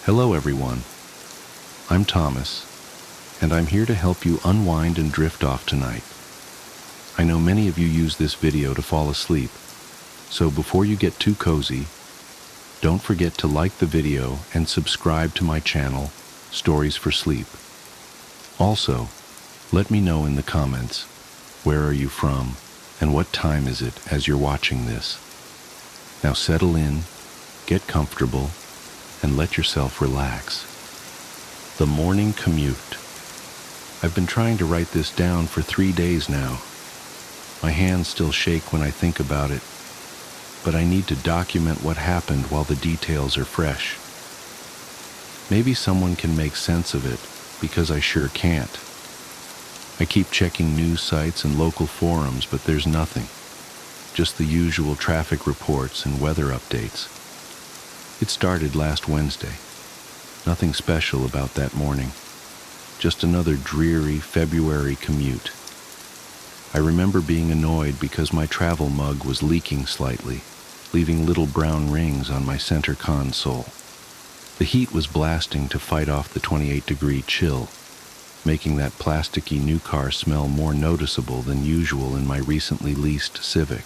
Hello everyone, I'm Thomas, and I'm here to help you unwind and drift off tonight. I know many of you use this video to fall asleep, so before you get too cozy, don't forget to like the video and subscribe to my channel, Stories for Sleep. Also, let me know in the comments, where are you from and what time is it as you're watching this. Now settle in, get comfortable, and let yourself relax. The morning commute. I've been trying to write this down for 3 days now. My hands still shake when I think about it, but I need to document what happened while the details are fresh. Maybe someone can make sense of it, because I sure can't. I keep checking news sites and local forums, but there's nothing. Just the usual traffic reports and weather updates. It started last Wednesday. Nothing special about that morning. Just another dreary February commute. I remember being annoyed because my travel mug was leaking slightly, leaving little brown rings on my center console. The heat was blasting to fight off the 28-degree chill, making that plasticky new car smell more noticeable than usual in my recently leased Civic.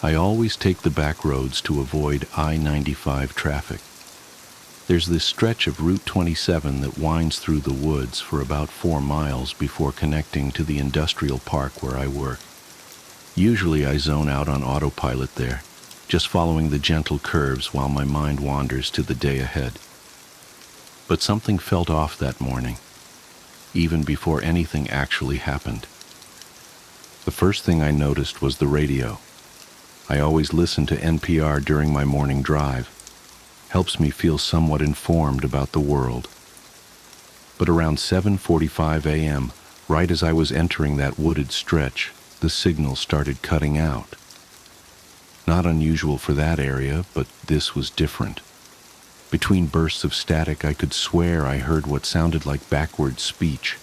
I always take the back roads to avoid I-95 traffic. There's this stretch of Route 27 that winds through the woods for about 4 miles before connecting to the industrial park where I work. Usually I zone out on autopilot there, just following the gentle curves while my mind wanders to the day ahead. But something felt off that morning, even before anything actually happened. The first thing I noticed was the radio. I always listen to NPR during my morning drive. Helps me feel somewhat informed about the world. But around 7:45 a.m., right as I was entering that wooded stretch, the signal started cutting out. Not unusual for that area, but this was different. Between bursts of static, I could swear I heard what sounded like backward speech.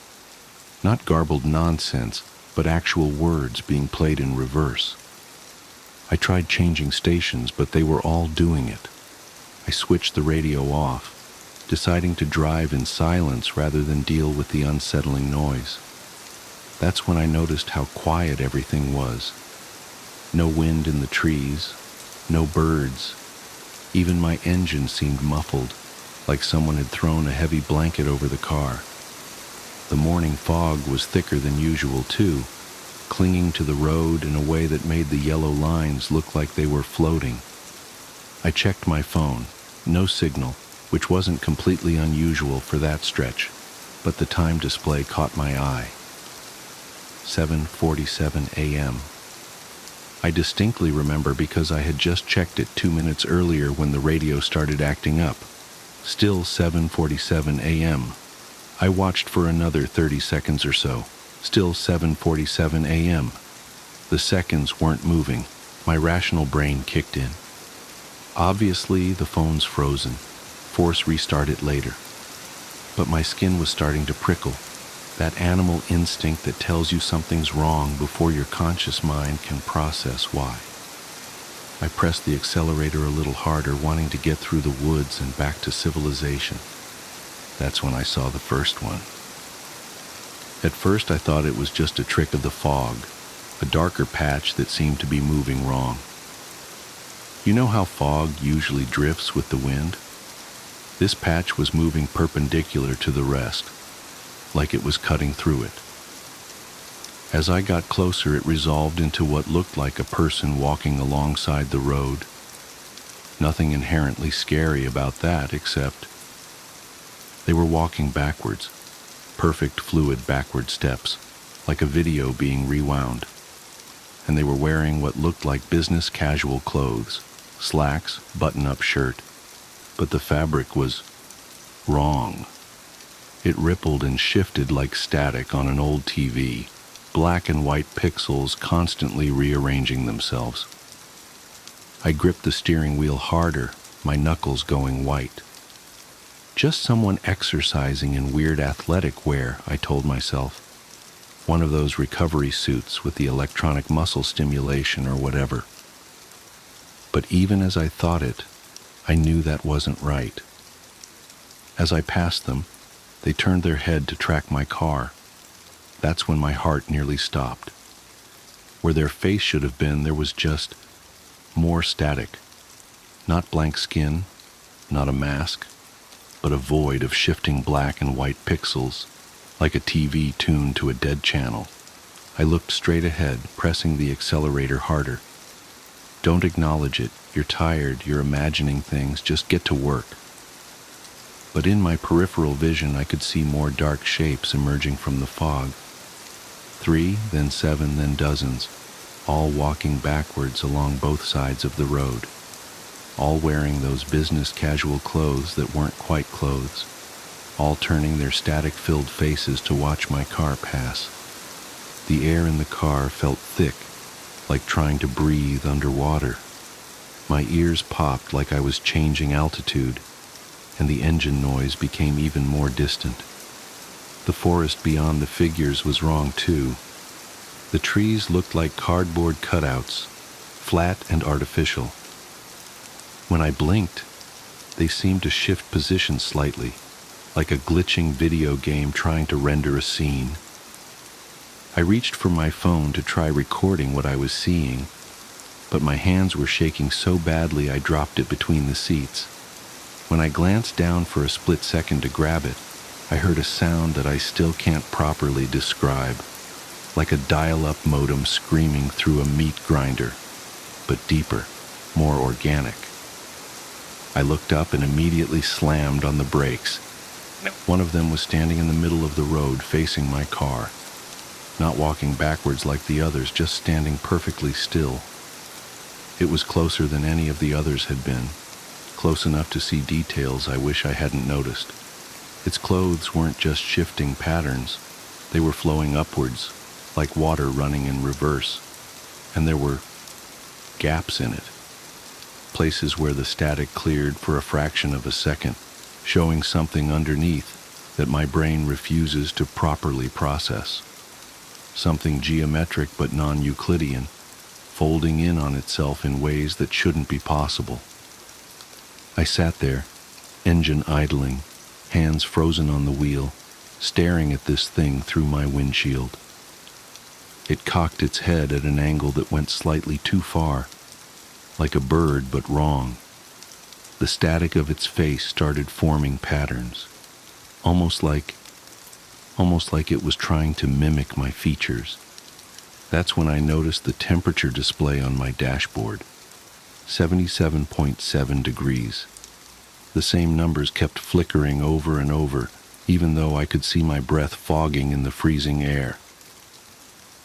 Not garbled nonsense, but actual words being played in reverse. I tried changing stations, but they were all doing it. I switched the radio off, deciding to drive in silence rather than deal with the unsettling noise. That's when I noticed how quiet everything was. No wind in the trees, no birds. Even my engine seemed muffled, like someone had thrown a heavy blanket over the car. The morning fog was thicker than usual too, clinging to the road in a way that made the yellow lines look like they were floating. I checked my phone. No signal, which wasn't completely unusual for that stretch, but the time display caught my eye. 7:47 a.m. I distinctly remember because I had just checked it 2 minutes earlier when the radio started acting up. Still 7:47 a.m. I watched for another 30 seconds or so. Still 7:47 a.m. The seconds weren't moving. My rational brain kicked in. Obviously, the phone's frozen. Force restart it later. But my skin was starting to prickle. That animal instinct that tells you something's wrong before your conscious mind can process why. I pressed the accelerator a little harder, wanting to get through the woods and back to civilization. That's when I saw the first one. At first I thought it was just a trick of the fog, a darker patch that seemed to be moving wrong. You know how fog usually drifts with the wind? This patch was moving perpendicular to the rest, like it was cutting through it. As I got closer, it resolved into what looked like a person walking alongside the road. Nothing inherently scary about that, except they were walking backwards. Perfect fluid backward steps, like a video being rewound. And they were wearing what looked like business casual clothes, slacks, button-up shirt, but the fabric was wrong. It rippled and shifted like static on an old TV, black and white pixels constantly rearranging themselves. I gripped the steering wheel harder, my knuckles going white. Just someone exercising in weird athletic wear, I told myself. One of those recovery suits with the electronic muscle stimulation or whatever. But even as I thought it, I knew that wasn't right. As I passed them, they turned their head to track my car. That's when my heart nearly stopped. Where their face should have been, there was just more static. Not blank skin, not a mask, but a void of shifting black and white pixels, like a TV tuned to a dead channel. I looked straight ahead, pressing the accelerator harder. Don't acknowledge it. You're tired, you're imagining things, just get to work. But in my peripheral vision, I could see more dark shapes emerging from the fog. 3, then 7, then dozens, all walking backwards along both sides of the road, all wearing those business casual clothes that weren't quite clothes, all turning their static-filled faces to watch my car pass. The air in the car felt thick, like trying to breathe underwater. My ears popped like I was changing altitude, and the engine noise became even more distant. The forest beyond the figures was wrong too. The trees looked like cardboard cutouts, flat and artificial. When I blinked, they seemed to shift position slightly, like a glitching video game trying to render a scene. I reached for my phone to try recording what I was seeing, but my hands were shaking so badly I dropped it between the seats. When I glanced down for a split second to grab it, I heard a sound that I still can't properly describe, like a dial-up modem screaming through a meat grinder, but deeper, more organic. I looked up and immediately slammed on the brakes. One of them was standing in the middle of the road facing my car, not walking backwards like the others, just standing perfectly still. It was closer than any of the others had been, close enough to see details I wish I hadn't noticed. Its clothes weren't just shifting patterns, they were flowing upwards, like water running in reverse, and there were gaps in it, places where the static cleared for a fraction of a second, showing something underneath that my brain refuses to properly process. Something geometric but non-Euclidean, folding in on itself in ways that shouldn't be possible. I sat there, engine idling, hands frozen on the wheel, staring at this thing through my windshield. It cocked its head at an angle that went slightly too far, like a bird but wrong. The static of its face started forming patterns, almost like it was trying to mimic my features. That's when I noticed the temperature display on my dashboard. 77.7 degrees. The same numbers kept flickering over and over, even though I could see my breath fogging in the freezing air.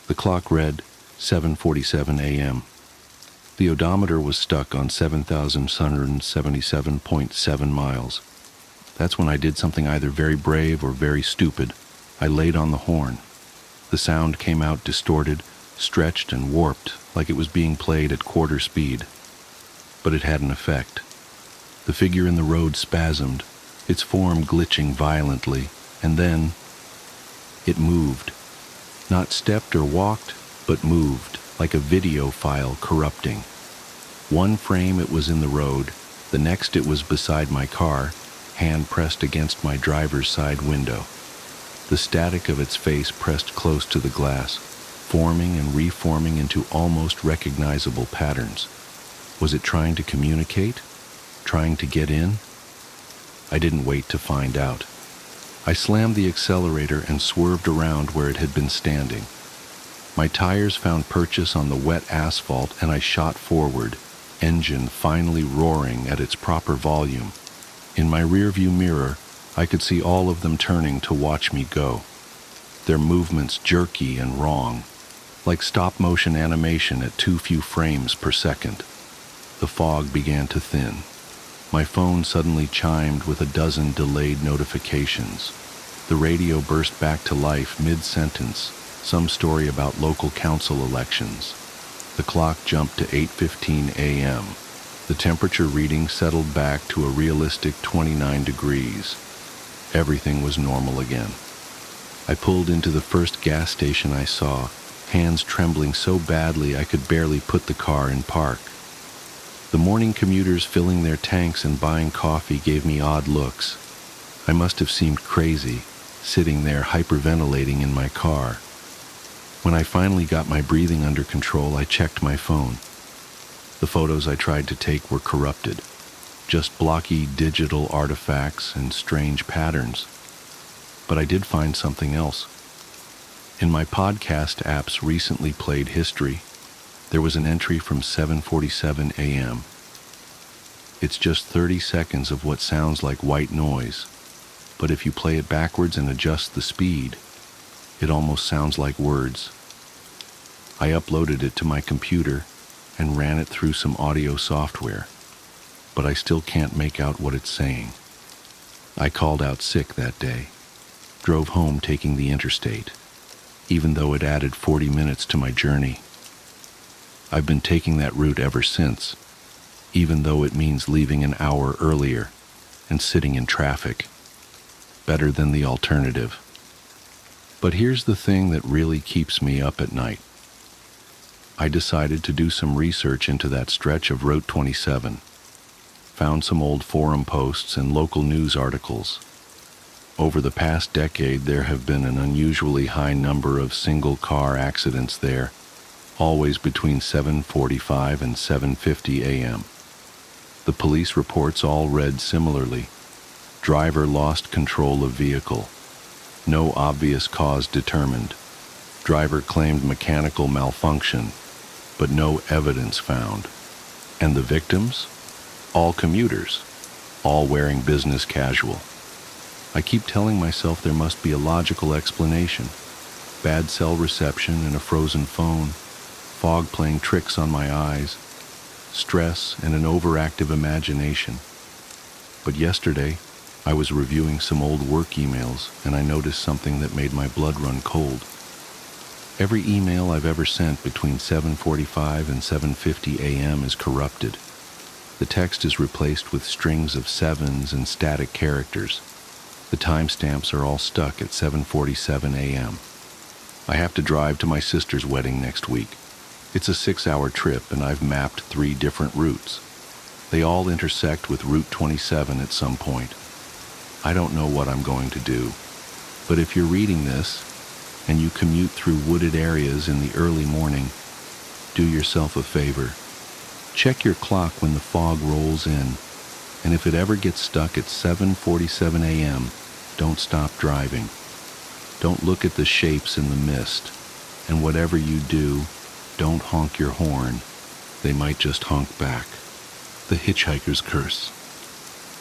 The clock read 7:47 a.m. The odometer was stuck on 7,177.7 miles. That's when I did something either very brave or very stupid. I laid on the horn. The sound came out distorted, stretched and warped, like it was being played at quarter speed. But it had an effect. The figure in the road spasmed, its form glitching violently, and then it moved. Not stepped or walked, but moved, like a video file corrupting. One frame it was in the road, the next it was beside my car, hand pressed against my driver's side window. The static of its face pressed close to the glass, forming and reforming into almost recognizable patterns. Was it trying to communicate? Trying to get in? I didn't wait to find out. I slammed the accelerator and swerved around where it had been standing. My tires found purchase on the wet asphalt and I shot forward, engine finally roaring at its proper volume. In my rearview mirror, I could see all of them turning to watch me go. Their movements jerky and wrong, like stop-motion animation at too few frames per second. The fog began to thin. My phone suddenly chimed with a dozen delayed notifications. The radio burst back to life mid-sentence, some story about local council elections. The clock jumped to 8:15 a.m. The temperature reading settled back to a realistic 29 degrees. Everything was normal again. I pulled into the first gas station I saw, hands trembling so badly I could barely put the car in park. The morning commuters filling their tanks and buying coffee gave me odd looks. I must have seemed crazy, sitting there hyperventilating in my car. When I finally got my breathing under control, I checked my phone. The photos I tried to take were corrupted, just blocky digital artifacts and strange patterns. But I did find something else. In my podcast app's recently played history, there was an entry from 7:47 a.m. It's just 30 seconds of what sounds like white noise, but if you play it backwards and adjust the speed, it almost sounds like words. I uploaded it to my computer and ran it through some audio software, but I still can't make out what it's saying. I called out sick that day, drove home taking the interstate, even though it added 40 minutes to my journey. I've been taking that route ever since, even though it means leaving an hour earlier and sitting in traffic. Better than the alternative. But here's the thing that really keeps me up at night. I decided to do some research into that stretch of Route 27. Found some old forum posts and local news articles. Over the past decade, there have been an unusually high number of single-car accidents there, always between 7:45 and 7:50 a.m. The police reports all read similarly. Driver lost control of vehicle. No obvious cause determined. Driver claimed mechanical malfunction, but no evidence found. And the victims? All commuters, all wearing business casual. I keep telling myself there must be a logical explanation. Bad cell reception and a frozen phone, fog playing tricks on my eyes, stress and an overactive imagination. But yesterday, I was reviewing some old work emails and I noticed something that made my blood run cold. Every email I've ever sent between 7:45 and 7:50 a.m. is corrupted. The text is replaced with strings of sevens and static characters. The timestamps are all stuck at 7:47 a.m. I have to drive to my sister's wedding next week. It's a 6-hour trip and I've mapped 3 different routes. They all intersect with Route 27 at some point. I don't know what I'm going to do, but if you're reading this and you commute through wooded areas in the early morning, do yourself a favor. Check your clock when the fog rolls in, and if it ever gets stuck at 7:47 a.m., don't stop driving. Don't look at the shapes in the mist, and whatever you do, don't honk your horn. They might just honk back. The hitchhiker's curse.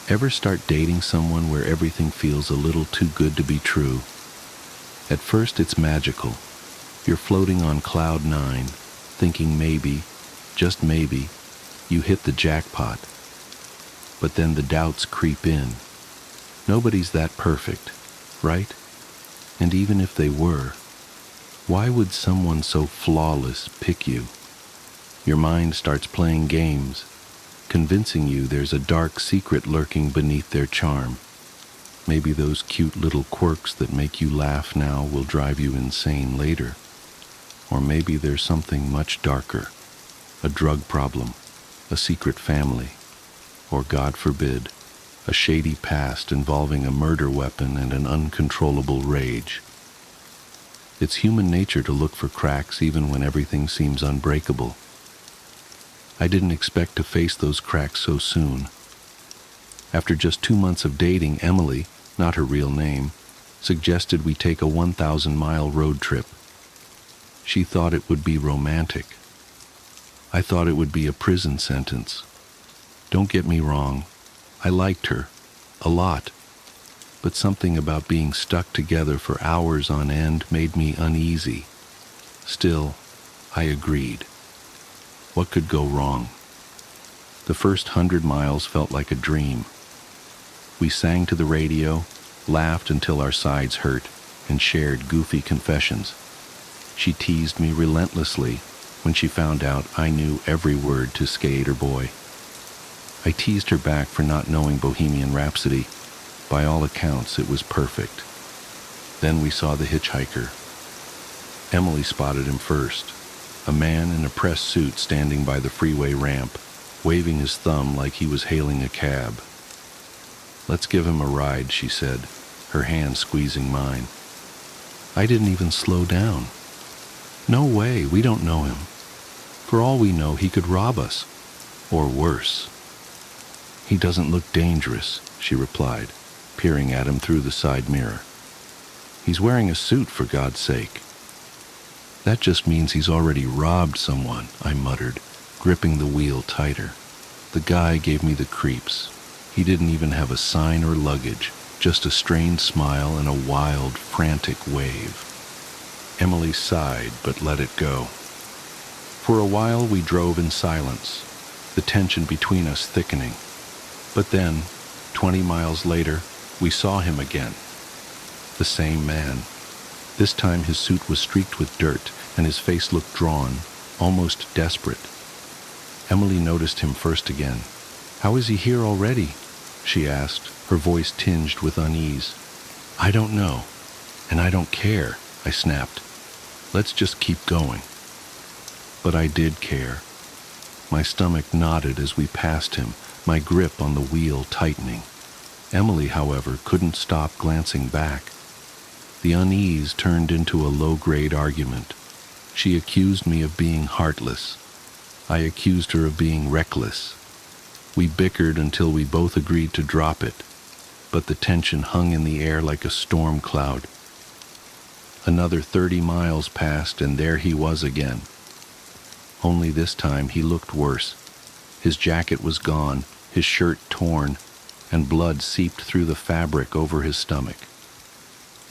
Ever start dating someone where everything feels a little too good to be true? At first it's magical. You're floating on cloud 9, thinking maybe, just maybe, you hit the jackpot. But then the doubts creep in. Nobody's that perfect, right? And even if they were, why would someone so flawless pick you? Your mind starts playing games, convincing you there's a dark secret lurking beneath their charm. Maybe those cute little quirks that make you laugh now will drive you insane later. Or maybe there's something much darker, a drug problem, a secret family, or God forbid, a shady past involving a murder weapon and an uncontrollable rage. It's human nature to look for cracks even when everything seems unbreakable. I didn't expect to face those cracks so soon. After just 2 months of dating, Emily, not her real name, suggested we take a 1,000-mile road trip. She thought it would be romantic. I thought it would be a prison sentence. Don't get me wrong, I liked her, a lot, but something about being stuck together for hours on end made me uneasy. Still, I agreed. What could go wrong? The first 100 miles felt like a dream. We sang to the radio, laughed until our sides hurt, and shared goofy confessions. She teased me relentlessly when she found out I knew every word to Skater Boy. I teased her back for not knowing Bohemian Rhapsody. By all accounts, it was perfect. Then we saw the hitchhiker. Emily spotted him first, a man in a press suit standing by the freeway ramp, waving his thumb like he was hailing a cab. "Let's give him a ride," she said, her hand squeezing mine. I didn't even slow down. "No way, we don't know him. For all we know, he could rob us. Or worse." "He doesn't look dangerous," she replied, peering at him through the side mirror. "He's wearing a suit, for God's sake." "That just means he's already robbed someone," I muttered, gripping the wheel tighter. The guy gave me the creeps. He didn't even have a sign or luggage, just a strained smile and a wild, frantic wave. Emily sighed, but let it go. For a while we drove in silence, the tension between us thickening. But then, 20 miles later, we saw him again. The same man. This time his suit was streaked with dirt, and his face looked drawn, almost desperate. Emily noticed him first again. "How is he here already?" she asked, her voice tinged with unease. "I don't know, and I don't care," I snapped. "Let's just keep going." But I did care. My stomach knotted as we passed him, my grip on the wheel tightening. Emily, however, couldn't stop glancing back. The unease turned into a low-grade argument. She accused me of being heartless. I accused her of being reckless. We bickered until we both agreed to drop it, but the tension hung in the air like a storm cloud. Another 30 miles passed, and there he was again. Only this time he looked worse. His jacket was gone, his shirt torn, and blood seeped through the fabric over his stomach.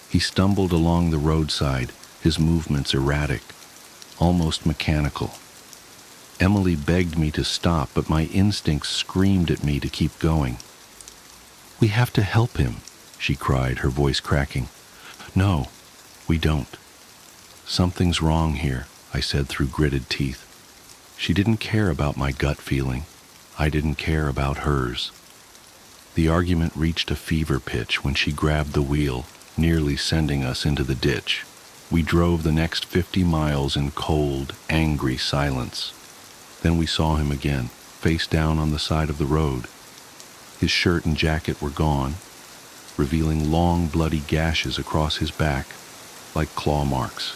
He stumbled along the roadside, his movements erratic, almost mechanical. Emily begged me to stop, but my instincts screamed at me to keep going. "We have to help him," she cried, her voice cracking. "No, we don't." "Something's wrong here," I said through gritted teeth. She didn't care about my gut feeling. I didn't care about hers. The argument reached a fever pitch when she grabbed the wheel, nearly sending us into the ditch. We drove the next 50 miles in cold, angry silence. Then we saw him again, face down on the side of the road. His shirt and jacket were gone, revealing long, bloody gashes across his back, like claw marks.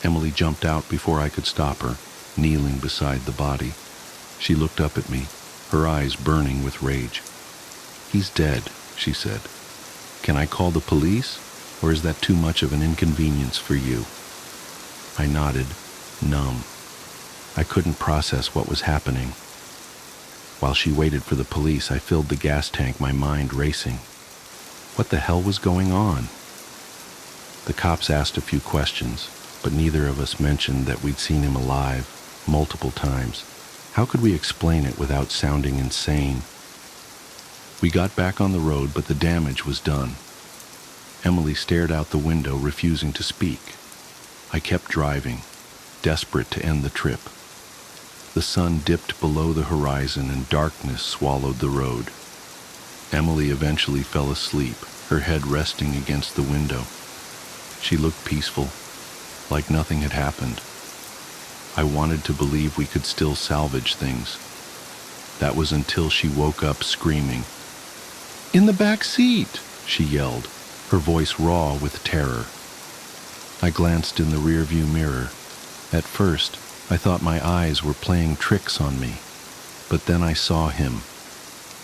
Emily jumped out before I could stop her, kneeling beside the body. She looked up at me, her eyes burning with rage. "He's dead," she said. "Can I call the police, or is that too much of an inconvenience for you?" I nodded, numb. I couldn't process what was happening. While she waited for the police, I filled the gas tank, my mind racing. What the hell was going on? The cops asked a few questions, but neither of us mentioned that we'd seen him alive, multiple times. How could we explain it without sounding insane? We got back on the road, but the damage was done. Emily stared out the window, refusing to speak. I kept driving, desperate to end the trip. The sun dipped below the horizon and darkness swallowed the road. Emily eventually fell asleep, her head resting against the window. She looked peaceful, like nothing had happened. I wanted to believe we could still salvage things. That was until she woke up screaming. "In the back seat!" she yelled, her voice raw with terror. I glanced in the rearview mirror. At first, I thought my eyes were playing tricks on me, but then I saw him,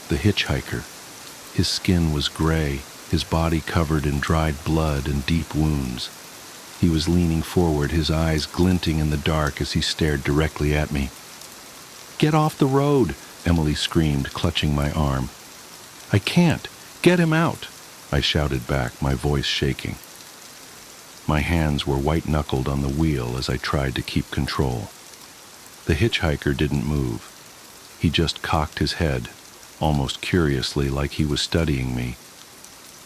the hitchhiker. His skin was gray, his body covered in dried blood and deep wounds. He was leaning forward, his eyes glinting in the dark as he stared directly at me. "Get off the road!" Emily screamed, clutching my arm. "I can't! Get him out!" I shouted back, my voice shaking. My hands were white-knuckled on the wheel as I tried to keep control. The hitchhiker didn't move. He just cocked his head, almost curiously, like he was studying me.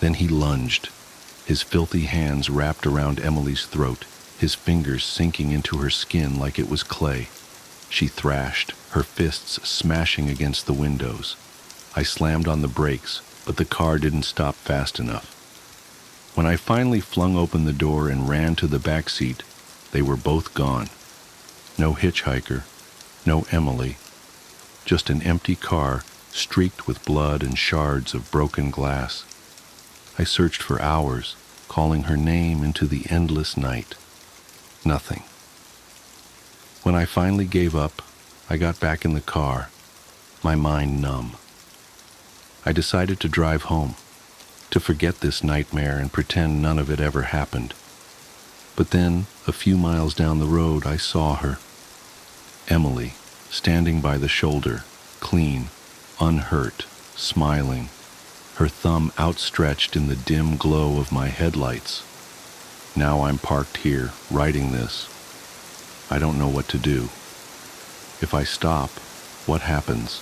Then he lunged, his filthy hands wrapped around Emily's throat, his fingers sinking into her skin like it was clay. She thrashed, her fists smashing against the windows. I slammed on the brakes, but the car didn't stop fast enough. When I finally flung open the door and ran to the back seat, they were both gone. No hitchhiker, no Emily, just an empty car streaked with blood and shards of broken glass. I searched for hours, calling her name into the endless night. Nothing. When I finally gave up, I got back in the car, my mind numb. I decided to drive home, to forget this nightmare and pretend none of it ever happened. But then, a few miles down the road, I saw her. Emily, standing by the shoulder, clean, unhurt, smiling, her thumb outstretched in the dim glow of my headlights. Now I'm parked here, writing this. I don't know what to do. If I stop, what happens?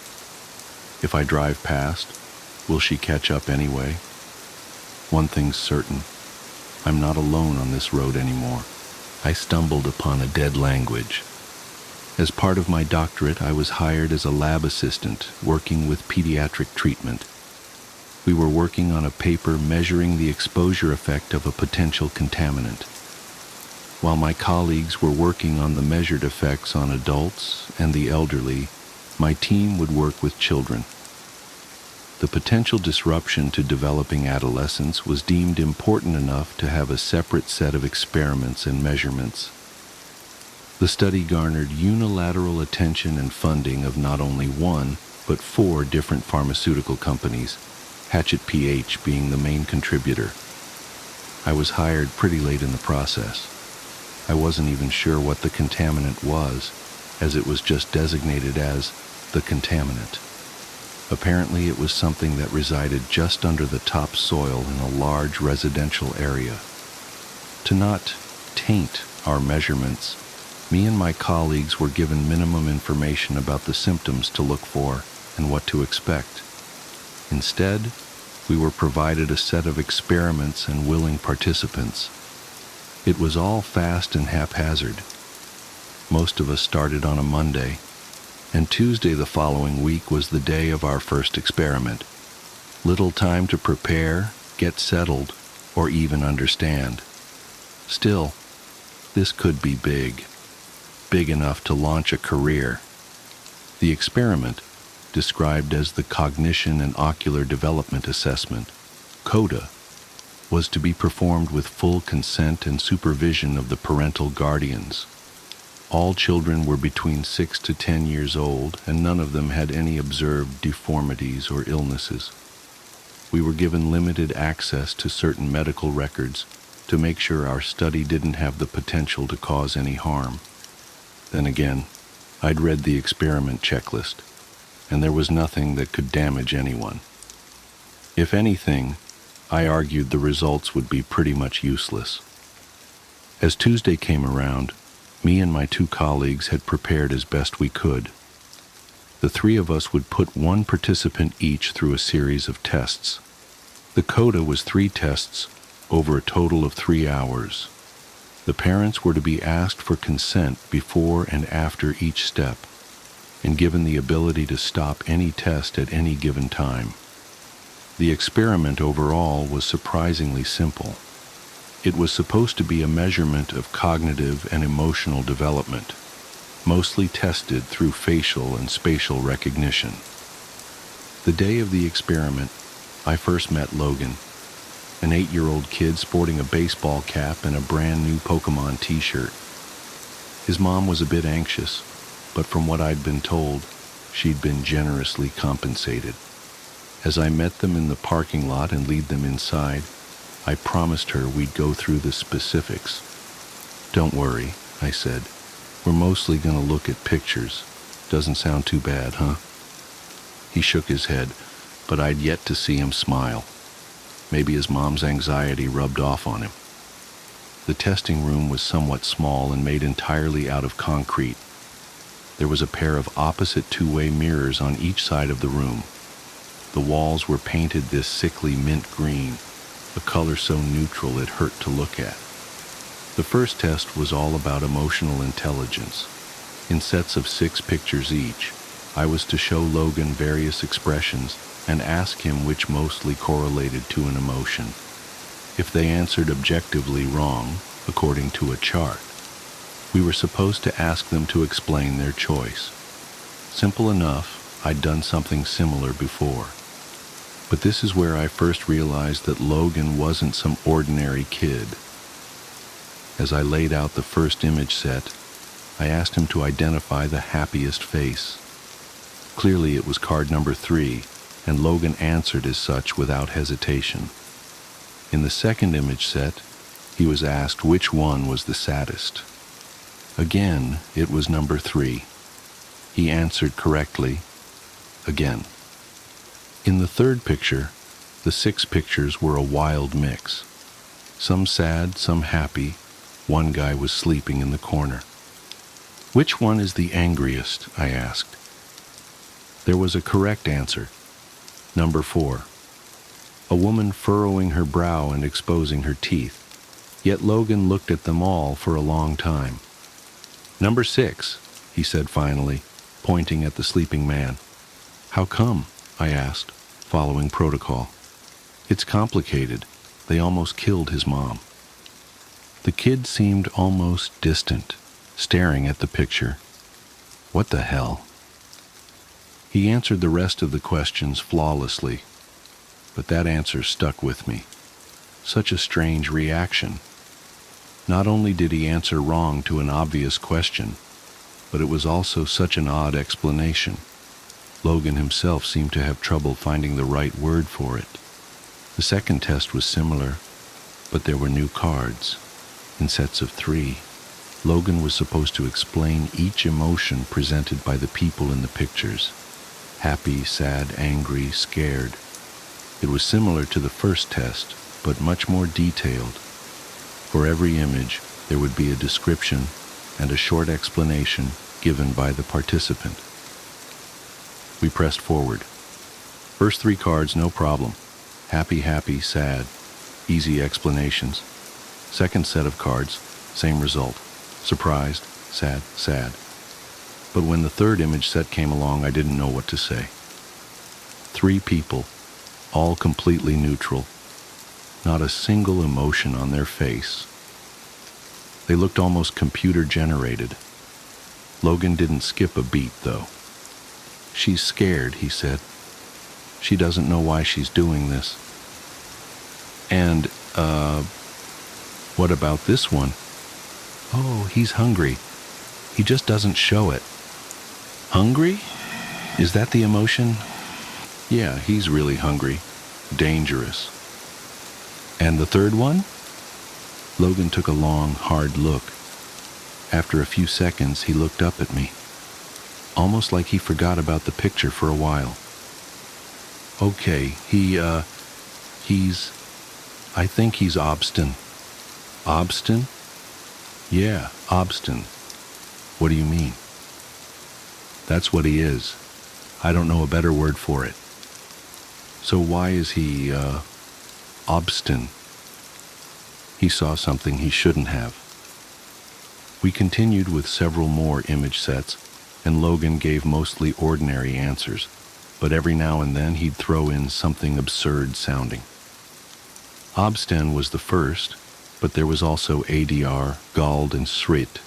If I drive past, will she catch up anyway? One thing's certain. I'm not alone on this road anymore. I stumbled upon a dead language. As part of my doctorate, I was hired as a lab assistant working with pediatric treatment. We were working on a paper measuring the exposure effect of a potential contaminant, while my colleagues were working on the measured effects on adults and the elderly. My team would work with children. The potential disruption to developing adolescence was deemed important enough to have a separate set of experiments and measurements. The study garnered unilateral attention and funding of not only one, but 4 different pharmaceutical companies, Hatchet PH being the main contributor. I was hired pretty late in the process. I wasn't even sure what the contaminant was, as it was just designated as the contaminant. Apparently it was something that resided just under the topsoil in a large residential area. To not taint our measurements, me and my colleagues were given minimum information about the symptoms to look for and what to expect. Instead, we were provided a set of experiments and willing participants. It was all fast and haphazard. Most of us started on a Monday, and Tuesday the following week was the day of our first experiment. Little time to prepare, get settled, or even understand. Still, this could be big enough to launch a career. The experiment, described as the Cognition and Ocular Development Assessment, CODA, was to be performed with full consent and supervision of the parental guardians. All children were between 6 to 10 years old, and none of them had any observed deformities or illnesses. We were given limited access to certain medical records to make sure our study didn't have the potential to cause any harm. Then again, I'd read the experiment checklist, and there was nothing that could damage anyone. If anything, I argued the results would be pretty much useless. As Tuesday came around, me and my 2 colleagues had prepared as best we could. The 3 of us would put 1 participant each through a series of tests. The CODA was 3 tests over a total of 3 hours. The parents were to be asked for consent before and after each step, and given the ability to stop any test at any given time. The experiment overall was surprisingly simple. It was supposed to be a measurement of cognitive and emotional development, mostly tested through facial and spatial recognition. The day of the experiment, I first met Logan, an 8-year-old kid sporting a baseball cap and a brand new Pokemon t-shirt. His mom was a bit anxious, but from what I'd been told, she'd been generously compensated. As I met them in the parking lot and lead them inside, I promised her we'd go through the specifics. "Don't worry," I said. "We're mostly going to look at pictures. Doesn't sound too bad, huh?" He shook his head, but I'd yet to see him smile. Maybe his mom's anxiety rubbed off on him. The testing room was somewhat small and made entirely out of concrete. There was a pair of opposite 2-way mirrors on each side of the room. The walls were painted this sickly mint green, a color so neutral it hurt to look at. The first test was all about emotional intelligence. In sets of 6 pictures each, I was to show Logan various expressions and ask him which mostly correlated to an emotion. If they answered objectively wrong, according to a chart, we were supposed to ask them to explain their choice. Simple enough, I'd done something similar before. But this is where I first realized that Logan wasn't some ordinary kid. As I laid out the first image set, I asked him to identify the happiest face. Clearly it was card number 3, and Logan answered as such without hesitation. In the second image set, he was asked which one was the saddest. Again, it was number 3. He answered correctly, again. In the third picture, the 6 pictures were a wild mix. Some sad, some happy. One guy was sleeping in the corner. Which one is the angriest? I asked. There was a correct answer. Number 4. A woman furrowing her brow and exposing her teeth. Yet Logan looked at them all for a long time. Number 6, he said finally, pointing at the sleeping man. How come? I asked, following protocol. It's complicated. They almost killed his mom. The kid seemed almost distant, staring at the picture. What the hell? He answered the rest of the questions flawlessly, but that answer stuck with me. Such a strange reaction. Not only did he answer wrong to an obvious question, but it was also such an odd explanation. Logan himself seemed to have trouble finding the right word for it. The second test was similar, but there were new cards, in sets of 3. Logan was supposed to explain each emotion presented by the people in the pictures. Happy, sad, angry, scared. It was similar to the first test, but much more detailed. For every image, there would be a description and a short explanation given by the participant. We pressed forward. First 3 cards, no problem. Happy, happy, sad. Easy explanations. Second set of cards, same result. Surprised, sad, sad. But when the third image set came along, I didn't know what to say. 3 people, all completely neutral. Not a single emotion on their face. They looked almost computer-generated. Logan didn't skip a beat, though. She's scared, he said. She doesn't know why she's doing this. And, what about this one? Oh, he's hungry. He just doesn't show it. Hungry? Is that the emotion? Yeah, he's really hungry. Dangerous. And the third one? Logan took a long, hard look. After a few seconds, he looked up at me, almost like he forgot about the picture for a while. Okay, I think he's Obstin. Obstin? Yeah, Obstin. What do you mean? That's what he is. I don't know a better word for it. So why is he, Obstin? He saw something he shouldn't have. We continued with several more image sets, and Logan gave mostly ordinary answers, but every now and then he'd throw in something absurd sounding. Obstin was the first, but there was also ADR, Gald, and Srit.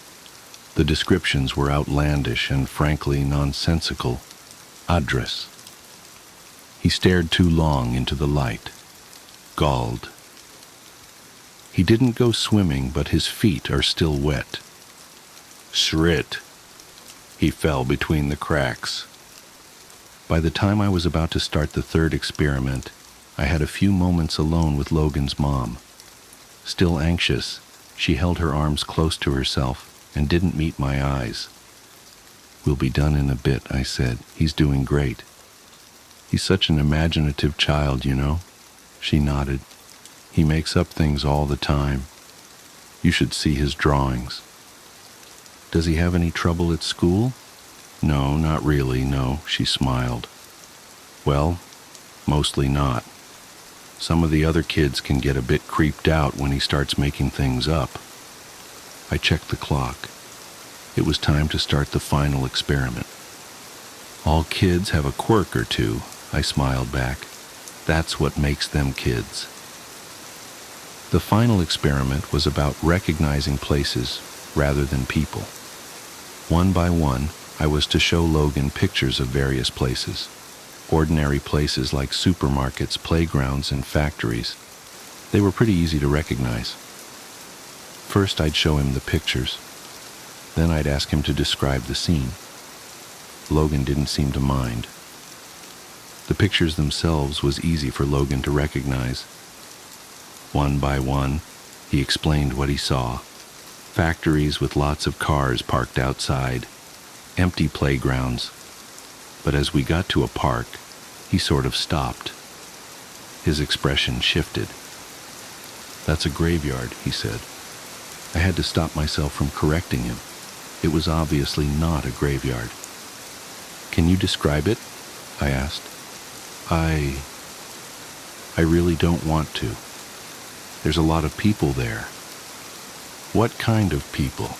The descriptions were outlandish and frankly nonsensical. Address. He stared too long into the light. Gald. He didn't go swimming, but his feet are still wet. Srit. He fell between the cracks. By the time I was about to start the third experiment, I had a few moments alone with Logan's mom. Still anxious, she held her arms close to herself and didn't meet my eyes. We'll be done in a bit, I said. He's doing great. He's such an imaginative child, you know. She nodded. He makes up things all the time. You should see his drawings. Does he have any trouble at school? No, not really, no, she smiled. Well, mostly not. Some of the other kids can get a bit creeped out when he starts making things up. I checked the clock. It was time to start the final experiment. All kids have a quirk or two, I smiled back. That's what makes them kids. The final experiment was about recognizing places rather than people. One by one, I was to show Logan pictures of various places, ordinary places like supermarkets, playgrounds, and factories. They were pretty easy to recognize. First, I'd show him the pictures. Then I'd ask him to describe the scene. Logan didn't seem to mind. The pictures themselves was easy for Logan to recognize. One by one, he explained what he saw. Factories with lots of cars parked outside, empty playgrounds. But as we got to a park, he sort of stopped. His expression shifted. "That's a graveyard," he said. I had to stop myself from correcting him. It was obviously not a graveyard. "Can you describe it?" I asked. I really don't want to. There's a lot of people there." "What kind of people?"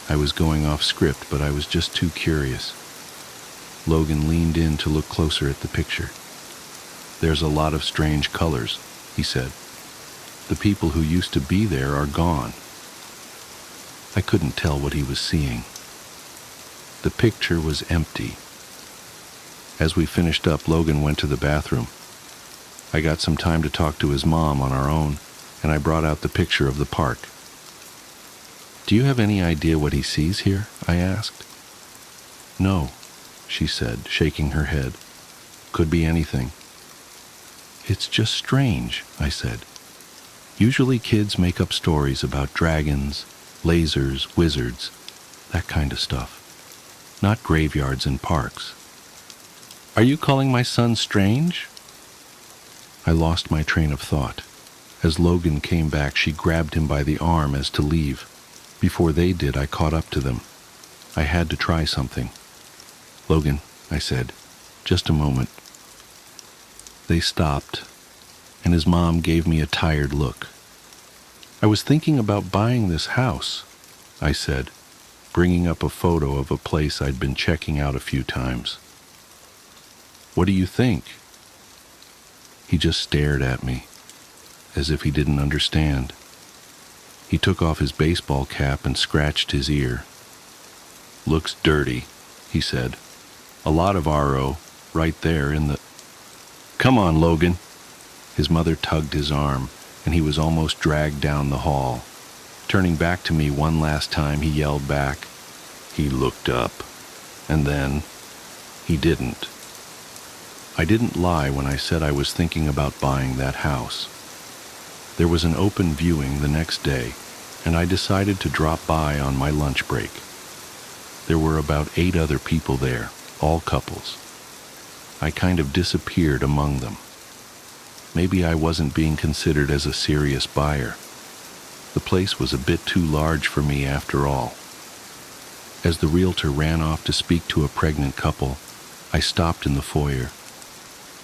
I was going off script, but I was just too curious. Logan leaned in to look closer at the picture. "There's a lot of strange colors," he said. "The people who used to be there are gone." I couldn't tell what he was seeing. The picture was empty. As we finished up, Logan went to the bathroom. I got some time to talk to his mom on our own, and I brought out the picture of the park. "Do you have any idea what he sees here?" I asked. "No," she said, shaking her head. "Could be anything." "It's just strange," I said. "Usually kids make up stories about dragons, lasers, wizards, that kind of stuff. Not graveyards and parks." "Are you calling my son strange?" I lost my train of thought. As Logan came back, she grabbed him by the arm as to leave. Before they did, I caught up to them. I had to try something. "Logan," I said, "just a moment." They stopped, and his mom gave me a tired look. "I was thinking about buying this house," I said, bringing up a photo of a place I'd been checking out a few times. "What do you think?" He just stared at me, as if he didn't understand. He took off his baseball cap and scratched his ear. "Looks dirty," he said. "A lot of RO right there in the—" "Come on, Logan." His mother tugged his arm, and he was almost dragged down the hall. Turning back to me one last time, he yelled back. He looked up, and then he didn't. I didn't lie when I said I was thinking about buying that house. There was an open viewing the next day, and I decided to drop by on my lunch break. There were about 8 other people there, all couples. I kind of disappeared among them. Maybe I wasn't being considered as a serious buyer. The place was a bit too large for me after all. As the realtor ran off to speak to a pregnant couple, I stopped in the foyer.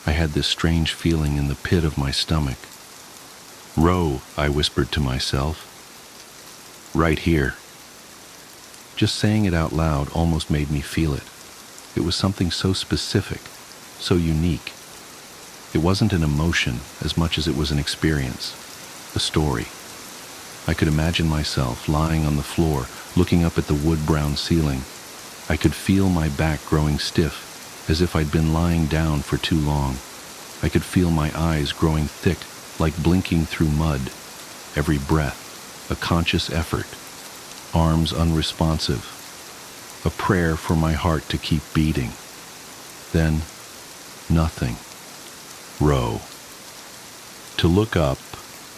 I had this strange feeling in the pit of my stomach. "Row," I whispered to myself. "Right here." Just saying it out loud almost made me feel it. It was something so specific, so unique. It wasn't an emotion as much as it was an experience, a story. I could imagine myself lying on the floor, looking up at the wood-brown ceiling. I could feel my back growing stiff, as if I'd been lying down for too long. I could feel my eyes growing thick, like blinking through mud. Every breath, a conscious effort. Arms unresponsive. A prayer for my heart to keep beating. Then, nothing. Row. To look up,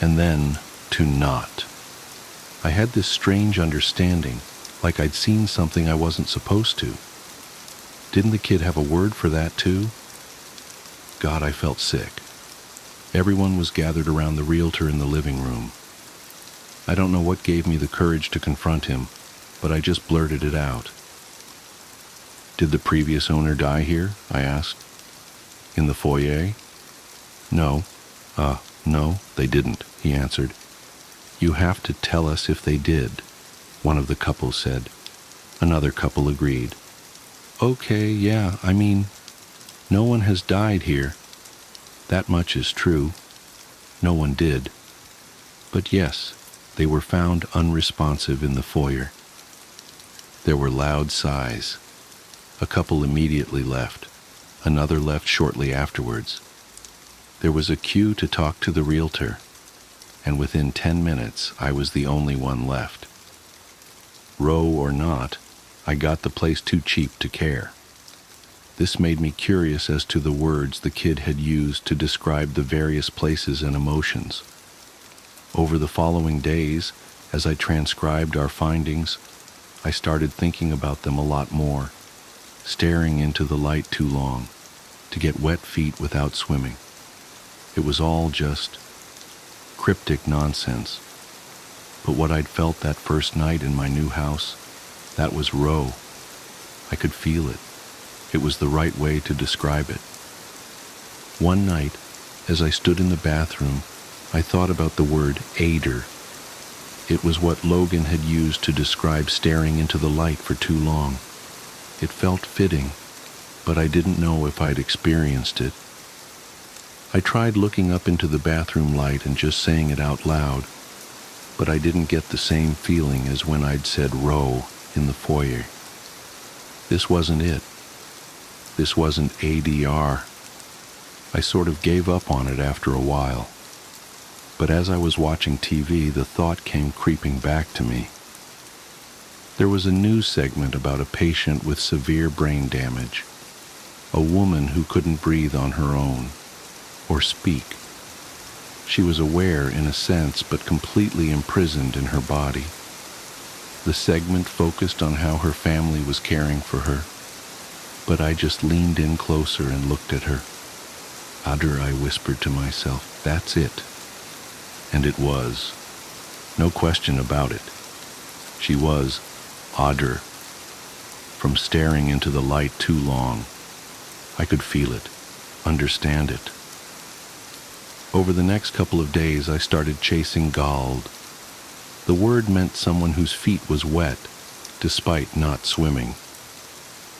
and then to not. I had this strange understanding, like I'd seen something I wasn't supposed to. Didn't the kid have a word for that too? God, I felt sick. Everyone was gathered around the realtor in the living room. I don't know what gave me the courage to confront him, but I just blurted it out. "Did the previous owner die here?" I asked. "In the foyer?" No, they didn't," he answered. "You have to tell us if they did," one of the couples said. Another couple agreed. "Okay, yeah, no one has died here. That much is true. No one did. But yes, they were found unresponsive in the foyer." There were loud sighs. A couple immediately left. Another left shortly afterwards. There was a queue to talk to the realtor, and within 10 minutes I was the only one left. Row or not, I got the place too cheap to care. This made me curious as to the words the kid had used to describe the various places and emotions. Over the following days, as I transcribed our findings, I started thinking about them a lot more, staring into the light too long, to get wet feet without swimming. It was all just cryptic nonsense. But what I'd felt that first night in my new house, that was Row. I could feel it. It was the right way to describe it. One night, as I stood in the bathroom, I thought about the word aider. It was what Logan had used to describe staring into the light for too long. It felt fitting, but I didn't know if I'd experienced it. I tried looking up into the bathroom light and just saying it out loud, but I didn't get the same feeling as when I'd said Row in the foyer. This wasn't it. This wasn't ADR. I sort of gave up on it after a while. But as I was watching TV, the thought came creeping back to me. There was a news segment about a patient with severe brain damage, a woman who couldn't breathe on her own, or speak. She was aware in a sense, but completely imprisoned in her body. The segment focused on how her family was caring for her, but I just leaned in closer and looked at her. "Adder," I whispered to myself, "that's it." And it was. No question about it. She was Adder. From staring into the light too long, I could feel it, understand it. Over the next couple of days, I started chasing Gald. The word meant someone whose feet was wet, despite not swimming.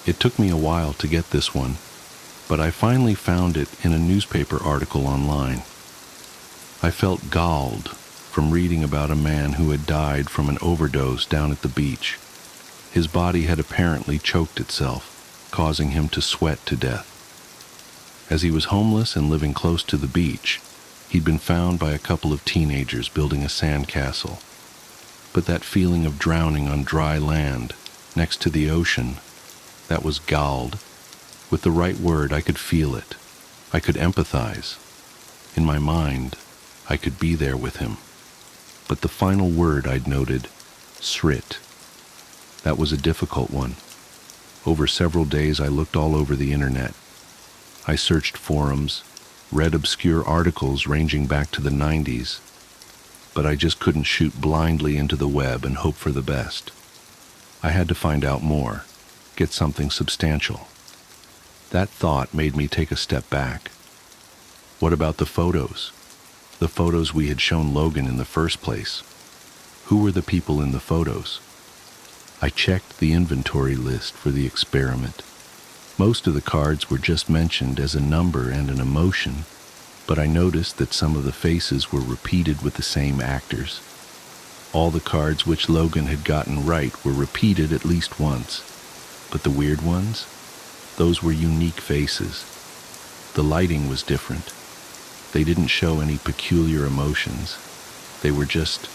It took me a while to get this one, but I finally found it in a newspaper article online. I felt galled from reading about a man who had died from an overdose down at the beach. His body had apparently choked itself, causing him to sweat to death. As he was homeless and living close to the beach, he'd been found by a couple of teenagers building a sandcastle. But that feeling of drowning on dry land, next to the ocean, that was galled. With the right word, I could feel it. I could empathize. In my mind, I could be there with him. But the final word I'd noted, srit. That was a difficult one. Over several days, I looked all over the internet. I searched forums, read obscure articles ranging back to the 90s, but I just couldn't shoot blindly into the web and hope for the best. I had to find out more, get something substantial. That thought made me take a step back. What about the photos? The photos we had shown Logan in the first place. Who were the people in the photos? I checked the inventory list for the experiment. Most of the cards were just mentioned as a number and an emotion, but I noticed that some of the faces were repeated with the same actors. All the cards which Logan had gotten right were repeated at least once, but the weird ones? Those were unique faces. The lighting was different. They didn't show any peculiar emotions. They were just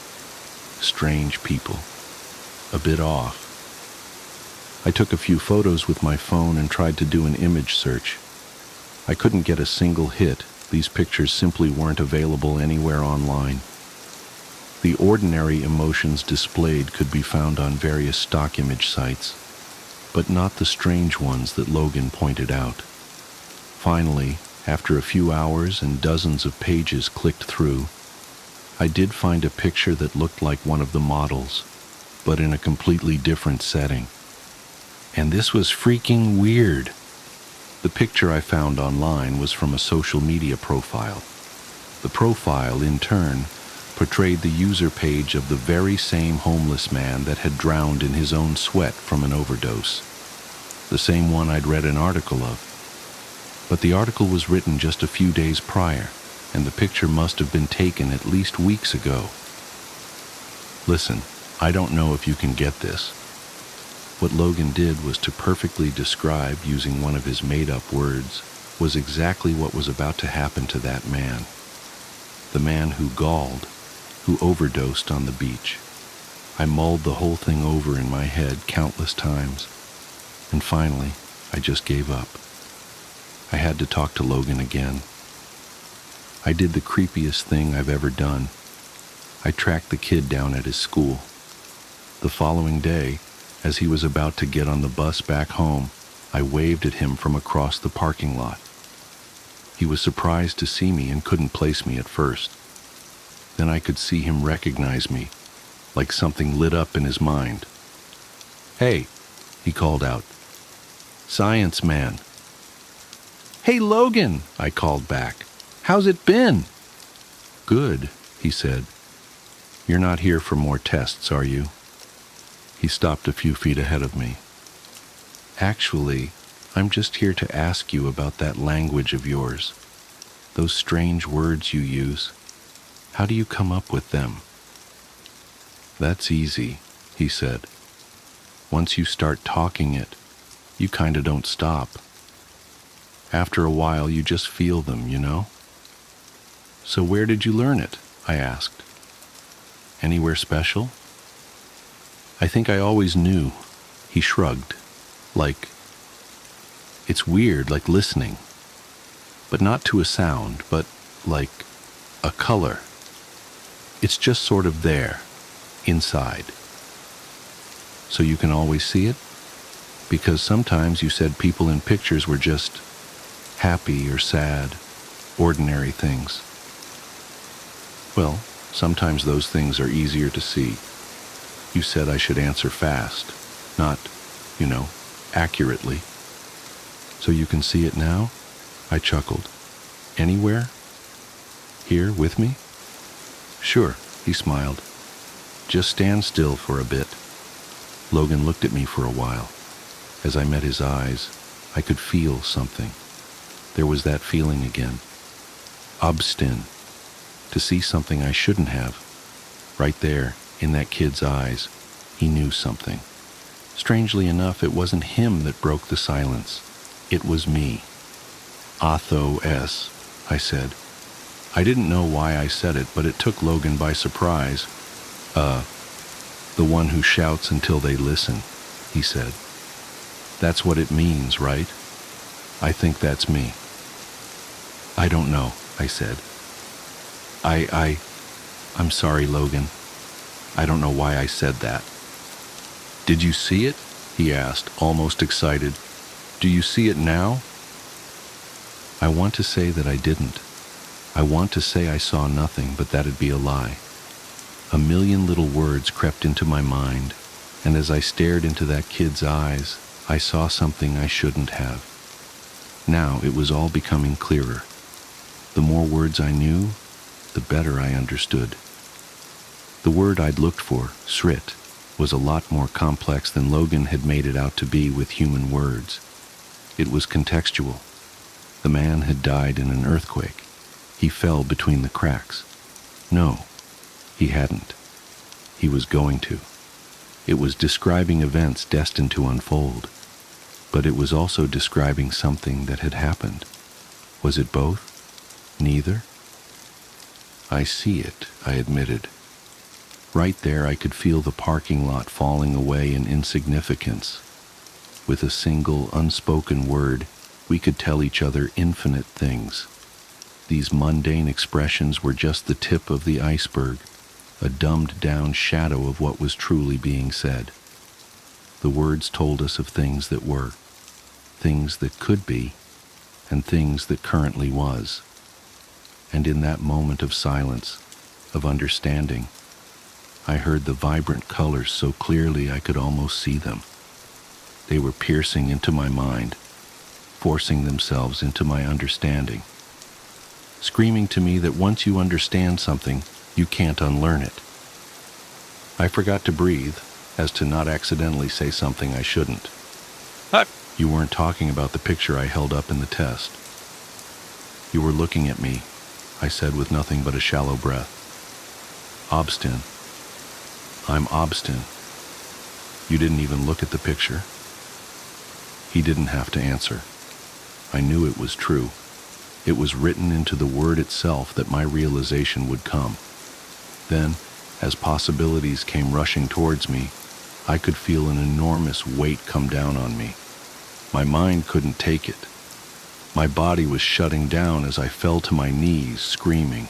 strange people, a bit off. I took a few photos with my phone and tried to do an image search. I couldn't get a single hit. These pictures simply weren't available anywhere online. The ordinary emotions displayed could be found on various stock image sites, but not the strange ones that Logan pointed out. Finally, after a few hours and dozens of pages clicked through, I did find a picture that looked like one of the models, but in a completely different setting. And this was freaking weird. The picture I found online was from a social media profile. The profile, in turn, portrayed the user page of the very same homeless man that had drowned in his own sweat from an overdose. The same one I'd read an article of. But the article was written just a few days prior, and the picture must have been taken at least weeks ago. Listen, I don't know if you can get this, What Logan did was to perfectly describe, using one of his made-up words, was exactly what was about to happen to that man. The man who galled, who overdosed on the beach. I mulled the whole thing over in my head countless times, and finally, I just gave up. I had to talk to Logan again. I did the creepiest thing I've ever done. I tracked the kid down at his school. The following day, as he was about to get on the bus back home, I waved at him from across the parking lot. He was surprised to see me and couldn't place me at first. Then I could see him recognize me, like something lit up in his mind. "Hey," he called out. "Science man." "Hey, Logan," I called back. "How's it been?" "Good," he said. "You're not here for more tests, are you?" He stopped a few feet ahead of me. "Actually, I'm just here to ask you about that language of yours. Those strange words you use. How do you come up with them?" "That's easy," he said. "Once you start talking it, you kinda don't stop. After a while, you just feel them, you know?" "So where did you learn it?" I asked. "Anywhere special?" "I think I always knew." He shrugged. It's weird, like listening. But not to a sound, but like a color. It's just sort of there, inside. So you can always see it? Because sometimes you said people in pictures were just happy or sad, ordinary things. Well, sometimes those things are easier to see. You said I should answer fast, not, accurately. So you can see it now? I chuckled. Anywhere? Here with me? Sure, he smiled. Just stand still for a bit. Logan looked at me for a while. As I met his eyes, I could feel something. There was that feeling again. Obstin. To see something I shouldn't have. Right there, in that kid's eyes, he knew something. Strangely enough, it wasn't him that broke the silence. It was me. "Athos," I said. I didn't know why I said it, but it took Logan by surprise. The one who shouts until they listen," he said. "That's what it means, right?" "I think that's me." "I don't know," I said. I'm sorry, Logan. I don't know why I said that." "Did you see it?" he asked, almost excited. "Do you see it now?" I want to say that I didn't. I want to say I saw nothing, but that'd be a lie. A million little words crept into my mind, and as I stared into that kid's eyes, I saw something I shouldn't have. Now it was all becoming clearer. The more words I knew, the better I understood. The word I'd looked for, srit, was a lot more complex than Logan had made it out to be with human words. It was contextual. The man had died in an earthquake. He fell between the cracks. No, he hadn't. He was going to. It was describing events destined to unfold, but it was also describing something that had happened. Was it both? Neither? "I see it," I admitted. Right there I could feel the parking lot falling away in insignificance. With a single, unspoken word, we could tell each other infinite things. These mundane expressions were just the tip of the iceberg, a dumbed-down shadow of what was truly being said. The words told us of things that were, things that could be, and things that currently was. And in that moment of silence, of understanding, I heard the vibrant colors so clearly I could almost see them. They were piercing into my mind, forcing themselves into my understanding, screaming to me that once you understand something, you can't unlearn it. I forgot to breathe, as to not accidentally say something I shouldn't. "You weren't talking about the picture I held up in the test. You were looking at me," I said with nothing but a shallow breath. "Obstin. I'm obstin." You didn't even look at the picture? He didn't have to answer. I knew it was true. It was written into the word itself that my realization would come. Then, as possibilities came rushing towards me, I could feel an enormous weight come down on me. My mind couldn't take it. My body was shutting down as I fell to my knees, screaming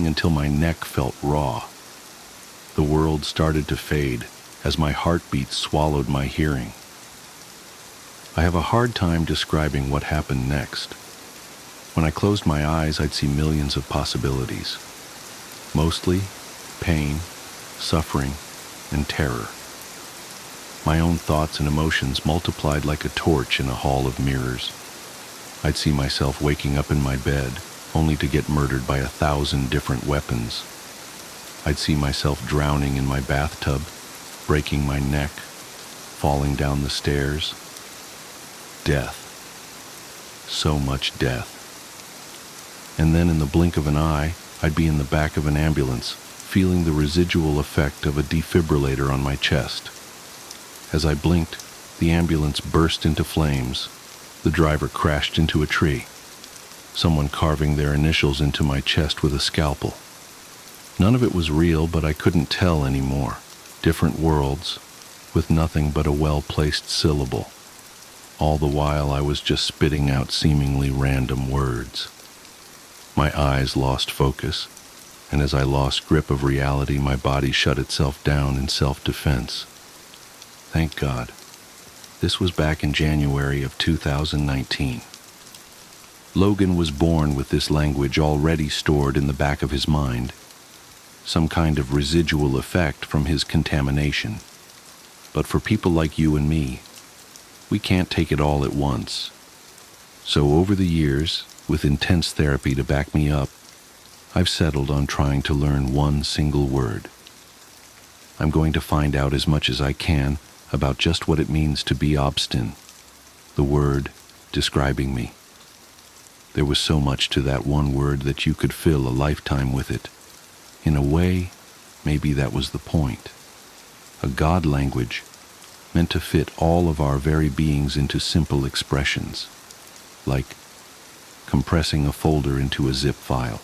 until my neck felt raw. The world started to fade as my heartbeat swallowed my hearing. I have a hard time describing what happened next. When I closed my eyes, I'd see millions of possibilities. Mostly pain, suffering, and terror. My own thoughts and emotions multiplied like a torch in a hall of mirrors. I'd see myself waking up in my bed, only to get murdered by 1,000 different weapons. I'd see myself drowning in my bathtub, breaking my neck, falling down the stairs. Death. So much death. And then in the blink of an eye, I'd be in the back of an ambulance, feeling the residual effect of a defibrillator on my chest. As I blinked, the ambulance burst into flames. The driver crashed into a tree, someone carving their initials into my chest with a scalpel. None of it was real, but I couldn't tell anymore. Different worlds, with nothing but a well-placed syllable. All the while I was just spitting out seemingly random words. My eyes lost focus, and as I lost grip of reality, my body shut itself down in self-defense. Thank God. This was back in January of 2019. Logan was born with this language already stored in the back of his mind, some kind of residual effect from his contamination. But for people like you and me, we can't take it all at once. So over the years, with intense therapy to back me up, I've settled on trying to learn one single word. I'm going to find out as much as I can about just what it means to be obstinate, the word describing me. There was so much to that one word that you could fill a lifetime with it. In a way, maybe that was the point. A God language meant to fit all of our very beings into simple expressions, like compressing a folder into a zip file.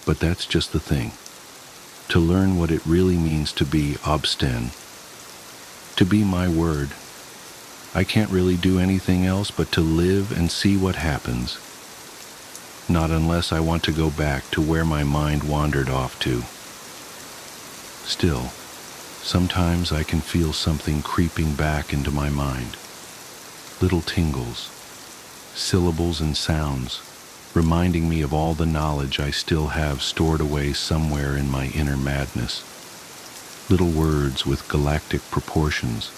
But that's just the thing. To learn what it really means to be obstinate, to be my word, I can't really do anything else but to live and see what happens. Not unless I want to go back to where my mind wandered off to. Still, sometimes I can feel something creeping back into my mind. Little tingles, syllables and sounds, reminding me of all the knowledge I still have stored away somewhere in my inner madness. Little words with galactic proportions.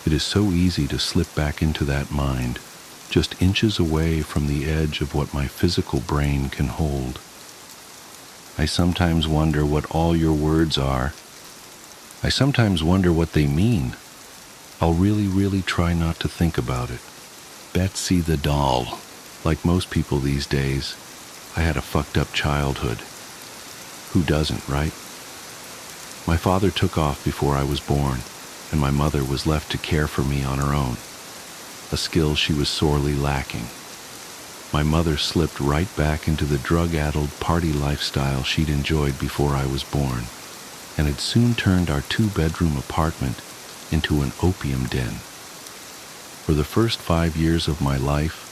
It is so easy to slip back into that mind, just inches away from the edge of what my physical brain can hold. I sometimes wonder what all your words are. I sometimes wonder what they mean. I'll really try not to think about it. Betsy the doll. Like most people these days, I had a fucked up childhood. Who doesn't, right? My father took off before I was born, and my mother was left to care for me on her own, a skill she was sorely lacking. My mother slipped right back into the drug-addled party lifestyle she'd enjoyed before I was born, and had soon turned our 2-bedroom apartment into an opium den. For the first 5 years of my life,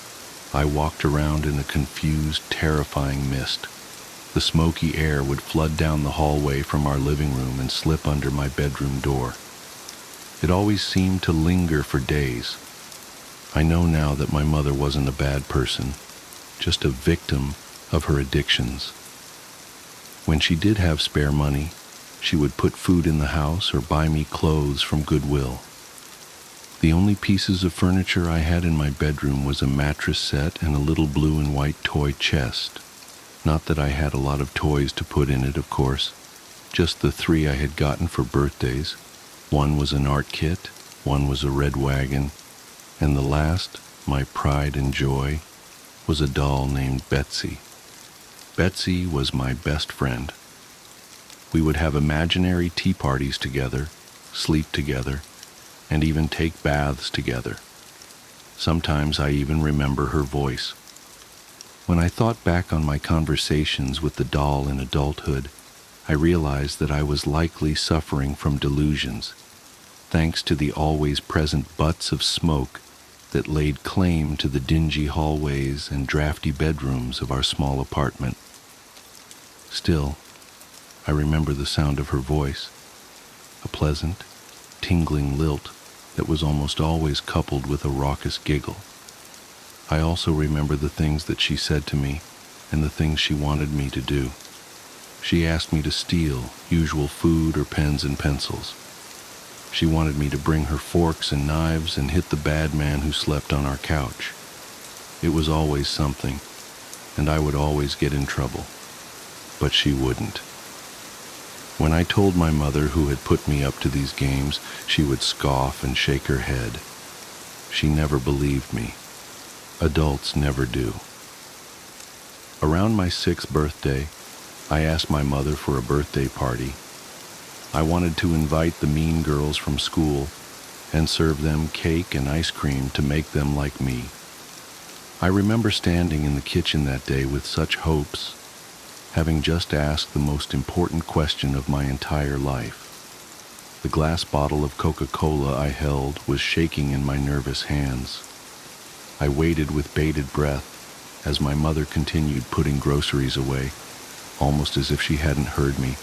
I walked around in a confused, terrifying mist. The smoky air would flood down the hallway from our living room and slip under my bedroom door. It always seemed to linger for days. I know now that my mother wasn't a bad person, just a victim of her addictions. When she did have spare money, she would put food in the house or buy me clothes from Goodwill. The only pieces of furniture I had in my bedroom was a mattress set and a little blue and white toy chest. Not that I had a lot of toys to put in it, of course. Just the 3 I had gotten for birthdays. One was an art kit, one was a red wagon, and the last, my pride and joy, was a doll named Betsy. Betsy was my best friend. We would have imaginary tea parties together, sleep together, and even take baths together. Sometimes I even remember her voice. When I thought back on my conversations with the doll in adulthood, I realized that I was likely suffering from delusions, thanks to the always present butts of smoke that laid claim to the dingy hallways and drafty bedrooms of our small apartment. Still, I remember the sound of her voice, a pleasant, tingling lilt that was almost always coupled with a raucous giggle. I also remember the things that she said to me and the things she wanted me to do. She asked me to steal usual food or pens and pencils. She wanted me to bring her forks and knives and hit the bad man who slept on our couch. It was always something, and I would always get in trouble. But she wouldn't. When I told my mother who had put me up to these games, she would scoff and shake her head. She never believed me. Adults never do. Around my 6th birthday, I asked my mother for a birthday party. I wanted to invite the mean girls from school and serve them cake and ice cream to make them like me. I remember standing in the kitchen that day with such hopes, having just asked the most important question of my entire life. The glass bottle of Coca-Cola I held was shaking in my nervous hands. I waited with bated breath as my mother continued putting groceries away, almost as if she hadn't heard me,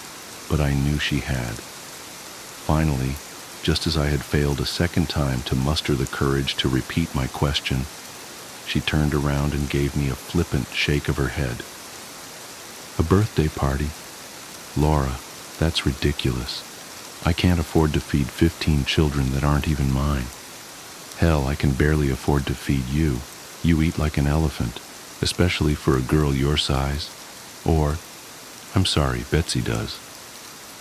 but I knew she had. Finally, just as I had failed a second time to muster the courage to repeat my question, she turned around and gave me a flippant shake of her head. A birthday party? Laura, that's ridiculous. I can't afford to feed 15 children that aren't even mine. Hell, I can barely afford to feed you. You eat like an elephant, especially for a girl your size. Or, I'm sorry, Betsy does.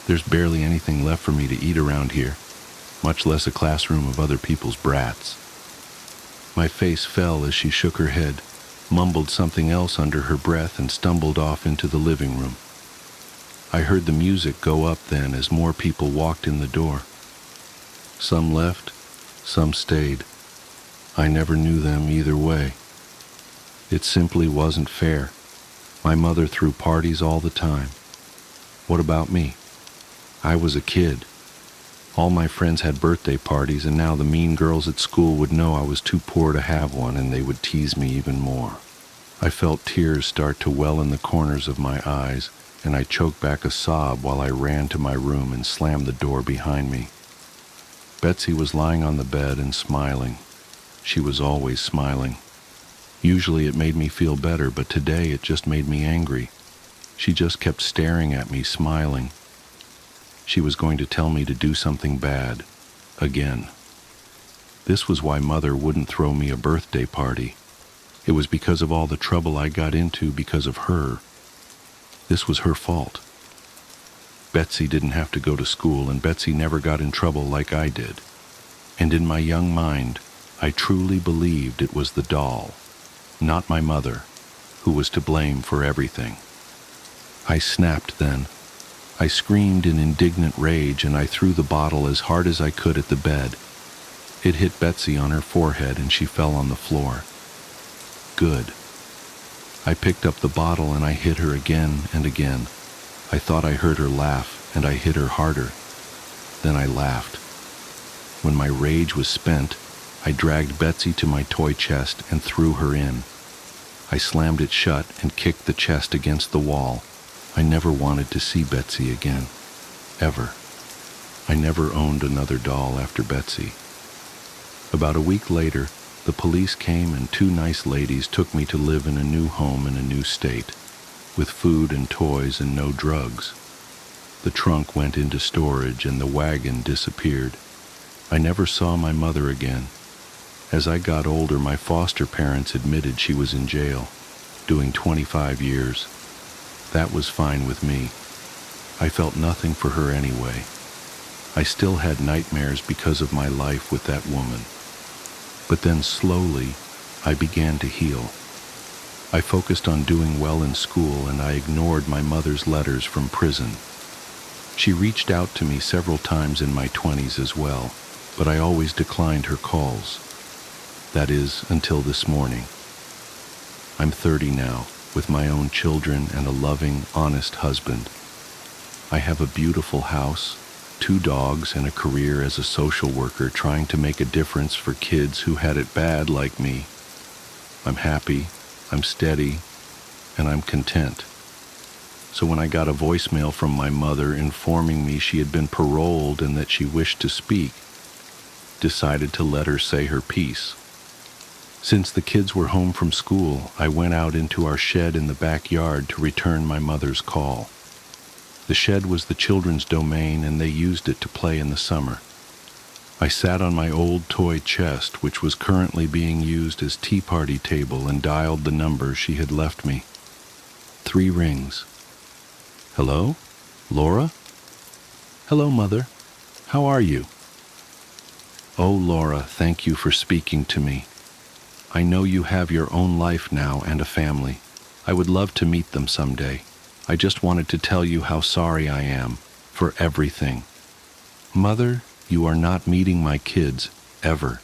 There's barely anything left for me to eat around here, much less a classroom of other people's brats. My face fell as she shook her head, mumbled something else under her breath, and stumbled off into the living room. I heard the music go up then as more people walked in the door. Some left, some stayed. I never knew them either way. It simply wasn't fair. My mother threw parties all the time. What about me? I was a kid. All my friends had birthday parties, and now the mean girls at school would know I was too poor to have one, and they would tease me even more. I felt tears start to well in the corners of my eyes, and I choked back a sob while I ran to my room and slammed the door behind me. Betsy was lying on the bed and smiling. She was always smiling. Usually it made me feel better, but today it just made me angry. She just kept staring at me, smiling. She was going to tell me to do something bad, again. This was why Mother wouldn't throw me a birthday party. It was because of all the trouble I got into because of her. This was her fault. Betsy didn't have to go to school, and Betsy never got in trouble like I did. And in my young mind, I truly believed it was the doll, not my mother, who was to blame for everything. I snapped then. I screamed in indignant rage, and I threw the bottle as hard as I could at the bed. It hit Betsy on her forehead, and she fell on the floor. Good. I picked up the bottle and I hit her again and again. I thought I heard her laugh, and I hit her harder. Then I laughed. When my rage was spent, I dragged Betsy to my toy chest and threw her in. I slammed it shut and kicked the chest against the wall. I never wanted to see Betsy again. Ever. I never owned another doll after Betsy. About a week later, the police came and 2 nice ladies took me to live in a new home in a new state, with food and toys and no drugs. The trunk went into storage and the wagon disappeared. I never saw my mother again. As I got older, my foster parents admitted she was in jail, doing 25 years. That was fine with me. I felt nothing for her anyway. I still had nightmares because of my life with that woman. But then slowly, I began to heal. I focused on doing well in school, and I ignored my mother's letters from prison. She reached out to me several times in my 20s as well, but I always declined her calls. That is, until this morning. I'm 30 now, with my own children and a loving, honest husband. I have a beautiful house, 2 dogs, and a career as a social worker trying to make a difference for kids who had it bad like me. I'm happy, I'm steady, and I'm content. So when I got a voicemail from my mother informing me she had been paroled and that she wished to speak, decided to let her say her piece. Since the kids were home from school, I went out into our shed in the backyard to return my mother's call. The shed was the children's domain and they used it to play in the summer. I sat on my old toy chest, which was currently being used as tea party table, and dialed the number she had left me. 3 rings. Hello? Laura? Hello, Mother. How are you? Oh, Laura, thank you for speaking to me. I know you have your own life now and a family. I would love to meet them someday. I just wanted to tell you how sorry I am for everything. Mother, you are not meeting my kids, ever.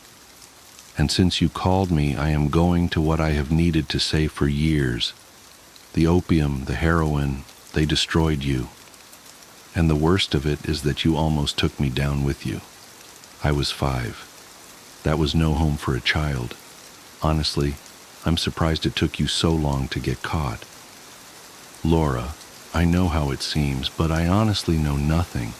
And since you called me, I am going to what I have needed to say for years. The opium, the heroin, they destroyed you. And the worst of it is that you almost took me down with you. I was 5. That was no home for a child. Honestly, I'm surprised it took you so long to get caught. Laura, I know how it seems, but I honestly know nothing.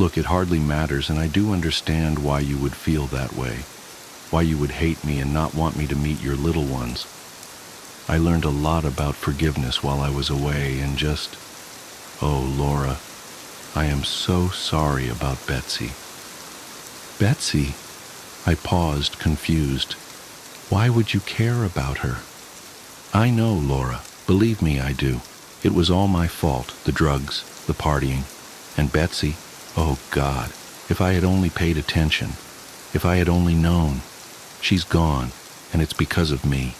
Look, it hardly matters, and I do understand why you would feel that way, why you would hate me and not want me to meet your little ones. I learned a lot about forgiveness while I was away, and just, oh, Laura, I am so sorry about Betsy. Betsy? I paused, confused. Why would you care about her? I know, Laura. Believe me, I do. It was all my fault, the drugs, the partying. And Betsy, oh God, if I had only paid attention, if I had only known. She's gone, and it's because of me.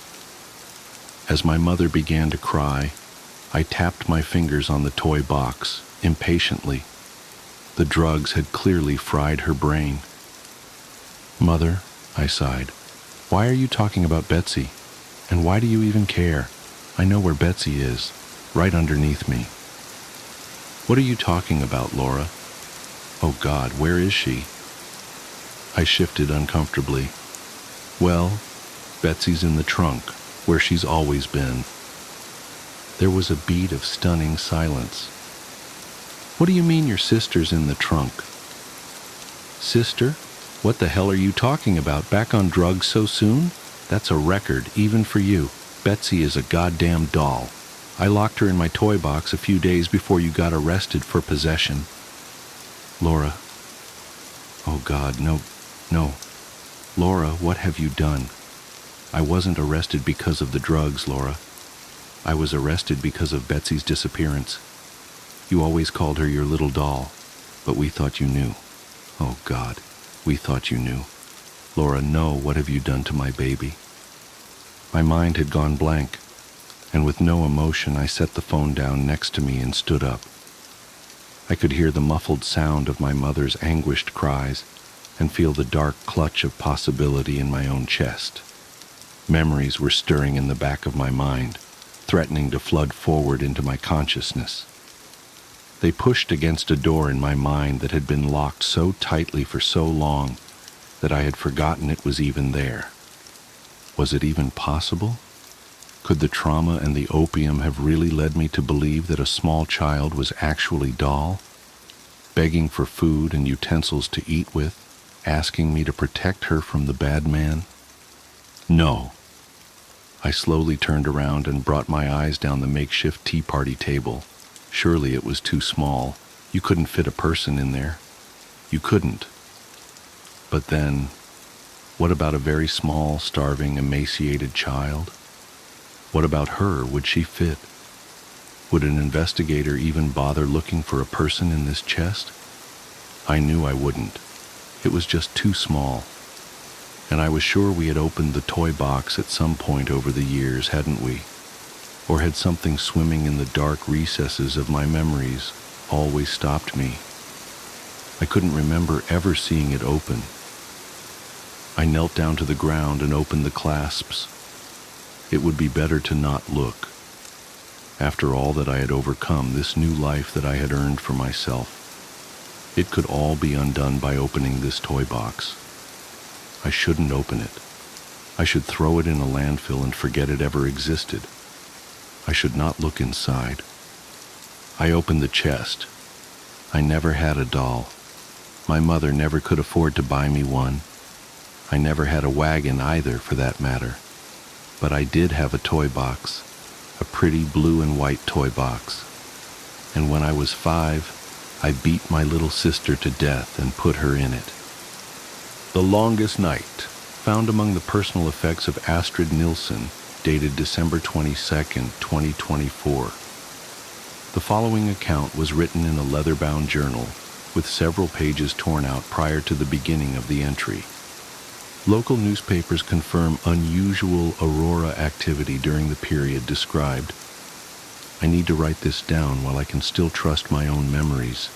As my mother began to cry, I tapped my fingers on the toy box, impatiently. The drugs had clearly fried her brain. Mother, I sighed, why are you talking about Betsy? And why do you even care? I know where Betsy is, right underneath me. What are you talking about, Laura? Oh God, where is she? I shifted uncomfortably. Well, Betsy's in the trunk, where she's always been. There was a beat of stunning silence. What do you mean your sister's in the trunk? Sister? What the hell are you talking about? Back on drugs so soon? That's a record, even for you. Betsy is a goddamn doll. I locked her in my toy box a few days before you got arrested for possession. Laura. Oh God, no. Laura, what have you done? I wasn't arrested because of the drugs, Laura. I was arrested because of Betsy's disappearance. You always called her your little doll, but we thought you knew. Oh God, we thought you knew. Laura, no, what have you done to my baby? My mind had gone blank, and with no emotion I set the phone down next to me and stood up. I could hear the muffled sound of my mother's anguished cries and feel the dark clutch of possibility in my own chest. Memories were stirring in the back of my mind, threatening to flood forward into my consciousness. They pushed against a door in my mind that had been locked so tightly for so long that I had forgotten it was even there. Was it even possible? Could the trauma and the opium have really led me to believe that a small child was actually doll, begging for food and utensils to eat with, asking me to protect her from the bad man? No. I slowly turned around and brought my eyes down the makeshift tea party table. Surely it was too small. You couldn't fit a person in there. You couldn't. But then, what about a very small, starving, emaciated child? What about her? Would she fit? Would an investigator even bother looking for a person in this chest? I knew I wouldn't. It was just too small. And I was sure we had opened the toy box at some point over the years, hadn't we? Or had something swimming in the dark recesses of my memories always stopped me. I couldn't remember ever seeing it open. I knelt down to the ground and opened the clasps. It would be better to not look. After all that I had overcome, this new life that I had earned for myself, it could all be undone by opening this toy box. I shouldn't open it. I should throw it in a landfill and forget it ever existed. I should not look inside. I opened the chest. I never had a doll. My mother never could afford to buy me one. I never had a wagon either, for that matter. But I did have a toy box, a pretty blue and white toy box. And when I was 5, I beat my little sister to death and put her in it. The Longest Night, found among the personal effects of Astrid Nilsson, dated December 22nd, 2024. The following account was written in a leather-bound journal, with several pages torn out prior to the beginning of the entry. Local newspapers confirm unusual aurora activity during the period described. I need to write this down while I can still trust my own memories,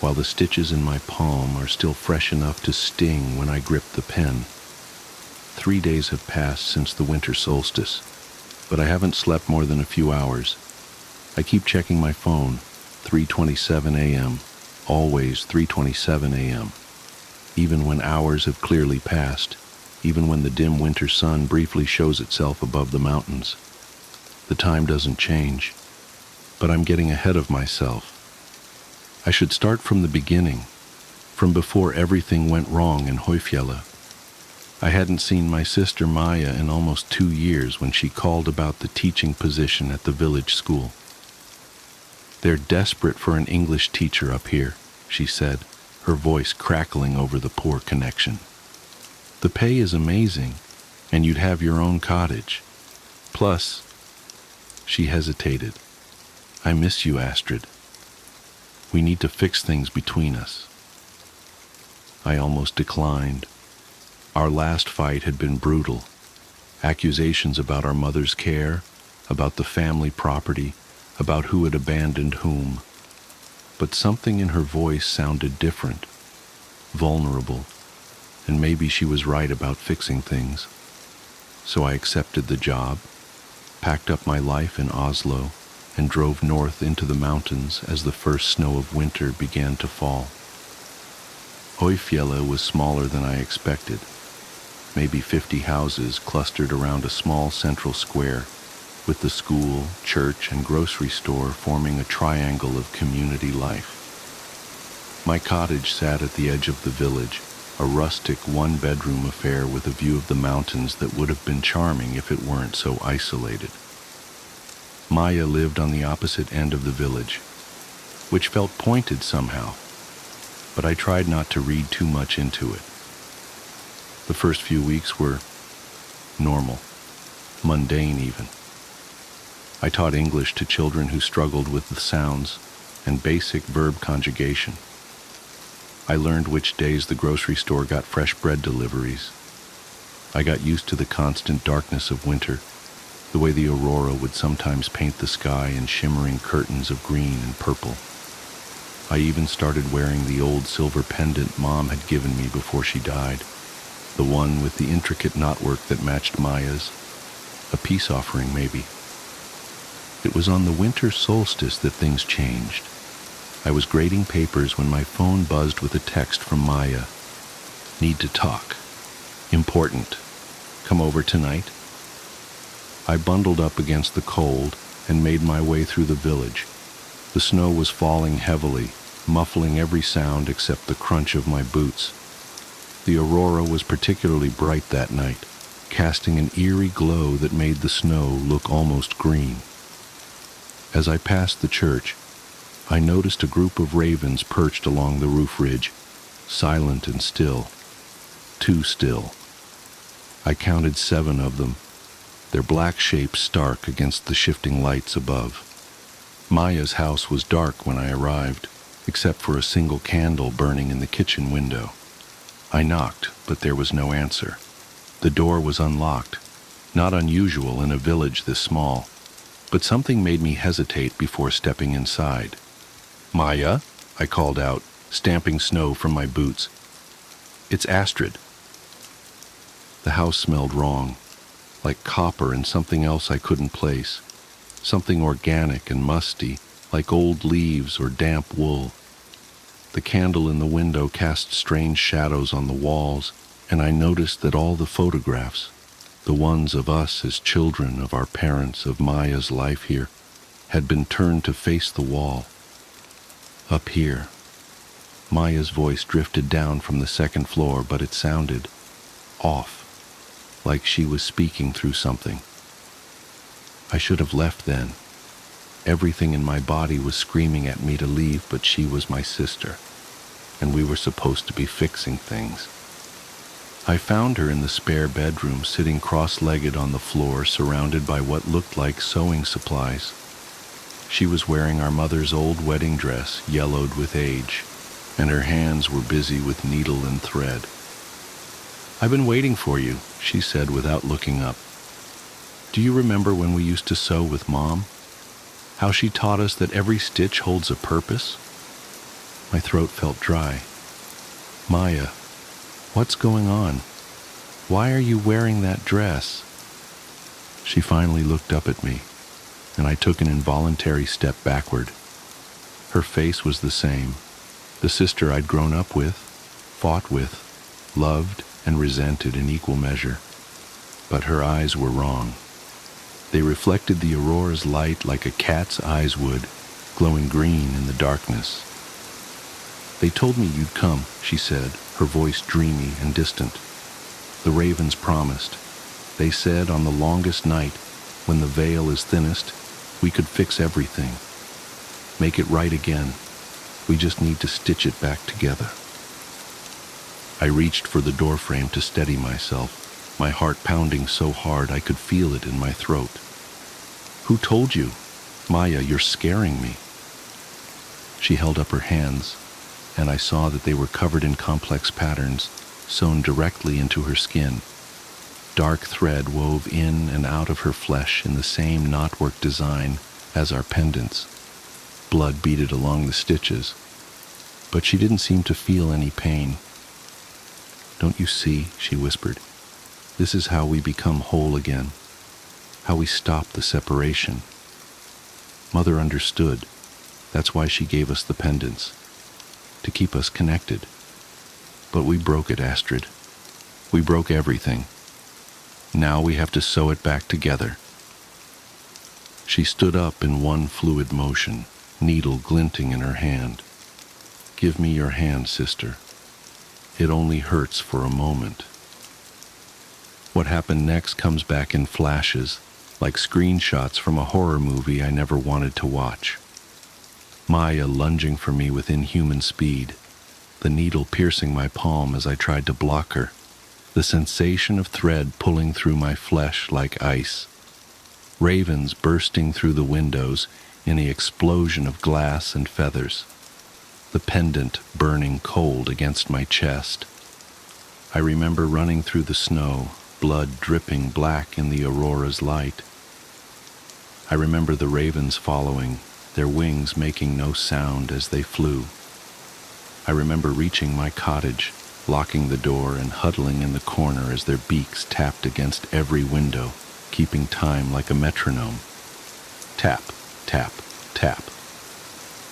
while the stitches in my palm are still fresh enough to sting when I grip the pen. 3 days have passed since the winter solstice, but I haven't slept more than a few hours. I keep checking my phone, 3:27 a.m., always 3:27 a.m., even when hours have clearly passed, even when the dim winter sun briefly shows itself above the mountains. The time doesn't change, but I'm getting ahead of myself. I should start from the beginning, from before everything went wrong in Hoyfjella. I hadn't seen my sister Maya in almost 2 years when she called about the teaching position at the village school. "They're desperate for an English teacher up here," she said, her voice crackling over the poor connection. "The pay is amazing, and you'd have your own cottage. Plus," she hesitated, "I miss you, Astrid. We need to fix things between us." I almost declined. Our last fight had been brutal. Accusations about our mother's care, about the family property, about who had abandoned whom. But something in her voice sounded different, vulnerable, and maybe she was right about fixing things. So I accepted the job, packed up my life in Oslo, and drove north into the mountains as the first snow of winter began to fall. Hoyfjella was smaller than I expected, maybe 50 houses clustered around a small central square, with the school, church, and grocery store forming a triangle of community life. My cottage sat at the edge of the village, a rustic one-bedroom affair with a view of the mountains that would have been charming if it weren't so isolated. Maya lived on the opposite end of the village, which felt pointed somehow, but I tried not to read too much into it. The first few weeks were normal, mundane even. I taught English to children who struggled with the sounds and basic verb conjugation. I learned which days the grocery store got fresh bread deliveries. I got used to the constant darkness of winter, the way the aurora would sometimes paint the sky in shimmering curtains of green and purple. I even started wearing the old silver pendant Mom had given me before she died, the one with the intricate knotwork that matched Maya's, a peace offering maybe. It was on the winter solstice that things changed. I was grading papers when my phone buzzed with a text from Maya. "Need to talk. Important. Come over tonight?" I bundled up against the cold and made my way through the village. The snow was falling heavily, muffling every sound except the crunch of my boots. The aurora was particularly bright that night, casting an eerie glow that made the snow look almost green. As I passed the church, I noticed a group of ravens perched along the roof ridge, silent and still. Too still. I counted 7 of them, their black shapes stark against the shifting lights above. Maya's house was dark when I arrived, except for a single candle burning in the kitchen window. I knocked, but there was no answer. The door was unlocked, not unusual in a village this small, but something made me hesitate before stepping inside. "Maya," I called out, stamping snow from my boots. "It's Astrid." The house smelled wrong, like copper and something else I couldn't place, something organic and musty, like old leaves or damp wool. The candle in the window cast strange shadows on the walls, and I noticed that all the photographs, the ones of us as children, of our parents, of Maya's life here, had been turned to face the wall. Up here. Maya's voice drifted down from the second floor, but it sounded off, like she was speaking through something. I should have left then. Everything in my body was screaming at me to leave, but she was my sister, and we were supposed to be fixing things. I found her in the spare bedroom, sitting cross-legged on the floor, surrounded by what looked like sewing supplies. She was wearing our mother's old wedding dress, yellowed with age, and her hands were busy with needle and thread. "I've been waiting for you," she said without looking up. "Do you remember when we used to sew with Mom? How she taught us that every stitch holds a purpose?" My throat felt dry. "Maya, what's going on? Why are you wearing that dress?" She finally looked up at me, and I took an involuntary step backward. Her face was the same, the sister I'd grown up with, fought with, loved and resented in equal measure. But her eyes were wrong. They reflected the aurora's light like a cat's eyes would, glowing green in the darkness. "They told me you'd come," she said, her voice dreamy and distant. "The ravens promised. They said on the longest night, when the veil is thinnest, we could fix everything. Make it right again. We just need to stitch it back together." I reached for the doorframe to steady myself, my heart pounding so hard I could feel it in my throat. "Who told you? Maya, you're scaring me." She held up her hands, and I saw that they were covered in complex patterns, sewn directly into her skin. Dark thread wove in and out of her flesh in the same knotwork design as our pendants. Blood beaded along the stitches, but she didn't seem to feel any pain. "Don't you see?" she whispered. "This is how we become whole again, how we stop the separation." Mother understood. That's why she gave us the pendants, to keep us connected. But we broke it, Astrid. We broke everything. Now we have to sew it back together. She stood up in one fluid motion, needle glinting in her hand. "Give me your hand, sister. It only hurts for a moment." What happened next comes back in flashes, like screenshots from a horror movie I never wanted to watch. Maya lunging for me with inhuman speed, the needle piercing my palm as I tried to block her, the sensation of thread pulling through my flesh like ice. Ravens bursting through the windows in the explosion of glass and feathers, the pendant burning cold against my chest. I remember running through the snow, blood dripping black in the aurora's light. I remember the ravens following, their wings making no sound as they flew. I remember reaching my cottage, locking the door and huddling in the corner as their beaks tapped against every window, keeping time like a metronome. Tap, tap, tap.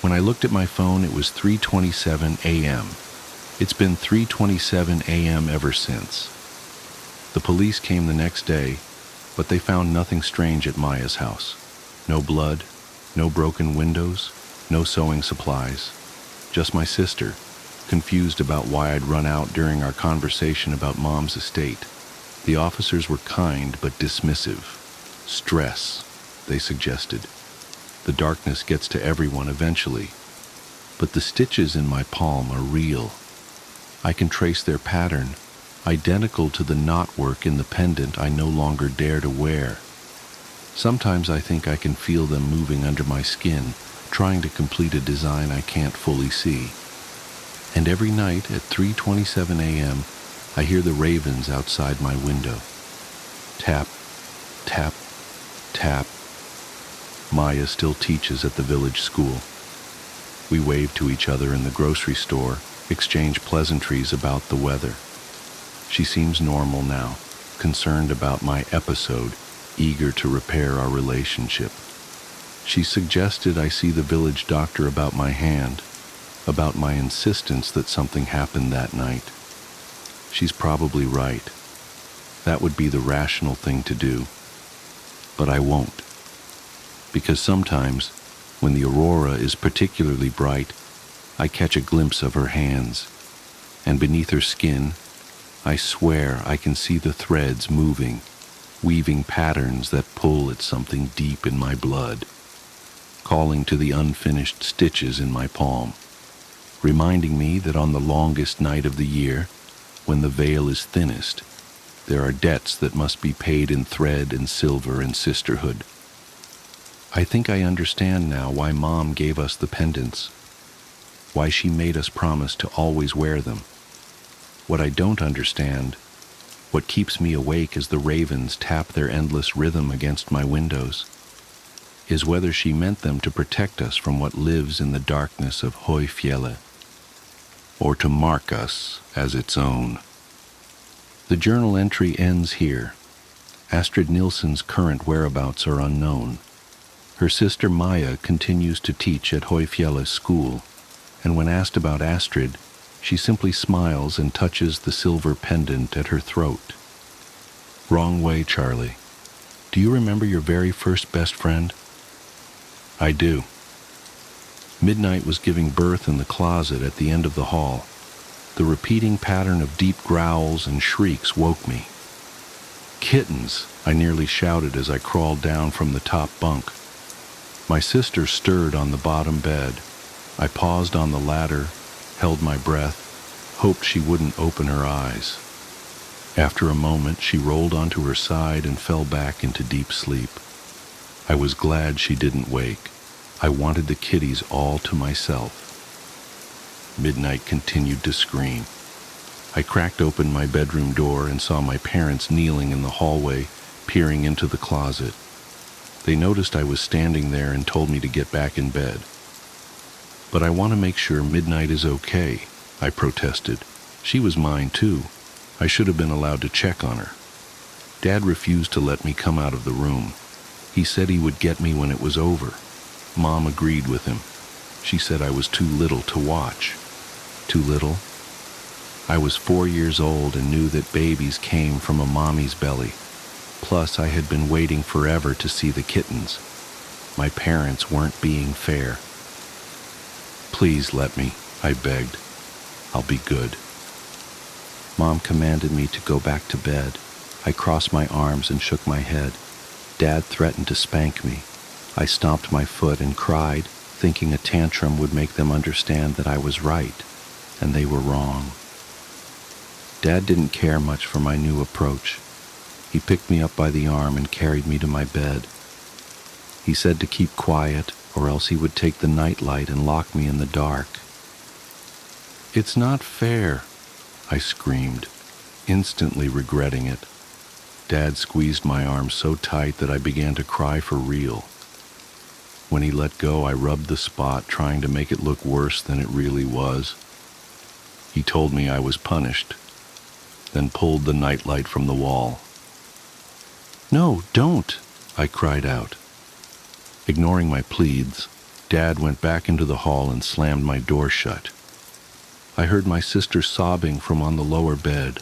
When I looked at my phone, it was 3:27 a.m. It's been 3:27 a.m. ever since. The police came the next day, but they found nothing strange at Maya's house. No blood, no broken windows, no sewing supplies. Just my sister, confused about why I'd run out during our conversation about Mom's estate. The officers were kind but dismissive. "Stress," they suggested. "The darkness gets to everyone eventually." But the stitches in my palm are real. I can trace their pattern, identical to the knotwork in the pendant I no longer dare to wear. Sometimes I think I can feel them moving under my skin, trying to complete a design I can't fully see. And every night at 3:27 a.m., I hear the ravens outside my window. Tap, tap, tap. Maya still teaches at the village school. We wave to each other in the grocery store, exchange pleasantries about the weather. She seems normal now, concerned about my episode, eager to repair our relationship. She suggested I see the village doctor about my hand, about my insistence that something happened that night. She's probably right. That would be the rational thing to do. But I won't. Because sometimes, when the aurora is particularly bright, I catch a glimpse of her hands, and beneath her skin, I swear I can see the threads moving, weaving patterns that pull at something deep in my blood, calling to the unfinished stitches in my palm, reminding me that on the longest night of the year, when the veil is thinnest, there are debts that must be paid in thread and silver and sisterhood. I think I understand now why Mom gave us the pendants, why she made us promise to always wear them. What I don't understand, what keeps me awake as the ravens tap their endless rhythm against my windows, is whether she meant them to protect us from what lives in the darkness of Høyfjellet, or to mark us as its own. The journal entry ends here. Astrid Nilsson's current whereabouts are unknown. Her sister Maya continues to teach at Høyfjellet school, and when asked about Astrid, she simply smiles and touches the silver pendant at her throat. Wrong way, Charlie. Do you remember your very first best friend? I do. Midnight was giving birth in the closet at the end of the hall. The repeating pattern of deep growls and shrieks woke me. Kittens, I nearly shouted as I crawled down from the top bunk. My sister stirred on the bottom bed. I paused on the ladder, held my breath, hoped she wouldn't open her eyes. After a moment, she rolled onto her side and fell back into deep sleep. I was glad she didn't wake. I wanted the kitties all to myself. Midnight continued to scream. I cracked open my bedroom door and saw my parents kneeling in the hallway, peering into the closet. They noticed I was standing there and told me to get back in bed. But I want to make sure Midnight is okay, I protested. She was mine too. I should have been allowed to check on her. Dad refused to let me come out of the room. He said he would get me when it was over. Mom agreed with him. She said I was too little to watch. Too little? I was 4 years old and knew that babies came from a mommy's belly. Plus, I had been waiting forever to see the kittens. My parents weren't being fair. Please let me, I begged. I'll be good. Mom commanded me to go back to bed. I crossed my arms and shook my head. Dad threatened to spank me. I stomped my foot and cried, thinking a tantrum would make them understand that I was right, and they were wrong. Dad didn't care much for my new approach. He picked me up by the arm and carried me to my bed. He said to keep quiet, or else he would take the nightlight and lock me in the dark. It's not fair, I screamed, instantly regretting it. Dad squeezed my arm so tight that I began to cry for real. When he let go, I rubbed the spot, trying to make it look worse than it really was. He told me I was punished, then pulled the nightlight from the wall. No, don't, I cried out. Ignoring my pleads, Dad went back into the hall and slammed my door shut. I heard my sister sobbing from on the lower bed.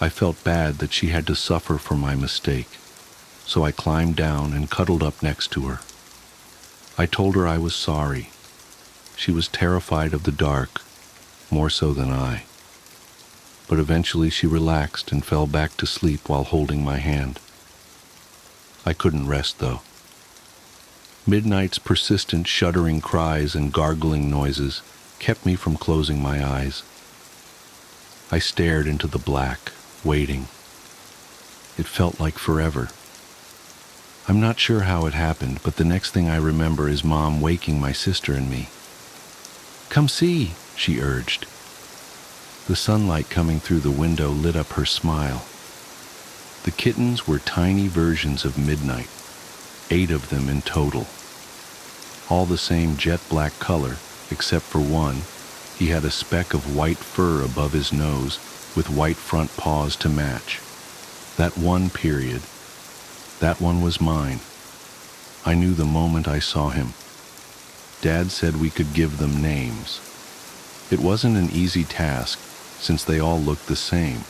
I felt bad that she had to suffer for my mistake, so I climbed down and cuddled up next to her. I told her I was sorry. She was terrified of the dark, more so than I. But eventually she relaxed and fell back to sleep while holding my hand. I couldn't rest, though. Midnight's persistent shuddering cries and gargling noises kept me from closing my eyes. I stared into the black, waiting. It felt like forever. I'm not sure how it happened, but the next thing I remember is Mom waking my sister and me. Come see, she urged. The sunlight coming through the window lit up her smile. The kittens were tiny versions of Midnight, 8 of them in total. all the same jet black color, except for one. He had a speck of white fur above his nose with white front paws to match. That one period, that one was mine. I knew the moment I saw him. Dad said we could give them names. It wasn't an easy task, since they all looked the same.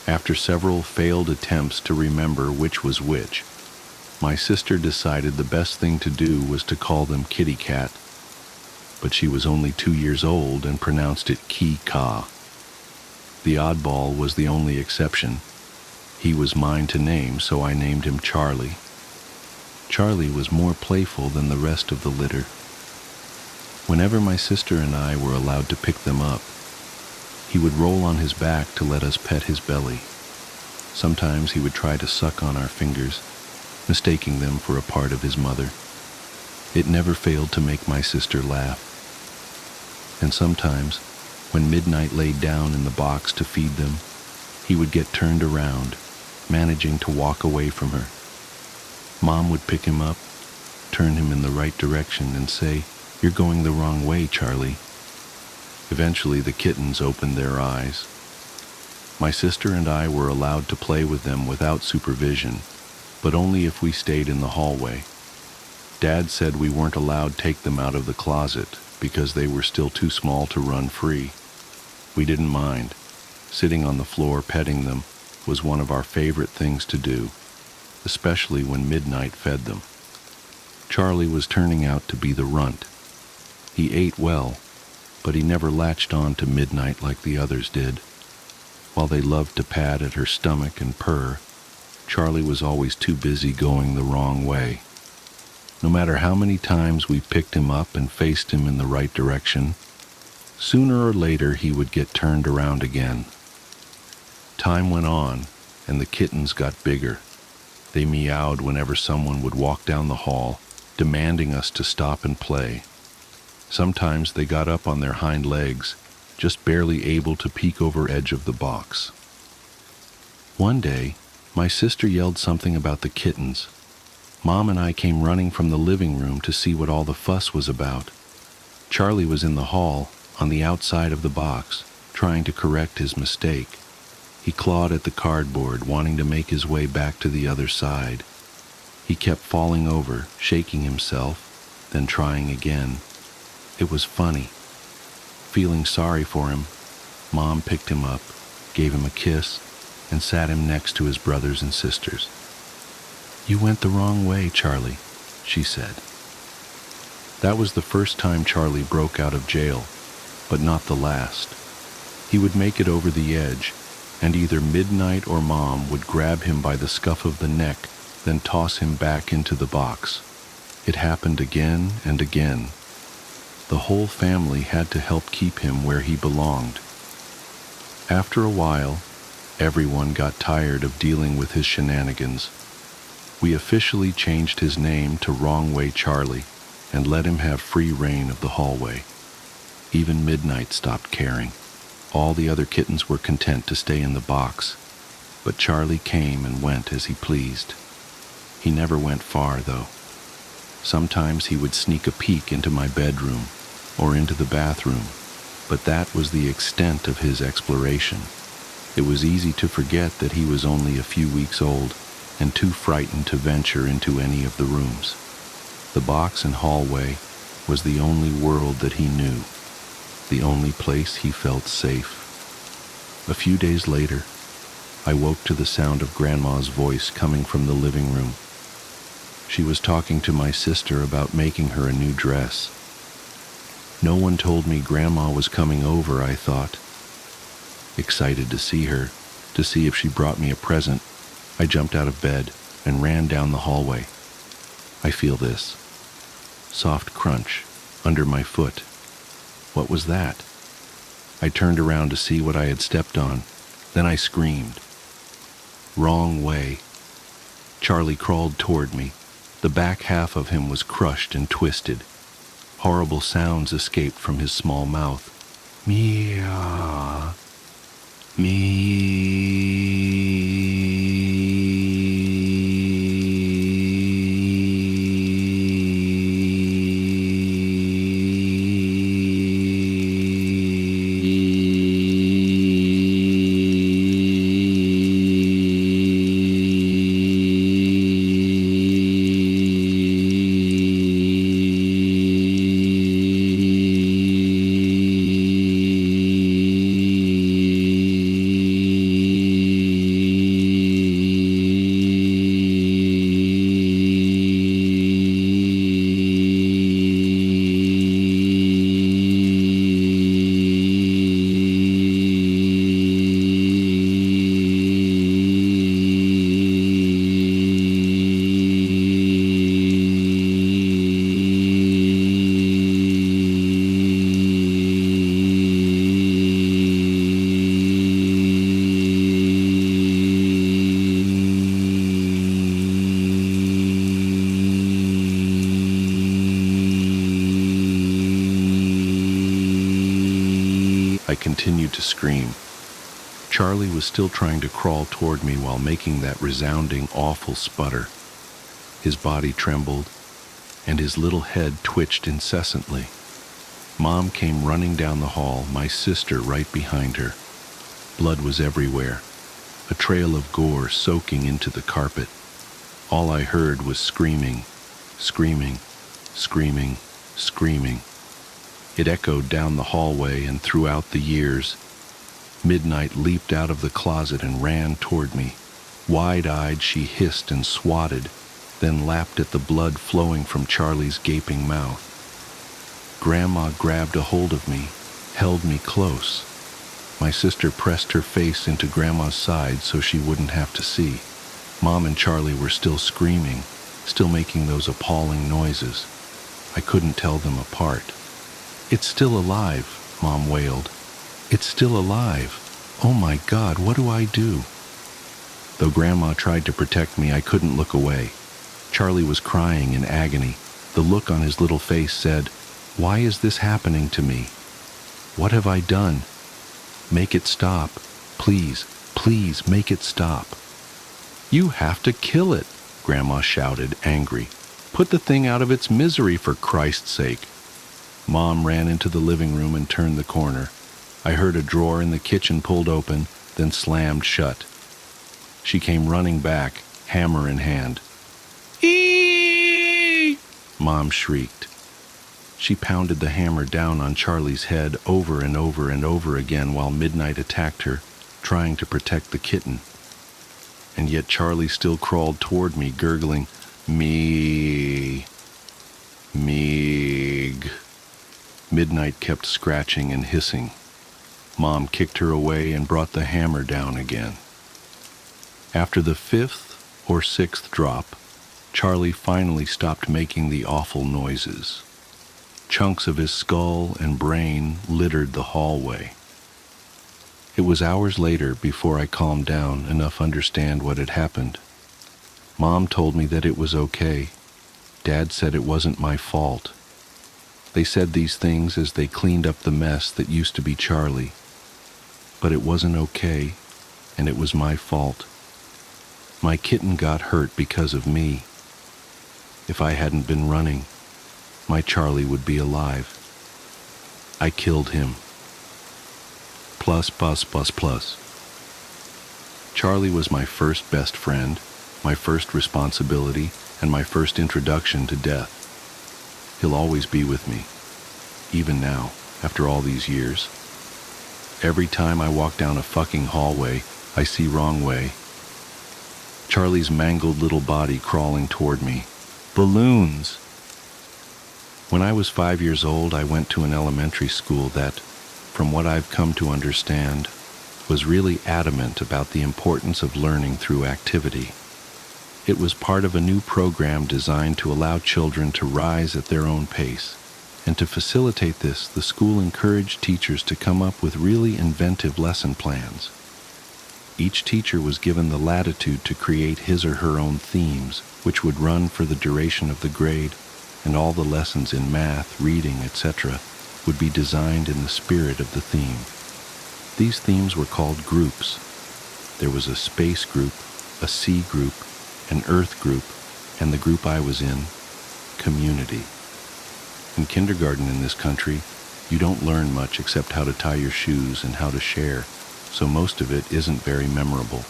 After several failed attempts to remember which was which, my sister decided the best thing to do was to call them Kitty Cat, but she was only 2 years old and pronounced it Ki-Ka. The oddball was the only exception. He was mine to name, so I named him Charlie. Charlie was more playful than the rest of the litter. Whenever my sister and I were allowed to pick them up, he would roll on his back to let us pet his belly. Sometimes he would try to suck on our fingers, mistaking them for a part of his mother. It never failed to make my sister laugh. And sometimes, when Midnight laid down in the box to feed them, he would get turned around, managing to walk away from her. Mom would pick him up, turn him in the right direction, and say, "You're going the wrong way, Charlie." Eventually, the kittens opened their eyes. My sister and I were allowed to play with them without supervision, but only if we stayed in the hallway. Dad said we weren't allowed to take them out of the closet because they were still too small to run free. We didn't mind. Sitting on the floor petting them was one of our favorite things to do, especially when Midnight fed them. Charlie was turning out to be the runt. He ate well, but he never latched on to Midnight like the others did. While they loved to pat at her stomach and purr, Charlie was always too busy going the wrong way. No matter how many times we picked him up and faced him in the right direction, sooner or later he would get turned around again. Time went on, and the kittens got bigger. They meowed whenever someone would walk down the hall, demanding us to stop and play. Sometimes they got up on their hind legs, just barely able to peek over edge of the box. One day, my sister yelled something about the kittens. Mom and I came running from the living room to see what all the fuss was about. Charlie was in the hall, on the outside of the box, trying to correct his mistake. He clawed at the cardboard, wanting to make his way back to the other side. He kept falling over, shaking himself, then trying again. It was funny. Feeling sorry for him, Mom picked him up, gave him a kiss, and sat him next to his brothers and sisters. "You went the wrong way, Charlie," she said. That was the first time Charlie broke out of jail, but not the last. He would make it over the edge, and either Midnight or Mom would grab him by the scuff of the neck, then toss him back into the box. It happened again and again. The whole family had to help keep him where he belonged. After a while, everyone got tired of dealing with his shenanigans. We officially changed his name to Wrong Way Charlie and let him have free reign of the hallway. Even Midnight stopped caring. All the other kittens were content to stay in the box, but Charlie came and went as he pleased. He never went far, though. Sometimes he would sneak a peek into my bedroom or into the bathroom, but that was the extent of his exploration. It was easy to forget that he was only a few weeks old and too frightened to venture into any of the rooms. The box and hallway was the only world that he knew, the only place he felt safe. A few days later, I woke to the sound of Grandma's voice coming from the living room. She was talking to my sister about making her a new dress. No one told me Grandma was coming over, I thought. Excited to see her, to see if she brought me a present, I jumped out of bed and ran down the hallway. I feel this soft crunch under my foot. What was that? I turned around to see what I had stepped on. Then I screamed. Wrong way. Charlie crawled toward me. The back half of him was crushed and twisted. Horrible sounds escaped from his small mouth. Meow. I continued to scream. Charlie was still trying to crawl toward me while making that resounding, awful sputter. His body trembled, and his little head twitched incessantly. Mom came running down the hall, my sister right behind her. Blood was everywhere, a trail of gore soaking into the carpet. All I heard was screaming, screaming, screaming, screaming. It echoed down the hallway and throughout the years. Midnight leaped out of the closet and ran toward me. Wide-eyed, she hissed and swatted, then lapped at the blood flowing from Charlie's gaping mouth. Grandma grabbed a hold of me, held me close. My sister pressed her face into Grandma's side so she wouldn't have to see. Mom and Charlie were still screaming, still making those appalling noises. I couldn't tell them apart. "It's still alive," Mom wailed. "It's still alive. Oh my God, what do I do?" Though Grandma tried to protect me, I couldn't look away. Charlie was crying in agony. The look on his little face said, "Why is this happening to me? What have I done? Make it stop. Please, please make it stop." "You have to kill it," Grandma shouted, angry. "Put the thing out of its misery, for Christ's sake." Mom ran into the living room and turned the corner. I heard a drawer in the kitchen pulled open, then slammed shut. She came running back, hammer in hand. "Eeeeee!" Mom shrieked. She pounded the hammer down on Charlie's head over and over and over again while midnight attacked her, trying to protect the kitten. And yet Charlie still crawled toward me, gurgling, "Me, Meeg." Midnight kept scratching and hissing. Mom kicked her away and brought the hammer down again. After the 5th or 6th drop, Charlie finally stopped making the awful noises. Chunks of his skull and brain littered the hallway. It was hours later before I calmed down enough to understand what had happened. Mom told me that it was okay. Dad said it wasn't my fault. They said these things as they cleaned up the mess that used to be Charlie. But it wasn't okay, and it was my fault. My kitten got hurt because of me. If I hadn't been running, my Charlie would be alive. I killed him. Plus. Charlie was my first best friend, my first responsibility, and my first introduction to death. He'll always be with me, even now, after all these years. Every time I walk down a fucking hallway, I see wrong way. Charlie's mangled little body crawling toward me. Balloons! When I was 5 years old, I went to an elementary school that, from what I've come to understand, was really adamant about the importance of learning through activity. It was part of a new program designed to allow children to rise at their own pace. And to facilitate this, the school encouraged teachers to come up with really inventive lesson plans. Each teacher was given the latitude to create his or her own themes, which would run for the duration of the grade, and all the lessons in math, reading, etc. would be designed in the spirit of the theme. These themes were called groups. There was a space group, a sea group, an earth group, and the group I was in, community. In kindergarten in this country, you don't learn much except how to tie your shoes and how to share, so most of it isn't very memorable.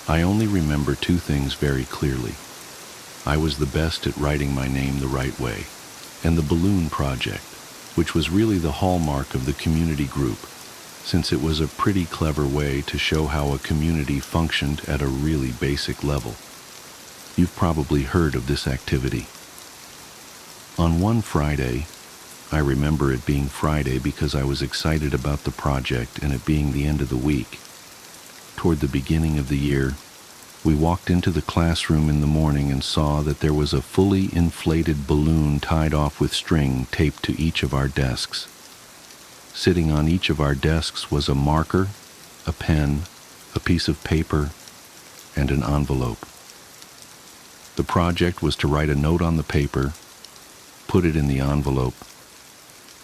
I only remember 2 things very clearly. I was the best at writing my name the right way, and the balloon project, which was really the hallmark of the community group, since it was a pretty clever way to show how a community functioned at a really basic level. You've probably heard of this activity. On one Friday, I remember it being Friday because I was excited about the project and it being the end of the week. Toward the beginning of the year, we walked into the classroom in the morning and saw that there was a fully inflated balloon tied off with string taped to each of our desks. Sitting on each of our desks was a marker, a pen, a piece of paper, and an envelope. The project was to write a note on the paper, put it in the envelope,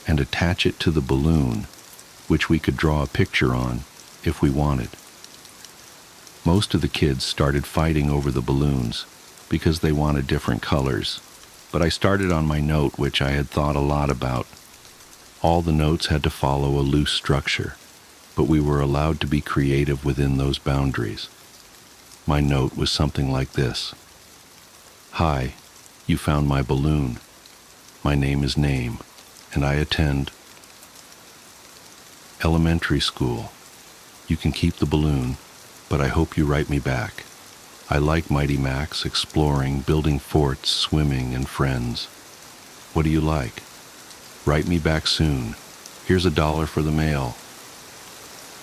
and attach it to the balloon which we could draw a picture on if we wanted. Most of the kids started fighting over the balloons because they wanted different colors, but I started on my note, which I had thought a lot about. All the notes had to follow a loose structure, but we were allowed to be creative within those boundaries. My note was something like this: "Hi, you found my balloon. My name is Name, and I attend elementary school. You can keep the balloon, but I hope you write me back. I like Mighty Max, exploring, building forts, swimming, and friends. What do you like? Write me back soon. Here's $1 for the mail."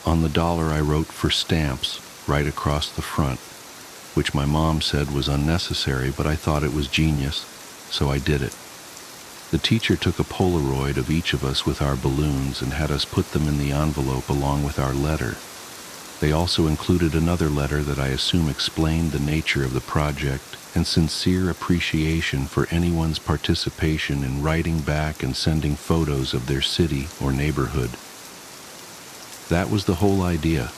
On the dollar I wrote "for stamps" right across the front, which my mom said was unnecessary, but I thought it was genius, so I did it. The teacher took a Polaroid of each of us with our balloons and had us put them in the envelope along with our letter. They also included another letter that I assume explained the nature of the project and sincere appreciation for anyone's participation in writing back and sending photos of their city or neighborhood. That was the whole idea,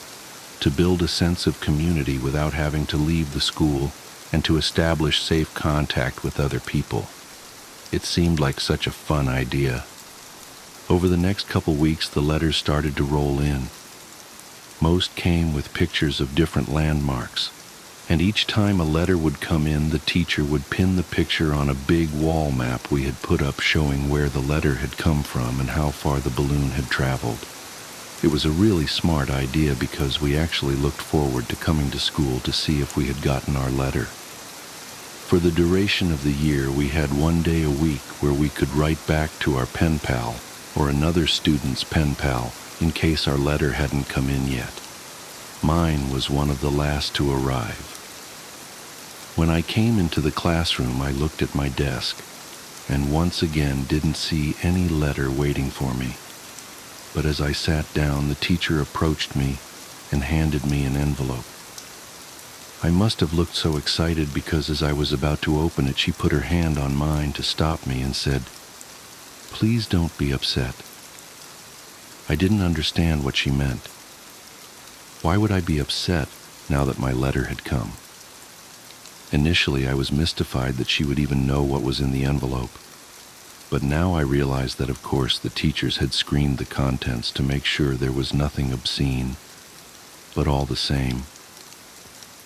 to build a sense of community without having to leave the school and to establish safe contact with other people. It seemed like such a fun idea. Over the next couple weeks, the letters started to roll in. Most came with pictures of different landmarks, and each time a letter would come in, the teacher would pin the picture on a big wall map we had put up showing where the letter had come from and how far the balloon had traveled. It was a really smart idea because we actually looked forward to coming to school to see if we had gotten our letter. For the duration of the year, we had 1 day a week where we could write back to our pen pal or another student's pen pal in case our letter hadn't come in yet. Mine was one of the last to arrive. When I came into the classroom, I looked at my desk and once again didn't see any letter waiting for me. But as I sat down, the teacher approached me and handed me an envelope. I must have looked so excited because as I was about to open it, she put her hand on mine to stop me and said, "Please don't be upset." I didn't understand what she meant. Why would I be upset now that my letter had come? Initially, I was mystified that she would even know what was in the envelope. But now I realized that, of course, the teachers had screened the contents to make sure there was nothing obscene. But all the same,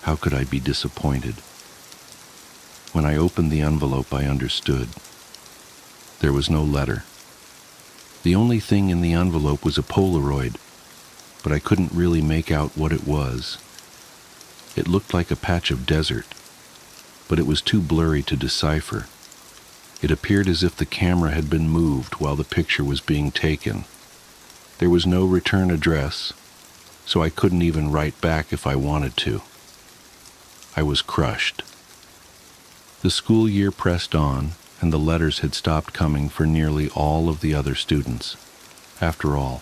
how could I be disappointed? When I opened the envelope, I understood. There was no letter. The only thing in the envelope was a Polaroid, but I couldn't really make out what it was. It looked like a patch of desert, but it was too blurry to decipher. It appeared as if the camera had been moved while the picture was being taken. There was no return address, so I couldn't even write back if I wanted to. I was crushed. The school year pressed on, and the letters had stopped coming for nearly all of the other students. After all,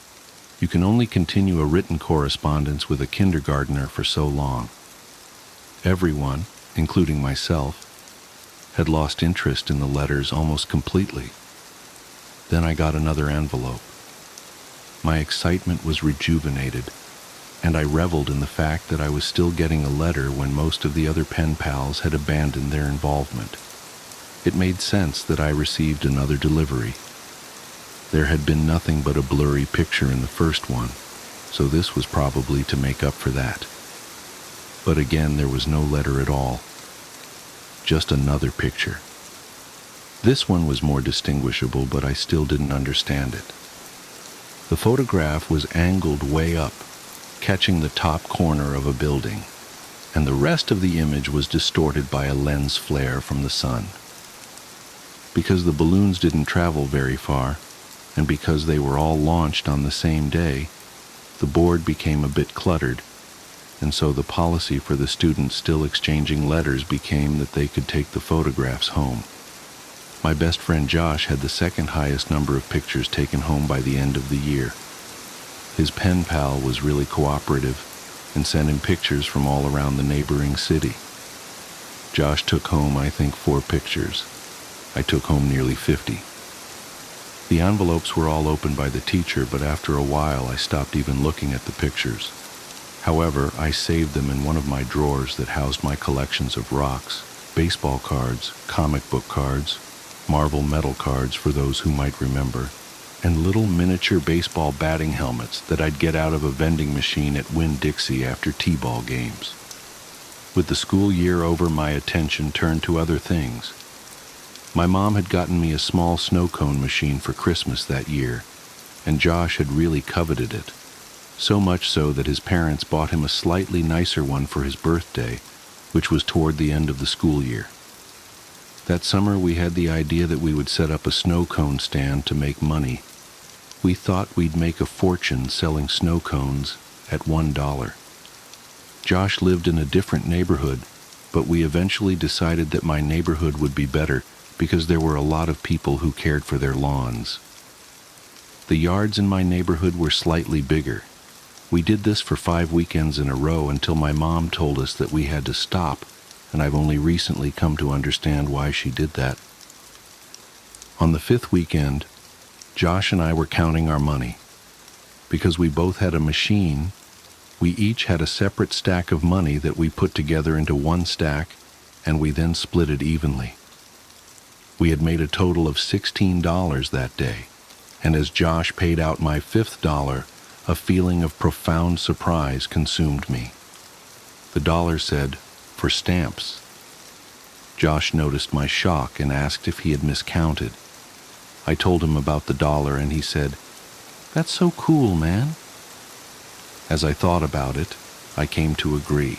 you can only continue a written correspondence with a kindergartner for so long. Everyone, including myself, had lost interest in the letters almost completely. Then I got another envelope. My excitement was rejuvenated, and I reveled in the fact that I was still getting a letter when most of the other pen pals had abandoned their involvement. It made sense that I received another delivery. There had been nothing but a blurry picture in the first one, so this was probably to make up for that. But again, there was no letter at all. Just another picture. This one was more distinguishable, but I still didn't understand it. The photograph was angled way up, catching the top corner of a building, and the rest of the image was distorted by a lens flare from the sun. Because the balloons didn't travel very far, and because they were all launched on the same day, the board became a bit cluttered, and so the policy for the students still exchanging letters became that they could take the photographs home. My best friend Josh had the second highest number of pictures taken home by the end of the year. His pen pal was really cooperative and sent him pictures from all around the neighboring city. Josh took home, I think, 4 pictures. I took home nearly 50. The envelopes were all opened by the teacher, but after a while I stopped even looking at the pictures. However, I saved them in one of my drawers that housed my collections of rocks, baseball cards, comic book cards, Marvel metal cards for those who might remember, and little miniature baseball batting helmets that I'd get out of a vending machine at Winn-Dixie after t-ball games. With the school year over, my attention turned to other things. My mom had gotten me a small snow cone machine for Christmas that year, and Josh had really coveted it, so much so that his parents bought him a slightly nicer one for his birthday, which was toward the end of the school year. That summer we had the idea that we would set up a snow cone stand to make money. We thought we'd make a fortune selling snow cones at $1. Josh lived in a different neighborhood, but we eventually decided that my neighborhood would be better because there were a lot of people who cared for their lawns. The yards in my neighborhood were slightly bigger. We did this for 5 weekends in a row until my mom told us that we had to stop, and I've only recently come to understand why she did that. On the 5th weekend, Josh and I were counting our money. Because we both had a machine, we each had a separate stack of money that we put together into one stack, and we then split it evenly. We had made a total of $16 that day, and as Josh paid out my $5th, a feeling of profound surprise consumed me. The dollar said, "For stamps." Josh noticed my shock and asked if he had miscounted. I told him about the dollar, and he said, "That's so cool, man." As I thought about it, I came to agree.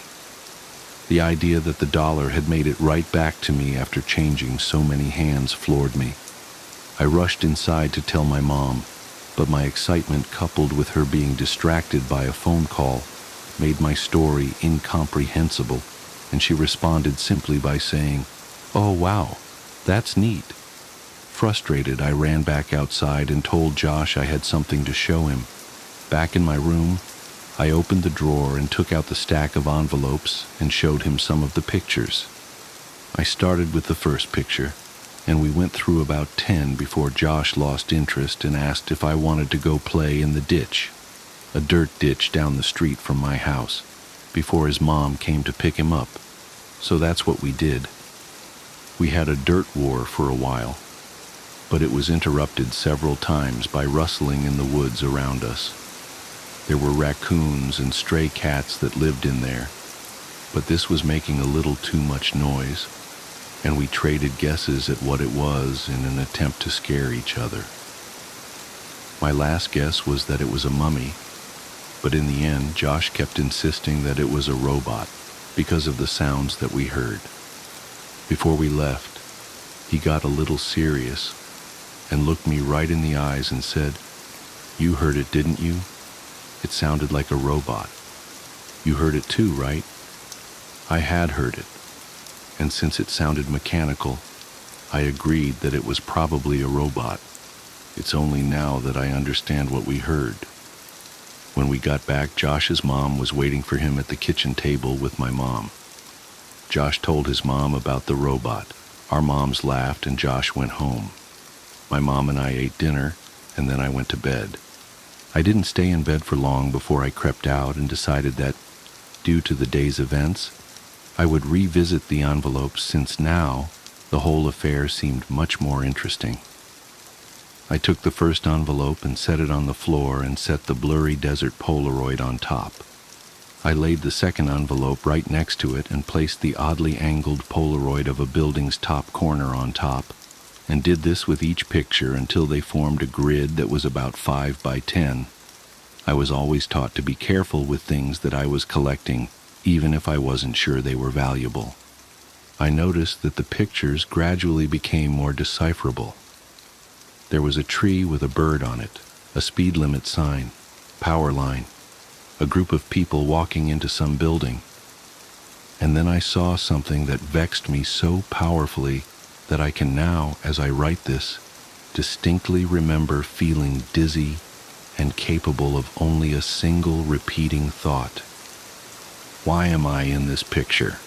The idea that the dollar had made it right back to me after changing so many hands floored me. I rushed inside to tell my mom, but my excitement, coupled with her being distracted by a phone call, made my story incomprehensible, and she responded simply by saying, "Oh wow, that's neat." Frustrated, I ran back outside and told Josh I had something to show him. Back in my room, I opened the drawer and took out the stack of envelopes and showed him some of the pictures. I started with the first picture, and we went through about 10 before Josh lost interest and asked if I wanted to go play in the ditch, a dirt ditch down the street from my house, before his mom came to pick him up. So that's what we did. We had a dirt war for a while, but it was interrupted several times by rustling in the woods around us. There were raccoons and stray cats that lived in there, but this was making a little too much noise, and we traded guesses at what it was in an attempt to scare each other. My last guess was that it was a mummy, but in the end, Josh kept insisting that it was a robot because of the sounds that we heard. Before we left, he got a little serious and looked me right in the eyes and said, "You heard it, didn't you? It sounded like a robot. You heard it too, right?" I had heard it, and since it sounded mechanical, I agreed that it was probably a robot. It's only now that I understand what we heard. When we got back, Josh's mom was waiting for him at the kitchen table with my mom. Josh told his mom about the robot. Our moms laughed and Josh went home. My mom and I ate dinner, and then I went to bed. I didn't stay in bed for long before I crept out and decided that, due to the day's events, I would revisit the envelopes since now the whole affair seemed much more interesting. I took the first envelope and set it on the floor and set the blurry desert Polaroid on top. I laid the second envelope right next to it and placed the oddly angled Polaroid of a building's top corner on top, and did this with each picture until they formed a grid that was about 5 by 10. I was always taught to be careful with things that I was collecting, even if I wasn't sure they were valuable. I noticed that the pictures gradually became more decipherable. There was a tree with a bird on it, a speed limit sign, power line, a group of people walking into some building. And then I saw something that vexed me so powerfully that I can now, as I write this, distinctly remember feeling dizzy and capable of only a single repeating thought. Why am I in this picture?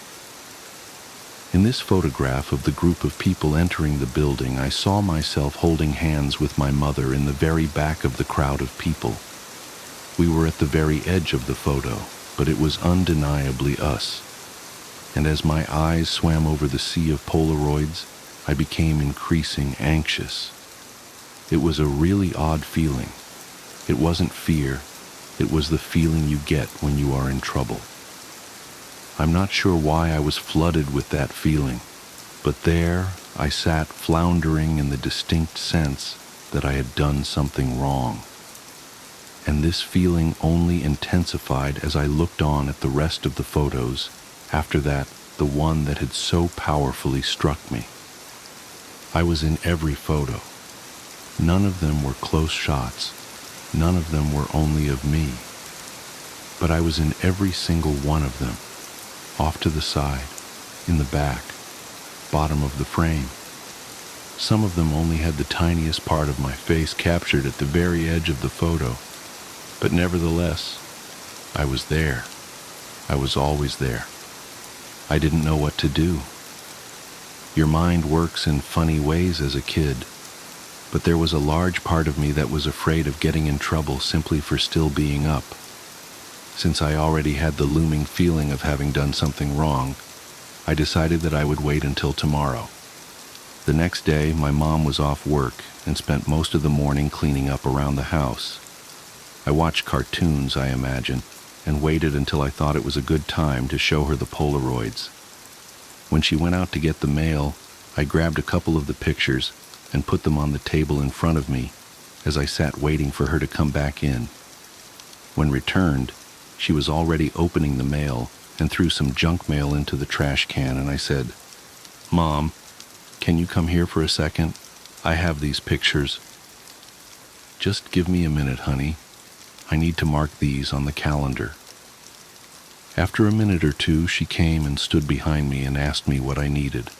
In this photograph of the group of people entering the building, I saw myself holding hands with my mother in the very back of the crowd of people. We were at the very edge of the photo, but it was undeniably us. And as my eyes swam over the sea of Polaroids, I became increasingly anxious. It was a really odd feeling. It wasn't fear, it was the feeling you get when you are in trouble. I'm not sure why I was flooded with that feeling, but there I sat floundering in the distinct sense that I had done something wrong. And this feeling only intensified as I looked on at the rest of the photos, after that, the one that had so powerfully struck me. I was in every photo. None of them were close shots. None of them were only of me. But I was in every single one of them, off to the side, in the back, bottom of the frame. Some of them only had the tiniest part of my face captured at the very edge of the photo. But nevertheless, I was there. I was always there. I didn't know what to do. Your mind works in funny ways as a kid, but there was a large part of me that was afraid of getting in trouble simply for still being up. Since I already had the looming feeling of having done something wrong, I decided that I would wait until tomorrow. The next day, my mom was off work and spent most of the morning cleaning up around the house. I watched cartoons, I imagine, and waited until I thought it was a good time to show her the Polaroids. When she went out to get the mail, I grabbed a couple of the pictures and put them on the table in front of me as I sat waiting for her to come back in. When returned, she was already opening the mail and threw some junk mail into the trash can, and I said, "Mom, can you come here for a second? I have these pictures." "Just give me a minute, honey. I need to mark these on the calendar." After a minute or two, she came and stood behind me and asked me what I needed.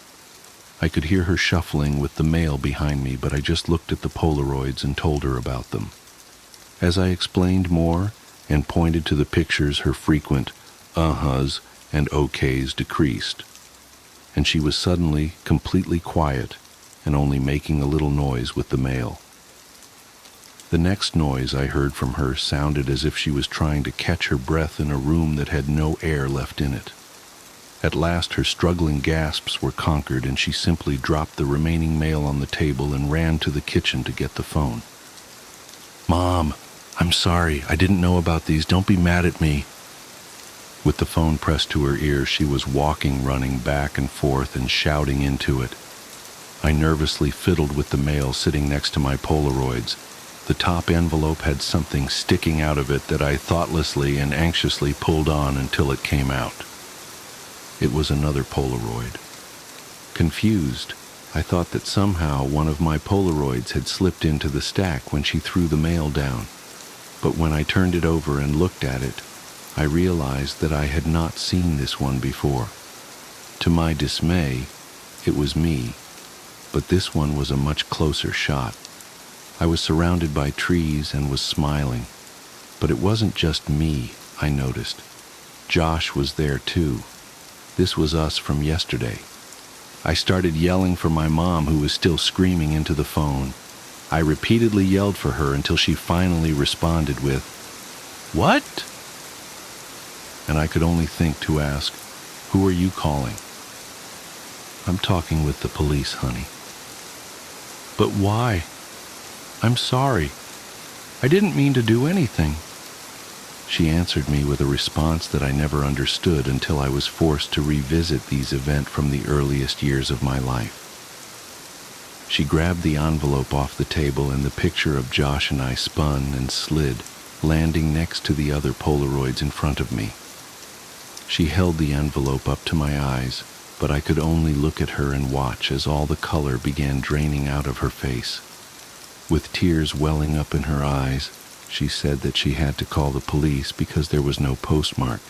I could hear her shuffling with the mail behind me, but I just looked at the Polaroids and told her about them. As I explained more and pointed to the pictures, her frequent uh-huhs and okays decreased, and she was suddenly completely quiet and only making a little noise with the mail. The next noise I heard from her sounded as if she was trying to catch her breath in a room that had no air left in it. At last her struggling gasps were conquered, and she simply dropped the remaining mail on the table and ran to the kitchen to get the phone. "Mom, I'm sorry, I didn't know about these, don't be mad at me." With the phone pressed to her ear, she was running back and forth and shouting into it. I nervously fiddled with the mail sitting next to my Polaroids. The top envelope had something sticking out of it that I thoughtlessly and anxiously pulled on until it came out. It was another Polaroid. Confused, I thought that somehow one of my Polaroids had slipped into the stack when she threw the mail down. But when I turned it over and looked at it, I realized that I had not seen this one before. To my dismay, it was me, but this one was a much closer shot. I was surrounded by trees and was smiling. But it wasn't just me, I noticed. Josh was there too. This was us from yesterday. I started yelling for my mom, who was still screaming into the phone. I repeatedly yelled for her until she finally responded with, "What?" And I could only think to ask, "Who are you calling?" "I'm talking with the police, honey." "But why?" "I'm sorry. I didn't mean to do anything." She answered me with a response that I never understood until I was forced to revisit these events from the earliest years of my life. She grabbed the envelope off the table, and the picture of Josh and I spun and slid, landing next to the other Polaroids in front of me. She held the envelope up to my eyes, but I could only look at her and watch as all the color began draining out of her face. With tears welling up in her eyes, she said that she had to call the police because there was no postmark.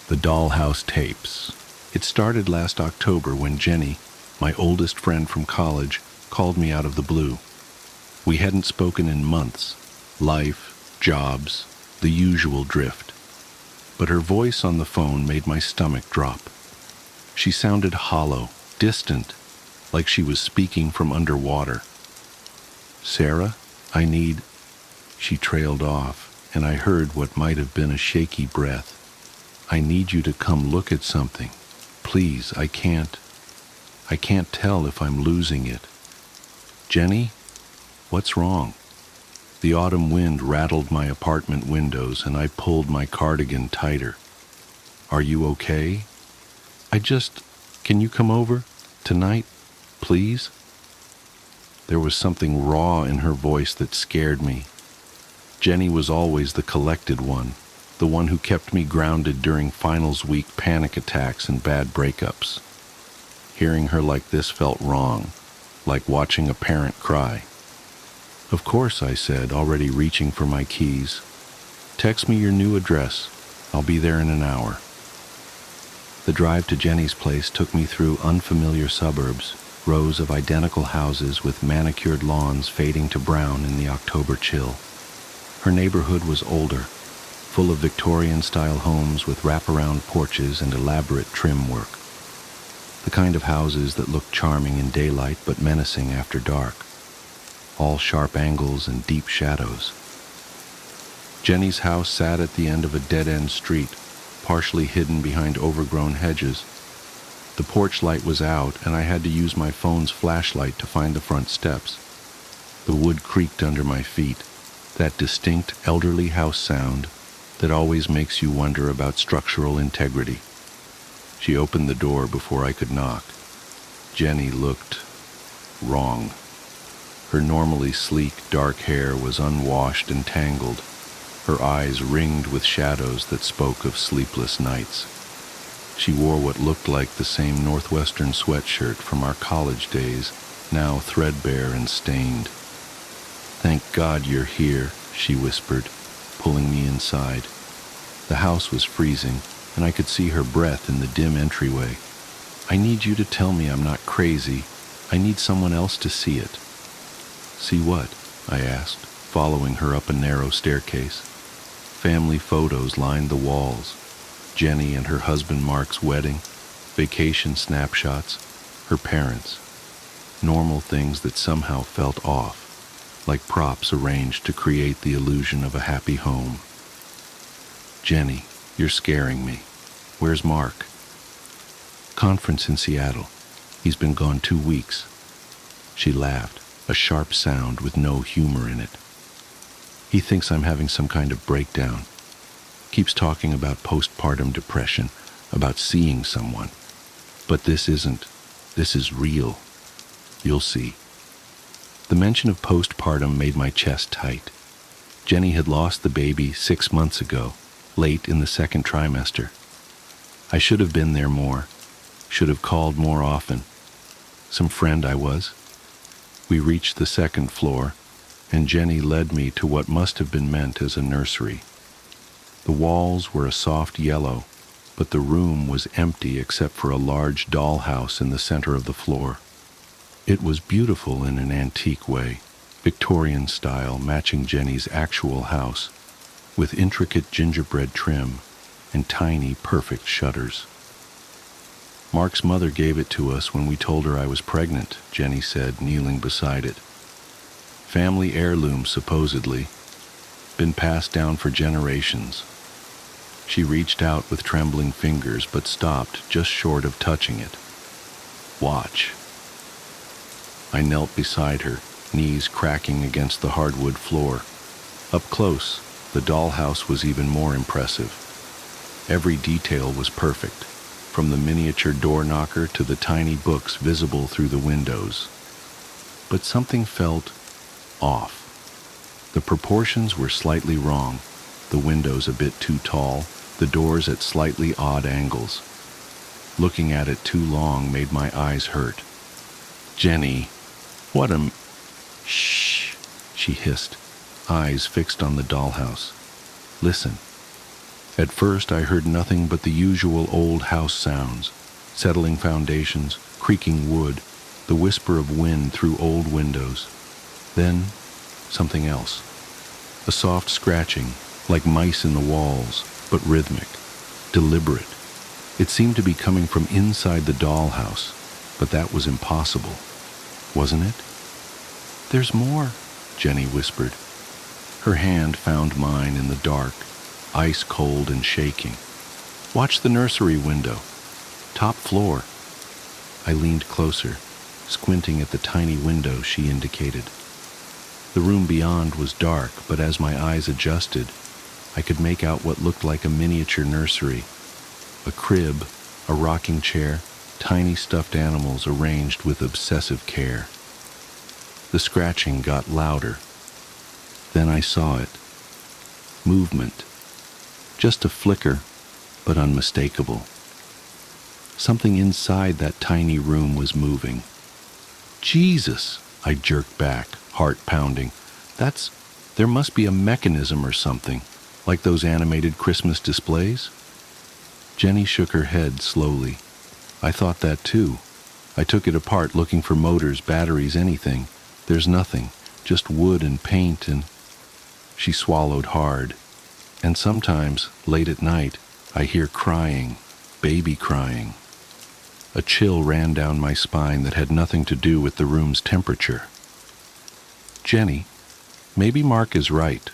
The dollhouse tapes. It started last October when Jenny, my oldest friend from college, called me out of the blue. We hadn't spoken in months. Life, jobs, the usual drift. But her voice on the phone made my stomach drop. She sounded hollow, distant, like she was speaking from underwater. "Sarah, I need—" She trailed off, and I heard what might have been a shaky breath. "I need you to come look at something. Please, I can't tell if I'm losing it." "Jenny, what's wrong?" The autumn wind rattled my apartment windows, and I pulled my cardigan tighter. "Are you okay?" Can you come over? Tonight? Please?" There was something raw in her voice that scared me. Jenny was always the collected one, the one who kept me grounded during finals week panic attacks and bad breakups. Hearing her like this felt wrong, like watching a parent cry. "Of course," I said, already reaching for my keys. "Text me your new address. I'll be there in an hour." The drive to Jenny's place took me through unfamiliar suburbs, rows of identical houses with manicured lawns fading to brown in the October chill. Her neighborhood was older, full of Victorian-style homes with wraparound porches and elaborate trim work. The kind of houses that look charming in daylight but menacing after dark. All sharp angles and deep shadows. Jenny's house sat at the end of a dead-end street, partially hidden behind overgrown hedges. The porch light was out, and I had to use my phone's flashlight to find the front steps. The wood creaked under my feet, that distinct elderly house sound that always makes you wonder about structural integrity. She opened the door before I could knock. Jenny looked wrong. Her normally sleek, dark hair was unwashed and tangled, her eyes ringed with shadows that spoke of sleepless nights. She wore what looked like the same Northwestern sweatshirt from our college days, now threadbare and stained. "Thank God you're here," she whispered, pulling me inside. The house was freezing, and I could see her breath in the dim entryway. "I need you to tell me I'm not crazy. I need someone else to see it." "See what?" I asked, following her up a narrow staircase. Family photos lined the walls. Jenny and her husband Mark's wedding, vacation snapshots, her parents. Normal things that somehow felt off, like props arranged to create the illusion of a happy home. "Jenny, you're scaring me. Where's Mark?" "Conference in Seattle. He's been gone 2 weeks." She laughed, a sharp sound with no humor in it. "He thinks I'm having some kind of breakdown. Keeps talking about postpartum depression, about seeing someone. But this isn't. This is real. You'll see." The mention of postpartum made my chest tight. Jenny had lost the baby 6 months ago, late in the second trimester. I should have been there more, should have called more often. Some friend I was. We reached the second floor, and Jenny led me to what must have been meant as a nursery. The walls were a soft yellow, but the room was empty except for a large dollhouse in the center of the floor. It was beautiful in an antique way, Victorian style, matching Jenny's actual house, with intricate gingerbread trim and tiny, perfect shutters. "Mark's mother gave it to us when we told her I was pregnant," Jenny said, kneeling beside it. "Family heirloom, supposedly. Been passed down for generations." She reached out with trembling fingers but stopped just short of touching it. "Watch." I knelt beside her, knees cracking against the hardwood floor. Up close, the dollhouse was even more impressive. Every detail was perfect, from the miniature door knocker to the tiny books visible through the windows. But something felt off. The proportions were slightly wrong, the windows a bit too tall, the doors at slightly odd angles. Looking at it too long made my eyes hurt. "Jenny, what am—" "Shh," she hissed, eyes fixed on the dollhouse. "Listen." At first I heard nothing but the usual old house sounds, settling foundations, creaking wood, the whisper of wind through old windows. Then, something else. A soft scratching, like mice in the walls, but rhythmic, deliberate. It seemed to be coming from inside the dollhouse, But that was impossible, wasn't it? "There's more," Jenny whispered. Her hand found mine in the dark, ice cold and shaking. "Watch the nursery window. Top floor." I leaned closer, squinting at the tiny window she indicated. The room beyond was dark, but as my eyes adjusted, I could make out what looked like a miniature nursery. A crib, a rocking chair, tiny stuffed animals arranged with obsessive care. The scratching got louder. Then I saw it. Movement. Just a flicker, but unmistakable. Something inside that tiny room was moving. "Jesus!" I jerked back, heart pounding. There must be a mechanism or something, like those animated Christmas displays." Jenny shook her head slowly. "I thought that too. I took it apart looking for motors, batteries, anything. There's nothing, just wood and paint and..." She swallowed hard. "And sometimes, late at night, I hear crying, baby crying." A chill ran down my spine that had nothing to do with the room's temperature. "Jenny, maybe Mark is right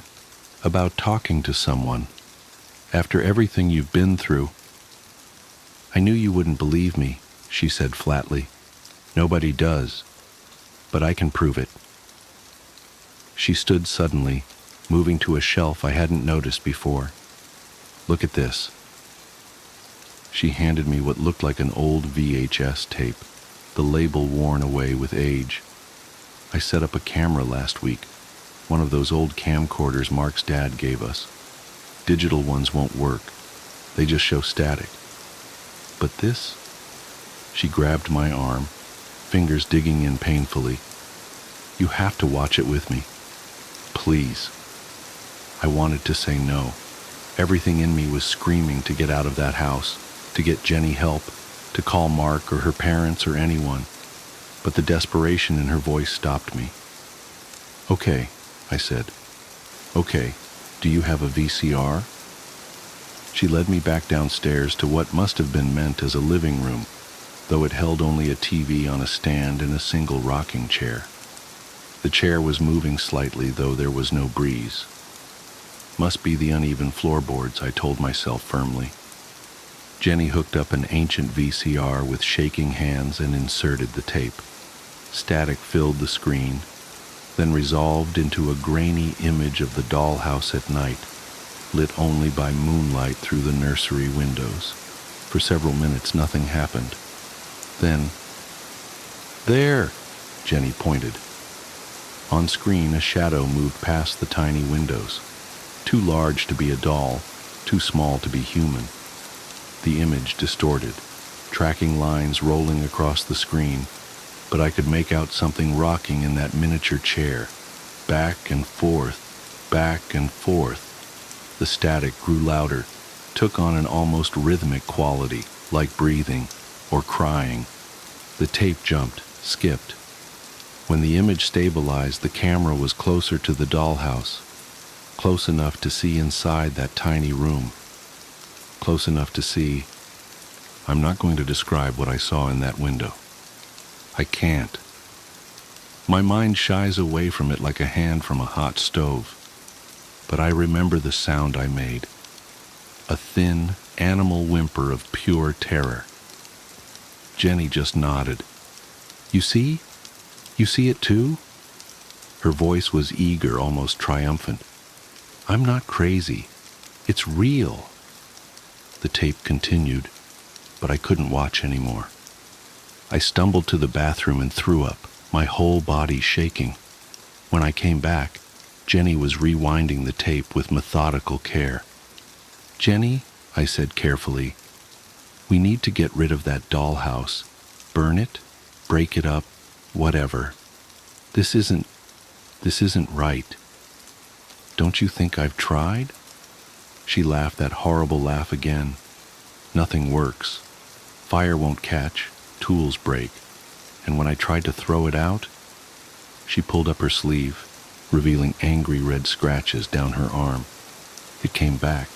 about talking to someone. After everything you've been through..." "I knew you wouldn't believe me," she said flatly. "Nobody does, but I can prove it." She stood suddenly, moving to a shelf I hadn't noticed before. "Look at this." She handed me what looked like an old VHS tape, the label worn away with age. "I set up a camera last week, one of those old camcorders Mark's dad gave us. Digital ones won't work. They just show static. But this..." She grabbed my arm, fingers digging in painfully. "You have to watch it with me. Please." I wanted to say no. Everything in me was screaming to get out of that house, to get Jenny help, to call Mark or her parents or anyone. But the desperation in her voice stopped me. "Okay," I said. "Okay, do you have a VCR?" She led me back downstairs to what must have been meant as a living room, though it held only a TV on a stand and a single rocking chair. The chair was moving slightly, though there was no breeze. Must be the uneven floorboards, I told myself firmly. Jenny hooked up an ancient VCR with shaking hands and inserted the tape. Static filled the screen, then resolved into a grainy image of the dollhouse at night, lit only by moonlight through the nursery windows. For several minutes, nothing happened. Then, "There!" Jenny pointed. On screen, a shadow moved past the tiny windows, too large to be a doll, too small to be human. The image distorted, tracking lines rolling across the screen, but I could make out something rocking in that miniature chair, back and forth, back and forth. The static grew louder, took on an almost rhythmic quality, like breathing or crying. The tape jumped, skipped. When the image stabilized, the camera was closer to the dollhouse, close enough to see inside that tiny room, close enough to see... I'm not going to describe what I saw in that window. I can't. My mind shies away from it like a hand from a hot stove. But I remember the sound I made. A thin, animal whimper of pure terror. Jenny just nodded. "You see? You see it too?" Her voice was eager, almost triumphant. "I'm not crazy. It's real." The tape continued, but I couldn't watch anymore. I stumbled to the bathroom and threw up, my whole body shaking. When I came back, Jenny was rewinding the tape with methodical care. "Jenny," I said carefully, "we need to get rid of that dollhouse. Burn it, break it up, whatever. This isn't right. Don't you think I've tried?" She laughed that horrible laugh again. "Nothing works. Fire won't catch, tools break. And when I tried to throw it out..." She pulled up her sleeve, revealing angry red scratches down her arm. "It came back.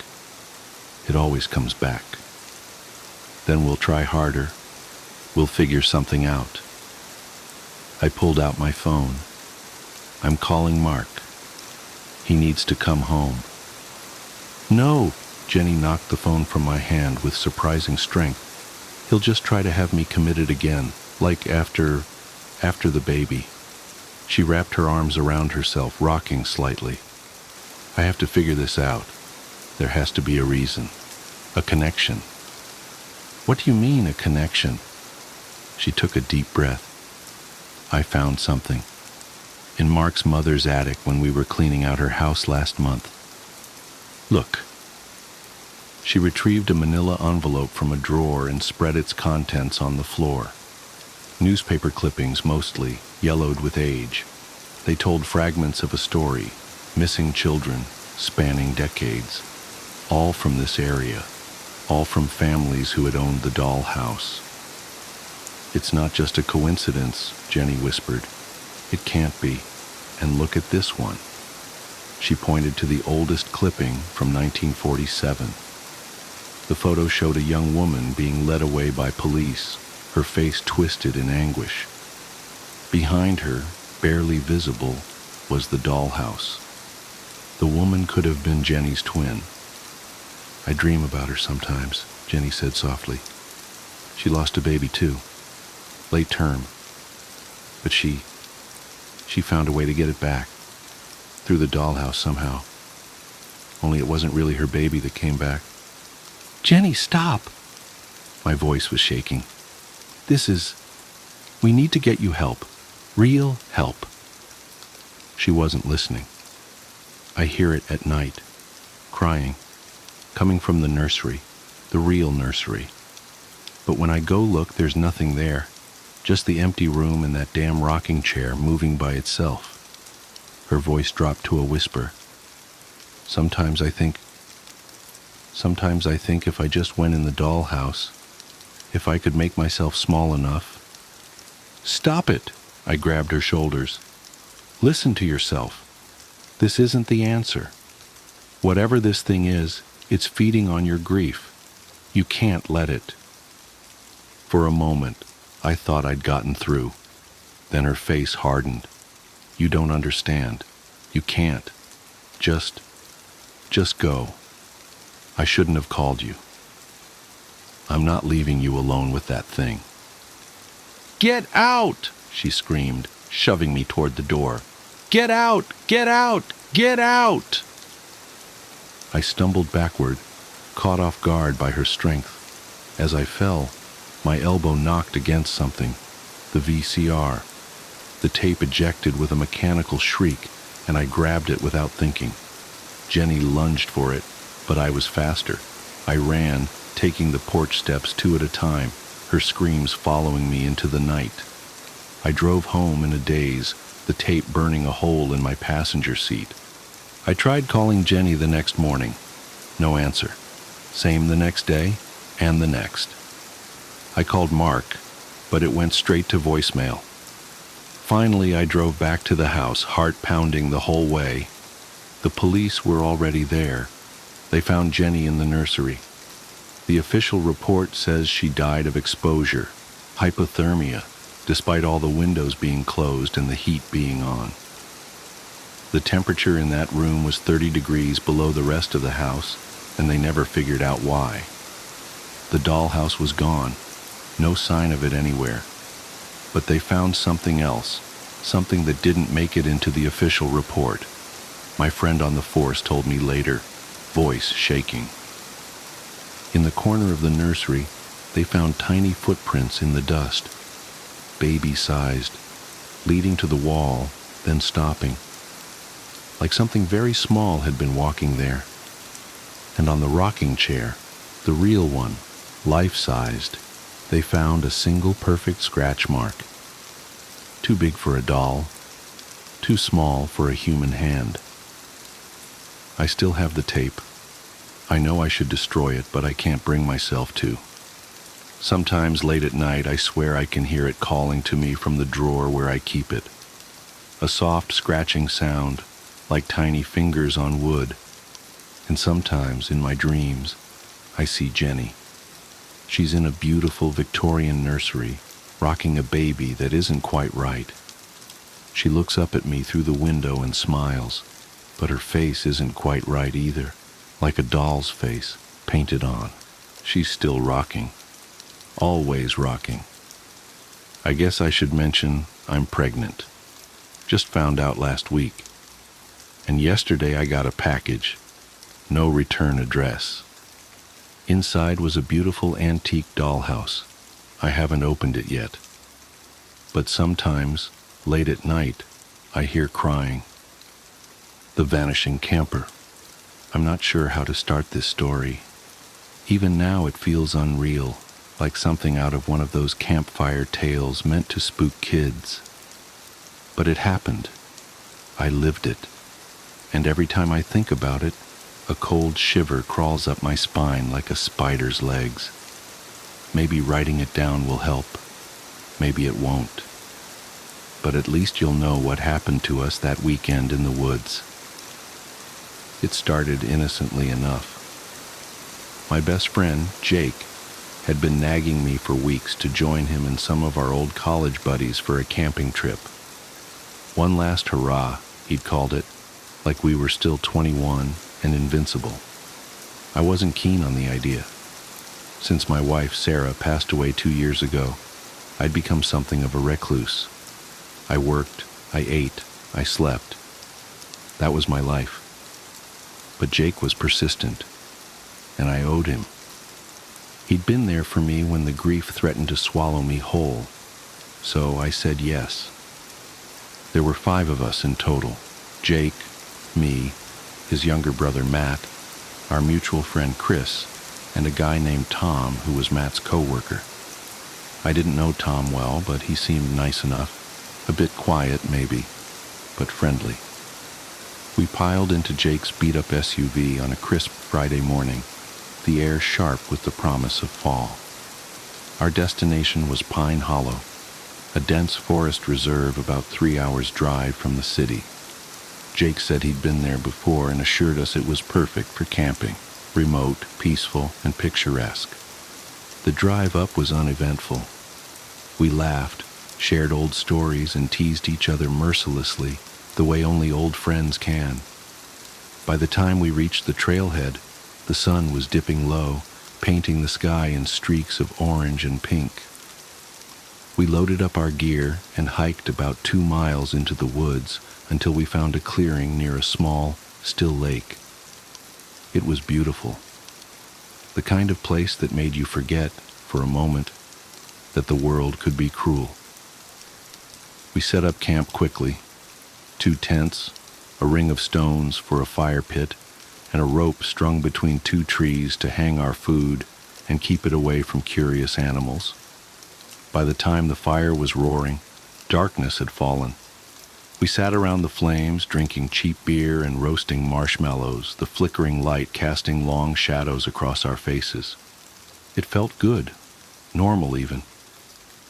It always comes back. Then we'll try harder. We'll figure something out. I pulled out my phone. I'm calling Mark. He needs to come home. No, Jenny knocked the phone from my hand with surprising strength. He'll just try to have me committed again, like after the baby. She wrapped her arms around herself, rocking slightly. I have to figure this out. There has to be a reason. A connection. What do you mean, a connection? She took a deep breath. I found something. In Mark's mother's attic when we were cleaning out her house last month. Look. She retrieved a manila envelope from a drawer and spread its contents on the floor. Newspaper clippings mostly, yellowed with age. They told fragments of a story, missing children, spanning decades. All from this area, all from families who had owned the dollhouse. It's not just a coincidence, Jenny whispered. It can't be. And look at this one. She pointed to the oldest clipping from 1947. The photo showed a young woman being led away by police, her face twisted in anguish. Behind her, barely visible, was the dollhouse. The woman could have been Jenny's twin. I dream about her sometimes, Jenny said softly. She lost a baby too. Late term. But she found a way to get it back. Through the dollhouse somehow. Only it wasn't really her baby that came back. Jenny, stop! My voice was shaking. We need to get you help. Real help. She wasn't listening. I hear it at night. Crying. Coming from the nursery. The real nursery. But when I go look, there's nothing there. Just the empty room and that damn rocking chair moving by itself. Her voice dropped to a whisper. Sometimes I think if I just went in the dollhouse, if I could make myself small enough. Stop it! I grabbed her shoulders. Listen to yourself. This isn't the answer. Whatever this thing is, it's feeding on your grief. You can't let it. For a moment, I thought I'd gotten through. Then her face hardened. You don't understand. You can't. Just go. I shouldn't have called you. I'm not leaving you alone with that thing. Get out! She screamed, shoving me toward the door. Get out! Get out! Get out! I stumbled backward, caught off guard by her strength. As I fell, my elbow knocked against something, the VCR. The tape ejected with a mechanical shriek, and I grabbed it without thinking. Jenny lunged for it, but I was faster. I ran, taking the porch steps 2 at a time, her screams following me into the night. I drove home in a daze, the tape burning a hole in my passenger seat. I tried calling Jenny the next morning. No answer. Same the next day, and the next. I called Mark, but it went straight to voicemail. Finally, I drove back to the house, heart pounding the whole way. The police were already there. They found Jenny in the nursery. The official report says she died of exposure, hypothermia, despite all the windows being closed and the heat being on. The temperature in that room was 30 degrees below the rest of the house, and they never figured out why. The dollhouse was gone, no sign of it anywhere. But they found something else, something that didn't make it into the official report. My friend on the force told me later, voice shaking. In the corner of the nursery, they found tiny footprints in the dust, baby-sized, leading to the wall, then stopping. Like something very small had been walking there. And on the rocking chair, the real one, life-sized, they found a single perfect scratch mark. Too big for a doll, too small for a human hand. I still have the tape. I know I should destroy it, but I can't bring myself to. Sometimes late at night, I swear I can hear it calling to me from the drawer where I keep it. A soft scratching sound, like tiny fingers on wood. And sometimes, in my dreams, I see Jenny. She's in a beautiful Victorian nursery, rocking a baby that isn't quite right. She looks up at me through the window and smiles, but her face isn't quite right either, like a doll's face, painted on. She's still rocking. Always rocking. I guess I should mention I'm pregnant. Just found out last week. And yesterday I got a package. No return address. Inside was a beautiful antique dollhouse. I haven't opened it yet. But sometimes, late at night, I hear crying. The vanishing camper. I'm not sure how to start this story. Even now it feels unreal, like something out of one of those campfire tales meant to spook kids. But it happened. I lived it. And every time I think about it, a cold shiver crawls up my spine like a spider's legs. Maybe writing it down will help. Maybe it won't. But at least you'll know what happened to us that weekend in the woods. It started innocently enough. My best friend, Jake, had been nagging me for weeks to join him and some of our old college buddies for a camping trip. One last hurrah, he'd called it, like we were still 21 and invincible. I wasn't keen on the idea. Since my wife, Sarah, passed away 2 years ago, I'd become something of a recluse. I worked, I ate, I slept. That was my life. But Jake was persistent, and I owed him. He'd been there for me when the grief threatened to swallow me whole, so I said yes. There were 5 of us in total: Jake, me, his younger brother Matt, our mutual friend Chris, and a guy named Tom who was Matt's co-worker. I didn't know Tom well, but he seemed nice enough. A bit quiet, maybe, but friendly. We piled into Jake's beat-up SUV on a crisp Friday morning, the air sharp with the promise of fall. Our destination was Pine Hollow, a dense forest reserve about 3 hours' drive from the city. Jake said he'd been there before and assured us it was perfect for camping, remote, peaceful, and picturesque. The drive up was uneventful. We laughed, shared old stories, and teased each other mercilessly, the way only old friends can. By the time we reached the trailhead, the sun was dipping low, painting the sky in streaks of orange and pink. We loaded up our gear and hiked about 2 miles into the woods until we found a clearing near a small, still lake. It was beautiful. The kind of place that made you forget, for a moment, that the world could be cruel. We set up camp quickly. 2 tents, a ring of stones for a fire pit, and a rope strung between 2 trees to hang our food and keep it away from curious animals. By the time the fire was roaring, darkness had fallen. We sat around the flames, drinking cheap beer and roasting marshmallows, the flickering light casting long shadows across our faces. It felt good, normal even.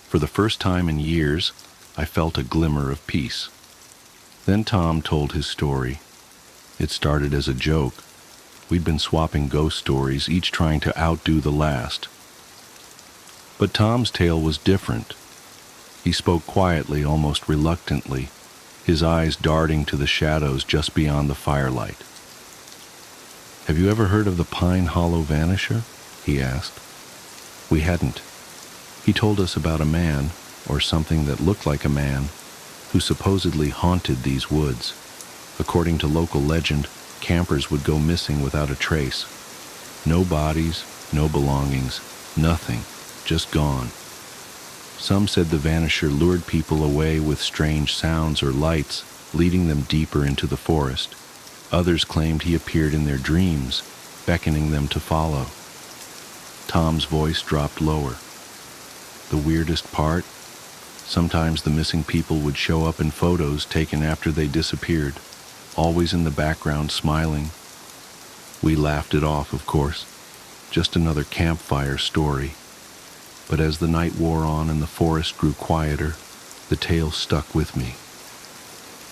For the first time in years, I felt a glimmer of peace. Then Tom told his story. It started as a joke. We'd been swapping ghost stories, each trying to outdo the last. But Tom's tale was different. He spoke quietly, almost reluctantly, his eyes darting to the shadows just beyond the firelight. "Have you ever heard of the Pine Hollow Vanisher?" he asked. We hadn't. He told us about a man, or something that looked like a man, who supposedly haunted these woods. According to local legend, campers would go missing without a trace. No bodies, no belongings, nothing, just gone. Some said the Vanisher lured people away with strange sounds or lights, leading them deeper into the forest. Others claimed he appeared in their dreams, beckoning them to follow. Tom's voice dropped lower. The weirdest part? Sometimes the missing people would show up in photos taken after they disappeared, always in the background smiling. We laughed it off, of course. Just another campfire story. But as the night wore on and the forest grew quieter, the tale stuck with me.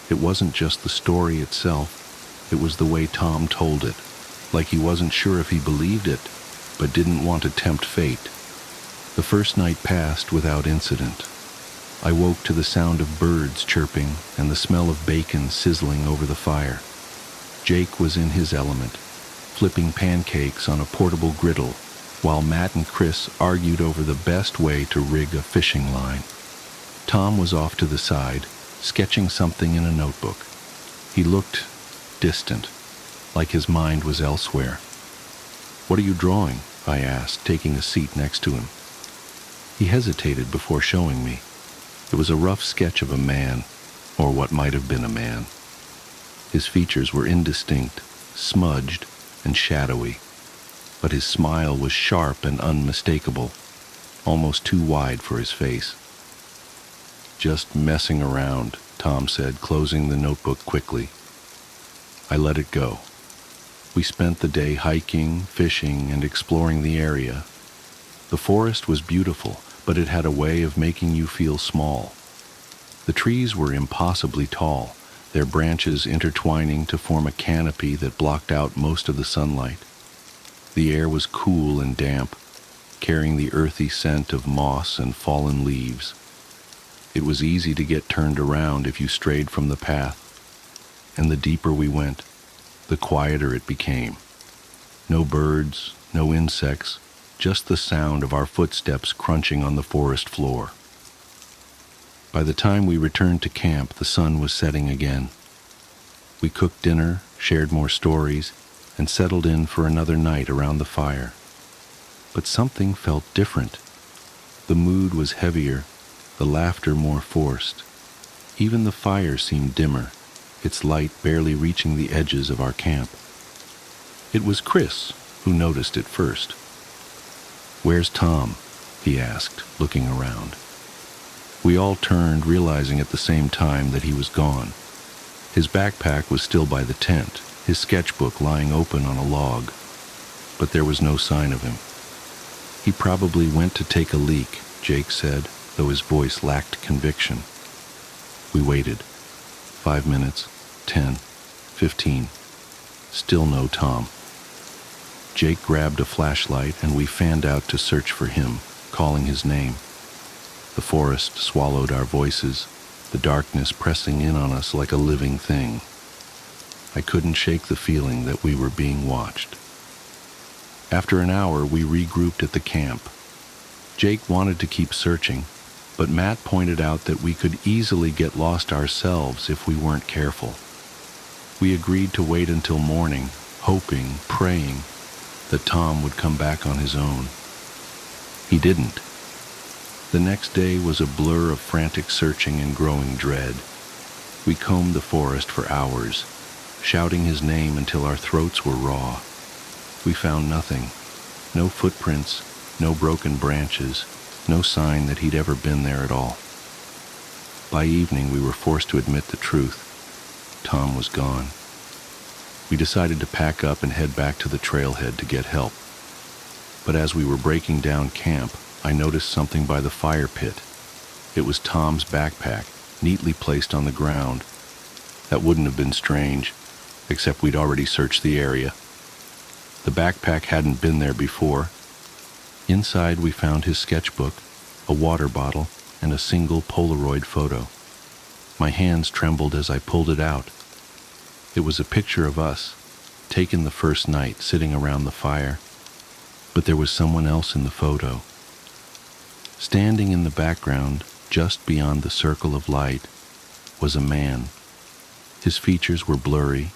It wasn't just the story itself, it was the way Tom told it, like he wasn't sure if he believed it, but didn't want to tempt fate. The first night passed without incident. I woke to the sound of birds chirping and the smell of bacon sizzling over the fire. Jake was in his element, flipping pancakes on a portable griddle, while Matt and Chris argued over the best way to rig a fishing line. Tom was off to the side, sketching something in a notebook. He looked distant, like his mind was elsewhere. "What are you drawing?" I asked, taking a seat next to him. He hesitated before showing me. It was a rough sketch of a man, or what might have been a man. His features were indistinct, smudged, and shadowy, but his smile was sharp and unmistakable, almost too wide for his face. "Just messing around," Tom said, closing the notebook quickly. I let it go. We spent the day hiking, fishing, and exploring the area. The forest was beautiful, but it had a way of making you feel small. The trees were impossibly tall, their branches intertwining to form a canopy that blocked out most of the sunlight. The air was cool and damp, carrying the earthy scent of moss and fallen leaves. It was easy to get turned around if you strayed from the path, and the deeper we went, the quieter it became. No birds, no insects, just the sound of our footsteps crunching on the forest floor. By the time we returned to camp, the sun was setting again. We cooked dinner, shared more stories, and settled in for another night around the fire. But something felt different. The mood was heavier, the laughter more forced. Even the fire seemed dimmer, its light barely reaching the edges of our camp. It was Chris who noticed it first. "Where's Tom?" he asked, looking around. We all turned, realizing at the same time that he was gone. His backpack was still by the tent, his sketchbook lying open on a log, but there was no sign of him. "He probably went to take a leak," Jake said, though his voice lacked conviction. We waited. 5 minutes, 10, 15. Still no Tom. Jake grabbed a flashlight and we fanned out to search for him, calling his name. The forest swallowed our voices, the darkness pressing in on us like a living thing. I couldn't shake the feeling that we were being watched. After an hour, we regrouped at the camp. Jake wanted to keep searching, but Matt pointed out that we could easily get lost ourselves if we weren't careful. We agreed to wait until morning, hoping, praying, that Tom would come back on his own. He didn't. The next day was a blur of frantic searching and growing dread. We combed the forest for hours, shouting his name until our throats were raw. We found nothing. No footprints, no broken branches, no sign that he'd ever been there at all. By evening, we were forced to admit the truth. Tom was gone. We decided to pack up and head back to the trailhead to get help. But as we were breaking down camp, I noticed something by the fire pit. It was Tom's backpack, neatly placed on the ground. That wouldn't have been strange, except we'd already searched the area. The backpack hadn't been there before. Inside we found his sketchbook, a water bottle, and a single Polaroid photo. My hands trembled as I pulled it out. It was a picture of us, taken the first night sitting around the fire, but there was someone else in the photo. Standing in the background, just beyond the circle of light, was a man. His features were blurry,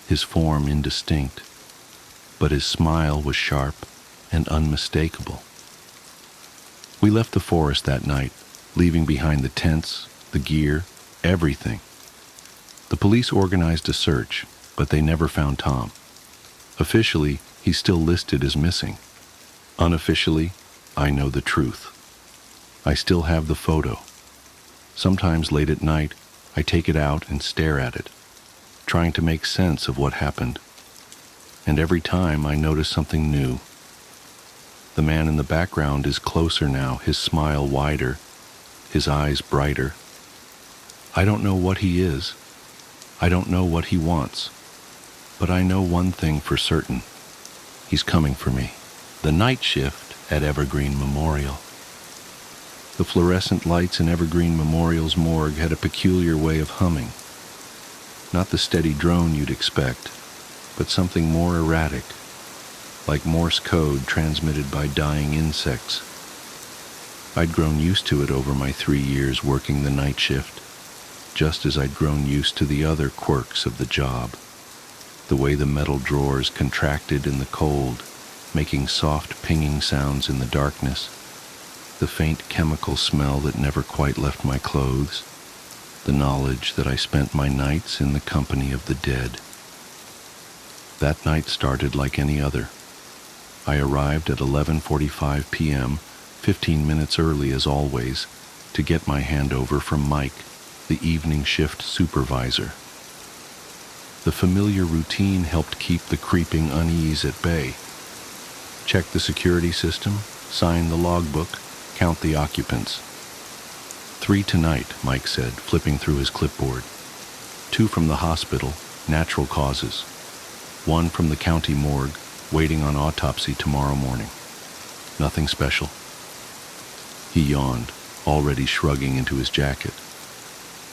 his form indistinct, but his smile was sharp and unmistakable. We left the forest that night, leaving behind the tents, the gear, everything. The police organized a search, but they never found Tom. Officially, he's still listed as missing. Unofficially, I know the truth. I still have the photo. Sometimes late at night, I take it out and stare at it, trying to make sense of what happened. And every time I notice something new. The man in the background is closer now, his smile wider, his eyes brighter. I don't know what he is. I don't know what he wants. But I know one thing for certain. He's coming for me. The night shift at Evergreen Memorial. The fluorescent lights in Evergreen Memorial's morgue had a peculiar way of humming. Not the steady drone you'd expect, but something more erratic, like Morse code transmitted by dying insects. I'd grown used to it over my 3 years working the night shift, just as I'd grown used to the other quirks of the job. The way the metal drawers contracted in the cold, making soft pinging sounds in the darkness, the faint chemical smell that never quite left my clothes, the knowledge that I spent my nights in the company of the dead. That night started like any other. I arrived at 11:45 p.m., 15 minutes early as always, to get my handover from Mike, the evening shift supervisor. The familiar routine helped keep the creeping unease at bay. Check the security system, sign the logbook, count the occupants. 3 tonight, Mike said, flipping through his clipboard. 2 from the hospital, natural causes. 1 from the county morgue, waiting on autopsy tomorrow morning. Nothing special. He yawned, already shrugging into his jacket.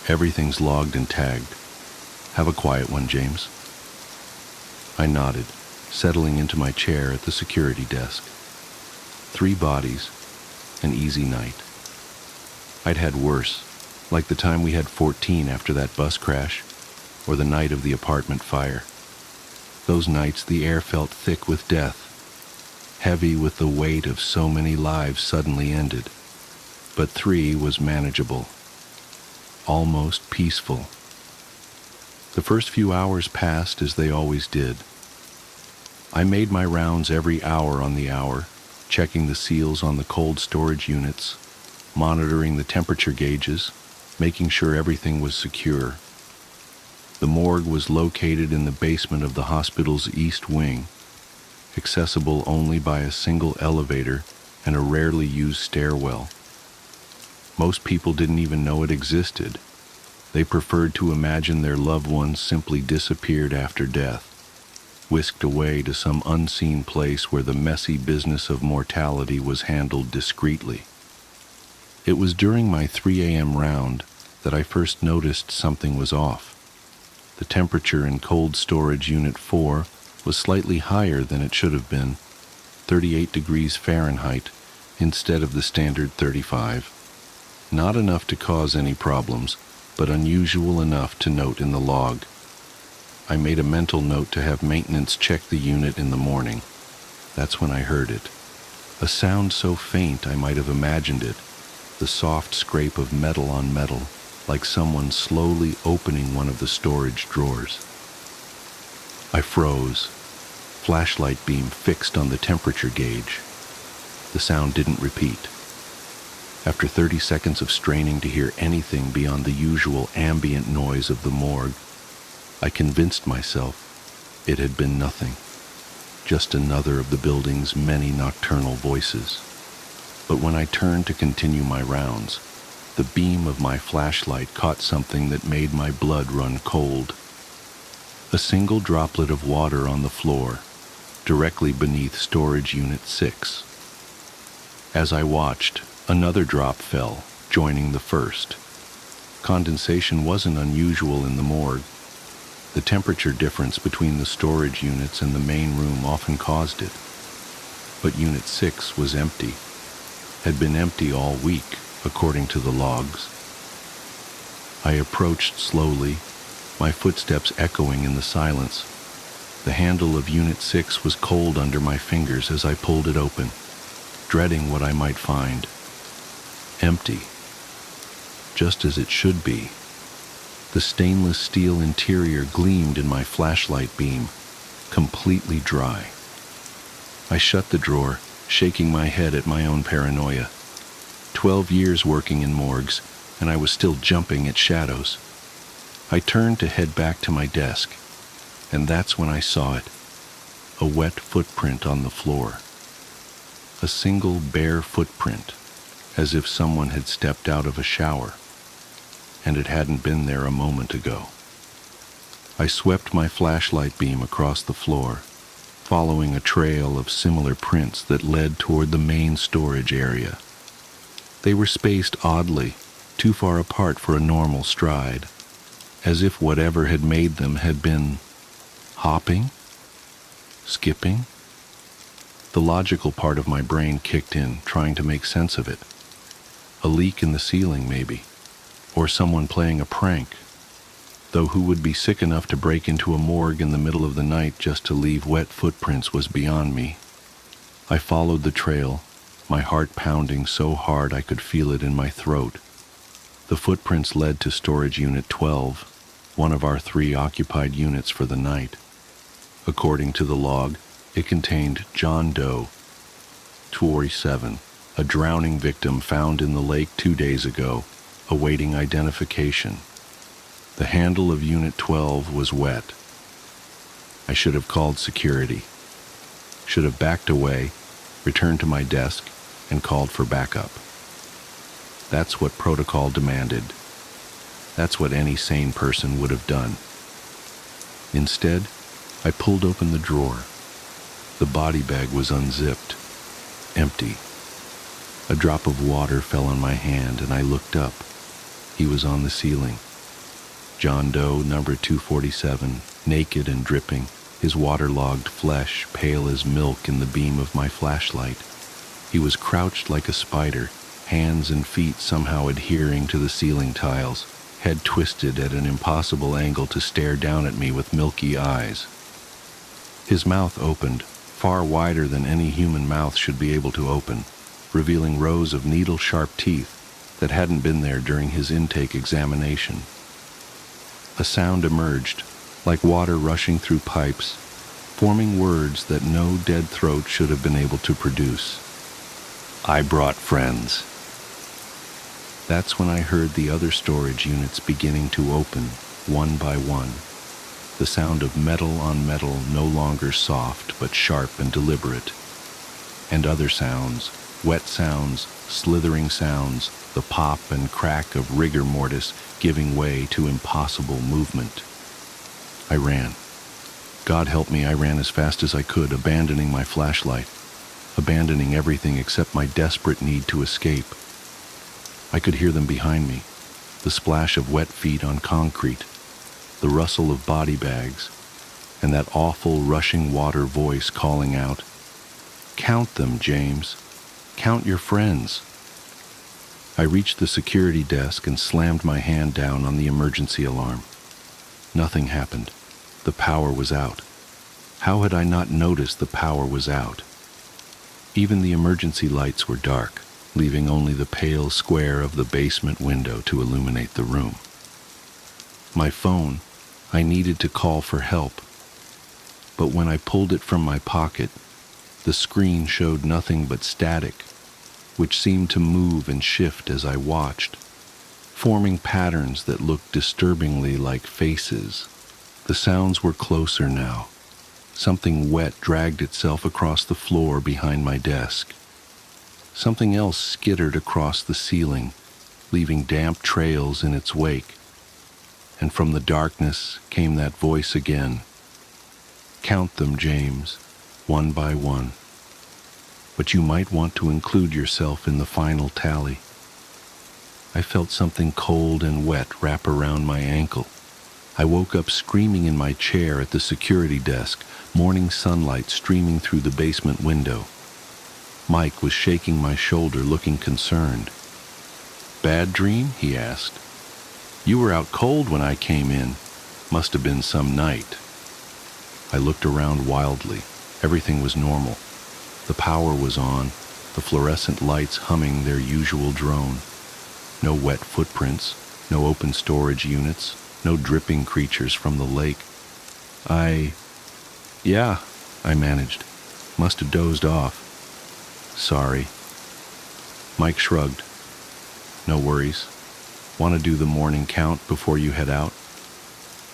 Everything's logged and tagged. Have a quiet one, James. I nodded, settling into my chair at the security desk. 3 bodies, an easy night. I'd had worse, like the time we had 14 after that bus crash, or the night of the apartment fire. Those nights the air felt thick with death, heavy with the weight of so many lives suddenly ended. But 3 was manageable, almost peaceful. The first few hours passed as they always did. I made my rounds every hour on the hour, checking the seals on the cold storage units, monitoring the temperature gauges, making sure everything was secure. The morgue was located in the basement of the hospital's east wing, accessible only by a single elevator and a rarely used stairwell. Most people didn't even know it existed. They preferred to imagine their loved ones simply disappeared after death, whisked away to some unseen place where the messy business of mortality was handled discreetly. It was during my 3 a.m. round that I first noticed something was off. The temperature in cold storage unit 4 was slightly higher than it should have been, 38 degrees Fahrenheit instead of the standard 35. Not enough to cause any problems, but unusual enough to note in the log. I made a mental note to have maintenance check the unit in the morning. That's when I heard it. A sound so faint I might have imagined it, the soft scrape of metal on metal, like someone slowly opening one of the storage drawers. I froze, flashlight beam fixed on the temperature gauge. The sound didn't repeat. After 30 seconds of straining to hear anything beyond the usual ambient noise of the morgue, I convinced myself it had been nothing, just another of the building's many nocturnal voices. But when I turned to continue my rounds, the beam of my flashlight caught something that made my blood run cold. A single droplet of water on the floor, directly beneath storage unit 6. As I watched, another drop fell, joining the first. Condensation wasn't unusual in the morgue. The temperature difference between the storage units and the main room often caused it. But Unit 6 was empty, had been empty all week, according to the logs. I approached slowly, my footsteps echoing in the silence. The handle of Unit 6 was cold under my fingers as I pulled it open, dreading what I might find. Empty. Just as it should be. The stainless steel interior gleamed in my flashlight beam, completely dry. I shut the drawer, shaking my head at my own paranoia. 12 years working in morgues, and I was still jumping at shadows. I turned to head back to my desk, and that's when I saw it. A wet footprint on the floor. A single bare footprint, as if someone had stepped out of a shower, and it hadn't been there a moment ago. I swept my flashlight beam across the floor, following a trail of similar prints that led toward the main storage area. They were spaced oddly, too far apart for a normal stride, as if whatever had made them had been hopping, skipping. The logical part of my brain kicked in, trying to make sense of it. A leak in the ceiling, maybe, or someone playing a prank, though who would be sick enough to break into a morgue in the middle of the night just to leave wet footprints was beyond me. I followed the trail, my heart pounding so hard I could feel it in my throat. The footprints led to storage unit 12, one of our 3 occupied units for the night. According to the log, it contained John Doe, 47, a drowning victim found in the lake 2 days ago, awaiting identification. The handle of Unit 12 was wet. I should have called security. Should have backed away, returned to my desk, and called for backup. That's what protocol demanded. That's what any sane person would have done. Instead, I pulled open the drawer. The body bag was unzipped, empty. A drop of water fell on my hand, and I looked up. He was on the ceiling. John Doe, number 247, naked and dripping, his waterlogged flesh pale as milk in the beam of my flashlight. He was crouched like a spider, hands and feet somehow adhering to the ceiling tiles, head twisted at an impossible angle to stare down at me with milky eyes. His mouth opened, far wider than any human mouth should be able to open, revealing rows of needle-sharp teeth that hadn't been there during his intake examination. A sound emerged, like water rushing through pipes, forming words that no dead throat should have been able to produce. I brought friends. That's when I heard the other storage units beginning to open, one by one. The sound of metal on metal no longer soft but sharp and deliberate. And other sounds, wet sounds, slithering sounds, the pop and crack of rigor mortis giving way to impossible movement. I ran. God help me, I ran as fast as I could, abandoning my flashlight, abandoning everything except my desperate need to escape. I could hear them behind me, the splash of wet feet on concrete, the rustle of body bags, and that awful rushing water voice calling out, "Count them, James. Count your friends." I reached the security desk and slammed my hand down on the emergency alarm. Nothing happened. The power was out. How had I not noticed the power was out? Even the emergency lights were dark, leaving only the pale square of the basement window to illuminate the room. My phone, I needed to call for help. But when I pulled it from my pocket, the screen showed nothing but static, which seemed to move and shift as I watched, forming patterns that looked disturbingly like faces. The sounds were closer now. Something wet dragged itself across the floor behind my desk. Something else skittered across the ceiling, leaving damp trails in its wake. And from the darkness came that voice again. "Count them, James, one by one. But you might want to include yourself in the final tally." I felt something cold and wet wrap around my ankle. I woke up screaming in my chair at the security desk, morning sunlight streaming through the basement window. Mike was shaking my shoulder, looking concerned. "Bad dream?" he asked. "You were out cold when I came in. Must have been some night." I looked around wildly. Everything was normal. The power was on, the fluorescent lights humming their usual drone. No wet footprints, no open storage units, no dripping creatures from the lake. Yeah, I managed. Must have dozed off. Sorry. Mike shrugged. "No worries. Want to do the morning count before you head out?"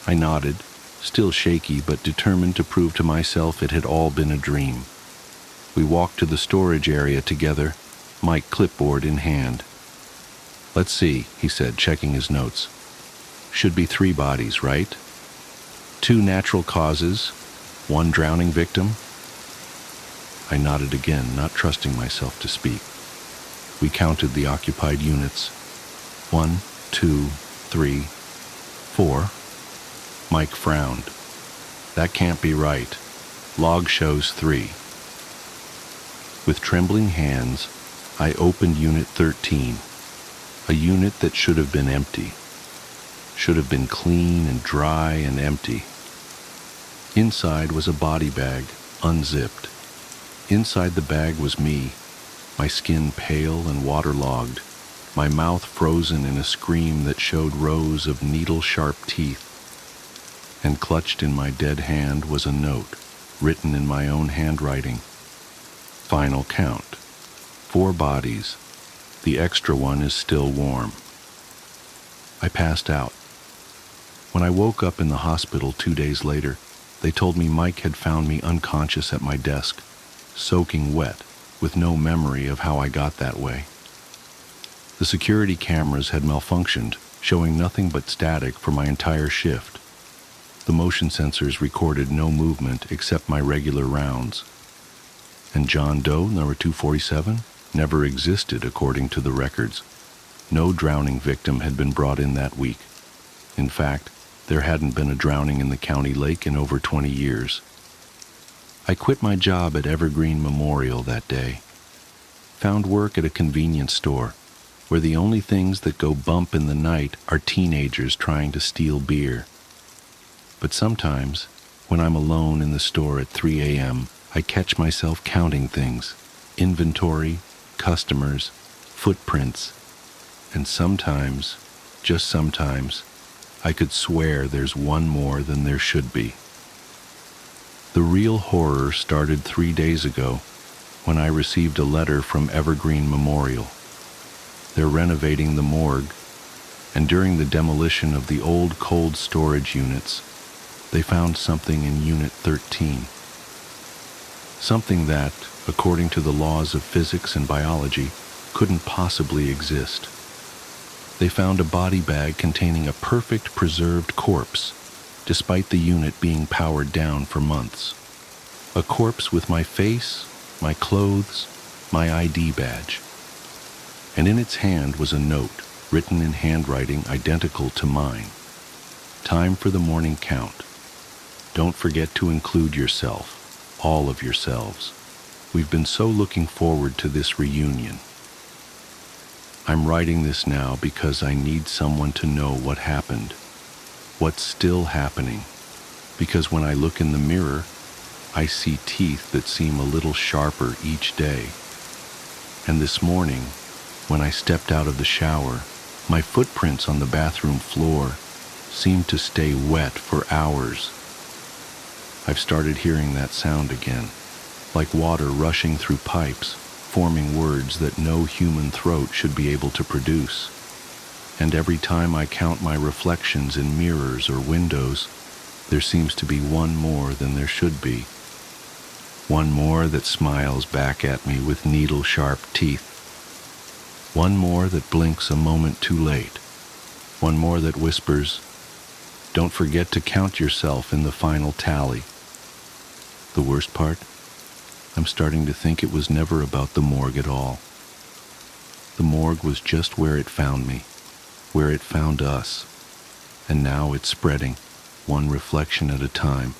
I nodded, still shaky but determined to prove to myself it had all been a dream. We walked to the storage area together, Mike clipboard in hand. "Let's see," he said, checking his notes. "Should be 3 bodies, right? 2 natural causes, 1 drowning victim." I nodded again, not trusting myself to speak. We counted the occupied units. 1, 2, 3, 4. Mike frowned. That can't be right. Log shows 3. With trembling hands, I opened Unit 13, a unit that should have been empty, should have been clean and dry and empty. Inside was a body bag, unzipped. Inside the bag was me, my skin pale and waterlogged, my mouth frozen in a scream that showed rows of needle-sharp teeth. And clutched in my dead hand was a note, written in my own handwriting. Final count. 4 bodies. The extra one is still warm. I passed out. When I woke up in the hospital 2 days later, they told me Mike had found me unconscious at my desk, soaking wet, with no memory of how I got that way. The security cameras had malfunctioned, showing nothing but static for my entire shift. The motion sensors recorded no movement except my regular rounds. And John Doe, number 247, never existed according to the records. No drowning victim had been brought in that week. In fact, there hadn't been a drowning in the county lake in over 20 years. I quit my job at Evergreen Memorial that day. Found work at a convenience store, where the only things that go bump in the night are teenagers trying to steal beer. But sometimes, when I'm alone in the store at 3 a.m., I catch myself counting things: inventory, customers, footprints, and sometimes, just sometimes, I could swear there's one more than there should be. The real horror started 3 days ago when I received a letter from Evergreen Memorial. They're renovating the morgue, and during the demolition of the old cold storage units, they found something in Unit 13. Something that, according to the laws of physics and biology, couldn't possibly exist. They found a body bag containing a perfect preserved corpse, despite the unit being powered down for months. A corpse with my face, my clothes, my ID badge. And in its hand was a note, written in handwriting identical to mine. Time for the morning count. Don't forget to include yourself, all of yourselves. We've been so looking forward to this reunion. I'm writing this now because I need someone to know what happened, what's still happening, because when I look in the mirror, I see teeth that seem a little sharper each day. And this morning, when I stepped out of the shower, my footprints on the bathroom floor seemed to stay wet for hours. I've started hearing that sound again, like water rushing through pipes, forming words that no human throat should be able to produce. And every time I count my reflections in mirrors or windows, there seems to be one more than there should be. One more that smiles back at me with needle-sharp teeth. One more that blinks a moment too late. One more that whispers, "Don't forget to count yourself in the final tally." The worst part? I'm starting to think it was never about the morgue at all. The morgue was just where it found me, where it found us. And now it's spreading, one reflection at a time,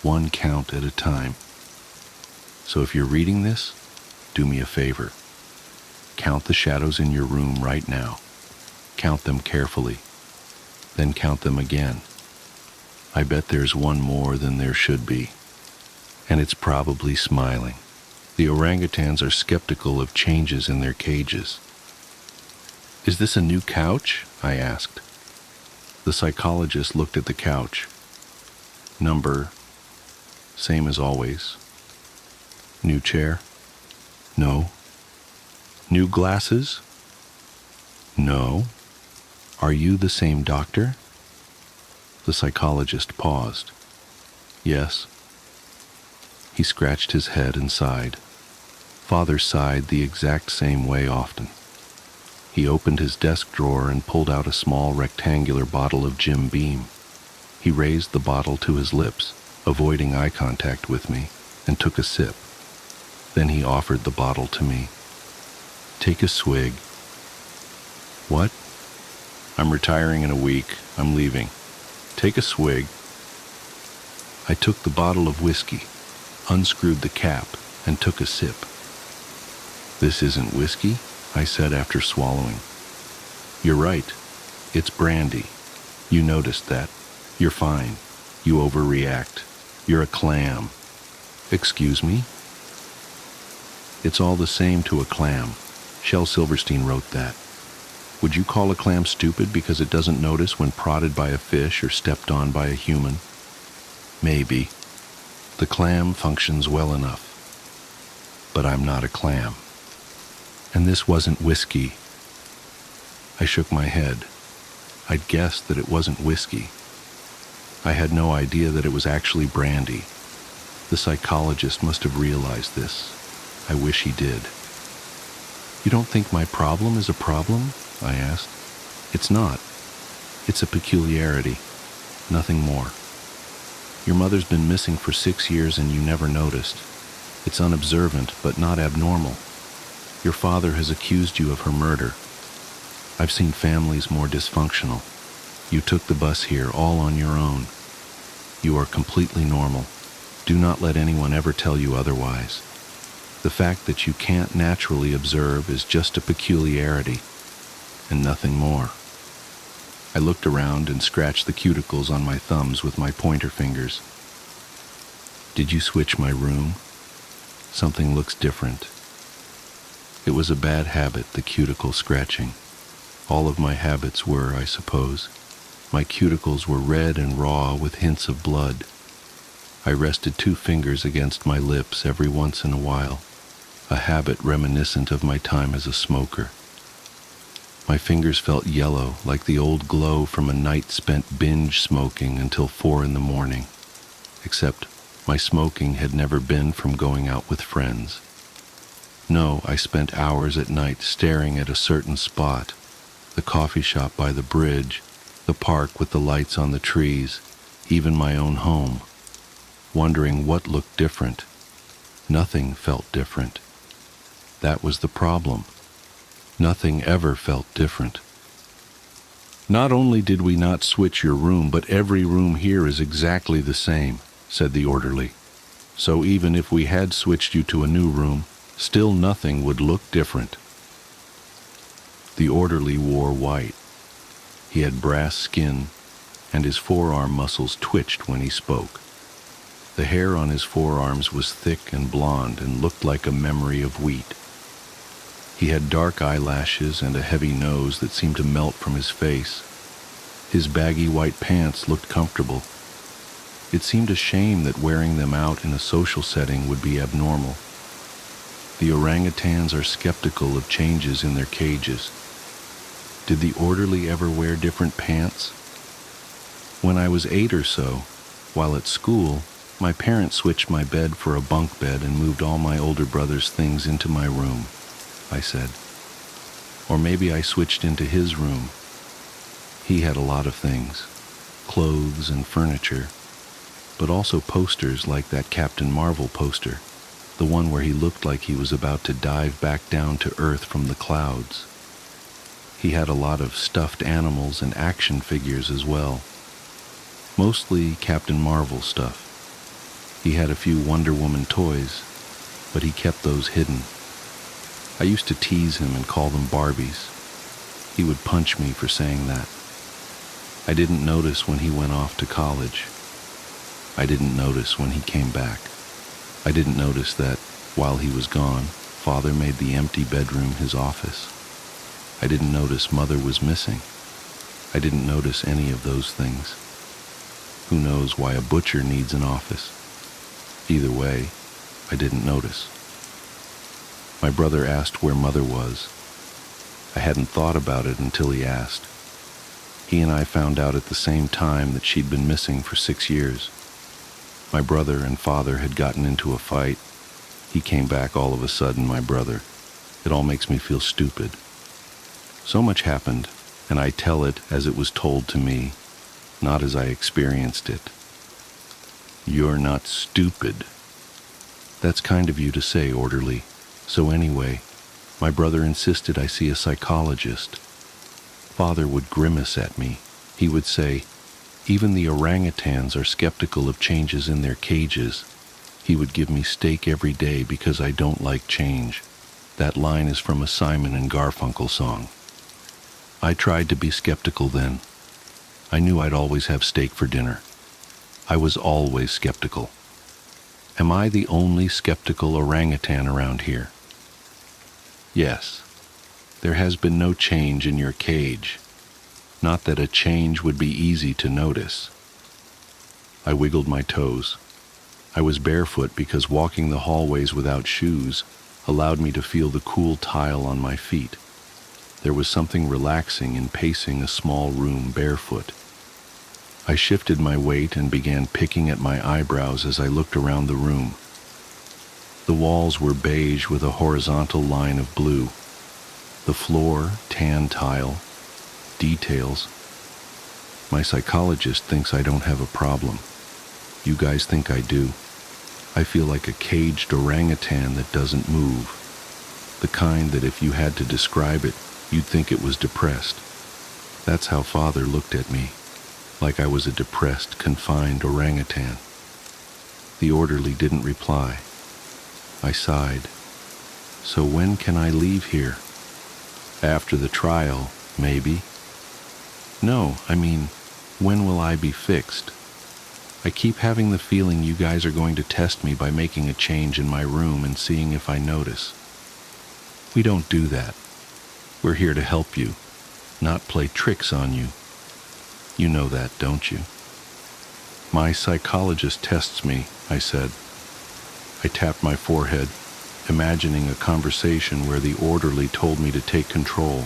one count at a time. So if you're reading this, do me a favor. Count the shadows in your room right now. Count them carefully. Then count them again. I bet there's one more than there should be. And it's probably smiling. The orangutans are skeptical of changes in their cages. "Is this a new couch?" I asked. The psychologist looked at the couch. "Number, same as always." "New chair?" "No." "New glasses?" "No." "Are you the same doctor?" The psychologist paused. "Yes." He scratched his head and sighed. Father sighed the exact same way often. He opened his desk drawer and pulled out a small rectangular bottle of Jim Beam. He raised the bottle to his lips, avoiding eye contact with me, and took a sip. Then he offered the bottle to me. Take a swig. What? I'm retiring in a week. I'm leaving. Take a swig. I took the bottle of whiskey, unscrewed the cap, and took a sip. This isn't whiskey, I said after swallowing. You're right. It's brandy. You noticed that. You're fine. You overreact. You're a clam. Excuse me? It's all the same to a clam. Shel Silverstein wrote that. Would you call a clam stupid because it doesn't notice when prodded by a fish or stepped on by a human? Maybe. The clam functions well enough. But I'm not a clam. And this wasn't whiskey. I shook my head. I'd guessed that it wasn't whiskey. I had no idea that it was actually brandy. The psychologist must have realized this. I wish he did. You don't think my problem is a problem? I asked. It's not. It's a peculiarity. Nothing more. Your mother's been missing for 6 years and you never noticed. It's unobservant, but not abnormal. Your father has accused you of her murder. I've seen families more dysfunctional. You took the bus here all on your own. You are completely normal. Do not let anyone ever tell you otherwise. The fact that you can't naturally observe is just a peculiarity, and nothing more. I looked around and scratched the cuticles on my thumbs with my pointer fingers. Did you switch my room? Something looks different. It was a bad habit, the cuticle scratching. All of my habits were, I suppose. My cuticles were red and raw with hints of blood. I rested 2 fingers against my lips every once in a while, a habit reminiscent of my time as a smoker. My fingers felt yellow, like the old glow from a night spent binge smoking until 4 in the morning, except my smoking had never been from going out with friends. No, I spent hours at night staring at a certain spot, the coffee shop by the bridge, the park with the lights on the trees, even my own home, wondering what looked different. Nothing felt different. That was the problem. Nothing ever felt different. Not only did we not switch your room, but every room here is exactly the same, said the orderly. So even if we had switched you to a new room, still nothing would look different. The orderly wore white. He had brass skin, and his forearm muscles twitched when he spoke. The hair on his forearms was thick and blonde and looked like a memory of wheat. He had dark eyelashes and a heavy nose that seemed to melt from his face. His baggy white pants looked comfortable. It seemed a shame that wearing them out in a social setting would be abnormal. The orangutans are skeptical of changes in their cages. Did the orderly ever wear different pants? When I was 8 or so, while at school, my parents switched my bed for a bunk bed and moved all my older brother's things into my room, I said. Or maybe I switched into his room. He had a lot of things, clothes and furniture, but also posters like that Captain Marvel poster, the one where he looked like he was about to dive back down to Earth from the clouds. He had a lot of stuffed animals and action figures as well, mostly Captain Marvel stuff. He had a few Wonder Woman toys, but he kept those hidden. I used to tease him and call them Barbies. He would punch me for saying that. I didn't notice when he went off to college. I didn't notice when he came back. I didn't notice that, while he was gone, Father made the empty bedroom his office. I didn't notice Mother was missing. I didn't notice any of those things. Who knows why a butcher needs an office? Either way, I didn't notice. My brother asked where Mother was. I hadn't thought about it until he asked. He and I found out at the same time that she'd been missing for 6 years. My brother and Father had gotten into a fight. He came back all of a sudden, my brother. It all makes me feel stupid. So much happened, and I tell it as it was told to me, not as I experienced it. You're not stupid. That's kind of you to say, orderly. So anyway, My brother insisted I see a psychologist. Father would grimace at me. He would say, "Even the orangutans are skeptical of changes in their cages." He would give me steak every day because I don't like change. That line is from a Simon and Garfunkel song. I tried to be skeptical then. I knew I'd always have steak for dinner. I was always skeptical. Am I the only skeptical orangutan around here? Yes. There has been no change in your cage. Not that a change would be easy to notice. I wiggled my toes. I was barefoot because walking the hallways without shoes allowed me to feel the cool tile on my feet. There was something relaxing in pacing a small room barefoot. I shifted my weight and began picking at my eyebrows as I looked around the room. The walls were beige with a horizontal line of blue. The floor, tan tile, details. My psychologist thinks I don't have a problem. You guys think I do. I feel like a caged orangutan that doesn't move. The kind that if you had to describe it, you'd think it was depressed. That's how Father looked at me, like I was a depressed, confined orangutan. The orderly didn't reply. I sighed. So when can I leave here? After the trial, maybe. No, I mean, when will I be fixed? I keep having the feeling you guys are going to test me by making a change in my room and seeing if I notice. We don't do that. We're here to help you, not play tricks on you. You know that, don't you? My psychologist tests me, I said. I tapped my forehead, imagining a conversation where the orderly told me to take control.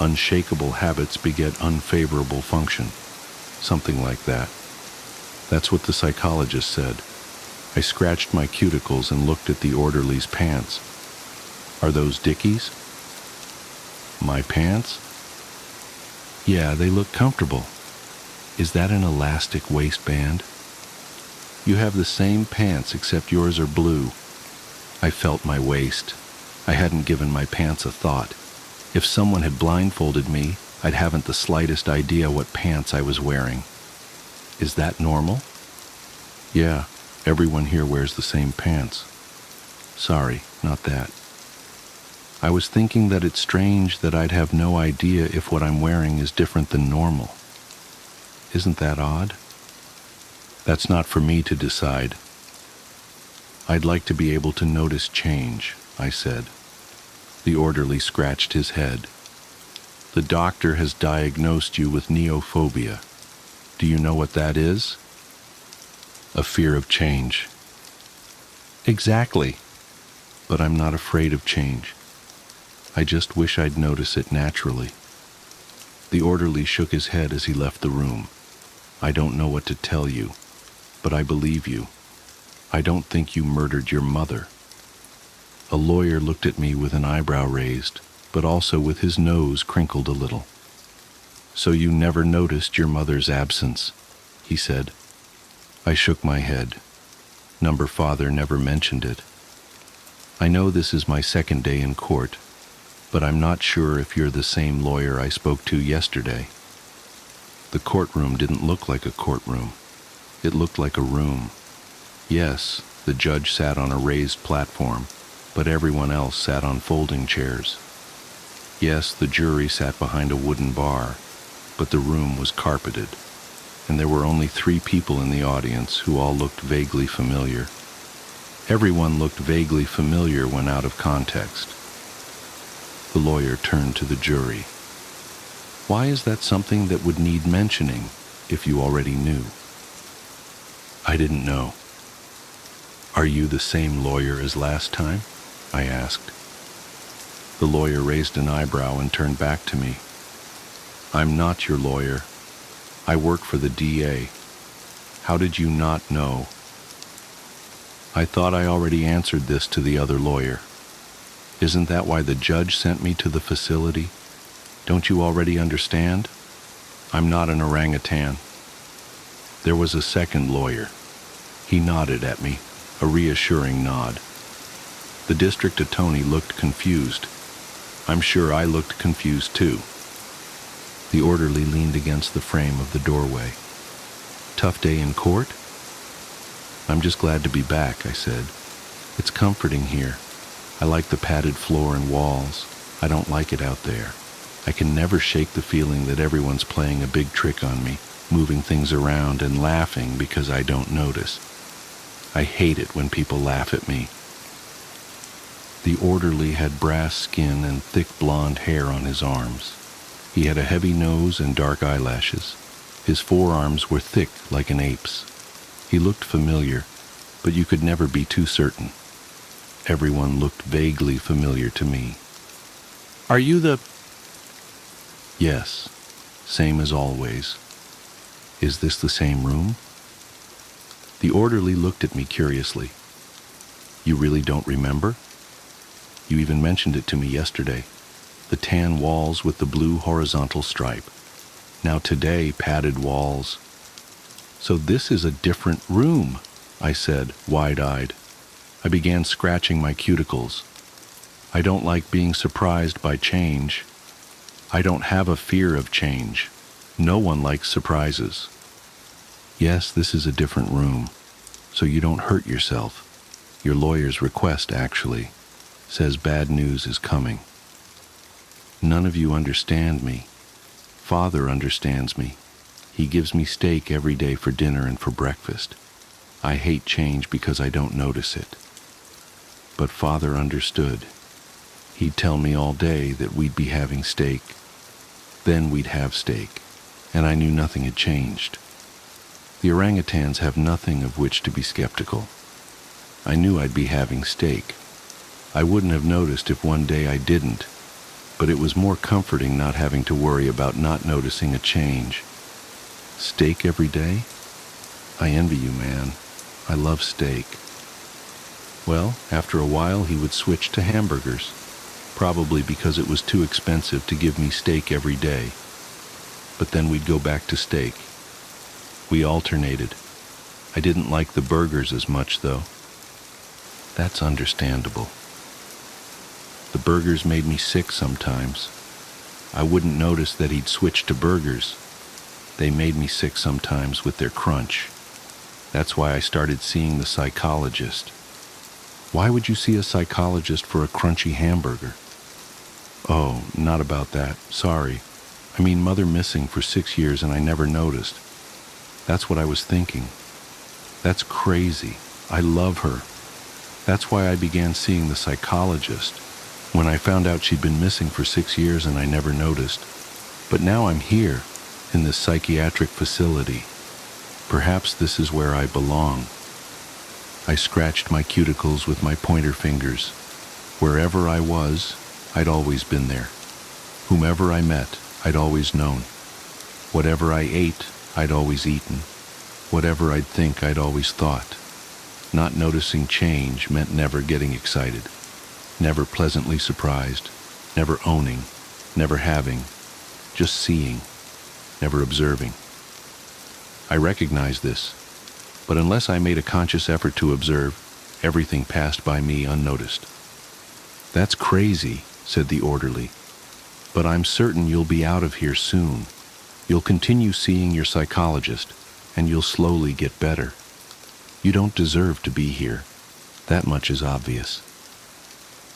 Unshakable habits beget unfavorable function. Something like that. That's what the psychologist said. I scratched my cuticles and looked at the orderly's pants. Are those Dickies? My pants? Yeah, they look comfortable. Is that an elastic waistband? You have the same pants except yours are blue. I felt my waist. I hadn't given my pants a thought. If someone had blindfolded me, I'd haven't the slightest idea what pants I was wearing. Is that normal? Yeah, everyone here wears the same pants. Sorry, not that. I was thinking that it's strange that I'd have no idea if what I'm wearing is different than normal. Isn't that odd? That's not for me to decide. I'd like to be able to notice change, I said. The orderly scratched his head. The doctor has diagnosed you with neophobia. Do you know what that is? A fear of change. Exactly. But I'm not afraid of change. I just wish I'd notice it naturally. The orderly shook his head as he left the room. I don't know what to tell you, but I believe you. I don't think you murdered your mother. A lawyer looked at me with an eyebrow raised, but also with his nose crinkled a little. So you never noticed your mother's absence, he said. I shook my head. Number Father never mentioned it. I know this is my second day in court, but I'm not sure if you're the same lawyer I spoke to yesterday. The courtroom didn't look like a courtroom. It looked like a room. Yes, the judge sat on a raised platform, but everyone else sat on folding chairs. Yes, the jury sat behind a wooden bar, but the room was carpeted, and there were only 3 people in the audience who all looked vaguely familiar. Everyone looked vaguely familiar when out of context. The lawyer turned to the jury. Why is that something that would need mentioning if you already knew? I didn't know. Are you the same lawyer as last time? I asked. The lawyer raised an eyebrow and turned back to me. I'm not your lawyer. I work for the DA. How did you not know? I thought I already answered this to the other lawyer. Isn't that why the judge sent me to the facility? Don't you already understand? I'm not an orangutan. There was a second lawyer. He nodded at me, a reassuring nod. The district attorney looked confused. I'm sure I looked confused too. The orderly leaned against the frame of the doorway. Tough day in court? I'm just glad to be back, I said. It's comforting here. I like the padded floor and walls. I don't like it out there. I can never shake the feeling that everyone's playing a big trick on me, moving things around and laughing because I don't notice. I hate it when people laugh at me. The orderly had brass skin and thick blonde hair on his arms. He had a heavy nose and dark eyelashes. His forearms were thick like an ape's. He looked familiar, but you could never be too certain. Everyone looked vaguely familiar to me. Are you the... Yes, same as always. Is this the same room? The orderly looked at me curiously. You really don't remember? You even mentioned it to me yesterday. The tan walls with the blue horizontal stripe. Now today, padded walls. So this is a different room, I said, wide-eyed. I began scratching my cuticles. I don't like being surprised by change. I don't have a fear of change. No one likes surprises. Yes, this is a different room, so you don't hurt yourself. Your lawyer's request, actually, says bad news is coming. None of you understand me. Father understands me. He gives me steak every day for dinner and for breakfast. I hate change because I don't notice it. But Father understood. He'd tell me all day that we'd be having steak. Then we'd have steak, and I knew nothing had changed. The orangutans have nothing of which to be skeptical. I knew I'd be having steak. I wouldn't have noticed if one day I didn't, but it was more comforting not having to worry about not noticing a change. Steak every day? I envy you, man. I love steak. Well, after a while he would switch to hamburgers, probably because it was too expensive to give me steak every day. But then we'd go back to steak. We alternated. I didn't like the burgers as much, though. That's understandable. The burgers made me sick sometimes. I wouldn't notice that he'd switch to burgers. They made me sick sometimes with their crunch. That's why I started seeing the psychologist. Why would you see a psychologist for a crunchy hamburger? Oh, not about that. Sorry. I mean, Mother missing for 6 years and I never noticed. That's what I was thinking. That's crazy. I love her. That's why I began seeing the psychologist. When I found out she'd been missing for 6 years and I never noticed. But now I'm here, in this psychiatric facility. Perhaps this is where I belong. I scratched my cuticles with my pointer fingers. Wherever I was, I'd always been there. Whomever I met, I'd always known. Whatever I ate, I'd always eaten. Whatever I'd think, I'd always thought. Not noticing change meant never getting excited, never pleasantly surprised, never owning, never having, just seeing, never observing. I recognized this, but unless I made a conscious effort to observe, everything passed by me unnoticed. That's crazy, said the orderly, but I'm certain you'll be out of here soon. You'll continue seeing your psychologist, and you'll slowly get better. You don't deserve to be here. That much is obvious.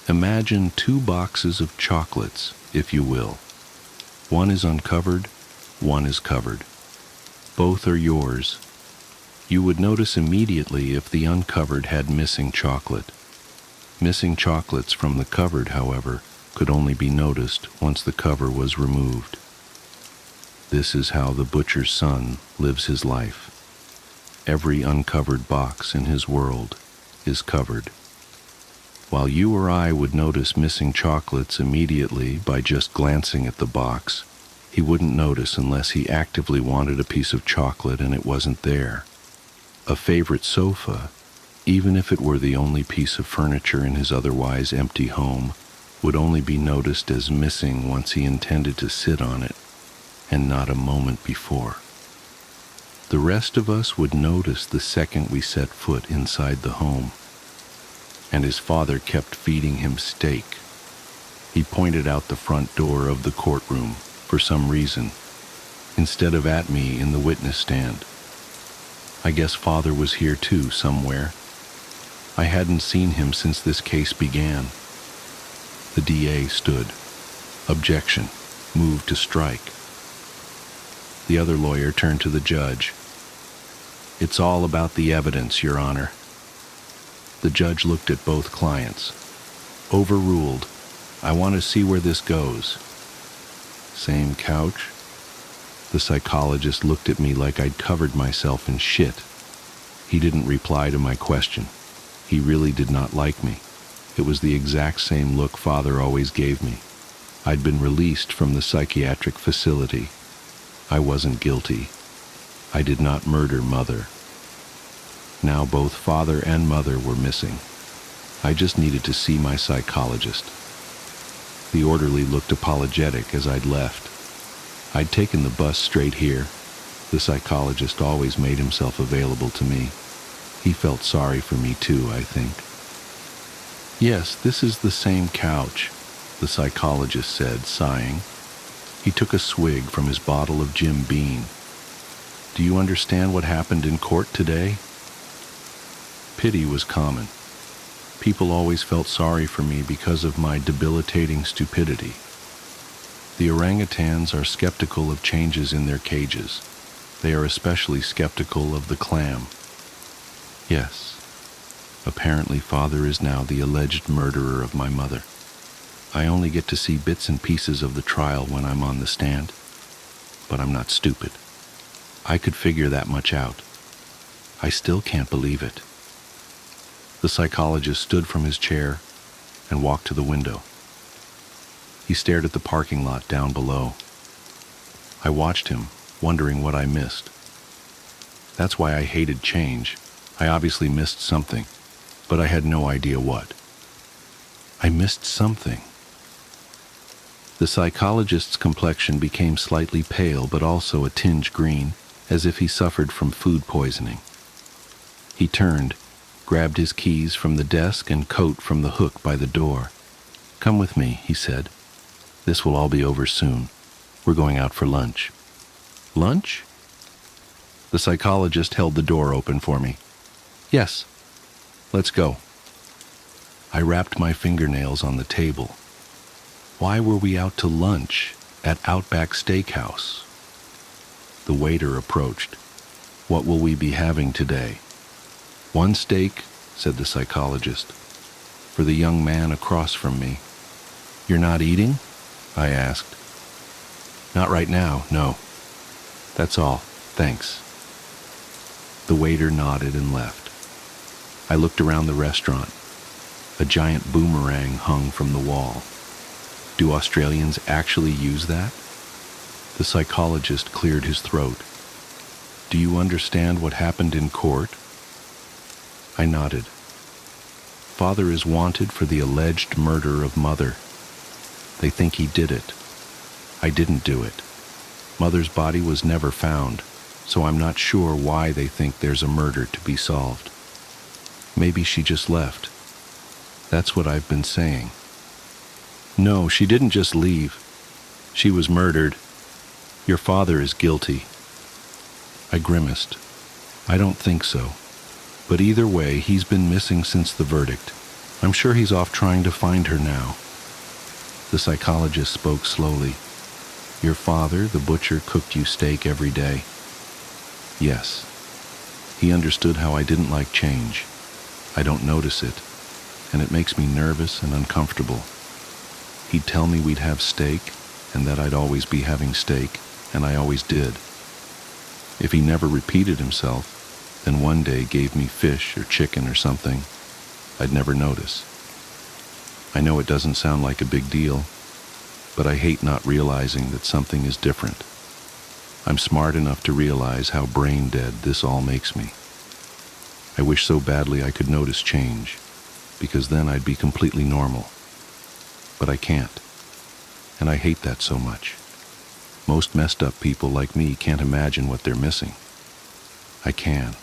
Imagine 2 boxes of chocolates, if you will. One is uncovered, one is covered. Both are yours. You would notice immediately if the uncovered had missing chocolate. Missing chocolates from the covered, however, could only be noticed once the cover was removed. This is how the butcher's son lives his life. Every uncovered box in his world is covered. While you or I would notice missing chocolates immediately by just glancing at the box, he wouldn't notice unless he actively wanted a piece of chocolate and it wasn't there. A favorite sofa, even if it were the only piece of furniture in his otherwise empty home, would only be noticed as missing once he intended to sit on it, and not a moment before. The rest of us would notice the second we set foot inside the home. and his father kept feeding him steak. He pointed out the front door of the courtroom for some reason, instead of at me in the witness stand. I guess father was here too, somewhere. I hadn't seen him since this case began. The DA stood. Objection. Move to strike. The other lawyer turned to the judge. It's all about the evidence, Your Honor. The judge looked at both clients. Overruled. I want to see where this goes. Same couch? The psychologist looked at me like I'd covered myself in shit. He didn't reply to my question. He really did not like me. It was the exact same look father always gave me. I'd been released from the psychiatric facility. I wasn't guilty. I did not murder mother. Now both father and mother were missing. I just needed to see my psychologist. The orderly looked apologetic as I'd left. I'd taken the bus straight here. The psychologist always made himself available to me. He felt sorry for me too, I think. Yes, this is the same couch, the psychologist said, sighing. He took a swig from his bottle of Jim Beam. Do you understand what happened in court today? Pity was common. People always felt sorry for me because of my debilitating stupidity. The orangutans are skeptical of changes in their cages. They are especially skeptical of the clam. Yes, apparently father is now the alleged murderer of my mother. I only get to see bits and pieces of the trial when I'm on the stand. But I'm not stupid. I could figure that much out. I still can't believe it. The psychologist stood from his chair and walked to the window. He stared at the parking lot down below. I watched him, wondering what I missed. That's why I hated change. I obviously missed something, but I had no idea what. I missed something. The psychologist's complexion became slightly pale, but also a tinge green, as if he suffered from food poisoning. He turned, grabbed his keys from the desk and coat from the hook by the door. Come with me, he said. This will all be over soon. We're going out for lunch. Lunch? The psychologist held the door open for me. Yes, let's go. I wrapped my fingernails on the table. Why were we out to lunch at Outback Steakhouse? The waiter approached. What will we be having today? One steak, said the psychologist. For the young man across from me. You're not eating? I asked. Not right now, no. That's all, thanks. The waiter nodded and left. I looked around the restaurant. A giant boomerang hung from the wall. Do Australians actually use that? The psychologist cleared his throat. Do you understand what happened in court? I nodded. Father is wanted for the alleged murder of mother. They think he did it. I didn't do it. Mother's body was never found, so I'm not sure why they think there's a murder to be solved. Maybe she just left. That's what I've been saying. No, she didn't just leave. She was murdered. Your father is guilty. I grimaced. I don't think so. But either way, he's been missing since the verdict. I'm sure he's off trying to find her now. The psychologist spoke slowly. Your father, the butcher, cooked you steak every day? Yes. He understood how I didn't like change. I don't notice it, and it makes me nervous and uncomfortable. He'd tell me we'd have steak, and that I'd always be having steak, and I always did. If he never repeated himself, then one day gave me fish or chicken or something, I'd never notice. I know it doesn't sound like a big deal, but I hate not realizing that something is different. I'm smart enough to realize how brain dead this all makes me. I wish so badly I could notice change, because then I'd be completely normal. But I can't, and I hate that so much. Most messed up people like me can't imagine what they're missing. I can.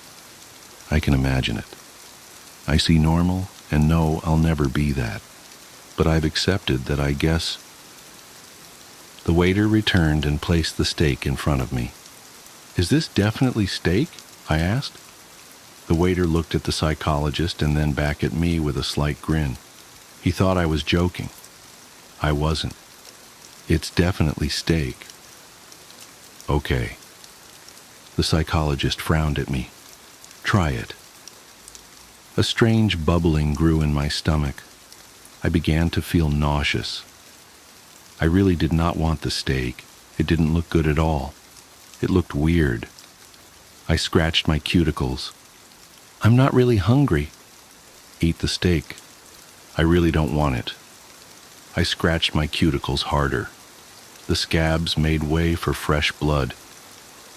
I can imagine it. I see normal, And no, I'll never be that. But I've accepted that, I guess. The waiter returned and placed the steak in front of me. Is this definitely steak? I asked. The waiter looked at the psychologist and then back at me with a slight grin. He thought I was joking. I wasn't. It's definitely steak. Okay. The psychologist frowned at me. Try it. A strange bubbling grew in my stomach. I began to feel nauseous. I really did not want the steak. It didn't look good at all. It looked weird. I scratched my cuticles. I'm not really hungry. Eat the steak. I really don't want it. I scratched my cuticles harder. The scabs made way for fresh blood.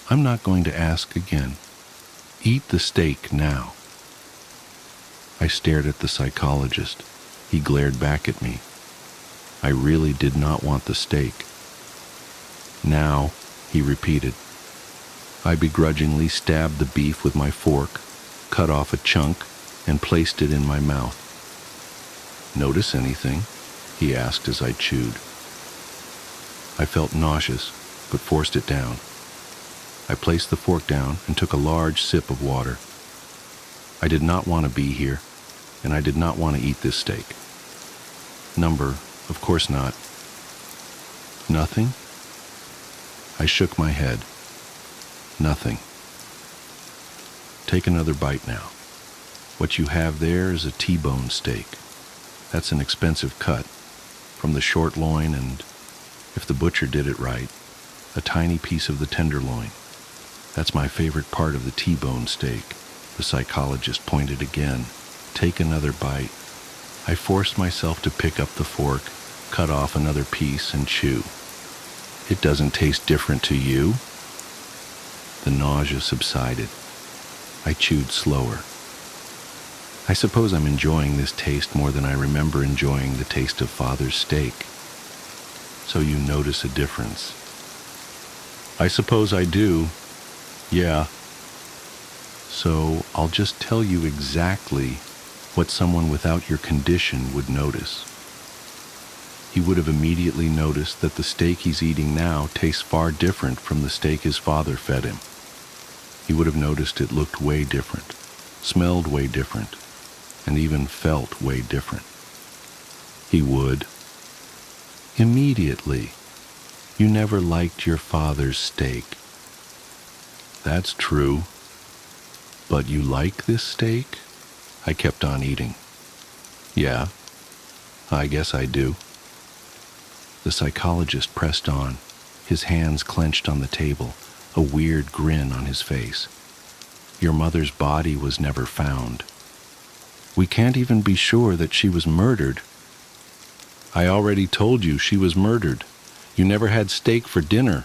I'm not going to ask again. Eat the steak now. I stared at the psychologist. He glared back at me. I really did not want the steak. Now, he repeated. I begrudgingly stabbed the beef with my fork, cut off a chunk, and placed it in my mouth. Notice anything? He asked as I chewed. I felt nauseous, but forced it down. I placed the fork down and took a large sip of water. I did not want to be here, and I did not want to eat this steak. Of course not. Nothing? I shook my head. Nothing. Take another bite now. What you have there is a T-bone steak. That's an expensive cut, from the short loin and, if the butcher did it right, a tiny piece of the tenderloin. That's my favorite part of the T-bone steak. The psychologist pointed again. Take another bite. I forced myself to pick up the fork, cut off another piece, and chew. It doesn't taste different to you? The nausea subsided. I chewed slower. I suppose I'm enjoying this taste more than I remember enjoying the taste of Father's steak. So you notice a difference. I suppose I do. Yeah. So I'll just tell you exactly what someone without your condition would notice. He would have immediately noticed that the steak he's eating now tastes far different from the steak his father fed him. He would have noticed it looked way different, smelled way different, and even felt way different. He would. Immediately. You never liked your father's steak. That's true. But you like this steak? I kept on eating. Yeah, I guess I do. The psychologist pressed on, his hands clenched on the table, a weird grin on his face. Your mother's body was never found. We can't even be sure that she was murdered. I already told you she was murdered. You never had steak for dinner,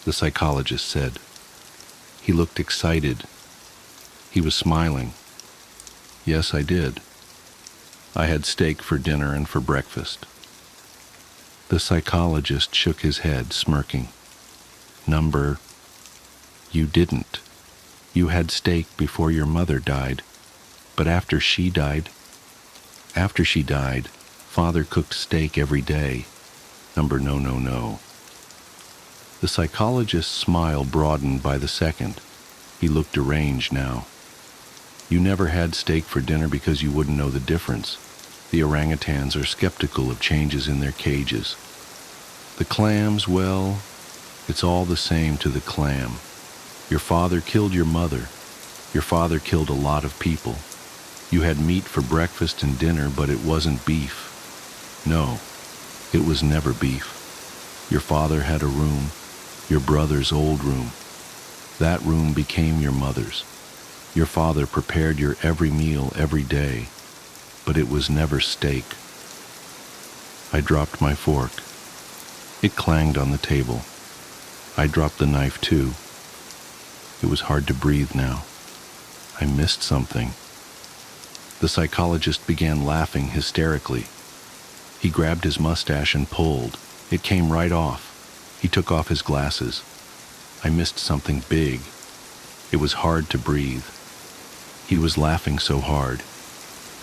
the psychologist said. He looked excited. He was smiling. Yes, I did. I had steak for dinner and for breakfast. The psychologist shook his head, smirking. You didn't. You had steak before your mother died, but after she died, Father cooked steak every day. No. The psychologist's smile broadened by the second. He looked deranged now. You never had steak for dinner because you wouldn't know the difference. The orangutans are skeptical of changes in their cages. The clams, well, it's all the same to the clam. Your father killed your mother. Your father killed a lot of people. You had meat for breakfast and dinner, but it wasn't beef. No, it was never beef. Your father had a room, your brother's old room. That room became your mother's. Your father prepared your every meal every day, but it was never steak. I dropped my fork. It clanged on the table. I dropped the knife too. It was hard to breathe now. I missed something. The psychologist began laughing hysterically. He grabbed his mustache and pulled. It came right off. He took off his glasses. I missed something big. It was hard to breathe. He was laughing so hard.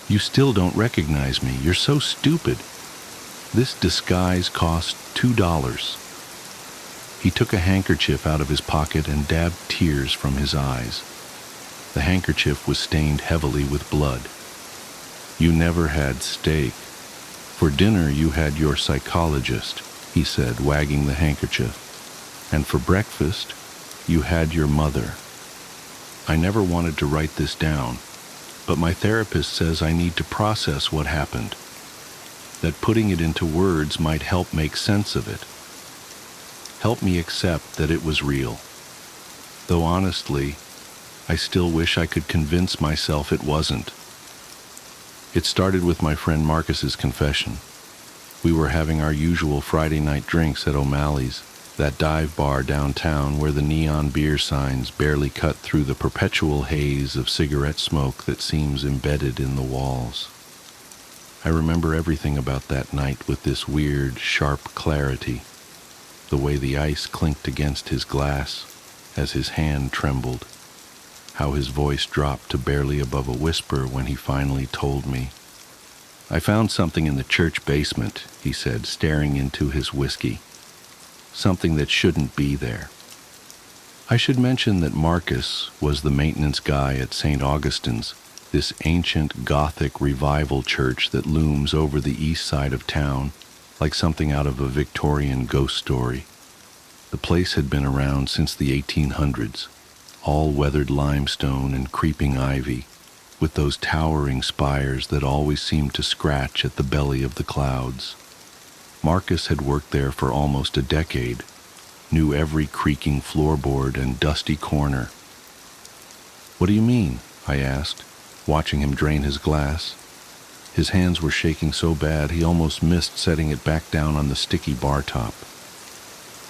You still don't recognize me. You're so stupid. This disguise cost $2. He took a handkerchief out of his pocket and dabbed tears from his eyes. The handkerchief was stained heavily with blood. You never had steak. For dinner you had your psychologist, he said, wagging the handkerchief. And for breakfast, you had your mother. I never wanted to write this down, but my therapist says I need to process what happened, that putting it into words might help make sense of it. Help me accept that it was real. Though honestly, I still wish I could convince myself it wasn't. It started with my friend Marcus's confession. We were having our usual Friday night drinks at O'Malley's, that dive bar downtown where the neon beer signs barely cut through the perpetual haze of cigarette smoke that seems embedded in the walls. I remember everything about that night with this weird, sharp clarity. The way the ice clinked against his glass as his hand trembled. How his voice dropped to barely above a whisper when he finally told me. I found something in the church basement, he said, staring into his whiskey. Something that shouldn't be there. I should mention that Marcus was the maintenance guy at St. Augustine's, this ancient Gothic revival church that looms over the east side of town like something out of a Victorian ghost story. The place had been around since the 1800s, all weathered limestone and creeping ivy, with those towering spires that always seemed to scratch at the belly of the clouds. Marcus had worked there for almost a decade, knew every creaking floorboard and dusty corner. What do you mean? I asked, watching him drain his glass. His hands were shaking so bad he almost missed setting it back down on the sticky bar top.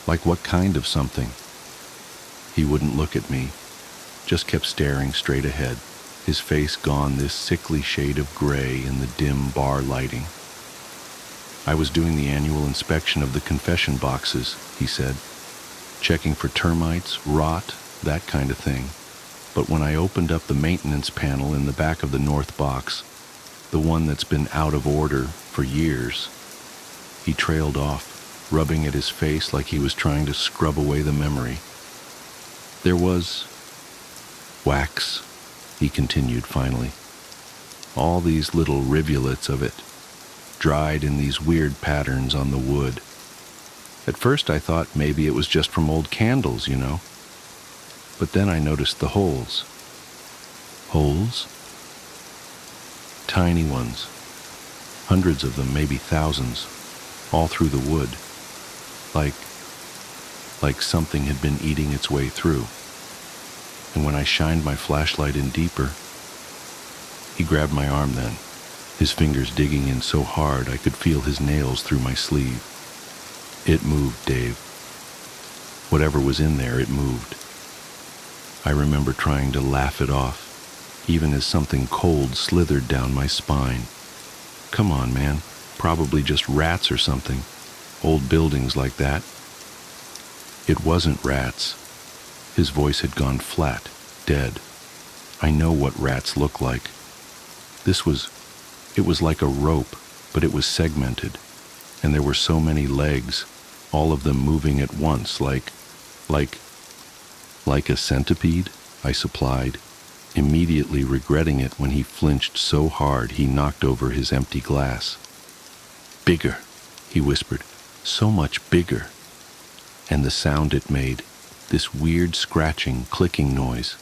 Like what kind of something? He wouldn't look at me, just kept staring straight ahead, his face gone this sickly shade of gray in the dim bar lighting. I was doing the annual inspection of the confession boxes, he said, checking for termites, rot, that kind of thing. But when I opened up the maintenance panel in the back of the north box, the one that's been out of order for years, he trailed off, rubbing at his face like he was trying to scrub away the memory. There was wax, he continued finally. All these little rivulets of it, dried in these weird patterns on the wood. At first I thought maybe it was just from old candles, you know. But then I noticed the holes. Holes? Tiny ones. Hundreds of them, maybe thousands, all through the wood. Like something had been eating its way through. And when I shined my flashlight in deeper, he grabbed my arm then, his fingers digging in so hard I could feel his nails through my sleeve. It moved, Dave. Whatever was in there, it moved. I remember trying to laugh it off, even as something cold slithered down my spine. Come on, man. Probably just rats or something. Old buildings like that. It wasn't rats. His voice had gone flat, dead. I know what rats look like. It was like a rope, but it was segmented, and there were so many legs, all of them moving at once, like a centipede, I supplied, immediately regretting it when he flinched so hard he knocked over his empty glass. Bigger, he whispered, so much bigger. And the sound it made, this weird scratching, clicking noise,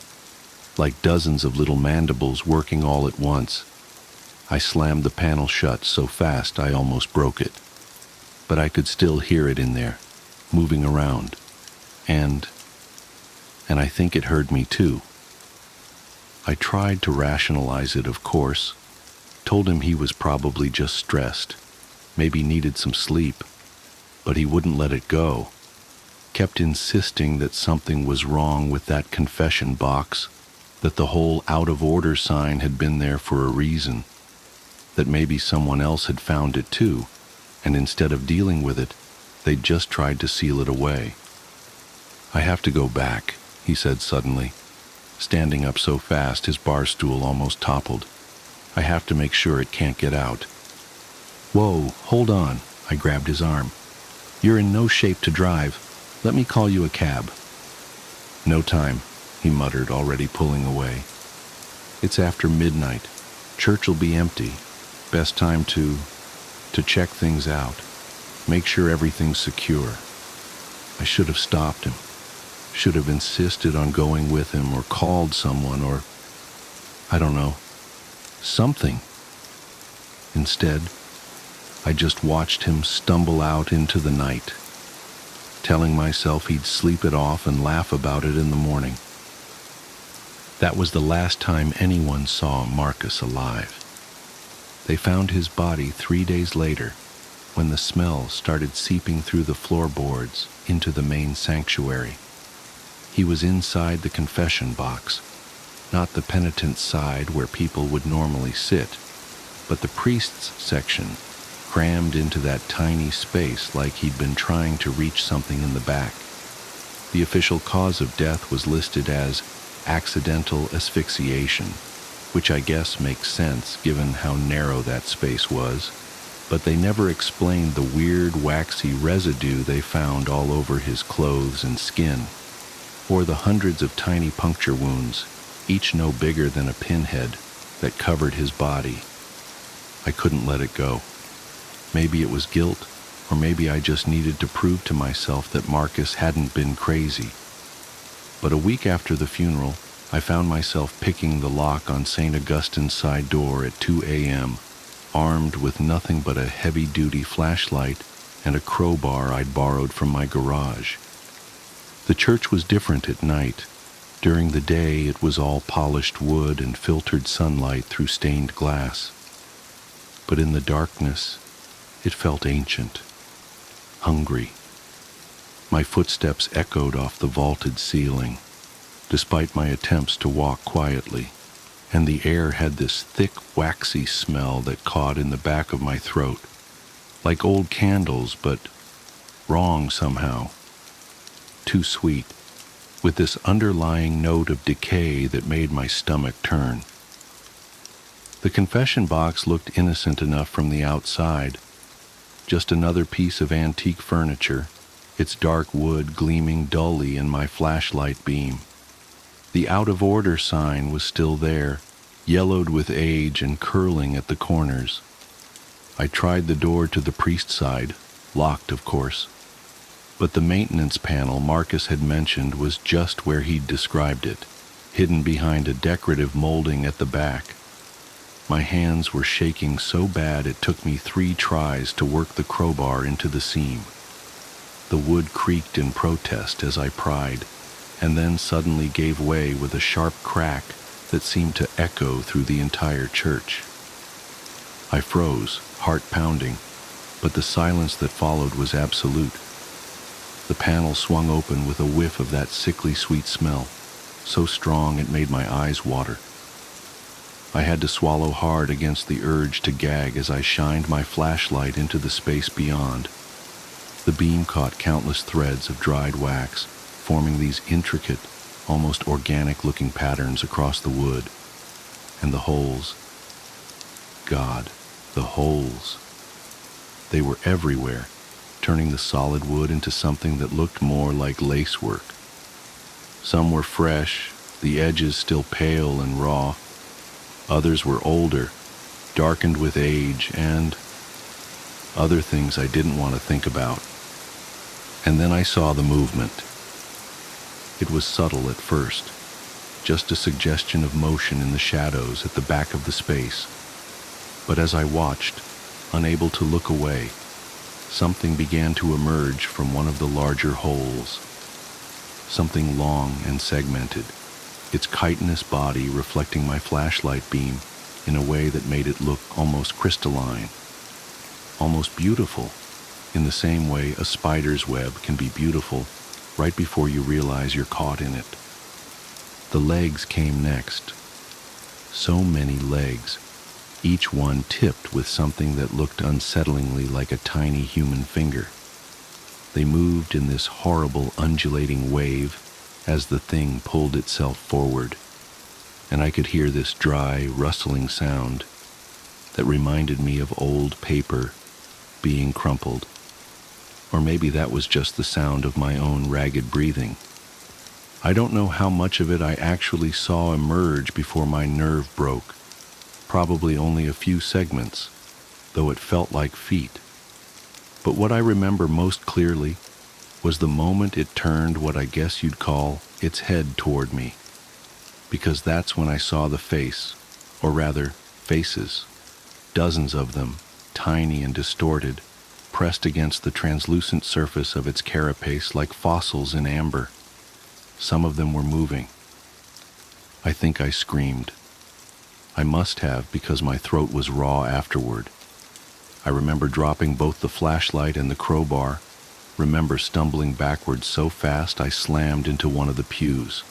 like dozens of little mandibles working all at once. I slammed the panel shut so fast I almost broke it. But I could still hear it in there, moving around. And I think it heard me too. I tried to rationalize it, of course. Told him he was probably just stressed, maybe needed some sleep. But he wouldn't let it go. Kept insisting that something was wrong with that confession box, that the whole out of order sign had been there for a reason, that maybe someone else had found it too, and instead of dealing with it, they'd just tried to seal it away. I have to go back, he said suddenly, standing up so fast his bar stool almost toppled. I have to make sure it can't get out. Whoa, hold on, I grabbed his arm. You're in no shape to drive. Let me call you a cab. No time, he muttered, already pulling away. It's after midnight. Church will be empty. Best time to check things out. Make sure everything's secure. I should have stopped him. Should have insisted on going with him or called someone or, I don't know, something. Instead, I just watched him stumble out into the night, telling myself he'd sleep it off and laugh about it in the morning. That was the last time anyone saw Marcus alive. They found his body 3 days later, when the smell started seeping through the floorboards into the main sanctuary. He was inside the confession box, not the penitent's side where people would normally sit, but the priest's section, crammed into that tiny space like he'd been trying to reach something in the back. The official cause of death was listed as accidental asphyxiation, which I guess makes sense given how narrow that space was, but they never explained the weird waxy residue they found all over his clothes and skin, or the hundreds of tiny puncture wounds, each no bigger than a pinhead, that covered his body. I couldn't let it go. Maybe it was guilt, or maybe I just needed to prove to myself that Marcus hadn't been crazy. But a week after the funeral, I found myself picking the lock on St. Augustine's side door at 2 a.m., armed with nothing but a heavy-duty flashlight and a crowbar I'd borrowed from my garage. The church was different at night. During the day, it was all polished wood and filtered sunlight through stained glass. But in the darkness, it felt ancient, hungry. My footsteps echoed off the vaulted ceiling, despite my attempts to walk quietly, and the air had this thick, waxy smell that caught in the back of my throat, like old candles, but wrong somehow. Too sweet, with this underlying note of decay that made my stomach turn. The confession box looked innocent enough from the outside, just another piece of antique furniture, its dark wood gleaming dully in my flashlight beam. The out-of-order sign was still there, yellowed with age and curling at the corners. I tried the door to the priest's side, locked of course, but the maintenance panel Marcus had mentioned was just where he'd described it, hidden behind a decorative molding at the back. My hands were shaking so bad it took me 3 tries to work the crowbar into the seam. The wood creaked in protest as I pried, and then suddenly gave way with a sharp crack that seemed to echo through the entire church. I froze, heart pounding, but the silence that followed was absolute. The panel swung open with a whiff of that sickly sweet smell, so strong it made my eyes water. I had to swallow hard against the urge to gag as I shined my flashlight into the space beyond. The beam caught countless threads of dried wax, forming these intricate, almost organic-looking patterns across the wood. And the holes. God, the holes. They were everywhere, turning the solid wood into something that looked more like lacework. Some were fresh, the edges still pale and raw. Others were older, darkened with age, and other things I didn't want to think about. And then I saw the movement. It was subtle at first, just a suggestion of motion in the shadows at the back of the space. But as I watched, unable to look away, something began to emerge from one of the larger holes. Something long and segmented, its chitinous body reflecting my flashlight beam in a way that made it look almost crystalline, almost beautiful, in the same way a spider's web can be beautiful right before you realize you're caught in it. The legs came next. So many legs, each one tipped with something that looked unsettlingly like a tiny human finger. They moved in this horrible undulating wave as the thing pulled itself forward, and I could hear this dry, rustling sound that reminded me of old paper being crumpled. Or maybe that was just the sound of my own ragged breathing. I don't know how much of it I actually saw emerge before my nerve broke. Probably only a few segments, though it felt like feet. But what I remember most clearly was the moment it turned what I guess you'd call its head toward me. Because that's when I saw the face, or rather, faces. Dozens of them, tiny and distorted, pressed against the translucent surface of its carapace like fossils in amber. Some of them were moving. I think I screamed. I must have, because my throat was raw afterward. I remember dropping both the flashlight and the crowbar, remember stumbling backwards so fast I slammed into one of the pews.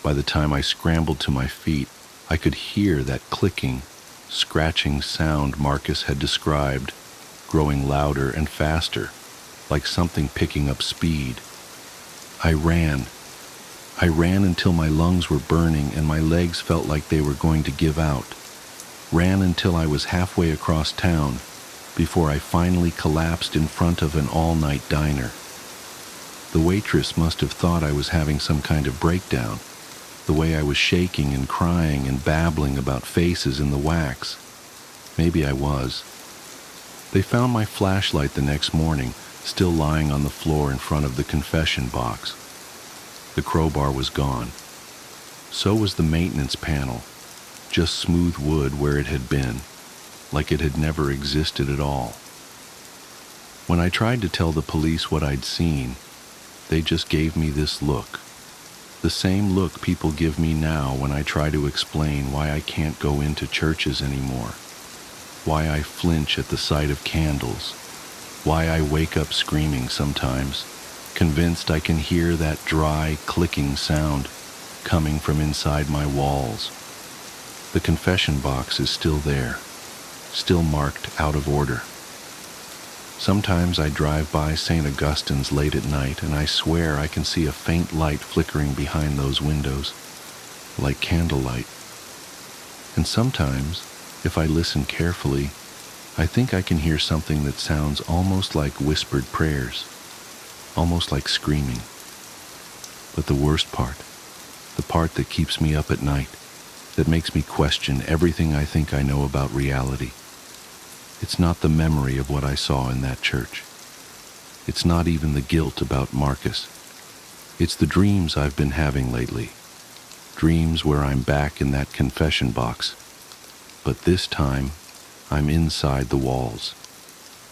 By the time I scrambled to my feet, I could hear that clicking, scratching sound Marcus had described, growing louder and faster, like something picking up speed. I ran until my lungs were burning and my legs felt like they were going to give out. Ran until I was halfway across town, before I finally collapsed in front of an all-night diner. The waitress must have thought I was having some kind of breakdown, the way I was shaking and crying and babbling about faces in the wax. Maybe I was. They found my flashlight the next morning, still lying on the floor in front of the confession box. The crowbar was gone. So was the maintenance panel, just smooth wood where it had been, like it had never existed at all. When I tried to tell the police what I'd seen, they just gave me this look. The same look people give me now when I try to explain why I can't go into churches anymore, why I flinch at the sight of candles, why I wake up screaming sometimes, convinced I can hear that dry, clicking sound coming from inside my walls. The confession box is still there, still marked out of order. Sometimes I drive by St. Augustine's late at night and I swear I can see a faint light flickering behind those windows, like candlelight. And sometimes, if I listen carefully, I think I can hear something that sounds almost like whispered prayers, almost like screaming. But the worst part, the part that keeps me up at night, that makes me question everything I think I know about reality, it's not the memory of what I saw in that church. It's not even the guilt about Marcus. It's the dreams I've been having lately. Dreams where I'm back in that confession box. But this time, I'm inside the walls,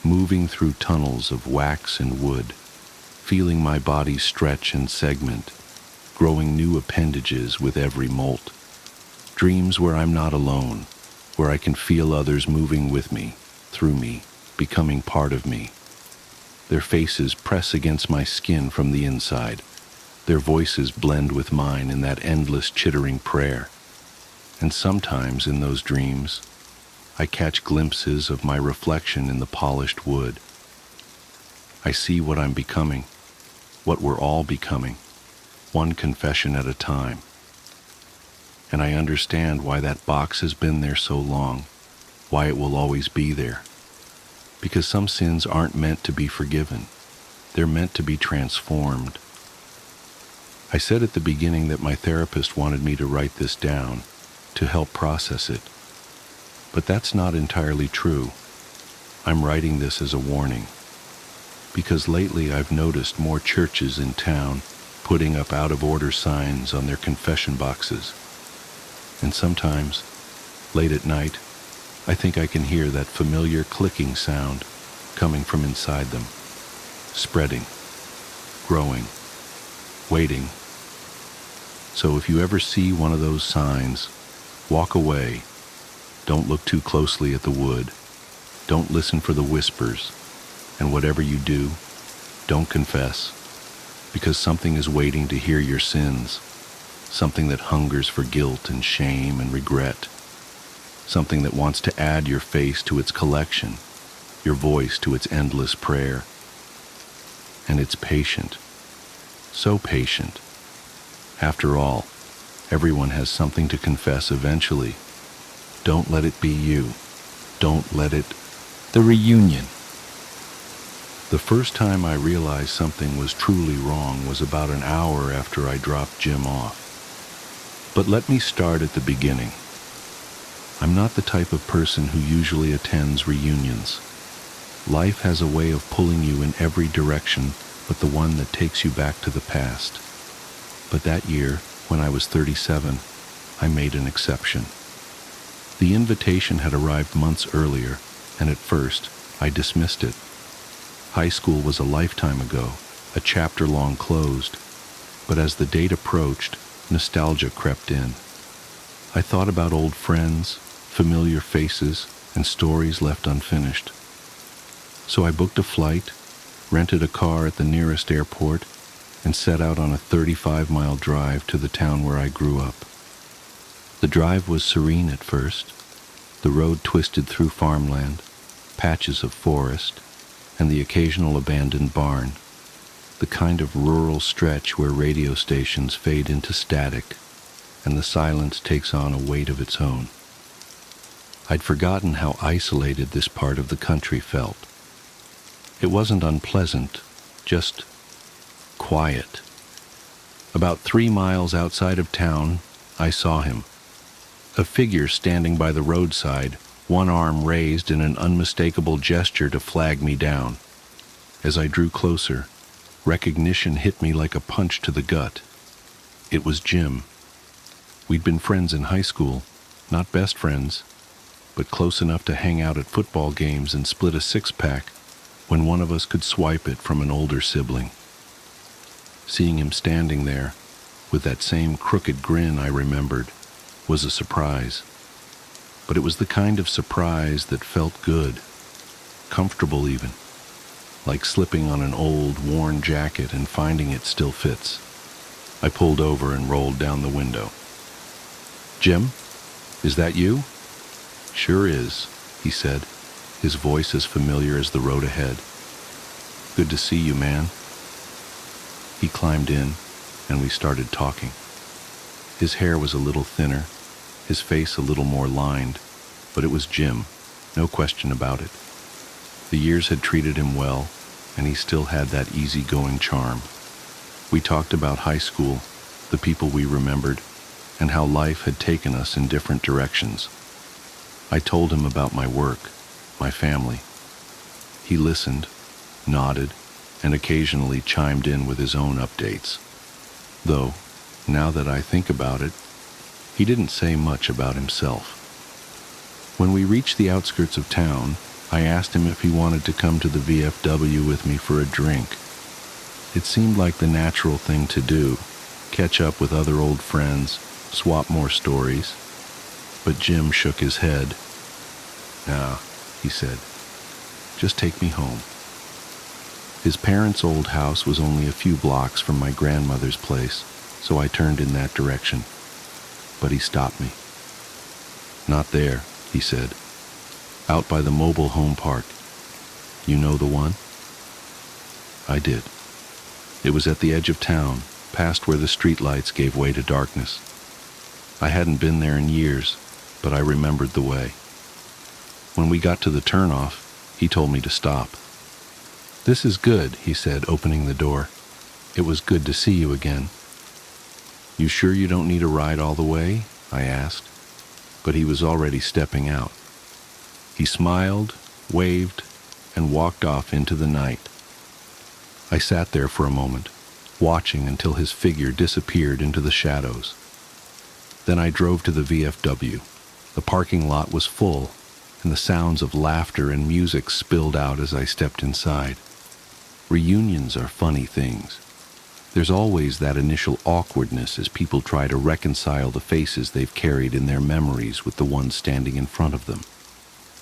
moving through tunnels of wax and wood, feeling my body stretch and segment, growing new appendages with every molt. Dreams where I'm not alone, where I can feel others moving with me, through me, becoming part of me. Their faces press against my skin from the inside. Their voices blend with mine in that endless chittering prayer. And sometimes in those dreams, I catch glimpses of my reflection in the polished wood. I see what I'm becoming, what we're all becoming, one confession at a time. And I understand why that box has been there so long, why it will always be there. Because some sins aren't meant to be forgiven. They're meant to be transformed. I said at the beginning that my therapist wanted me to write this down, to help process it. But that's not entirely true. I'm writing this as a warning. Because lately I've noticed more churches in town putting up out-of-order signs on their confession boxes. And sometimes, late at night, I think I can hear that familiar clicking sound coming from inside them, spreading, growing, waiting. So if you ever see one of those signs, walk away. Don't look too closely at the wood. Don't listen for the whispers. And whatever you do, don't confess, because something is waiting to hear your sins, something that hungers for guilt and shame and regret. Something that wants to add your face to its collection, your voice to its endless prayer. And it's patient, so patient. After all, everyone has something to confess eventually. Don't let it be you. don't let it. The reunion. The first time I realized something was truly wrong was about an hour after I dropped Jim off. But let me start at the beginning. I'm not the type of person who usually attends reunions. Life has a way of pulling you in every direction but the one that takes you back to the past. But that year, when I was 37, I made an exception. The invitation had arrived months earlier, and at first, I dismissed it. High school was a lifetime ago, a chapter long closed, but as the date approached, nostalgia crept in. I thought about old friends, familiar faces, and stories left unfinished. So I booked a flight, rented a car at the nearest airport, and set out on a 35-mile drive to the town where I grew up. The drive was serene at first. The road twisted through farmland, patches of forest, and the occasional abandoned barn, the kind of rural stretch where radio stations fade into static and the silence takes on a weight of its own. I'd forgotten how isolated this part of the country felt. It wasn't unpleasant, just quiet. About 3 miles outside of town, I saw him. A figure standing by the roadside, one arm raised in an unmistakable gesture to flag me down. As I drew closer, recognition hit me like a punch to the gut. It was Jim. We'd been friends in high school, not best friends, but close enough to hang out at football games and split a six-pack when one of us could swipe it from an older sibling. Seeing him standing there, with that same crooked grin I remembered, was a surprise. But it was the kind of surprise that felt good, comfortable even, like slipping on an old, worn jacket and finding it still fits. I pulled over and rolled down the window. "Jim, is that you?" "Sure is," he said, his voice as familiar as the road ahead. "Good to see you, man." He climbed in, and we started talking. His hair was a little thinner, his face a little more lined, but it was Jim, no question about it. The years had treated him well, and he still had that easygoing charm. We talked about high school, the people we remembered, and how life had taken us in different directions. I told him about my work, my family. He listened, nodded, and occasionally chimed in with his own updates. Though, now that I think about it, he didn't say much about himself. When we reached the outskirts of town, I asked him if he wanted to come to the VFW with me for a drink. It seemed like the natural thing to do, catch up with other old friends, swap more stories. But Jim shook his head. "Nah," he said, "just take me home." His parents' old house was only a few blocks from my grandmother's place, so I turned in that direction. But he stopped me. "Not there," he said. "Out by the mobile home park. You know the one?" I did. It was at the edge of town, past where the streetlights gave way to darkness. I hadn't been there in years, but I remembered the way. When we got to the turnoff, he told me to stop. "This is good," he said, opening the door. "It was good to see you again." "You sure you don't need a ride all the way?" I asked, but he was already stepping out. He smiled, waved, and walked off into the night. I sat there for a moment, watching until his figure disappeared into the shadows. Then I drove to the VFW. The parking lot was full, and the sounds of laughter and music spilled out as I stepped inside. Reunions are funny things. There's always that initial awkwardness as people try to reconcile the faces they've carried in their memories with the ones standing in front of them.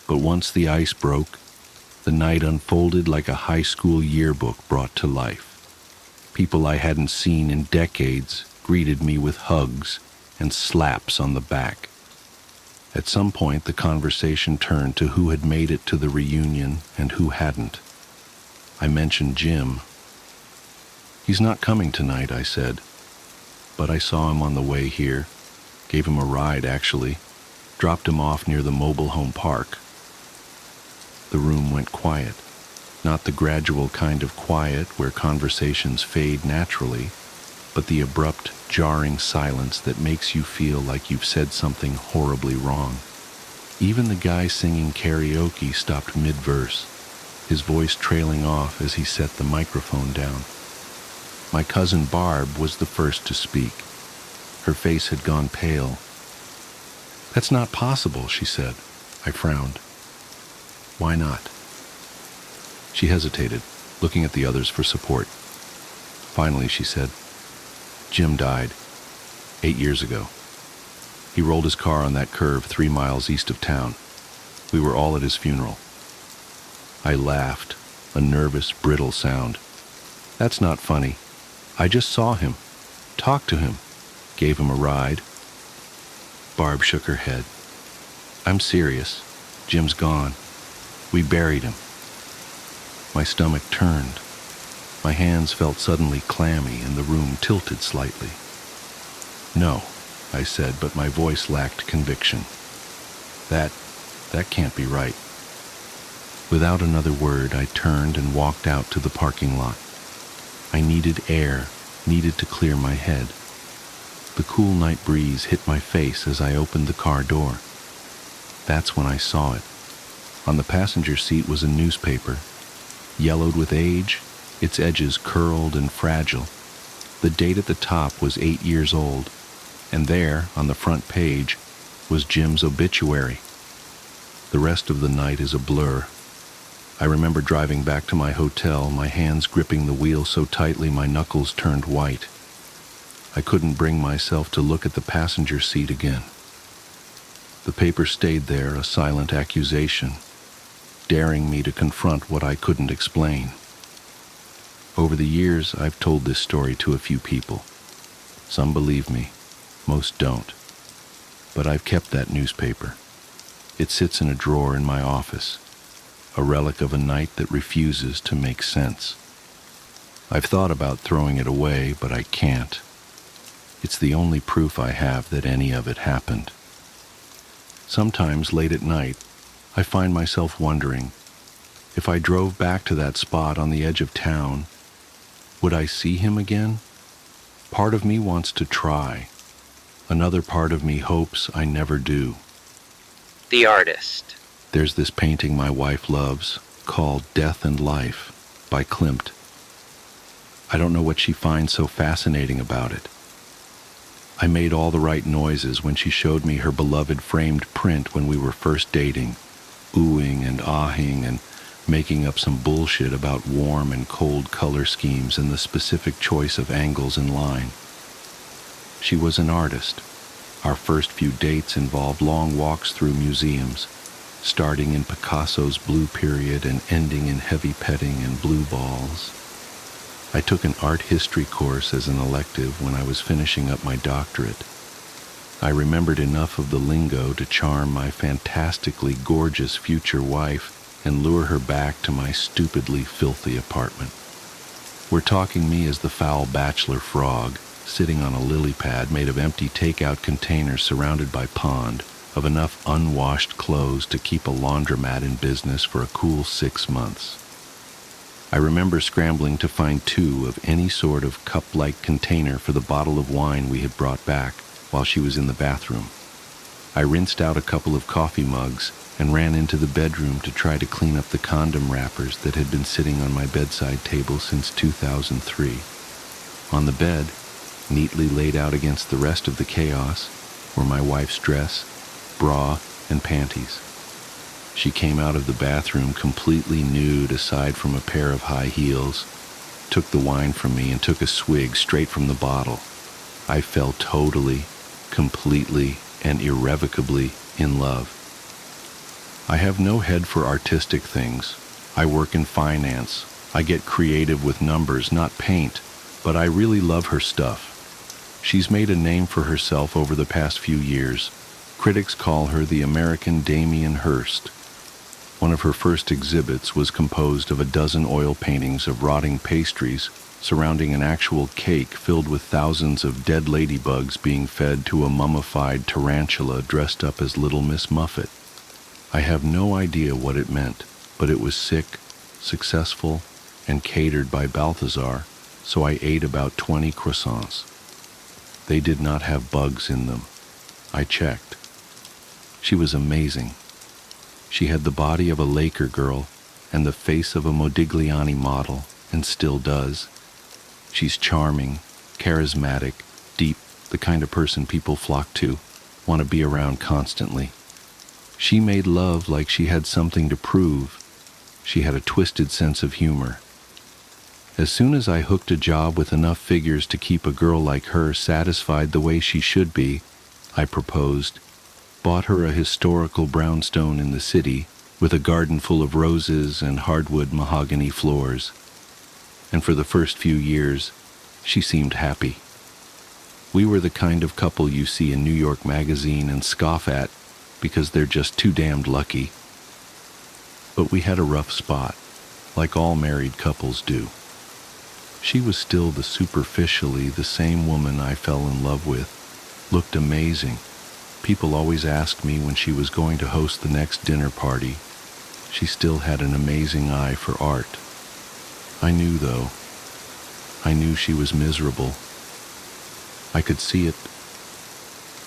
But once the ice broke, the night unfolded like a high school yearbook brought to life. People I hadn't seen in decades greeted me with hugs and slaps on the back. At some point, the conversation turned to who had made it to the reunion and who hadn't. I mentioned Jim. "He's not coming tonight," I said, but I saw him on the way here, gave him a ride actually, dropped him off near the mobile home park. the room went quiet. Not the gradual kind of quiet where conversations fade naturally, but the abrupt, jarring silence that makes you feel like you've said something horribly wrong. Even the guy singing karaoke stopped mid-verse, his voice trailing off as he set the microphone down. My cousin Barb was the first to speak. Her face had gone pale. "That's not possible," she said. I frowned. "Why not?" She hesitated, looking at the others for support. Finally, she said, "Jim died 8 years ago. He rolled his car on that curve 3 miles east of town. We were all at his funeral." I laughed, a nervous, brittle sound. "That's not funny. I just saw him, talked to him, gave him a ride." Barb shook her head. "I'm serious. Jim's gone. We buried him." My stomach turned. My hands felt suddenly clammy and the room tilted slightly. "No," I said, but my voice lacked conviction. That can't be right." Without another word, I turned and walked out to the parking lot. I needed air, needed to clear my head. The cool night breeze hit my face as I opened the car door. That's when I saw it. On the passenger seat was a newspaper, yellowed with age, its edges curled and fragile. The date at the top was 8 years old, and there, on the front page, was Jim's obituary. The rest of the night is a blur. I remember driving back to my hotel, my hands gripping the wheel so tightly my knuckles turned white. I couldn't bring myself to look at the passenger seat again. The paper stayed there, a silent accusation, daring me to confront what I couldn't explain. Over the years, I've told this story to a few people. Some believe me, most don't. But I've kept that newspaper. It sits in a drawer in my office, a relic of a night that refuses to make sense. I've thought about throwing it away, but I can't. It's the only proof I have that any of it happened. Sometimes late at night, I find myself wondering, if I drove back to that spot on the edge of town, would I see him again? Part of me wants to try. Another part of me hopes I never do. The Artist. There's this painting my wife loves, called Death and Life, by Klimt. I don't know what she finds so fascinating about it. I made all the right noises when she showed me her beloved framed print when we were first dating, oohing and ahing and making up some bullshit about warm and cold color schemes and the specific choice of angles and line. She was an artist. Our first few dates involved long walks through museums, starting in Picasso's Blue Period and ending in heavy petting and blue balls. I took an art history course as an elective when I was finishing up my doctorate. I remembered enough of the lingo to charm my fantastically gorgeous future wife and lure her back to my stupidly filthy apartment. We're talking me as the foul bachelor frog, sitting on a lily pad made of empty takeout containers surrounded by pond, of enough unwashed clothes to keep a laundromat in business for a cool 6 months. I remember scrambling to find 2 of any sort of cup-like container for the bottle of wine we had brought back while she was in the bathroom. I rinsed out a couple of coffee mugs and ran into the bedroom to try to clean up the condom wrappers that had been sitting on my bedside table since 2003. On the bed, neatly laid out against the rest of the chaos, were my wife's dress, bra, and panties. She came out of the bathroom completely nude aside from a pair of high heels, took the wine from me and took a swig straight from the bottle. I fell totally, completely, and irrevocably in love. I have no head for artistic things. I work in finance. I get creative with numbers, not paint, but I really love her stuff. She's made a name for herself over the past few years. Critics call her the American Damien Hirst. One of her first exhibits was composed of a dozen oil paintings of rotting pastries surrounding an actual cake filled with thousands of dead ladybugs being fed to a mummified tarantula dressed up as Little Miss Muffet. I have no idea what it meant, but it was sick, successful, and catered by Balthazar, so I ate about 20 croissants. They did not have bugs in them. I checked. She was amazing. She had the body of a Laker girl and the face of a Modigliani model, and still does. She's charming, charismatic, deep, the kind of person people flock to, want to be around constantly. She made love like she had something to prove. She had a twisted sense of humor. As soon as I hooked a job with enough figures to keep a girl like her satisfied the way she should be, I proposed, bought her a historical brownstone in the city with a garden full of roses and hardwood mahogany floors. And for the first few years, she seemed happy. We were the kind of couple you see in New York Magazine and scoff at because they're just too damned lucky. But we had a rough spot, like all married couples do. She was still superficially the same woman I fell in love with, looked amazing. People always asked me when she was going to host the next dinner party. She still had an amazing eye for art. I knew, though. I knew she was miserable. I could see it.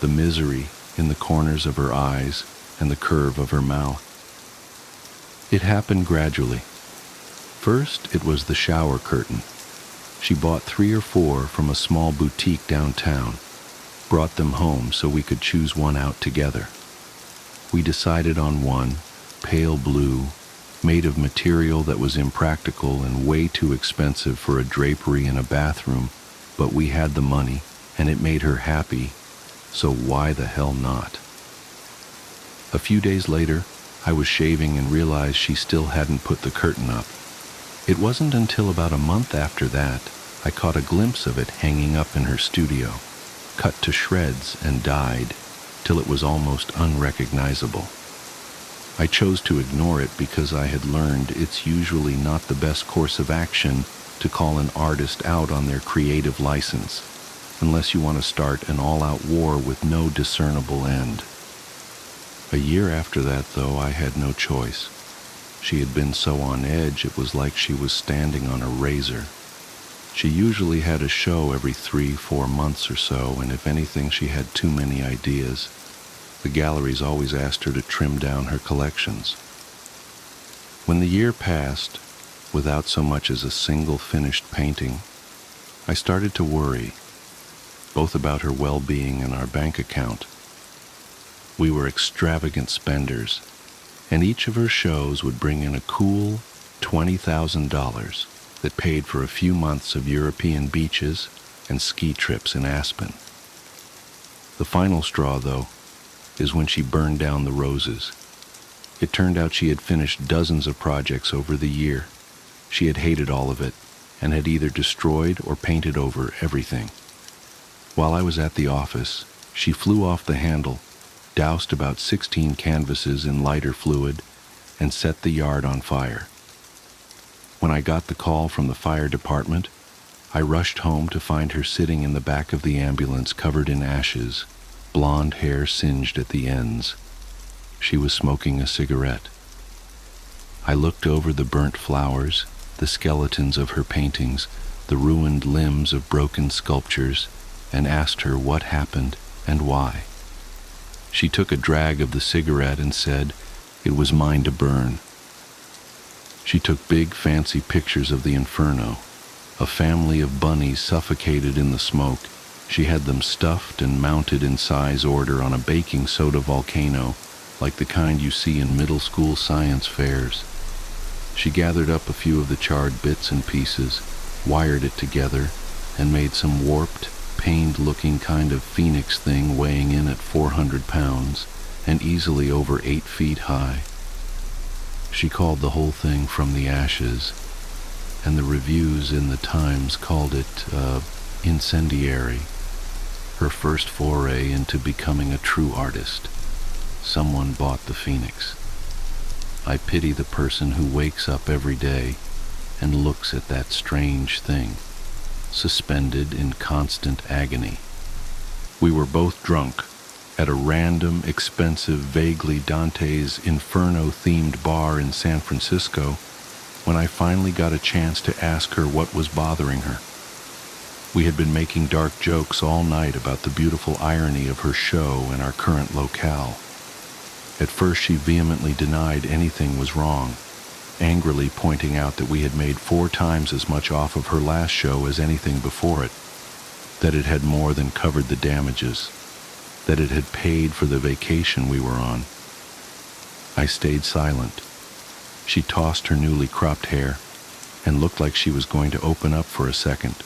The misery in the corners of her eyes and the curve of her mouth. It happened gradually. First, it was the shower curtain. She bought 3 or 4 from a small boutique downtown, brought them home so we could choose one out together. We decided on one, pale blue, made of material that was impractical and way too expensive for a drapery in a bathroom, but we had the money, and it made her happy, so why the hell not? A few days later, I was shaving and realized she still hadn't put the curtain up. It wasn't until about a month after that I caught a glimpse of it hanging up in her studio, cut to shreds and dyed, till it was almost unrecognizable. I chose to ignore it because I had learned it's usually not the best course of action to call an artist out on their creative license, unless you want to start an all-out war with no discernible end. A year after that, though, I had no choice. She had been so on edge it was like she was standing on a razor. She usually had a show every 3-4 months or so, and if anything she had too many ideas. The galleries always asked her to trim down her collections. When the year passed, without so much as a single finished painting, I started to worry, both about her well-being and our bank account. We were extravagant spenders, and each of her shows would bring in a cool $20,000 that paid for a few months of European beaches and ski trips in Aspen. The final straw, though, is when she burned down the roses. It turned out she had finished dozens of projects over the year. She had hated all of it and had either destroyed or painted over everything. While I was at the office, she flew off the handle, doused about 16 canvases in lighter fluid, and set the yard on fire. When I got the call from the fire department, I rushed home to find her sitting in the back of the ambulance covered in ashes, blonde hair singed at the ends. She was smoking a cigarette. I looked over the burnt flowers, the skeletons of her paintings, the ruined limbs of broken sculptures, and asked her what happened and why. She took a drag of the cigarette and said it was mine to burn. She took big, fancy pictures of the inferno, a family of bunnies suffocated in the smoke. She had them stuffed and mounted in size order on a baking soda volcano, like the kind you see in middle school science fairs. She gathered up a few of the charred bits and pieces, wired it together, and made some warped, pained-looking kind of phoenix thing weighing in at 400 pounds and easily over 8 feet high. She called the whole thing From the Ashes, and the reviews in the Times called it incendiary. Her first foray into becoming a true artist. Someone bought the phoenix. I pity the person who wakes up every day and looks at that strange thing, suspended in constant agony. We were both drunk, at a random, expensive, vaguely Dante's Inferno-themed bar in San Francisco when I finally got a chance to ask her what was bothering her. We had been making dark jokes all night about the beautiful irony of her show and our current locale. At first she vehemently denied anything was wrong, angrily pointing out that we had made 4 times as much off of her last show as anything before it, that it had more than covered the damages, that it had paid for the vacation we were on. I stayed silent. She tossed her newly cropped hair and looked like she was going to open up for a second.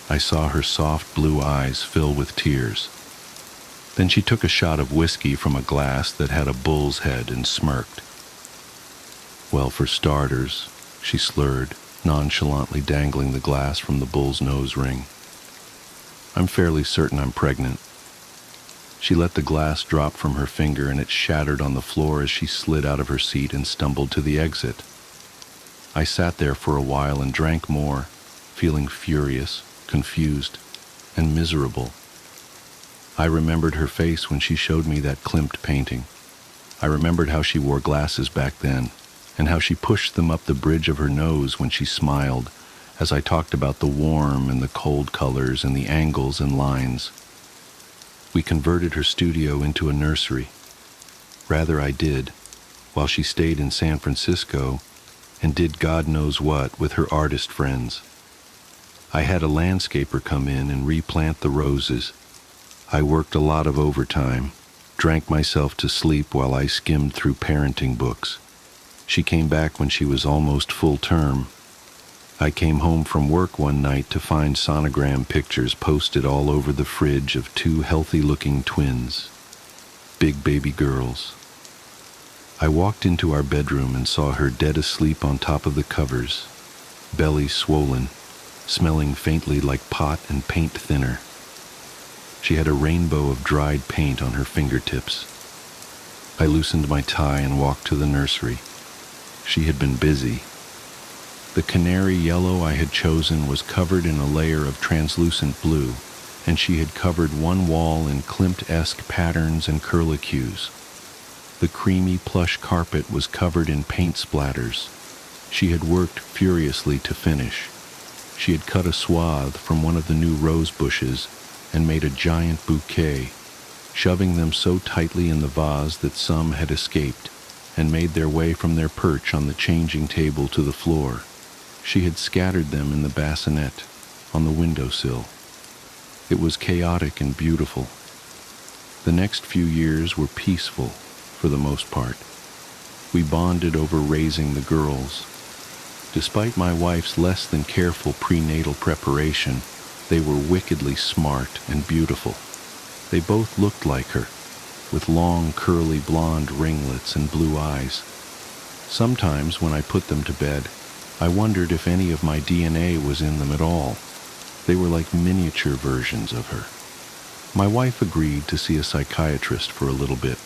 I saw her soft blue eyes fill with tears. Then she took a shot of whiskey from a glass that had a bull's head and smirked. "Well, for starters," she slurred, nonchalantly dangling the glass from the bull's nose ring, "I'm fairly certain I'm pregnant." She let the glass drop from her finger and it shattered on the floor as she slid out of her seat and stumbled to the exit. I sat there for a while and drank more, feeling furious, confused, and miserable. I remembered her face when she showed me that Klimt painting. I remembered how she wore glasses back then, and how she pushed them up the bridge of her nose when she smiled, as I talked about the warm and the cold colors and the angles and lines. We converted her studio into a nursery. Rather, I did, while she stayed in San Francisco and did God knows what with her artist friends. I had a landscaper come in and replant the roses. I worked a lot of overtime, drank myself to sleep while I skimmed through parenting books. She came back when she was almost full term. I came home from work one night to find sonogram pictures posted all over the fridge of 2 healthy-looking twins, big baby girls. I walked into our bedroom and saw her dead asleep on top of the covers, belly swollen, smelling faintly like pot and paint thinner. She had a rainbow of dried paint on her fingertips. I loosened my tie and walked to the nursery. She had been busy. The canary yellow I had chosen was covered in a layer of translucent blue, and she had covered one wall in Klimt-esque patterns and curlicues. The creamy plush carpet was covered in paint splatters. She had worked furiously to finish. She had cut a swath from one of the new rose bushes and made a giant bouquet, shoving them so tightly in the vase that some had escaped and made their way from their perch on the changing table to the floor. She had scattered them in the bassinet on the windowsill. It was chaotic and beautiful. The next few years were peaceful, for the most part. We bonded over raising the girls. Despite my wife's less than careful prenatal preparation, they were wickedly smart and beautiful. They both looked like her, with long curly blonde ringlets and blue eyes. Sometimes when I put them to bed, I wondered if any of my DNA was in them at all. They were like miniature versions of her. My wife agreed to see a psychiatrist for a little bit.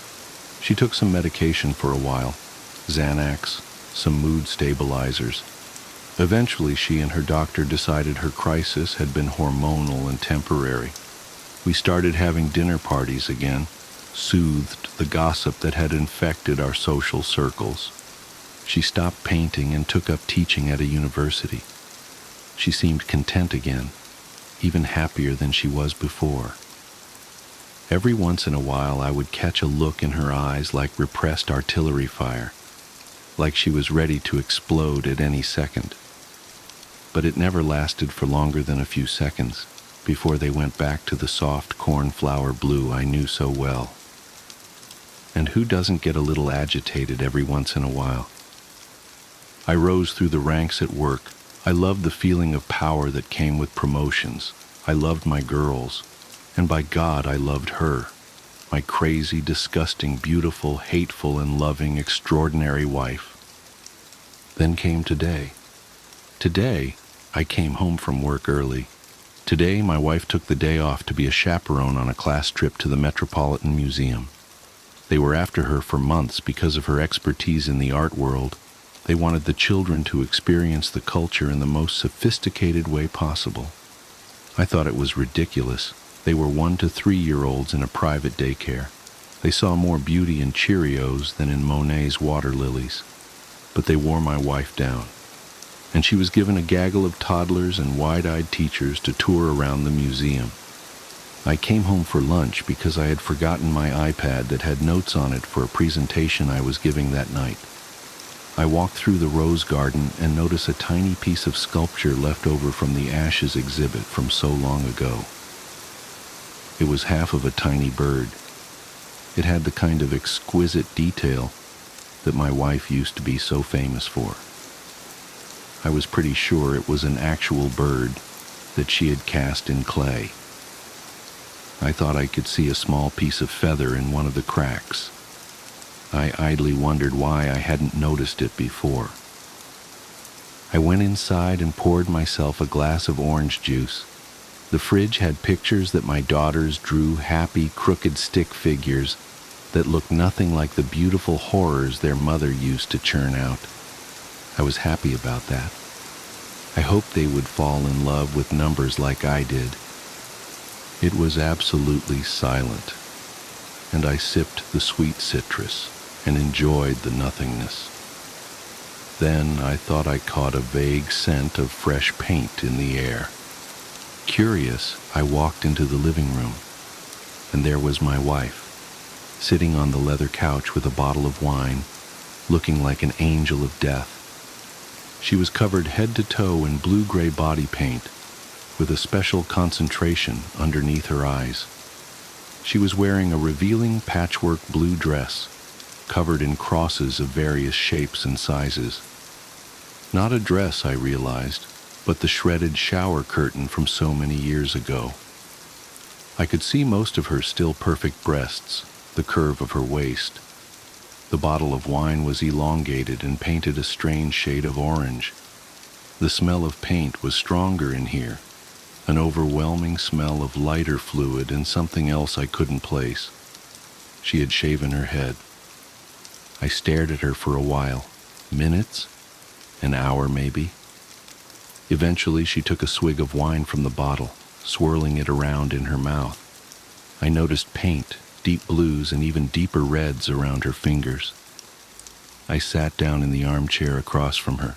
She took some medication for a while, Xanax, some mood stabilizers. Eventually, she and her doctor decided her crisis had been hormonal and temporary. We started having dinner parties again, soothed the gossip that had infected our social circles. She stopped painting and took up teaching at a university. She seemed content again, even happier than she was before. Every once in a while I would catch a look in her eyes like repressed artillery fire, like she was ready to explode at any second. But it never lasted for longer than a few seconds before they went back to the soft cornflower blue I knew so well. And who doesn't get a little agitated every once in a while? I rose through the ranks at work. I loved the feeling of power that came with promotions. I loved my girls. And by God, I loved her. My crazy, disgusting, beautiful, hateful, and loving, extraordinary wife. Then came today. Today, I came home from work early. Today, my wife took the day off to be a chaperone on a class trip to the Metropolitan Museum. They were after her for months because of her expertise in the art world. They wanted the children to experience the culture in the most sophisticated way possible. I thought it was ridiculous, They were 1 to 3-year-olds in a private daycare. They saw more beauty in Cheerios than in Monet's water lilies. But they wore my wife down, and she was given a gaggle of toddlers and wide-eyed teachers to tour around the museum. I came home for lunch because I had forgotten my iPad that had notes on it for a presentation I was giving that night. I walked through the rose garden and noticed a tiny piece of sculpture left over from the Ashes exhibit from so long ago. It was half of a tiny bird. It had the kind of exquisite detail that my wife used to be so famous for. I was pretty sure it was an actual bird that she had cast in clay. I thought I could see a small piece of feather in one of the cracks. I idly wondered why I hadn't noticed it before. I went inside and poured myself a glass of orange juice. The fridge had pictures that my daughters drew, happy, crooked stick figures that looked nothing like the beautiful horrors their mother used to churn out. I was happy about that. I hoped they would fall in love with numbers like I did. It was absolutely silent, and I sipped the sweet citrus and enjoyed the nothingness. Then I thought I caught a vague scent of fresh paint in the air. Curious, I walked into the living room, and there was my wife, sitting on the leather couch with a bottle of wine, looking like an angel of death. She was covered head to toe in blue-gray body paint, with a special concentration underneath her eyes. She was wearing a revealing patchwork blue dress, covered in crosses of various shapes and sizes. Not a dress, I realized, but the shredded shower curtain from so many years ago. I could see most of her still perfect breasts, the curve of her waist. The bottle of wine was elongated and painted a strange shade of orange. The smell of paint was stronger in here, an overwhelming smell of lighter fluid and something else I couldn't place. She had shaven her head. I stared at her for a while, minutes, an hour maybe. Eventually she took a swig of wine from the bottle, swirling it around in her mouth. I noticed paint, deep blues and even deeper reds around her fingers. I sat down in the armchair across from her,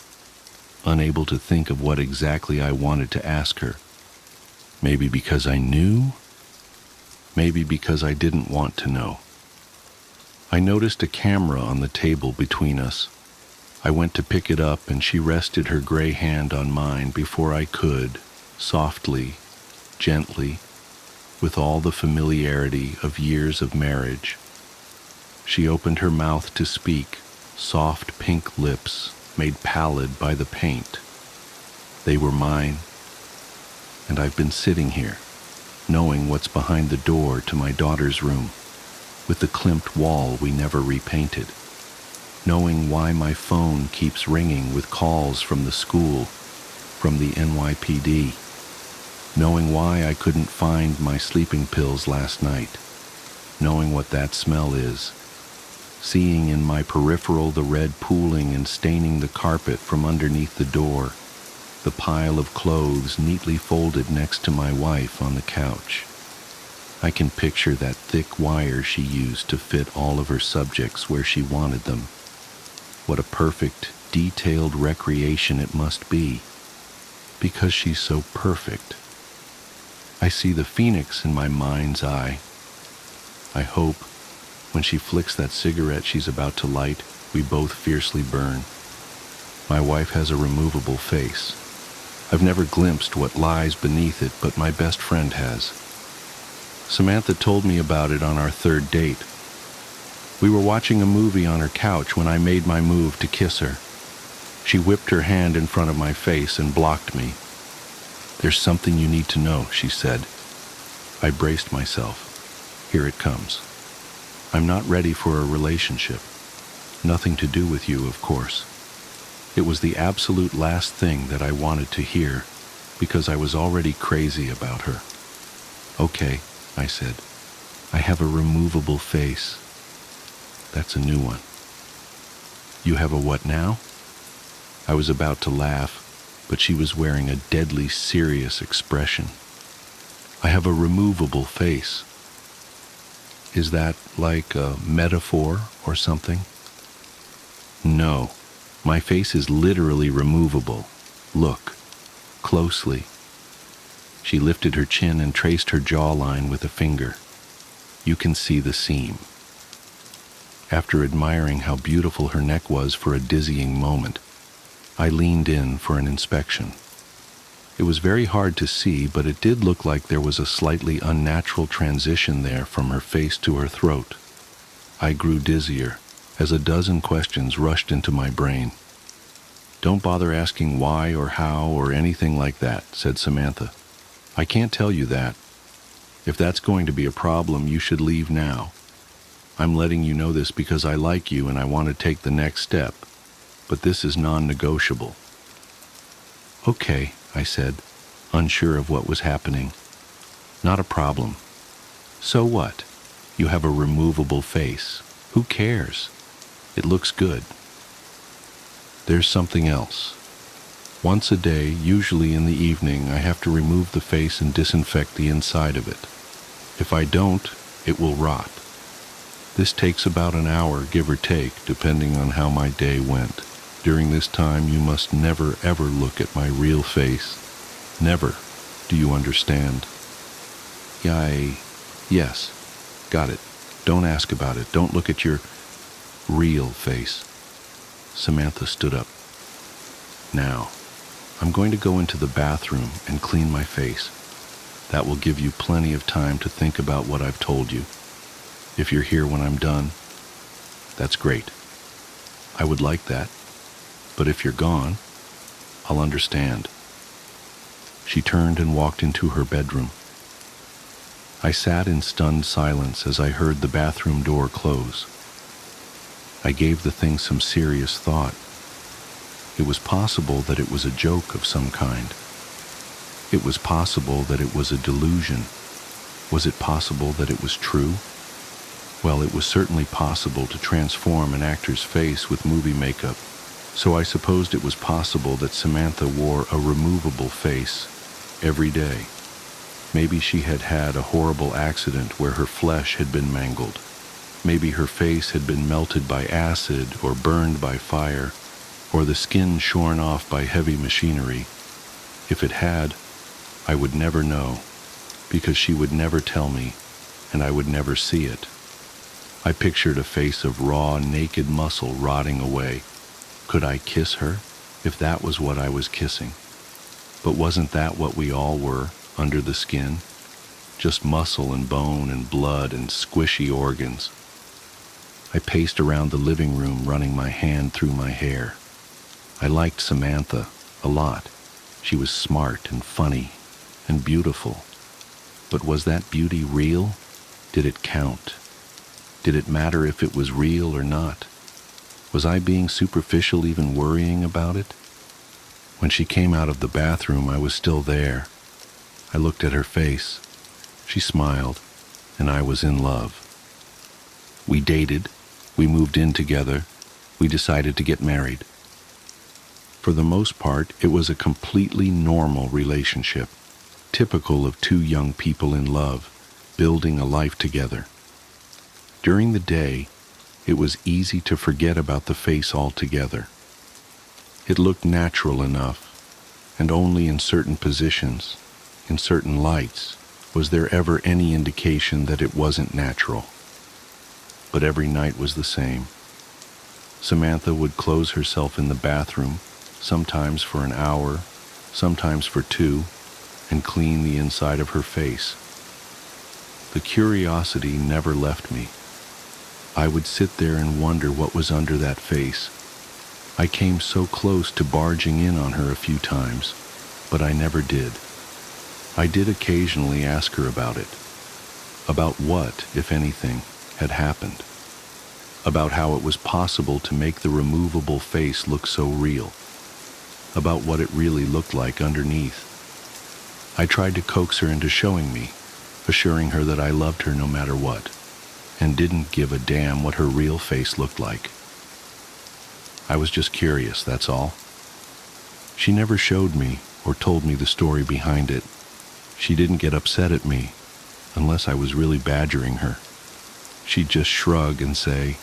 unable to think of what exactly I wanted to ask her. Maybe because I knew, maybe because I didn't want to know. I noticed a camera on the table between us. I went to pick it up and she rested her gray hand on mine before I could, softly, gently, with all the familiarity of years of marriage. She opened her mouth to speak, soft pink lips made pallid by the paint. They were mine, and I've been sitting here, knowing what's behind the door to my daughter's room, with the klimt wall we never repainted, knowing why my phone keeps ringing with calls from the school, from the NYPD, knowing why I couldn't find my sleeping pills last night, knowing what that smell is, seeing in my peripheral the red pooling and staining the carpet from underneath the door, the pile of clothes neatly folded next to my wife on the couch. I can picture that thick wire she used to fit all of her subjects where she wanted them. What a perfect, detailed recreation it must be, because she's so perfect. I see the phoenix in my mind's eye. I hope, when she flicks that cigarette she's about to light, we both fiercely burn. My wife has a removable face. I've never glimpsed what lies beneath it, but my best friend has. Samantha told me about it on our third date. We were watching a movie on her couch when I made my move to kiss her. She whipped her hand in front of my face and blocked me. "There's something you need to know," she said. I braced myself. Here it comes. I'm not ready for a relationship. Nothing to do with you, of course. It was the absolute last thing that I wanted to hear, because I was already crazy about her. "Okay," I said. "I have a removable face." That's a new one. "You have a what now?" I was about to laugh, but she was wearing a deadly serious expression. I have a removable face. Is that like a metaphor or something? No, my face is literally removable. Look, closely. She lifted her chin and traced her jawline with a finger. You can see the seam. After admiring how beautiful her neck was for a dizzying moment, I leaned in for an inspection. It was very hard to see, but it did look like there was a slightly unnatural transition there from her face to her throat. I grew dizzier as a dozen questions rushed into my brain. Don't bother asking why or how or anything like that, said Samantha. I can't tell you that. If that's going to be a problem, you should leave now. I'm letting you know this because I like you and I want to take the next step, but this is non-negotiable. Okay, I said, unsure of what was happening. Not a problem. So what? You have a removable face. Who cares? It looks good. There's something else. Once a day, usually in the evening, I have to remove the face and disinfect the inside of it. If I don't, it will rot. This takes about an hour, give or take, depending on how my day went. During this time, you must never, ever look at my real face. Never. Do you understand? Yes. Got it. Don't ask about it. Don't look at your real face. Samantha stood up. Now, I'm going to go into the bathroom and clean my face. That will give you plenty of time to think about what I've told you. If you're here when I'm done, that's great. I would like that. But if you're gone, I'll understand. She turned and walked into her bedroom. I sat in stunned silence as I heard the bathroom door close. I gave the thing some serious thought. It was possible that it was a joke of some kind. It was possible that it was a delusion. Was it possible that it was true? Well, it was certainly possible to transform an actor's face with movie makeup, so I supposed it was possible that Samantha wore a removable face every day. Maybe she had had a horrible accident where her flesh had been mangled. Maybe her face had been melted by acid or burned by fire, or the skin shorn off by heavy machinery. If it had, I would never know, because she would never tell me, and I would never see it. I pictured a face of raw, naked muscle rotting away. Could I kiss her, if that was what I was kissing? But wasn't that what we all were, under the skin? Just muscle and bone and blood and squishy organs. I paced around the living room, running my hand through my hair. I liked Samantha a lot. She was smart and funny and beautiful. But was that beauty real? Did it count? Did it matter if it was real or not? Was I being superficial, even worrying about it? When she came out of the bathroom, I was still there. I looked at her face. She smiled, and I was in love. We dated. We moved in together. We decided to get married. For the most part, it was a completely normal relationship, typical of two young people in love, building a life together. During the day, it was easy to forget about the face altogether. It looked natural enough, and only in certain positions, in certain lights, was there ever any indication that it wasn't natural. But every night was the same. Samantha would close herself in the bathroom, sometimes for an hour, sometimes for 2, and clean the inside of her face. The curiosity never left me. I would sit there and wonder what was under that face. I came so close to barging in on her a few times, but I never did. I did occasionally ask her about it. About what, if anything, had happened. About how it was possible to make the removable face look so real. About what it really looked like underneath. I tried to coax her into showing me, assuring her that I loved her no matter what, and didn't give a damn what her real face looked like. I was just curious, that's all. She never showed me or told me the story behind it. She didn't get upset at me, unless I was really badgering her. She'd just shrug and say,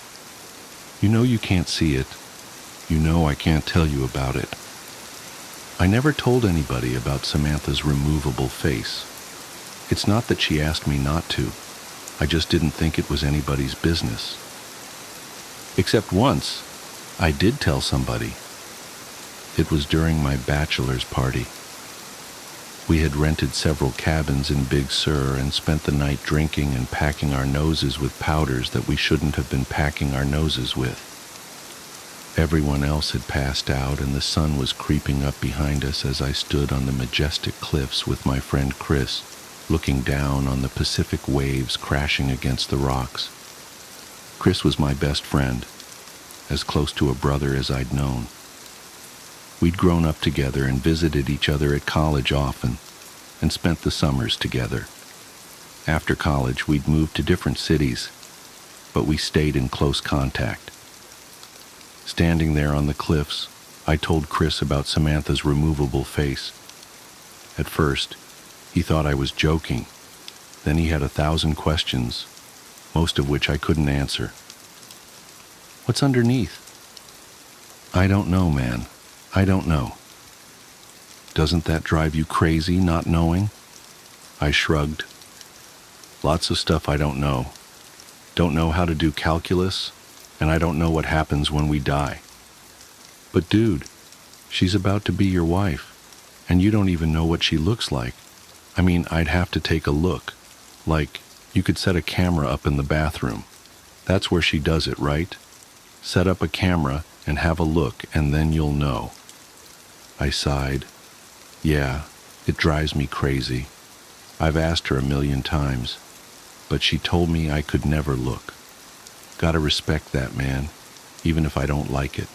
"You know you can't see it. You know I can't tell you about it." I never told anybody about Samantha's removable face. It's not that she asked me not to. I just didn't think it was anybody's business. Except once, I did tell somebody. It was during my bachelor's party. We had rented several cabins in Big Sur and spent the night drinking and packing our noses with powders that we shouldn't have been packing our noses with. Everyone else had passed out, and the sun was creeping up behind us as I stood on the majestic cliffs with my friend Chris, looking down on the Pacific waves crashing against the rocks. Chris was my best friend, as close to a brother as I'd known. We'd grown up together and visited each other at college often, and spent the summers together. After college, we'd moved to different cities, but we stayed in close contact. Standing there on the cliffs, I told Chris about Samantha's removable face. At first, he thought I was joking. Then he had 1,000 questions, most of which I couldn't answer. "What's underneath?" "I don't know, man. I don't know." "Doesn't that drive you crazy, not knowing?" I shrugged. "Lots of stuff I don't know. Don't know how to do calculus, and I don't know what happens when we die." "But dude, she's about to be your wife, and you don't even know what she looks like. I mean, I'd have to take a look. Like, you could set a camera up in the bathroom. That's where she does it, right? Set up a camera and have a look, and then you'll know." I sighed. "Yeah, it drives me crazy. I've asked her 1,000,000 times, but she told me I could never look. Gotta respect that, man, even if I don't like it.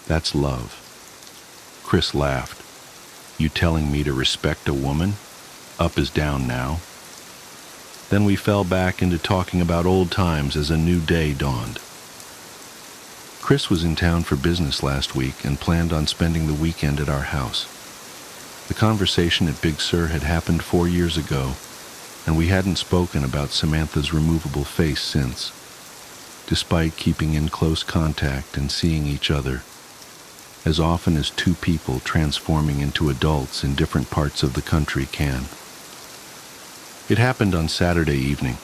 That's love." Chris laughed. "You telling me to respect a woman? Up is down now." Then we fell back into talking about old times as a new day dawned. Chris was in town for business last week and planned on spending the weekend at our house. The conversation at Big Sur had happened 4 years ago, and we hadn't spoken about Samantha's removable face since, despite keeping in close contact and seeing each other, as often as two people transforming into adults in different parts of the country can. It happened on Saturday evening.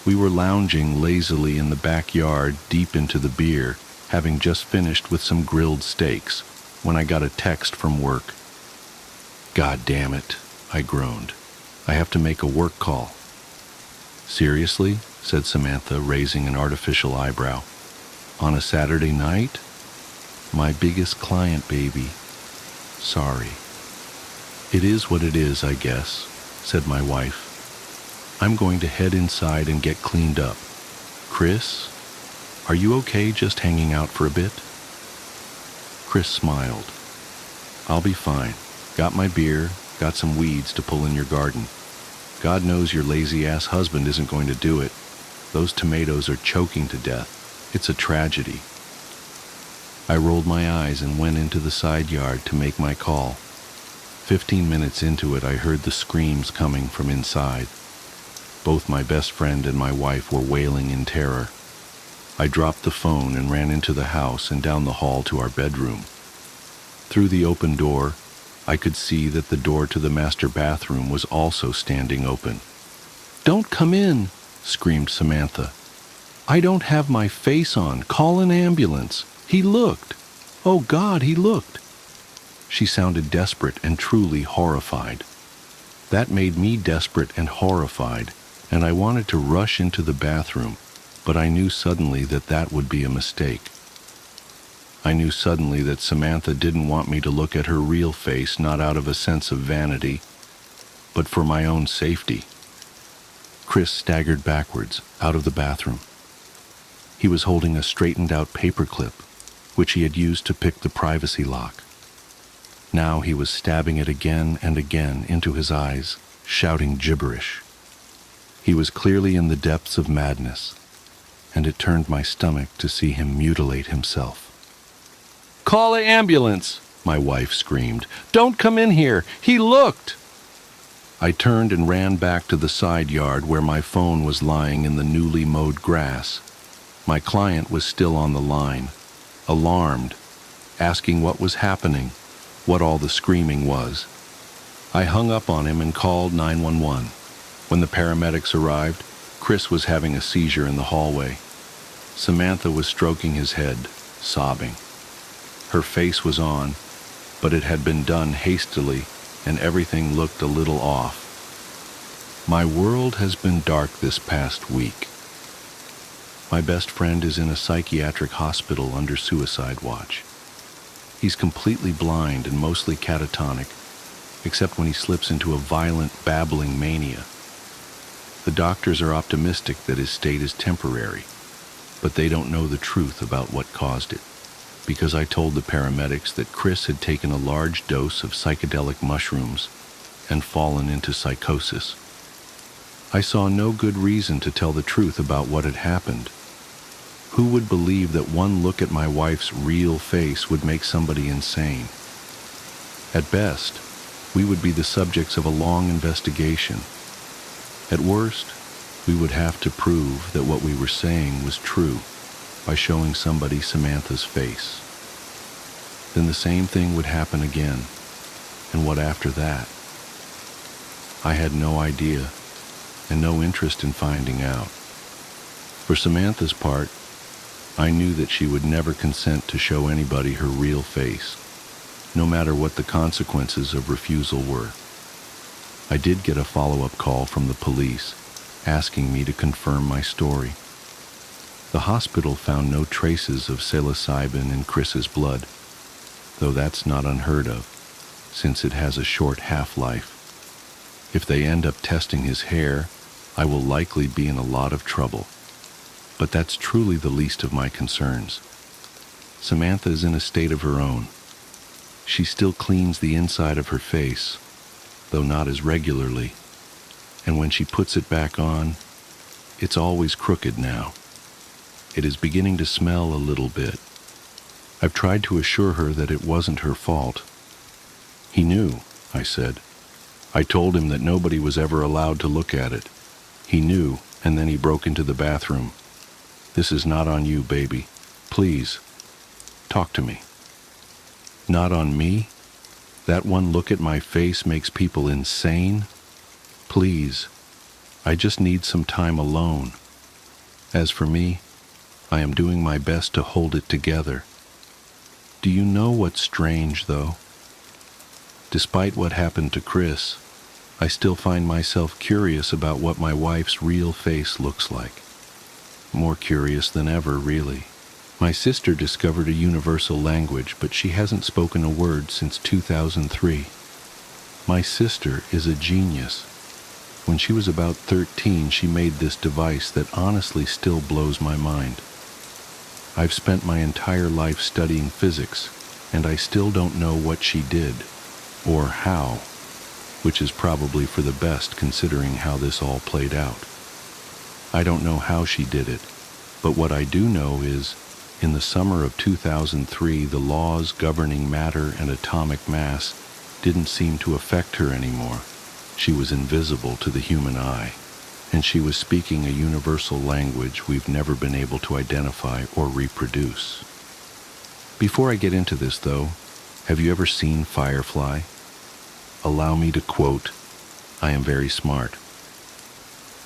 We were lounging lazily in the backyard deep into the beer, having just finished with some grilled steaks, when I got a text from work. "God damn it," I groaned. "I have to make a work call." "Seriously?" said Samantha, raising an artificial eyebrow. "On a Saturday night?" "My biggest client, baby. Sorry." "It is what it is, I guess," said my wife. "I'm going to head inside and get cleaned up. Chris, are you okay just hanging out for a bit?" Chris smiled. "I'll be fine. Got my beer, got some weeds to pull in your garden. God knows your lazy-ass husband isn't going to do it. Those tomatoes are choking to death. It's a tragedy." I rolled my eyes and went into the side yard to make my call. 15 minutes into it, I heard the screams coming from inside. Both my best friend and my wife were wailing in terror. I dropped the phone and ran into the house and down the hall to our bedroom. Through the open door, I could see that the door to the master bathroom was also standing open. "Don't come in," screamed Samantha. "I don't have my face on. Call an ambulance. He looked. Oh God, he looked." She sounded desperate and truly horrified. That made me desperate and horrified, and I wanted to rush into the bathroom, but I knew suddenly that that would be a mistake. I knew suddenly that Samantha didn't want me to look at her real face, not out of a sense of vanity, but for my own safety. Chris staggered backwards, out of the bathroom. He was holding a straightened-out paperclip, which he had used to pick the privacy lock. Now he was stabbing it again and again into his eyes, shouting gibberish. He was clearly in the depths of madness, and it turned my stomach to see him mutilate himself. "Call an ambulance!" my wife screamed. "Don't come in here! He looked!" I turned and ran back to the side yard where my phone was lying in the newly mowed grass. My client was still on the line, alarmed, asking what was happening, what all the screaming was. I hung up on him and called 911. When the paramedics arrived, Chris was having a seizure in the hallway. Samantha was stroking his head, sobbing. Her face was on, but it had been done hastily, and everything looked a little off. My world has been dark this past week. My best friend is in a psychiatric hospital under suicide watch. He's completely blind and mostly catatonic, except when he slips into a violent, babbling mania. The doctors are optimistic that his state is temporary, but they don't know the truth about what caused it, because I told the paramedics that Chris had taken a large dose of psychedelic mushrooms and fallen into psychosis. I saw no good reason to tell the truth about what had happened. Who would believe that one look at my wife's real face would make somebody insane? At best, we would be the subjects of a long investigation. At worst, we would have to prove that what we were saying was true by showing somebody Samantha's face. Then the same thing would happen again. And what after that? I had no idea and no interest in finding out. For Samantha's part, I knew that she would never consent to show anybody her real face, no matter what the consequences of refusal were. I did get a follow-up call from the police asking me to confirm my story. The hospital found no traces of psilocybin in Chris's blood, though that's not unheard of, since it has a short half-life. If they end up testing his hair, I will likely be in a lot of trouble. But that's truly the least of my concerns. Samantha is in a state of her own. She still cleans the inside of her face, though not as regularly. And when she puts it back on, it's always crooked now. It is beginning to smell a little bit. I've tried to assure her that it wasn't her fault. He knew, I said. I told him that nobody was ever allowed to look at it. He knew, and then he broke into the bathroom. This is not on you, baby. Please, talk to me. Not on me? That one look at my face makes people insane? Please, I just need some time alone. As for me, I am doing my best to hold it together. Do you know what's strange, though? Despite what happened to Chris, I still find myself curious about what my wife's real face looks like. More curious than ever, really. My sister discovered a universal language, but she hasn't spoken a word since 2003. My sister is a genius. When she was about 13, she made this device that honestly still blows my mind. I've spent my entire life studying physics, and I still don't know what she did, or how, which is probably for the best considering how this all played out. I don't know how she did it, but what I do know is, in the summer of 2003, the laws governing matter and atomic mass didn't seem to affect her anymore. She was invisible to the human eye, and she was speaking a universal language we've never been able to identify or reproduce. Before I get into this, though, have you ever seen Firefly? Allow me to quote, I am very smart.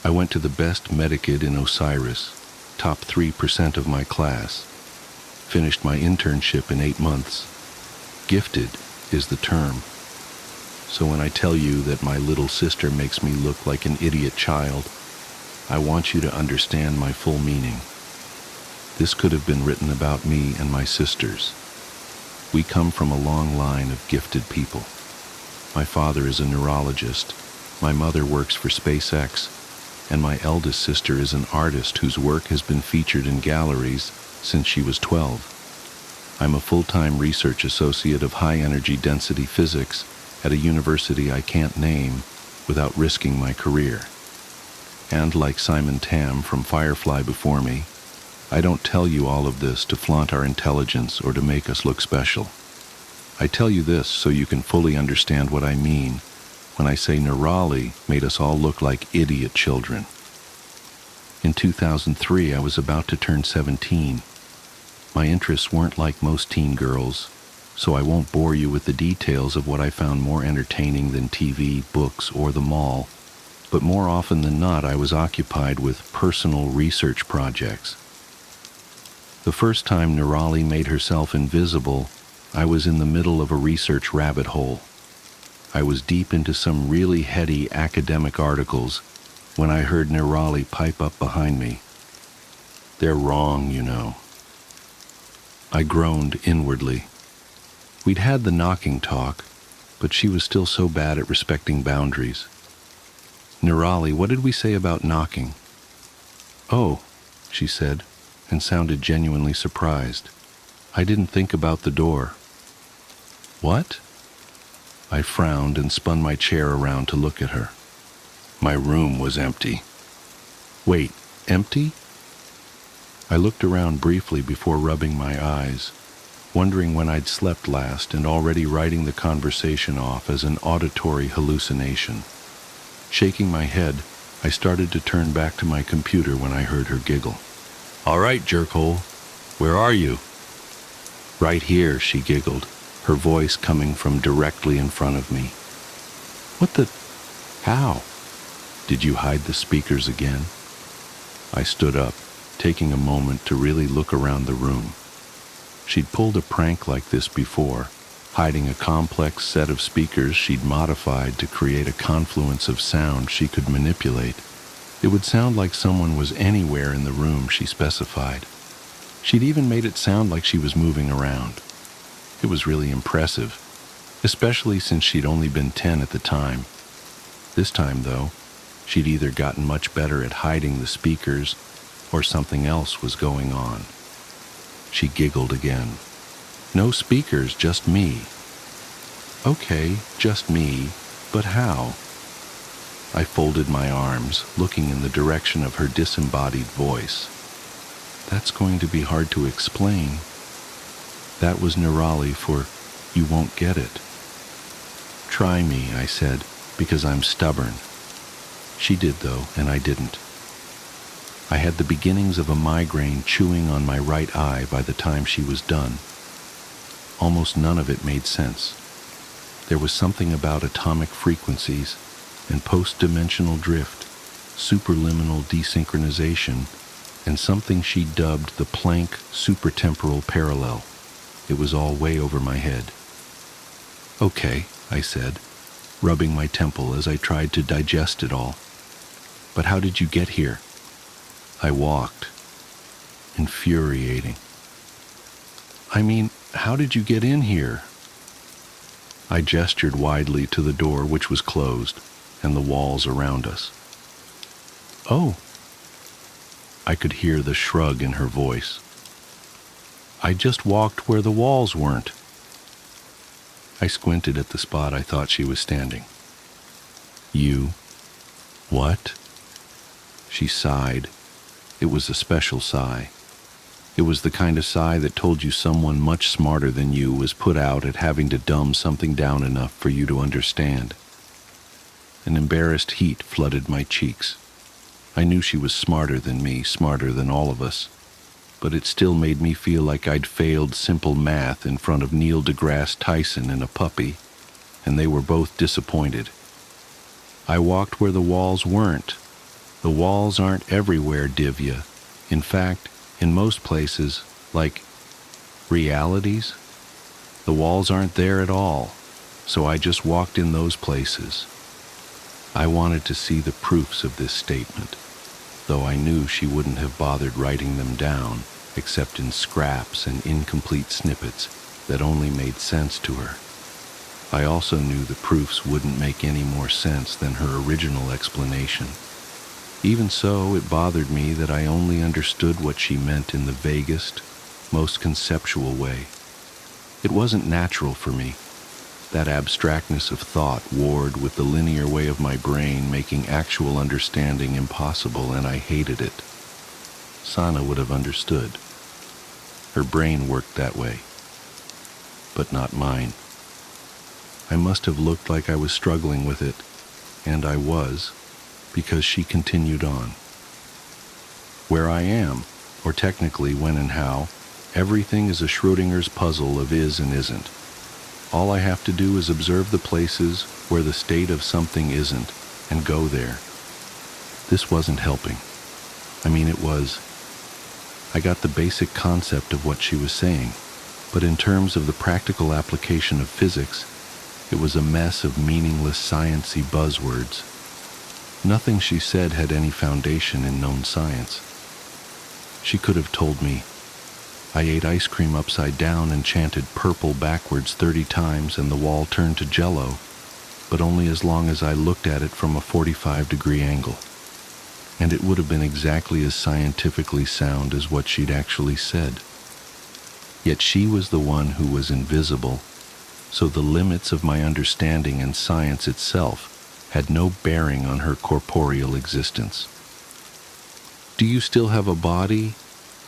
I went to the best medikid in Osiris, top 3% of my class, finished my internship in 8 months. Gifted is the term. So when I tell you that my little sister makes me look like an idiot child, I want you to understand my full meaning. This could have been written about me and my sisters. We come from a long line of gifted people. My father is a neurologist, my mother works for SpaceX, and my eldest sister is an artist whose work has been featured in galleries since she was 12. I'm a full-time research associate of high-energy density physics at a university I can't name without risking my career. And like Simon Tam from Firefly before me, I don't tell you all of this to flaunt our intelligence or to make us look special. I tell you this so you can fully understand what I mean when I say Nerali made us all look like idiot children. In 2003, I was about to turn 17. My interests weren't like most teen girls, so I won't bore you with the details of what I found more entertaining than TV, books, or the mall, but more often than not, I was occupied with personal research projects. The first time Nerali made herself invisible, I was in the middle of a research rabbit hole. I was deep into some really heady academic articles when I heard Nerali pipe up behind me. "They're wrong, you know." I groaned inwardly. We'd had the knocking talk, but she was still so bad at respecting boundaries. "Nerali, what did we say about knocking?" "Oh," she said, and sounded genuinely surprised. "I didn't think about the door." "What?" I frowned and spun my chair around to look at her. My room was empty. "Wait, empty?" I looked around briefly before rubbing my eyes, wondering when I'd slept last and already writing the conversation off as an auditory hallucination. Shaking my head, I started to turn back to my computer when I heard her giggle. "All right, jerkhole, where are you?" "Right here," she giggled, her voice coming from directly in front of me. "What the... how? Did you hide the speakers again?" I stood up, taking a moment to really look around the room. She'd pulled a prank like this before, hiding a complex set of speakers she'd modified to create a confluence of sound she could manipulate. It would sound like someone was anywhere in the room, she specified. She'd even made it sound like she was moving around. It was really impressive, especially since she'd only been 10 at the time. This time, though, she'd either gotten much better at hiding the speakers or something else was going on. She giggled again. "No speakers, just me." "Okay, just me, but how?" I folded my arms, looking in the direction of her disembodied voice. "That's going to be hard to explain." That was Nerali for "you won't get it." "Try me," I said, "because I'm stubborn." She did, though, and I didn't. I had the beginnings of a migraine chewing on my right eye by the time she was done. Almost none of it made sense. There was something about atomic frequencies and post-dimensional drift, superliminal desynchronization, and something she dubbed the Planck supertemporal parallel. It was all way over my head. "Okay," I said, rubbing my temple as I tried to digest it all. "But how did you get here?" I walked. Infuriating. "I mean, how did you get in here?" I gestured widely to the door, which was closed, and the walls around us. "Oh." I could hear the shrug in her voice. "I just walked where the walls weren't." I squinted at the spot I thought she was standing. "You... what?" She sighed. It was a special sigh. It was the kind of sigh that told you someone much smarter than you was put out at having to dumb something down enough for you to understand. An embarrassed heat flooded my cheeks. I knew she was smarter than me, smarter than all of us, but it still made me feel like I'd failed simple math in front of Neil deGrasse Tyson and a puppy, and they were both disappointed. "I walked where the walls weren't. The walls aren't everywhere, Divya. In fact, in most places, like realities, the walls aren't there at all, so I just walked in those places." I wanted to see the proofs of this statement, though I knew she wouldn't have bothered writing them down, except in scraps and incomplete snippets that only made sense to her. I also knew the proofs wouldn't make any more sense than her original explanation. Even so, it bothered me that I only understood what she meant in the vaguest, most conceptual way. It wasn't natural for me. That abstractness of thought warred with the linear way of my brain, making actual understanding impossible, and I hated it. Sana would have understood. Her brain worked that way, but not mine. I must have looked like I was struggling with it, and I was, because she continued on. Where I am, or technically when and how, everything is a Schrodinger's puzzle of is and isn't. All I have to do is observe the places where the state of something isn't, and go there. This wasn't helping. It was. I got the basic concept of what she was saying, but in terms of the practical application of physics, it was a mess of meaningless science-y buzzwords. Nothing she said had any foundation in known science. She could have told me, I ate ice cream upside down and chanted purple backwards 30 times and the wall turned to jello, but only as long as I looked at it from a 45-degree angle. And it would have been exactly as scientifically sound as what she'd actually said. Yet she was the one who was invisible, so the limits of my understanding and science itself had no bearing on her corporeal existence. Do you still have a body?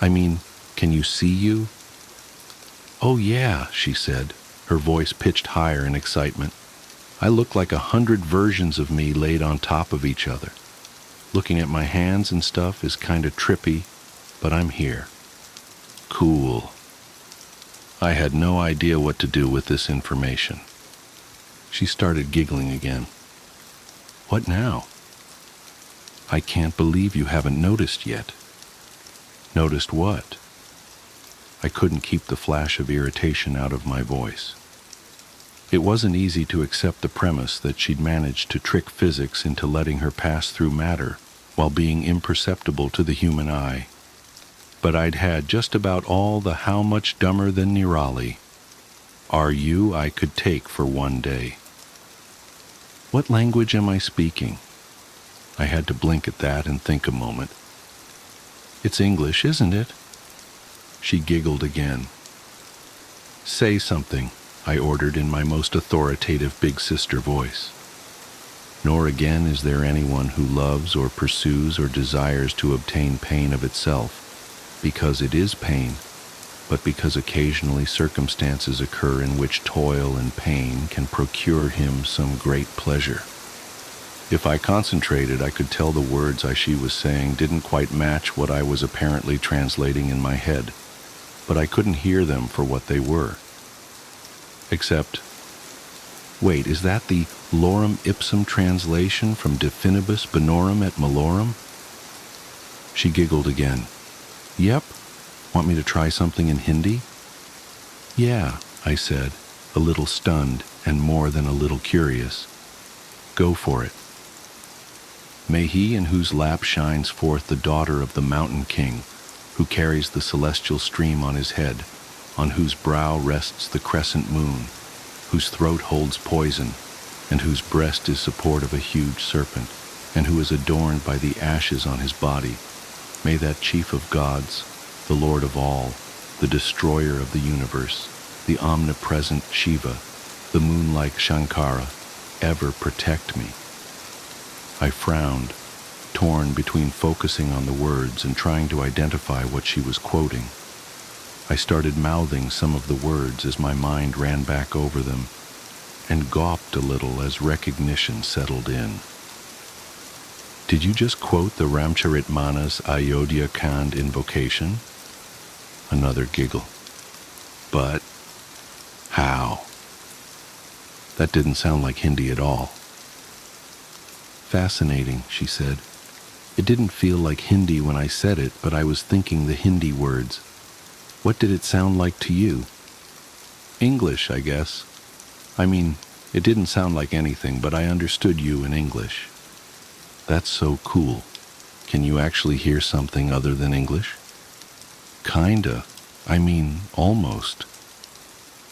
Can you see you? Oh yeah, she said, her voice pitched higher in excitement. I look like 100 versions of me laid on top of each other. Looking at my hands and stuff is kinda trippy, but I'm here. Cool. I had no idea what to do with this information. She started giggling again. What now? I can't believe you haven't noticed yet. Noticed what? I couldn't keep the flash of irritation out of my voice. It wasn't easy to accept the premise that she'd managed to trick physics into letting her pass through matter while being imperceptible to the human eye. But I'd had just about all the how much dumber than Nirali are you I could take for one day. What language am I speaking? I had to blink at that and think a moment. It's English, isn't it? She giggled again. Say something, I ordered in my most authoritative big sister voice. Nor again is there anyone who loves or pursues or desires to obtain pain of itself, because it is pain, but because occasionally circumstances occur in which toil and pain can procure him some great pleasure. If I concentrated, I could tell the words she was saying didn't quite match what I was apparently translating in my head, but I couldn't hear them for what they were. Except, wait, is that the lorem ipsum translation from de finibus bonorum et malorum? She giggled again. Yep. Want me to try something in Hindi? Yeah, I said, a little stunned and more than a little curious. Go for it. May he in whose lap shines forth the daughter of the mountain king, who carries the celestial stream on his head, on whose brow rests the crescent moon, whose throat holds poison, and whose breast is support of a huge serpent, and who is adorned by the ashes on his body, may that chief of gods, the Lord of all, the destroyer of the universe, the omnipresent Shiva, the moon-like Shankara, ever protect me. I frowned, torn between focusing on the words and trying to identify what she was quoting. I started mouthing some of the words as my mind ran back over them, and gawped a little as recognition settled in. Did you just quote the Ramcharitmanas Ayodhya Kand invocation? Another giggle. But how? That didn't sound like Hindi at all. Fascinating, she said. It didn't feel like Hindi when I said it, but I was thinking the Hindi words. What did it sound like to you? English, I guess. It didn't sound like anything, but I understood you in English. That's so cool. Can you actually hear something other than English? Kinda. Almost.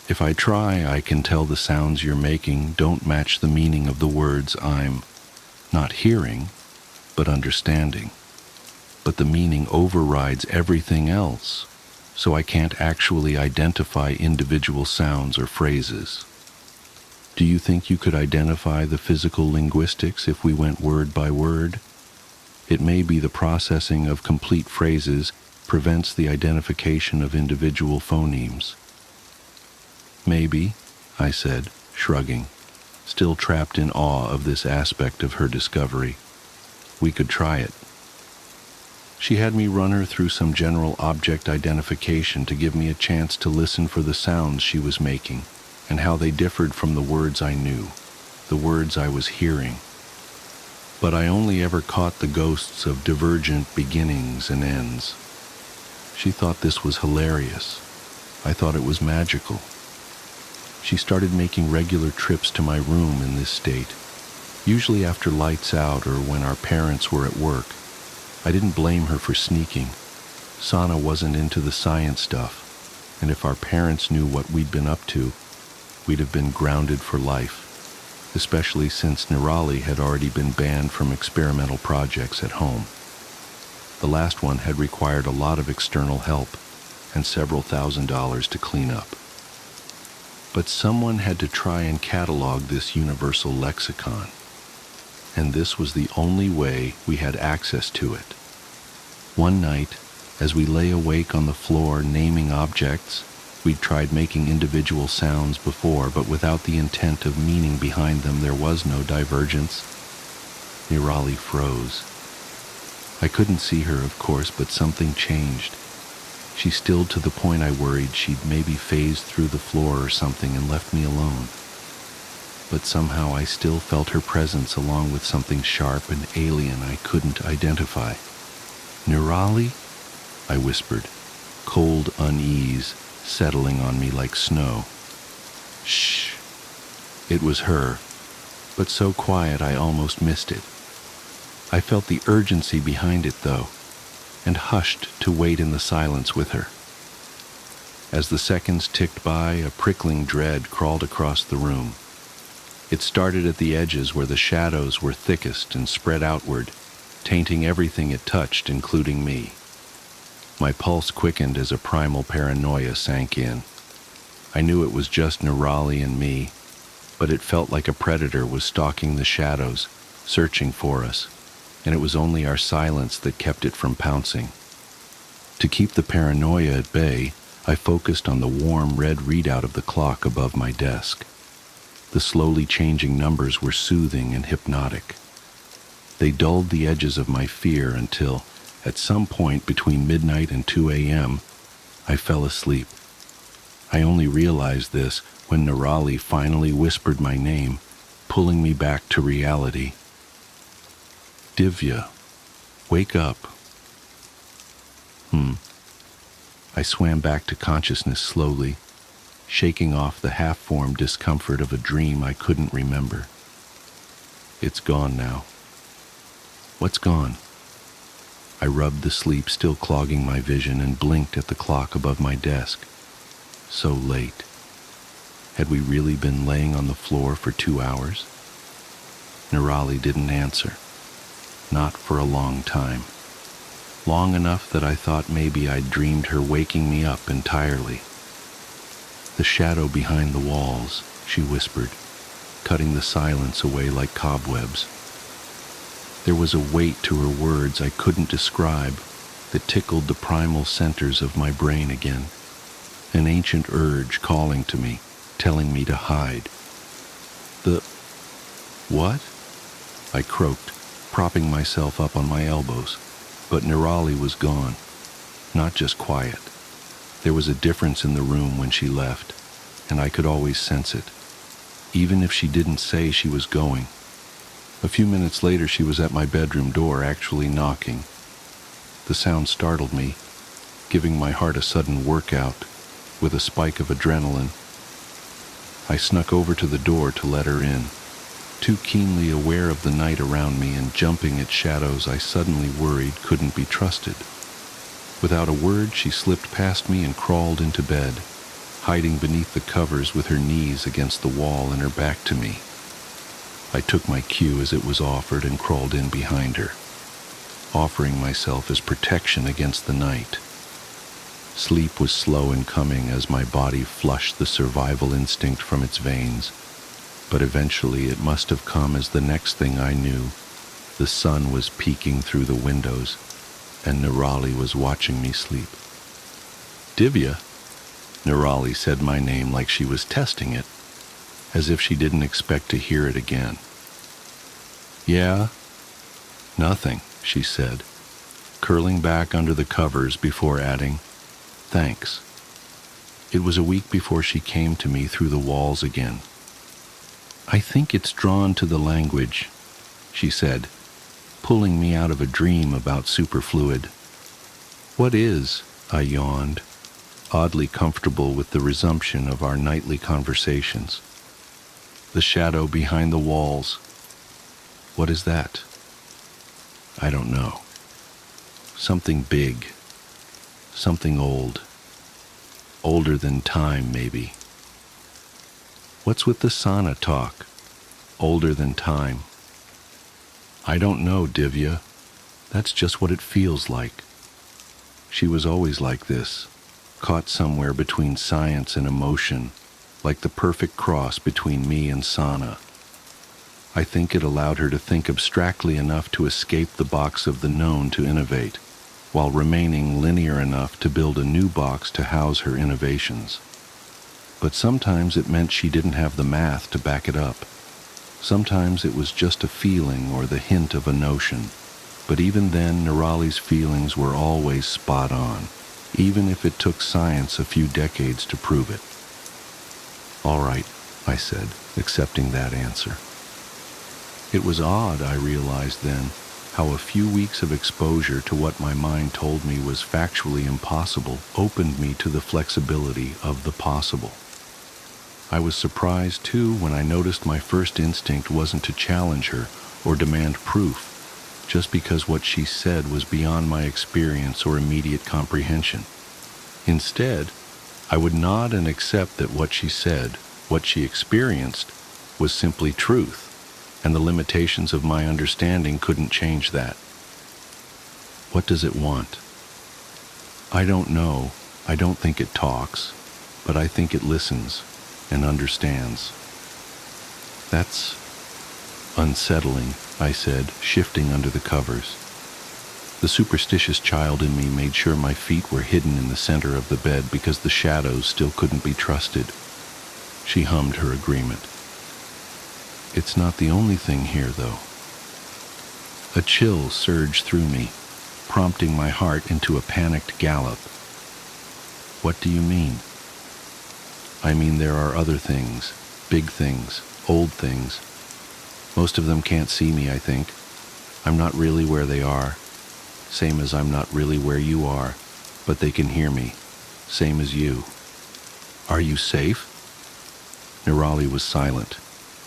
If I try, I can tell the sounds you're making don't match the meaning of the words I'm not hearing, but understanding. But the meaning overrides everything else, so I can't actually identify individual sounds or phrases. Do you think you could identify the physical linguistics if we went word by word? It may be the processing of complete phrases prevents the identification of individual phonemes. Maybe, I said, shrugging. still trapped in awe of this aspect of her discovery. We could try it. She had me run her through some general object identification to give me a chance to listen for the sounds she was making and how they differed from the words I knew, the words I was hearing. But I only ever caught the ghosts of divergent beginnings and ends. She thought this was hilarious. I thought it was magical. She started making regular trips to my room in this state, usually after lights out or when our parents were at work. I didn't blame her for sneaking. Sana wasn't into the science stuff, and if our parents knew what we'd been up to, we'd have been grounded for life, especially since Nirali had already been banned from experimental projects at home. The last one had required a lot of external help and several $1,000s to clean up. But someone had to try and catalog this universal lexicon, and this was the only way we had access to it. One night, as we lay awake on the floor naming objects, we'd tried making individual sounds before, but without the intent of meaning behind them, there was no divergence. Nirali froze. I couldn't see her, of course, but something changed. She stilled to the point I worried she'd maybe phased through the floor or something and left me alone. But somehow I still felt her presence along with something sharp and alien I couldn't identify. "Nirali?" I whispered, cold unease settling on me like snow. "Shh." It was her, but so quiet I almost missed it. I felt the urgency behind it, though, and hushed to wait in the silence with her. As the seconds ticked by, a prickling dread crawled across the room. It started at the edges where the shadows were thickest and spread outward, tainting everything it touched, including me. My pulse quickened as a primal paranoia sank in. I knew it was just Nirali and me, but it felt like a predator was stalking the shadows, searching for us, and it was only our silence that kept it from pouncing. To keep the paranoia at bay, I focused on the warm red readout of the clock above my desk. The slowly changing numbers were soothing and hypnotic. They dulled the edges of my fear until, at some point between midnight and 2 a.m., I fell asleep. I only realized this when Nirali finally whispered my name, pulling me back to reality. "Divya, wake up." I swam back to consciousness slowly, shaking off the half-formed discomfort of a dream I couldn't remember. It's gone now. What's gone? I rubbed the sleep still clogging my vision and blinked at the clock above my desk. So late. Had we really been laying on the floor for 2 hours? Nirali didn't answer. Not for a long time. Long enough that I thought maybe I'd dreamed her waking me up entirely. "The shadow behind the walls," she whispered, cutting the silence away like cobwebs. There was a weight to her words I couldn't describe that tickled the primal centers of my brain again. An ancient urge calling to me, telling me to hide. "The... what?" I croaked, propping myself up on my elbows. But Nirali was gone. Not just quiet. There was a difference in the room when she left, and I could always sense it, even if she didn't say she was going. A few minutes later, she was at my bedroom door, actually knocking. The sound startled me, giving my heart a sudden workout with a spike of adrenaline. I snuck over to the door to let her in, too keenly aware of the night around me and jumping at shadows I suddenly worried couldn't be trusted. Without a word, she slipped past me and crawled into bed, hiding beneath the covers with her knees against the wall and her back to me. I took my cue as it was offered and crawled in behind her, offering myself as protection against the night. Sleep was slow in coming as my body flushed the survival instinct from its veins, but eventually it must have come as the next thing I knew, the sun was peeking through the windows, and Nirali was watching me sleep. "Divya?" Nirali said my name like she was testing it. as if she didn't expect to hear it again. "Yeah? Nothing," she said, curling back under the covers before adding, "Thanks." It was a week before she came to me through the walls again. "I think it's drawn to the language," she said, pulling me out of a dream about superfluid. "What is?" I yawned, oddly comfortable with the resumption of our nightly conversations. "The shadow behind the walls." "What is that?" "I don't know. Something big. Something old. Older than time, maybe." "What's with the sauna talk? Older than time?" "I don't know, Divya. That's just what it feels like." She was always like this, caught somewhere between science and emotion, like the perfect cross between me and sauna. I think it allowed her to think abstractly enough to escape the box of the known to innovate, while remaining linear enough to build a new box to house her innovations. But sometimes it meant she didn't have the math to back it up. Sometimes it was just a feeling or the hint of a notion. But even then, Nirali's feelings were always spot on, even if it took science a few decades to prove it. "All right," I said, accepting that answer. It was odd, I realized then, how a few weeks of exposure to what my mind told me was factually impossible opened me to the flexibility of the possible. I was surprised, too, when I noticed my first instinct wasn't to challenge her or demand proof, just because what she said was beyond my experience or immediate comprehension. Instead, I would nod and accept that what she said, what she experienced, was simply truth, and the limitations of my understanding couldn't change that. "What does it want?" "I don't know. I don't think it talks, but I think it listens and understands." "That's unsettling," I said, shifting under the covers. The superstitious child in me made sure my feet were hidden in the center of the bed because the shadows still couldn't be trusted. She hummed her agreement. "It's not the only thing here, though." A chill surged through me, prompting my heart into a panicked gallop. "What do you mean?" "I mean there are other things, big things, old things. Most of them can't see me, I think. I'm not really where they are, same as I'm not really where you are, but they can hear me, same as you." "Are you safe?" Nirali was silent.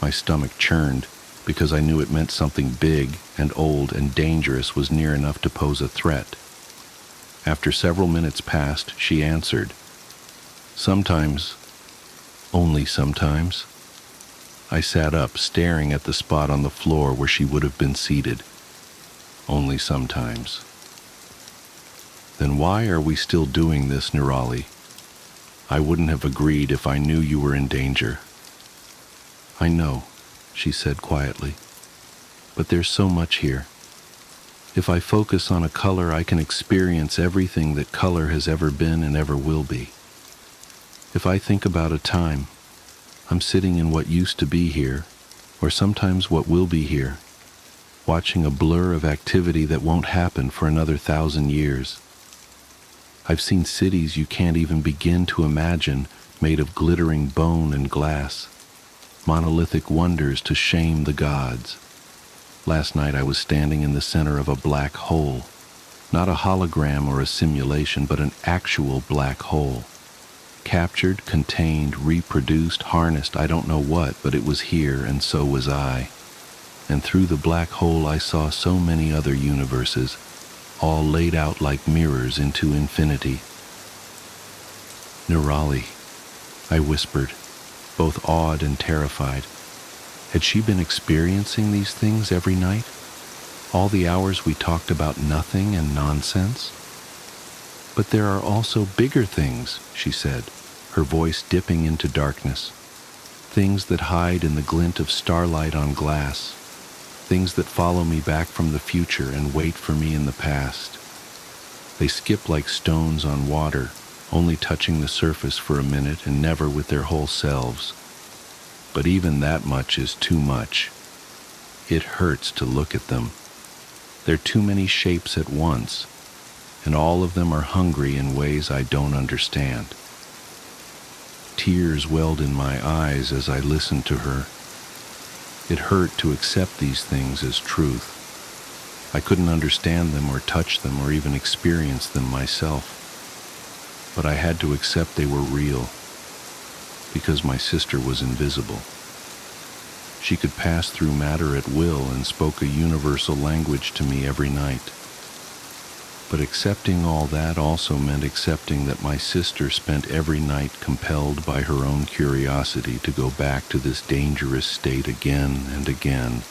My stomach churned, because I knew it meant something big and old and dangerous was near enough to pose a threat. After several minutes passed, she answered, "Sometimes, only sometimes." I sat up, staring at the spot on the floor where she would have been seated. "Only sometimes." "Then why are we still doing this, Nirali? I wouldn't have agreed if I knew you were in danger." "I know," she said quietly, "but there's so much here. If I focus on a color, I can experience everything that color has ever been and ever will be. If I think about a time, I'm sitting in what used to be here, or sometimes what will be here, watching a blur of activity that won't happen for another 1,000 years. I've seen cities you can't even begin to imagine made of glittering bone and glass, monolithic wonders to shame the gods. Last night I was standing in the center of a black hole, not a hologram or a simulation, but an actual black hole. Captured, contained, reproduced, harnessed, I don't know what, but it was here, and so was I. And through the black hole I saw so many other universes, all laid out like mirrors into infinity." "Nirali," I whispered, both awed and terrified. Had she been experiencing these things every night? All the hours we talked about nothing and nonsense? "But there are also bigger things," she said, her voice dipping into darkness. "Things that hide in the glint of starlight on glass. Things that follow me back from the future and wait for me in the past. They skip like stones on water, only touching the surface for a minute and never with their whole selves. but even that much is too much. It hurts to look at them. There are too many shapes at once, and all of them are hungry in ways I don't understand. Tears welled in my eyes as I listened to her. It hurt to accept these things as truth. I couldn't understand them or touch them or even experience them myself. But I had to accept they were real, because my sister was invisible. She could pass through matter at will and spoke a universal language to me every night. But accepting all that also meant accepting that my sister spent every night compelled by her own curiosity to go back to this dangerous state again and again,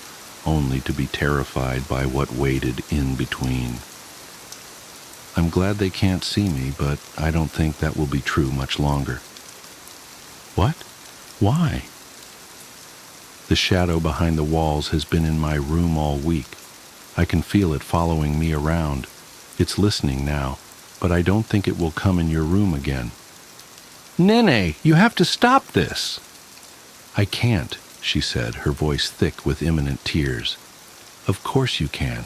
only to be terrified by what waited in between. I'm glad they can't see me, but I don't think that will be true much longer. What? Why? The shadow behind the walls has been in my room all week. I can feel it following me around. It's listening now, but I don't think it will come in your room again. Nene, you have to stop this. I can't, she said, her voice thick with imminent tears. Of course you can.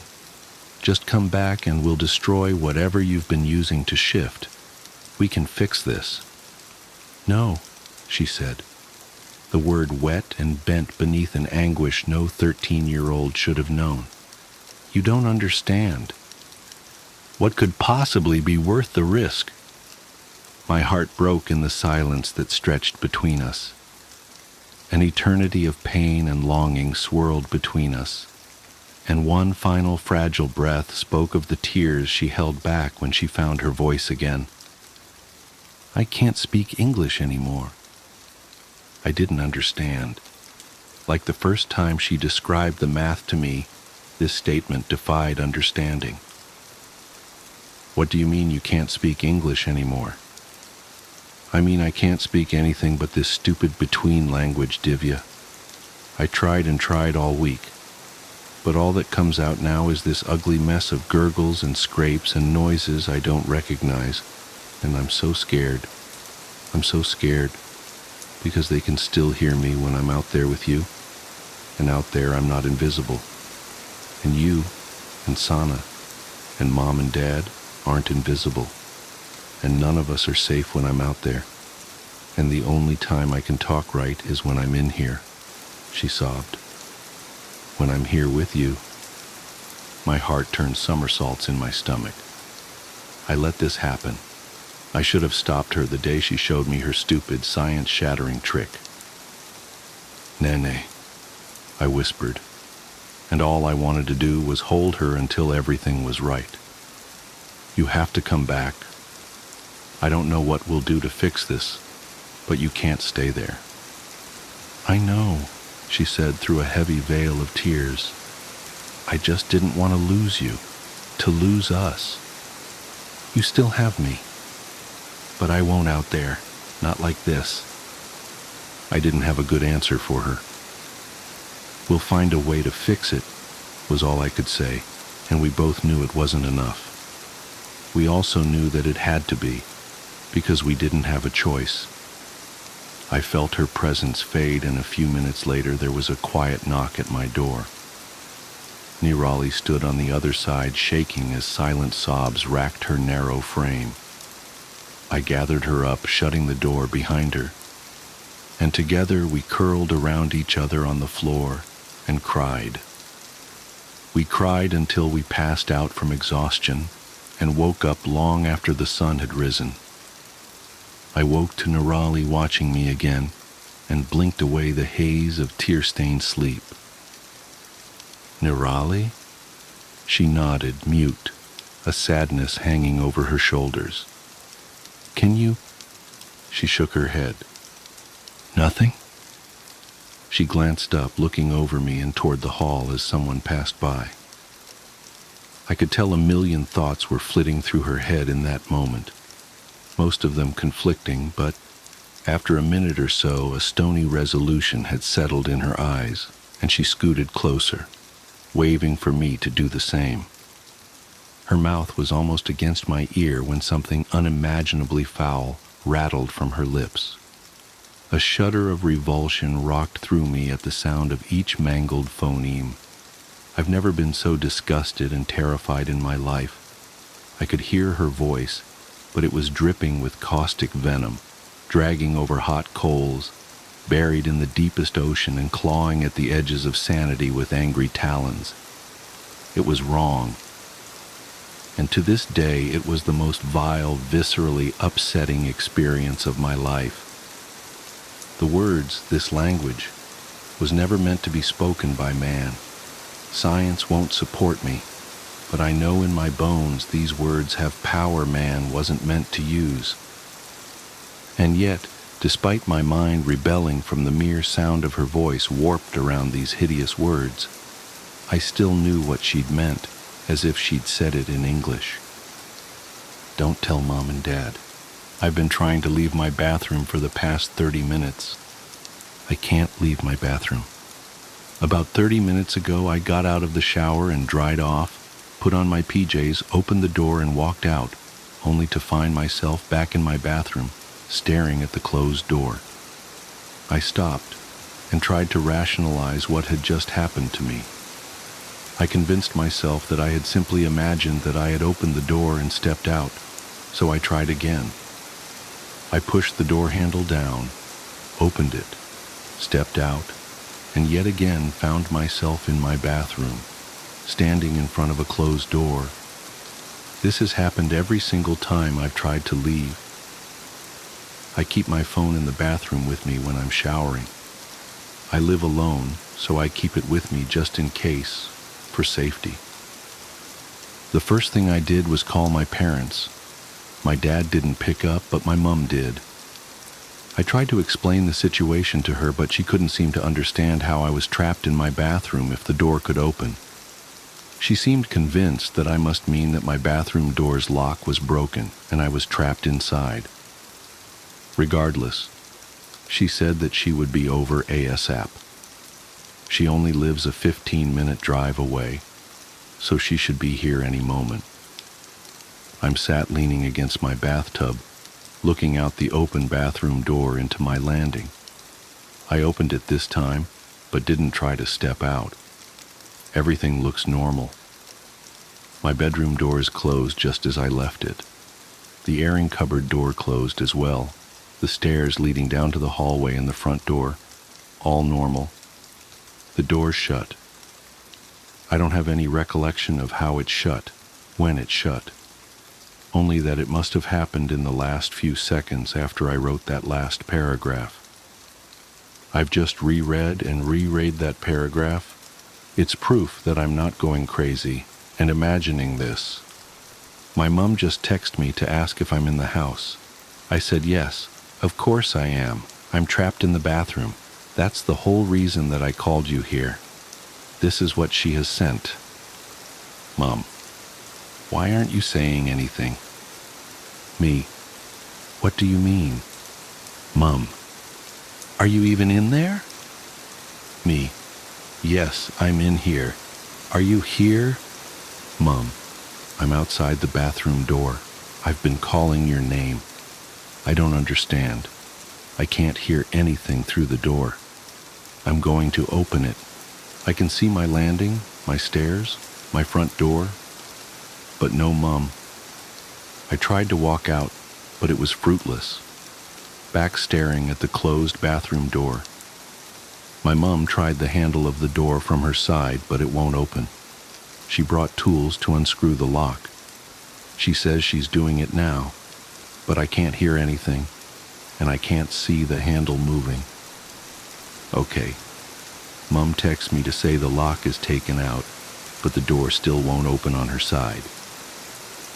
Just come back and we'll destroy whatever you've been using to shift. We can fix this. No, she said. The word wet and bent beneath an anguish no 13-year-old should have known. You don't understand. What could possibly be worth the risk? My heart broke in the silence that stretched between us. An eternity of pain and longing swirled between us, and one final fragile breath spoke of the tears she held back when she found her voice again. I can't speak English anymore. I didn't understand. Like the first time she described the math to me, this statement defied understanding. What do you mean you can't speak English anymore? I mean I can't speak anything but this stupid between language, Divya. I tried and tried all week, but all that comes out now is this ugly mess of gurgles and scrapes and noises I don't recognize, and I'm so scared. I'm so scared, because they can still hear me when I'm out there with you, and out there I'm not invisible. And you, and Sana, and Mom and Dad aren't invisible, and none of us are safe when I'm out there, and the only time I can talk right is when I'm in here, she sobbed. When I'm here with you, my heart turned somersaults in my stomach. I let this happen. I should have stopped her the day she showed me her stupid, science-shattering trick. Nene, I whispered, and all I wanted to do was hold her until everything was right. You have to come back. I don't know what we'll do to fix this, but you can't stay there. I know, she said through a heavy veil of tears. I just didn't want to lose you, to lose us. You still have me, but I won't out there, not like this. I didn't have a good answer for her. We'll find a way to fix it, was all I could say, and we both knew it wasn't enough. We also knew that it had to be, because we didn't have a choice. I felt her presence fade, and a few minutes later there was a quiet knock at my door. Nirali stood on the other side, shaking as silent sobs racked her narrow frame. I gathered her up, shutting the door behind her, and together we curled around each other on the floor and cried. We cried until we passed out from exhaustion and woke up long after the sun had risen. I woke to Nirali watching me again and blinked away the haze of tear-stained sleep. Nirali? She nodded, mute, a sadness hanging over her shoulders. Can you? She shook her head. Nothing? She glanced up, looking over me and toward the hall as someone passed by. I could tell a million thoughts were flitting through her head in that moment, most of them conflicting, but after a minute or so, a stony resolution had settled in her eyes, and she scooted closer, waving for me to do the same. Her mouth was almost against my ear when something unimaginably foul rattled from her lips. A shudder of revulsion rocked through me at the sound of each mangled phoneme. I've never been so disgusted and terrified in my life. I could hear her voice, but it was dripping with caustic venom, dragging over hot coals, buried in the deepest ocean and clawing at the edges of sanity with angry talons. It was wrong. And to this day, it was the most vile, viscerally upsetting experience of my life. The words, this language, was never meant to be spoken by man. Science won't support me, but I know in my bones these words have power man wasn't meant to use. And yet, despite my mind rebelling from the mere sound of her voice warped around these hideous words, I still knew what she'd meant, as if she'd said it in English. Don't tell Mom and Dad. I've been trying to leave my bathroom for the past 30 minutes. I can't leave my bathroom. About 30 minutes ago, I got out of the shower and dried off, put on my PJs, opened the door and walked out, only to find myself back in my bathroom, staring at the closed door. I stopped and tried to rationalize what had just happened to me. I convinced myself that I had simply imagined that I had opened the door and stepped out, so I tried again. I pushed the door handle down, opened it, stepped out, and yet again found myself in my bathroom, standing in front of a closed door. This has happened every single time I've tried to leave. I keep my phone in the bathroom with me when I'm showering. I live alone, so I keep it with me just in case, for safety. The first thing I did was call my parents. My dad didn't pick up, but my mom did. I tried to explain the situation to her, but she couldn't seem to understand how I was trapped in my bathroom if the door could open. She seemed convinced that I must mean that my bathroom door's lock was broken and I was trapped inside. Regardless, she said that she would be over ASAP. She only lives a 15-minute drive away, so she should be here any moment. I'm sat leaning against my bathtub, looking out the open bathroom door into my landing. I opened it this time, but didn't try to step out. Everything looks normal. My bedroom door is closed just as I left it. The airing cupboard door closed as well. The stairs leading down to the hallway and the front door, all normal. The door's shut. I don't have any recollection of how it shut, when it shut. Only that it must have happened in the last few seconds after I wrote that last paragraph. I've just reread and reread that paragraph. It's proof that I'm not going crazy and imagining this. My mom just texted me to ask if I'm in the house. I said yes, of course I am. I'm trapped in the bathroom. That's the whole reason that I called you here. This is what she has sent. Mom, why aren't you saying anything? Me, what do you mean? Mom, are you even in there? Me, yes, I'm in here. Are you here? Mom, I'm outside the bathroom door. I've been calling your name. I don't understand. I can't hear anything through the door. I'm going to open it. I can see my landing, my stairs, my front door. But no, Mom. I tried to walk out, but it was fruitless. Back staring at the closed bathroom door. My mom tried the handle of the door from her side, but it won't open. She brought tools to unscrew the lock. She says she's doing it now, but I can't hear anything, and I can't see the handle moving. Okay. Mom texts me to say the lock is taken out, but the door still won't open on her side.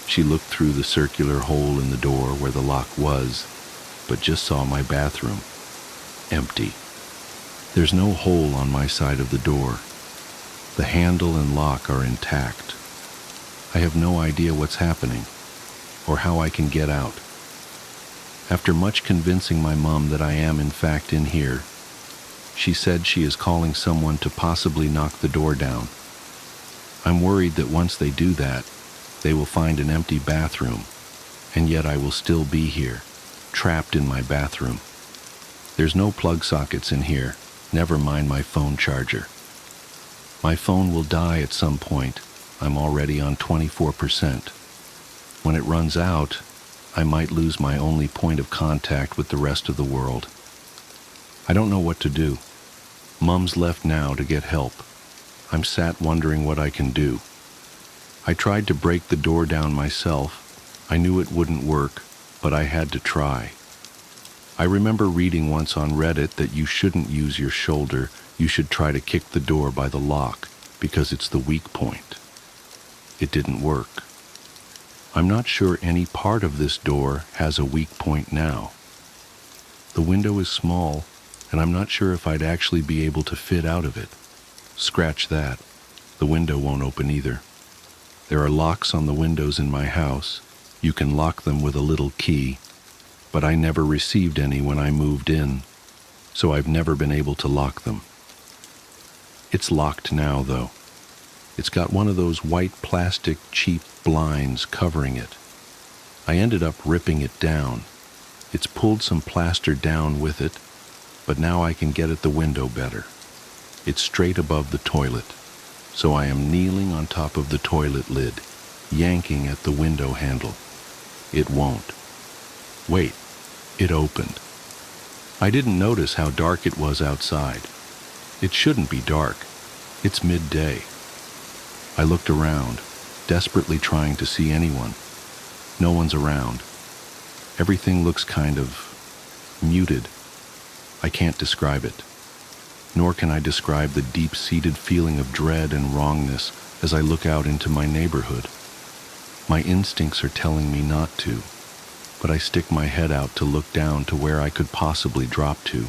She looked through the circular hole in the door where the lock was, but just saw my bathroom. Empty. There's no hole on my side of the door. The handle and lock are intact. I have no idea what's happening, or how I can get out. After much convincing my mom that I am in fact in here, she said she is calling someone to possibly knock the door down. I'm worried that once they do that, they will find an empty bathroom, and yet I will still be here, trapped in my bathroom. There's no plug sockets in here, never mind my phone charger. My phone will die at some point. I'm already on 24%. When it runs out, I might lose my only point of contact with the rest of the world. I don't know what to do. Mum's left now to get help. I'm sat wondering what I can do. I tried to break the door down myself. I knew it wouldn't work, but I had to try. I remember reading once on Reddit that you shouldn't use your shoulder. You should try to kick the door by the lock because it's the weak point. It didn't work. I'm not sure any part of this door has a weak point now. The window is small, and I'm not sure if I'd actually be able to fit out of it. Scratch that. The window won't open either. There are locks on the windows in my house. You can lock them with a little key, but I never received any when I moved in, so I've never been able to lock them. It's locked now, though. It's got one of those white plastic cheap blinds covering it. I ended up ripping it down. It's pulled some plaster down with it, but now I can get at the window better. It's straight above the toilet, so I am kneeling on top of the toilet lid, yanking at the window handle. It won't. Wait, it opened. I didn't notice how dark it was outside. It shouldn't be dark. It's midday. I looked around, desperately trying to see anyone. No one's around. Everything looks kind of muted. I can't describe it. Nor can I describe the deep-seated feeling of dread and wrongness as I look out into my neighborhood. My instincts are telling me not to, but I stick my head out to look down to where I could possibly drop to.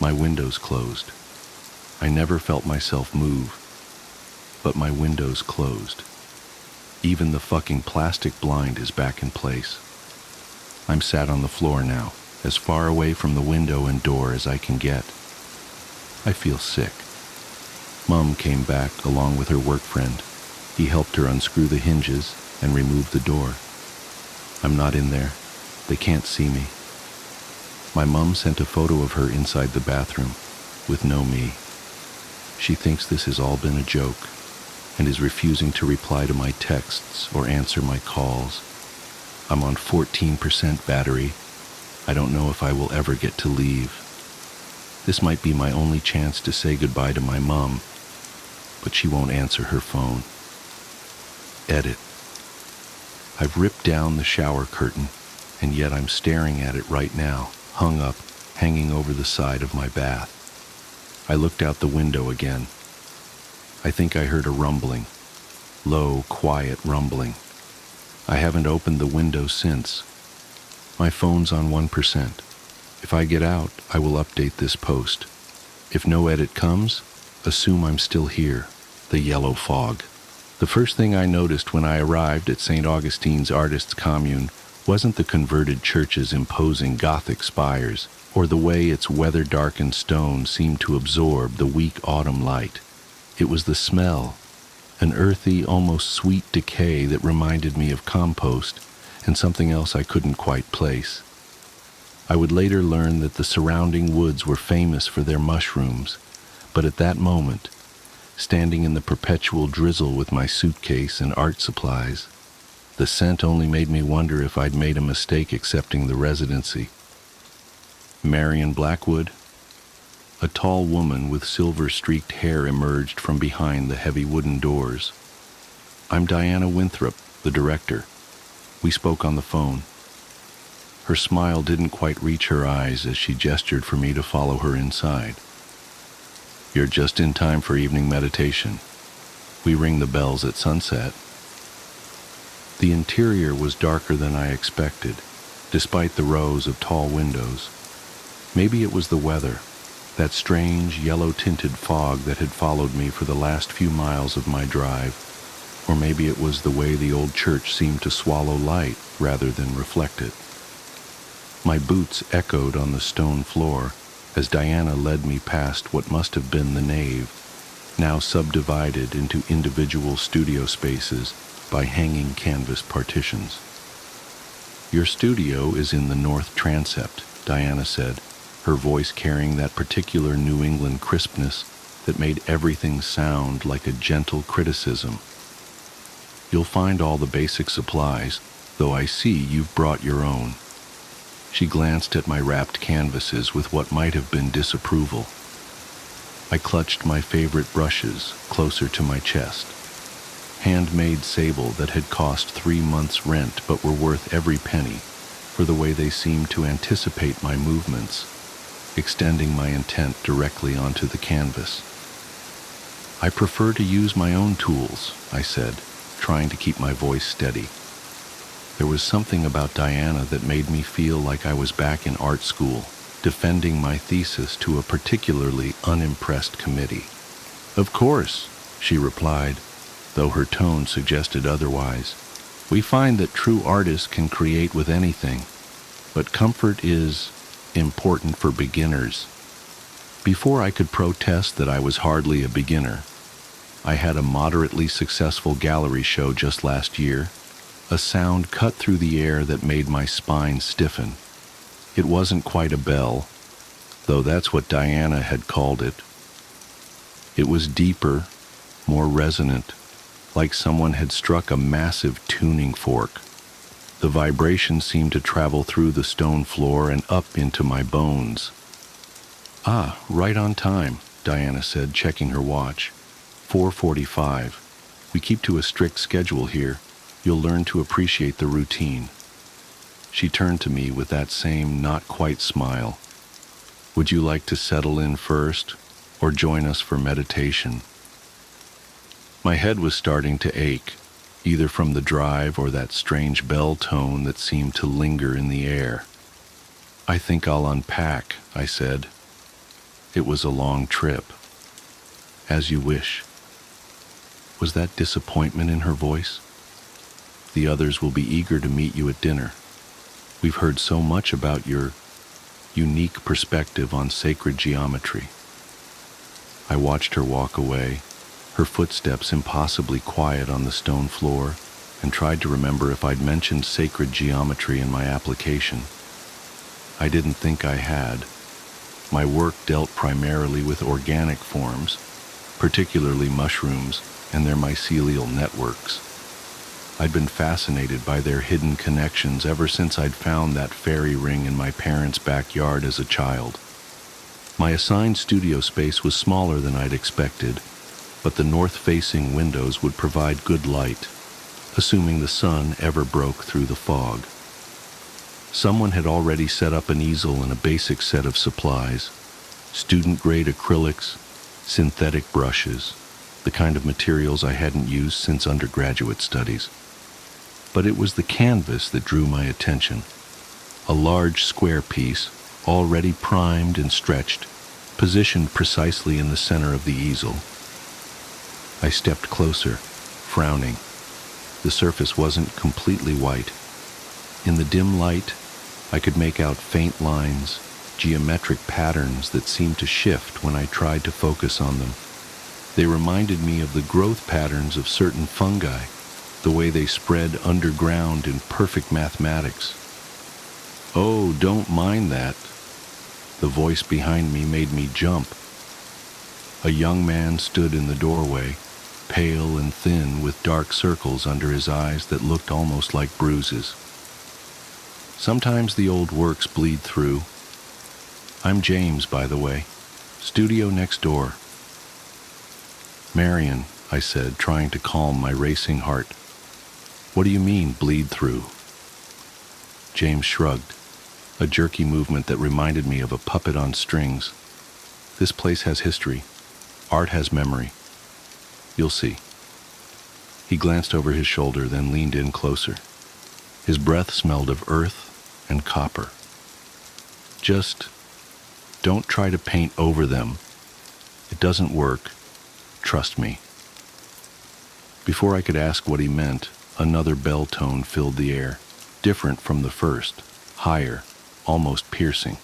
My window's closed. I never felt myself move, but my window's closed. Even the fucking plastic blind is back in place. I'm sat on the floor now, as far away from the window and door as I can get. I feel sick. Mum came back along with her work friend. He helped her unscrew the hinges and remove the door. I'm not in there. They can't see me. My mum sent a photo of her inside the bathroom, with no me. She thinks this has all been a joke, and is refusing to reply to my texts or answer my calls. I'm on 14% battery. I don't know if I will ever get to leave. This might be my only chance to say goodbye to my mum, but she won't answer her phone. Edit. I've ripped down the shower curtain, and yet I'm staring at it right now, hung up, hanging over the side of my bath. I looked out the window again. I think I heard a rumbling, low, quiet rumbling. I haven't opened the window since. My phone's on 1%. If I get out, I will update this post. If no edit comes, assume I'm still here, the yellow fog. The first thing I noticed when I arrived at St. Augustine's Artists' Commune wasn't the converted church's imposing Gothic spires, or the way its weather-darkened stone seemed to absorb the weak autumn light. It was the smell, an earthy, almost sweet decay that reminded me of compost and something else I couldn't quite place. I would later learn that the surrounding woods were famous for their mushrooms, but at that moment, standing in the perpetual drizzle with my suitcase and art supplies, the scent only made me wonder if I'd made a mistake accepting the residency. Marion Blackwood? A tall woman with silver-streaked hair emerged from behind the heavy wooden doors. I'm Diana Winthrop, the director. We spoke on the phone. Her smile didn't quite reach her eyes as she gestured for me to follow her inside. You're just in time for evening meditation. We ring the bells at sunset. The interior was darker than I expected, despite the rows of tall windows. Maybe it was the weather, that strange yellow-tinted fog that had followed me for the last few miles of my drive, or maybe it was the way the old church seemed to swallow light rather than reflect it. My boots echoed on the stone floor as Diana led me past what must have been the nave, now subdivided into individual studio spaces by hanging canvas partitions. Your studio is in the north transept, Diana said, her voice carrying that particular New England crispness that made everything sound like a gentle criticism. "You'll find all the basic supplies, though I see you've brought your own." She glanced at my wrapped canvases with what might have been disapproval. I clutched my favorite brushes closer to my chest. Handmade sable that had cost 3 months' rent but were worth every penny for the way they seemed to anticipate my movements, extending my intent directly onto the canvas. "I prefer to use my own tools," I said, trying to keep my voice steady. There was something about Diana that made me feel like I was back in art school, defending my thesis to a particularly unimpressed committee. "Of course," she replied, though her tone suggested otherwise. "We find that true artists can create with anything, but comfort is important for beginners." Before I could protest that I was hardly a beginner, I had a moderately successful gallery show just last year, a sound cut through the air that made my spine stiffen. It wasn't quite a bell, though that's what Diana had called it. It was deeper, more resonant, like someone had struck a massive tuning fork. The vibration seemed to travel through the stone floor and up into my bones. "Ah, right on time," Diana said, checking her watch. 4:45. "We keep to a strict schedule here. You'll learn to appreciate the routine." She turned to me with that same not-quite smile. "Would you like to settle in first, or join us for meditation?" My head was starting to ache, either from the drive or that strange bell tone that seemed to linger in the air. "I think I'll unpack," I said. "It was a long trip." "As you wish." Was that disappointment in her voice? "The others will be eager to meet you at dinner. We've heard so much about your unique perspective on sacred geometry." I watched her walk away, her footsteps impossibly quiet on the stone floor, and tried to remember if I'd mentioned sacred geometry in my application. I didn't think I had. My work dealt primarily with organic forms, particularly mushrooms and their mycelial networks. I'd been fascinated by their hidden connections ever since I'd found that fairy ring in my parents' backyard as a child. My assigned studio space was smaller than I'd expected, but the north-facing windows would provide good light, assuming the sun ever broke through the fog. Someone had already set up an easel and a basic set of supplies: student-grade acrylics, synthetic brushes, the kind of materials I hadn't used since undergraduate studies. But it was the canvas that drew my attention. A large square piece, already primed and stretched, positioned precisely in the center of the easel. I stepped closer, frowning. The surface wasn't completely white. In the dim light, I could make out faint lines, geometric patterns that seemed to shift when I tried to focus on them. They reminded me of the growth patterns of certain fungi, the way they spread underground in perfect mathematics. "Oh, don't mind that." The voice behind me made me jump. A young man stood in the doorway, pale and thin with dark circles under his eyes that looked almost like bruises. "Sometimes the old works bleed through. I'm James, by the way. Studio next door." "Marion," I said, trying to calm my racing heart. "What do you mean, bleed through?" James shrugged, a jerky movement that reminded me of a puppet on strings. "This place has history. Art has memory. You'll see." He glanced over his shoulder, then leaned in closer. His breath smelled of earth and copper. "Just don't try to paint over them. It doesn't work. Trust me." Before I could ask what he meant, another bell tone filled the air, different from the first, higher, almost piercing.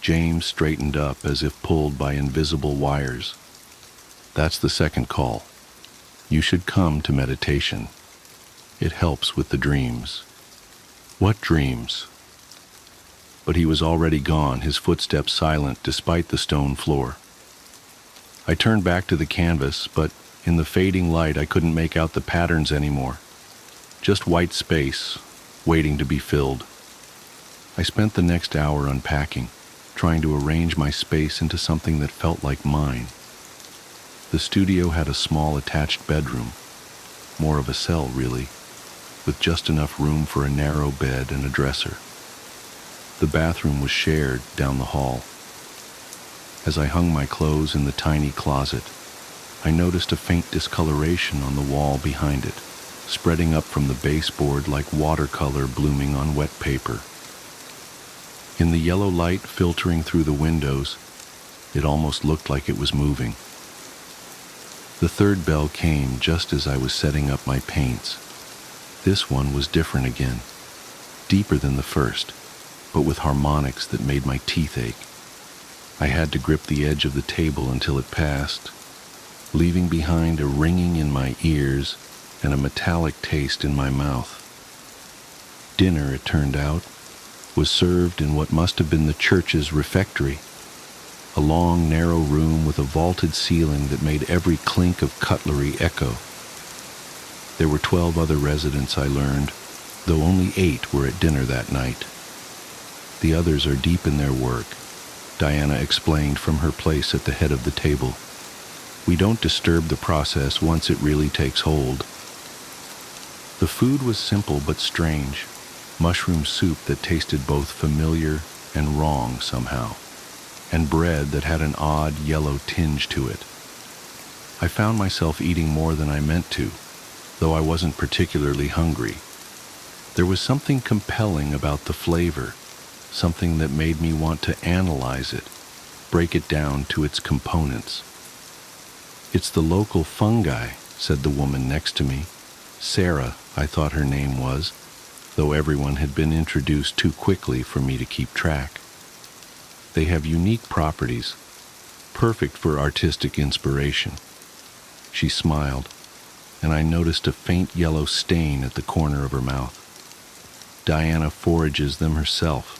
James straightened up as if pulled by invisible wires. "That's the second call. You should come to meditation. It helps with the dreams." "What dreams?" but he was already gone, his footsteps silent despite the stone floor. I turned back to the canvas, but in the fading light I couldn't make out the patterns anymore. Just white space, waiting to be filled. I spent the next hour unpacking, trying to arrange my space into something that felt like mine. The studio had a small attached bedroom, more of a cell really, with just enough room for a narrow bed and a dresser. The bathroom was shared down the hall. As I hung my clothes in the tiny closet, I noticed a faint discoloration on the wall behind it, spreading up from the baseboard like watercolor blooming on wet paper. In the yellow light filtering through the windows, it almost looked like it was moving. The third bell came just as I was setting up my paints. This one was different again, deeper than the first, but with harmonics that made my teeth ache. I had to grip the edge of the table until it passed, leaving behind a ringing in my ears and a metallic taste in my mouth. Dinner, it turned out, was served in what must have been the church's refectory, a long, narrow room with a vaulted ceiling that made every clink of cutlery echo. There were 12 other residents, I learned, though only 8 were at dinner that night. The others are deep in their work, Diana explained from her place at the head of the table. We don't disturb the process once it really takes hold. The food was simple but strange, mushroom soup that tasted both familiar and wrong somehow, and bread that had an odd yellow tinge to it. I found myself eating more than I meant to, though I wasn't particularly hungry. There was something compelling about the flavor, something that made me want to analyze it, break it down to its components. It's the local fungi, said the woman next to me. Sarah, I thought her name was, though everyone had been introduced too quickly for me to keep track. They have unique properties, perfect for artistic inspiration. She smiled, and I noticed a faint yellow stain at the corner of her mouth. Diana forages them herself.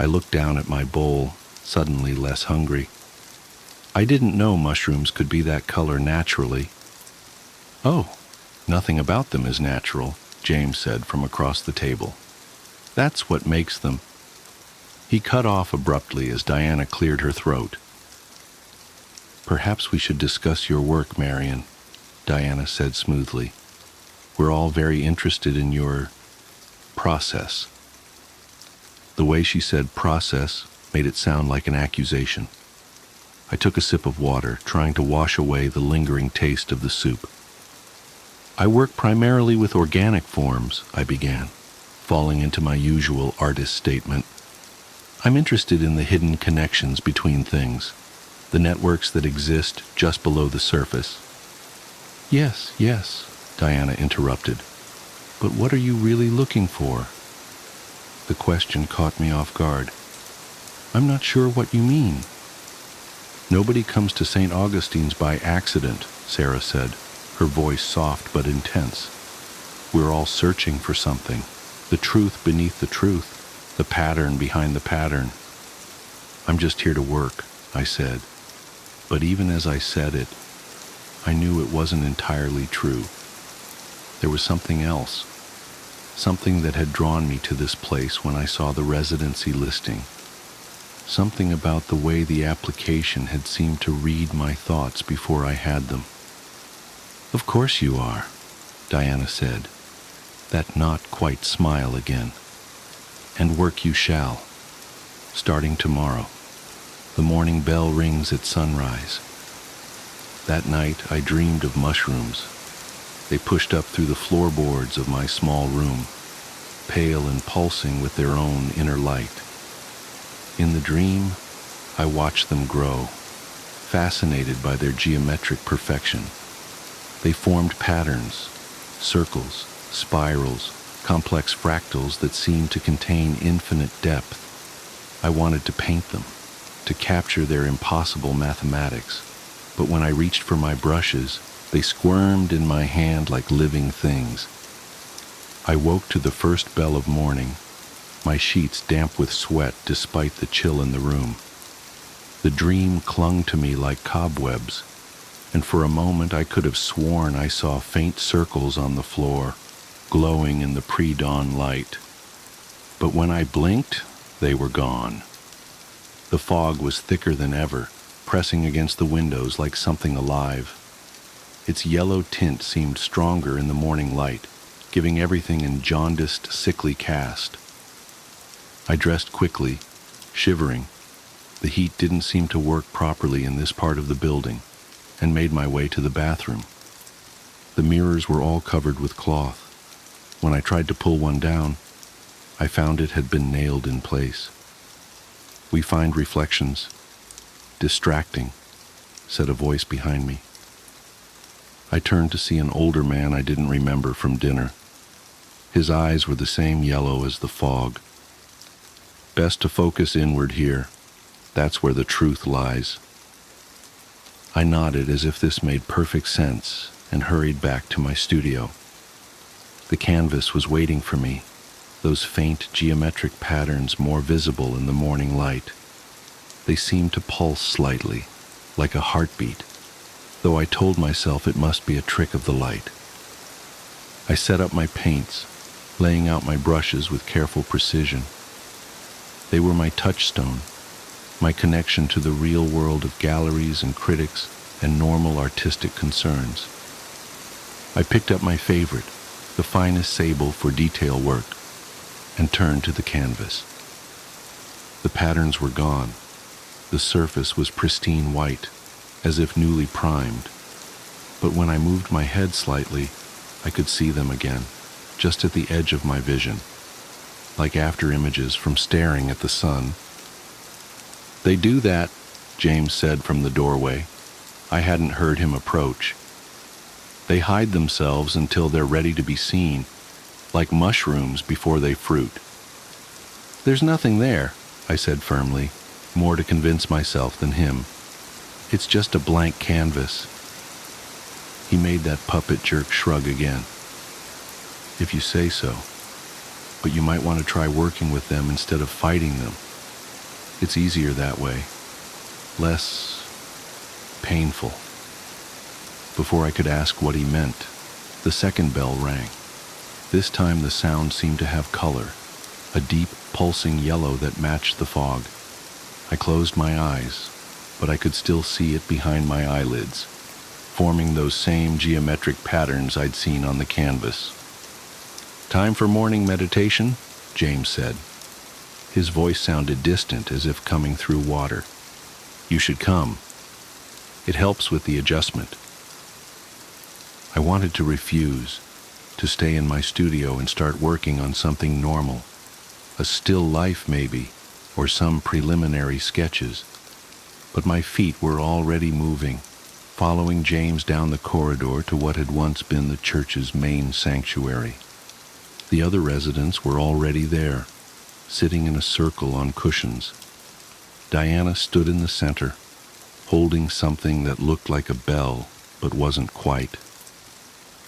I looked down at my bowl, suddenly less hungry. I didn't know mushrooms could be that color naturally. Oh, nothing about them is natural, James said from across the table. That's what makes them. He cut off abruptly as Diana cleared her throat. Perhaps we should discuss your work, Marion, Diana said smoothly. We're all very interested in your process. The way she said process made it sound like an accusation. I took a sip of water, trying to wash away the lingering taste of the soup. I work primarily with organic forms, I began, falling into my usual artist statement. I'm interested in the hidden connections between things, the networks that exist just below the surface. Yes, Diana interrupted. But what are you really looking for? The question caught me off guard. I'm not sure what you mean. Nobody comes to St. Augustine's by accident, Sarah said, her voice soft but intense. We're all searching for something, the truth beneath the truth, the pattern behind the pattern. I'm just here to work, I said. But even as I said it, I knew it wasn't entirely true. There was something else, something that had drawn me to this place when I saw the residency listing. Something about the way the application had seemed to read my thoughts before I had them. Of course you are, Diana said, that not quite smile again. And work you shall, starting tomorrow. The morning bell rings at sunrise. That night I dreamed of mushrooms. They pushed up through the floorboards of my small room, pale and pulsing with their own inner light. In the dream, I watched them grow, fascinated by their geometric perfection. They formed patterns, circles, spirals, complex fractals that seemed to contain infinite depth. I wanted to paint them, to capture their impossible mathematics, but when I reached for my brushes, they squirmed in my hand like living things. I woke to the first bell of morning, my sheets damp with sweat despite the chill in the room. The dream clung to me like cobwebs, and for a moment I could have sworn I saw faint circles on the floor, glowing in the pre-dawn light. But when I blinked, they were gone. The fog was thicker than ever, pressing against the windows like something alive. Its yellow tint seemed stronger in the morning light, giving everything a jaundiced, sickly cast. I dressed quickly, shivering. The heat didn't seem to work properly in this part of the building, and made my way to the bathroom. The mirrors were all covered with cloth. When I tried to pull one down, I found it had been nailed in place. "We find reflections distracting," said a voice behind me. I turned to see an older man I didn't remember from dinner. His eyes were the same yellow as the fog. "Best to focus inward here. That's where the truth lies." I nodded as if this made perfect sense and hurried back to my studio. The canvas was waiting for me, those faint geometric patterns more visible in the morning light. They seemed to pulse slightly, like a heartbeat, though I told myself it must be a trick of the light. I set up my paints, laying out my brushes with careful precision. They were my touchstone, my connection to the real world of galleries and critics and normal artistic concerns. I picked up my favorite, the finest sable for detail work, and turned to the canvas. The patterns were gone. The surface was pristine white, as if newly primed. But when I moved my head slightly, I could see them again, just at the edge of my vision, like after images from staring at the sun. "They do that," James said from the doorway. I hadn't heard him approach. "They hide themselves until they're ready to be seen, like mushrooms before they fruit." "There's nothing there," I said firmly, more to convince myself than him. "It's just a blank canvas." He made that puppet jerk shrug again. "If you say so. But you might want to try working with them instead of fighting them. It's easier that way. Less painful." Before I could ask what he meant, the second bell rang. This time the sound seemed to have color, a deep, pulsing yellow that matched the fog. I closed my eyes, but I could still see it behind my eyelids, forming those same geometric patterns I'd seen on the canvas. "Time for morning meditation," James said. His voice sounded distant, as if coming through water. "You should come. It helps with the adjustment." I wanted to refuse, to stay in my studio and start working on something normal, a still life maybe, or some preliminary sketches. But my feet were already moving, following James down the corridor to what had once been the church's main sanctuary. The other residents were already there, sitting in a circle on cushions. Diana stood in the center, holding something that looked like a bell, but wasn't quite.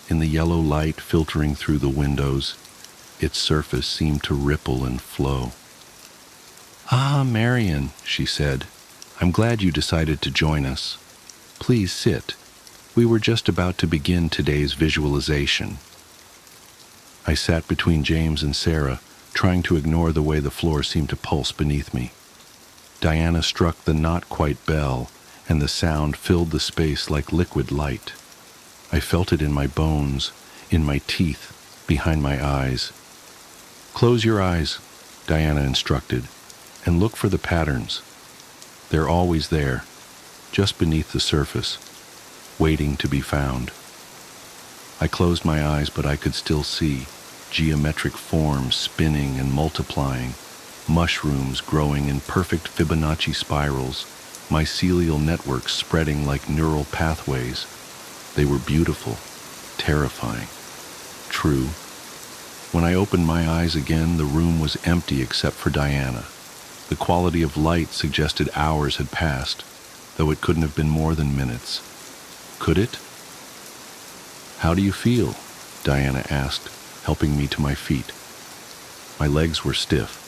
In the yellow light filtering through the windows, its surface seemed to ripple and flow. "Ah, Marian," she said, "I'm glad you decided to join us. Please sit. We were just about to begin today's visualization." I sat between James and Sarah, trying to ignore the way the floor seemed to pulse beneath me. Diana struck the not-quite bell, and the sound filled the space like liquid light. I felt it in my bones, in my teeth, behind my eyes. "Close your eyes," Diana instructed, "and look for the patterns. They're always there, just beneath the surface, waiting to be found." I closed my eyes, but I could still see geometric forms spinning and multiplying, mushrooms growing in perfect Fibonacci spirals, mycelial networks spreading like neural pathways. They were beautiful, terrifying, true. When I opened my eyes again, the room was empty except for Diana. The quality of light suggested hours had passed, though it couldn't have been more than minutes. Could it? "How do you feel?" Diana asked, helping me to my feet. My legs were stiff,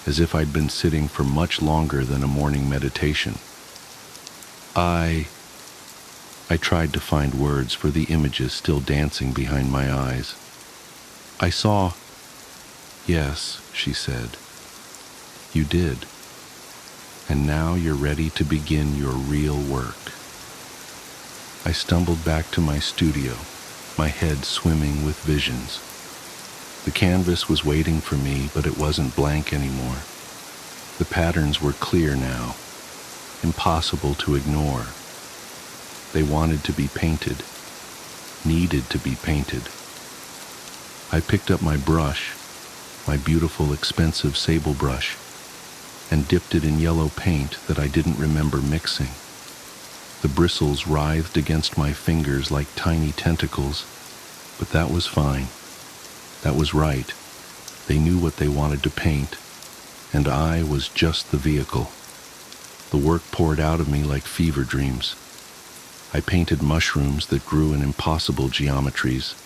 as if I'd been sitting for much longer than a morning meditation. I tried to find words for the images still dancing behind my eyes. I saw. Yes, she said. You did. And now you're ready to begin your real work. I stumbled back to my studio, my head swimming with visions. The canvas was waiting for me, but it wasn't blank anymore. The patterns were clear now, impossible to ignore. They wanted to be painted, needed to be painted. I picked up my brush, my beautiful, expensive sable brush, and dipped it in yellow paint that I didn't remember mixing. The bristles writhed against my fingers like tiny tentacles, but that was fine. That was right. They knew what they wanted to paint, and I was just the vehicle. The work poured out of me like fever dreams. I painted mushrooms that grew in impossible geometries,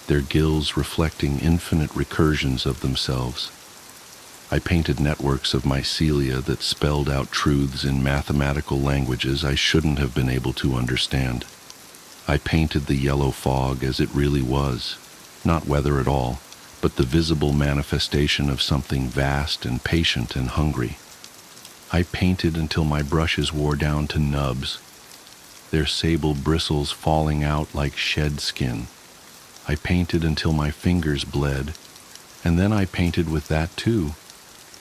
their gills reflecting infinite recursions of themselves. I painted networks of mycelia that spelled out truths in mathematical languages I shouldn't have been able to understand. I painted the yellow fog as it really was, not weather at all, but the visible manifestation of something vast and patient and hungry. I painted until my brushes wore down to nubs, their sable bristles falling out like shed skin. I painted until my fingers bled, and then I painted with that too,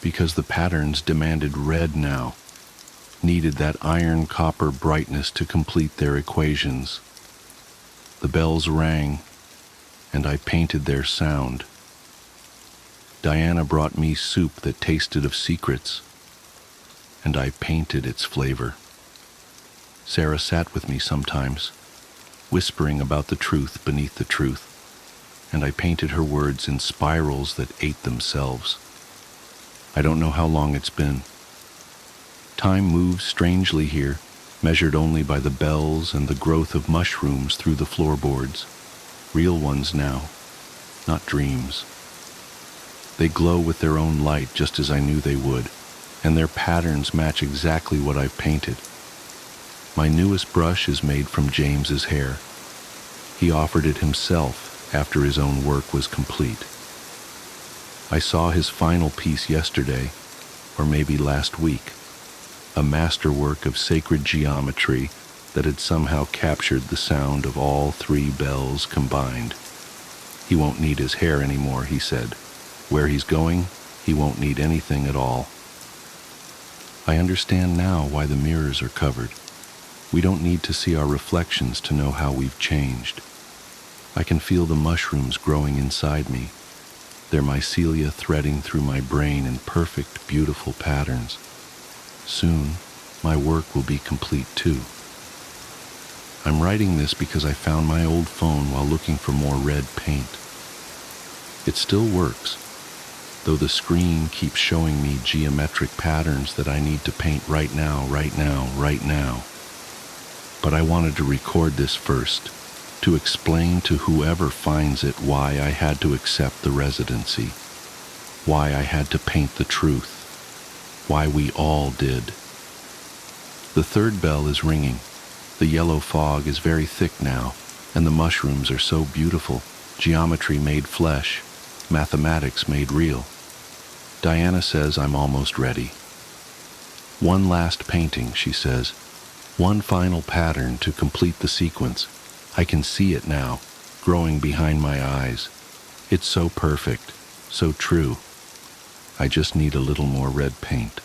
because the patterns demanded red now, needed that iron-copper brightness to complete their equations. The bells rang, and I painted their sound. Diana brought me soup that tasted of secrets, and I painted its flavor. Sarah sat with me sometimes, whispering about the truth beneath the truth, and I painted her words in spirals that ate themselves. I don't know how long it's been. Time moves strangely here, measured only by the bells and the growth of mushrooms through the floorboards. Real ones now, not dreams. They glow with their own light just as I knew they would, and their patterns match exactly what I've painted. My newest brush is made from James's hair. He offered it himself after his own work was complete. I saw his final piece yesterday, or maybe last week, a masterwork of sacred geometry that had somehow captured the sound of all three bells combined. He won't need his hair anymore, he said. Where he's going, he won't need anything at all. I understand now why the mirrors are covered. We don't need to see our reflections to know how we've changed. I can feel the mushrooms growing inside me, their mycelia threading through my brain in perfect, beautiful patterns. Soon, my work will be complete too. I'm writing this because I found my old phone while looking for more red paint. It still works, though the screen keeps showing me geometric patterns that I need to paint right now. But I wanted to record this first, to explain to whoever finds it why I had to accept the residency, why I had to paint the truth, why we all did. The third bell is ringing. The yellow fog is very thick now, and the mushrooms are so beautiful, geometry made flesh, mathematics made real. Diana says I'm almost ready. One last painting, she says. One final pattern to complete the sequence. I can see it now, growing behind my eyes. It's so perfect, so true. I just need a little more red paint.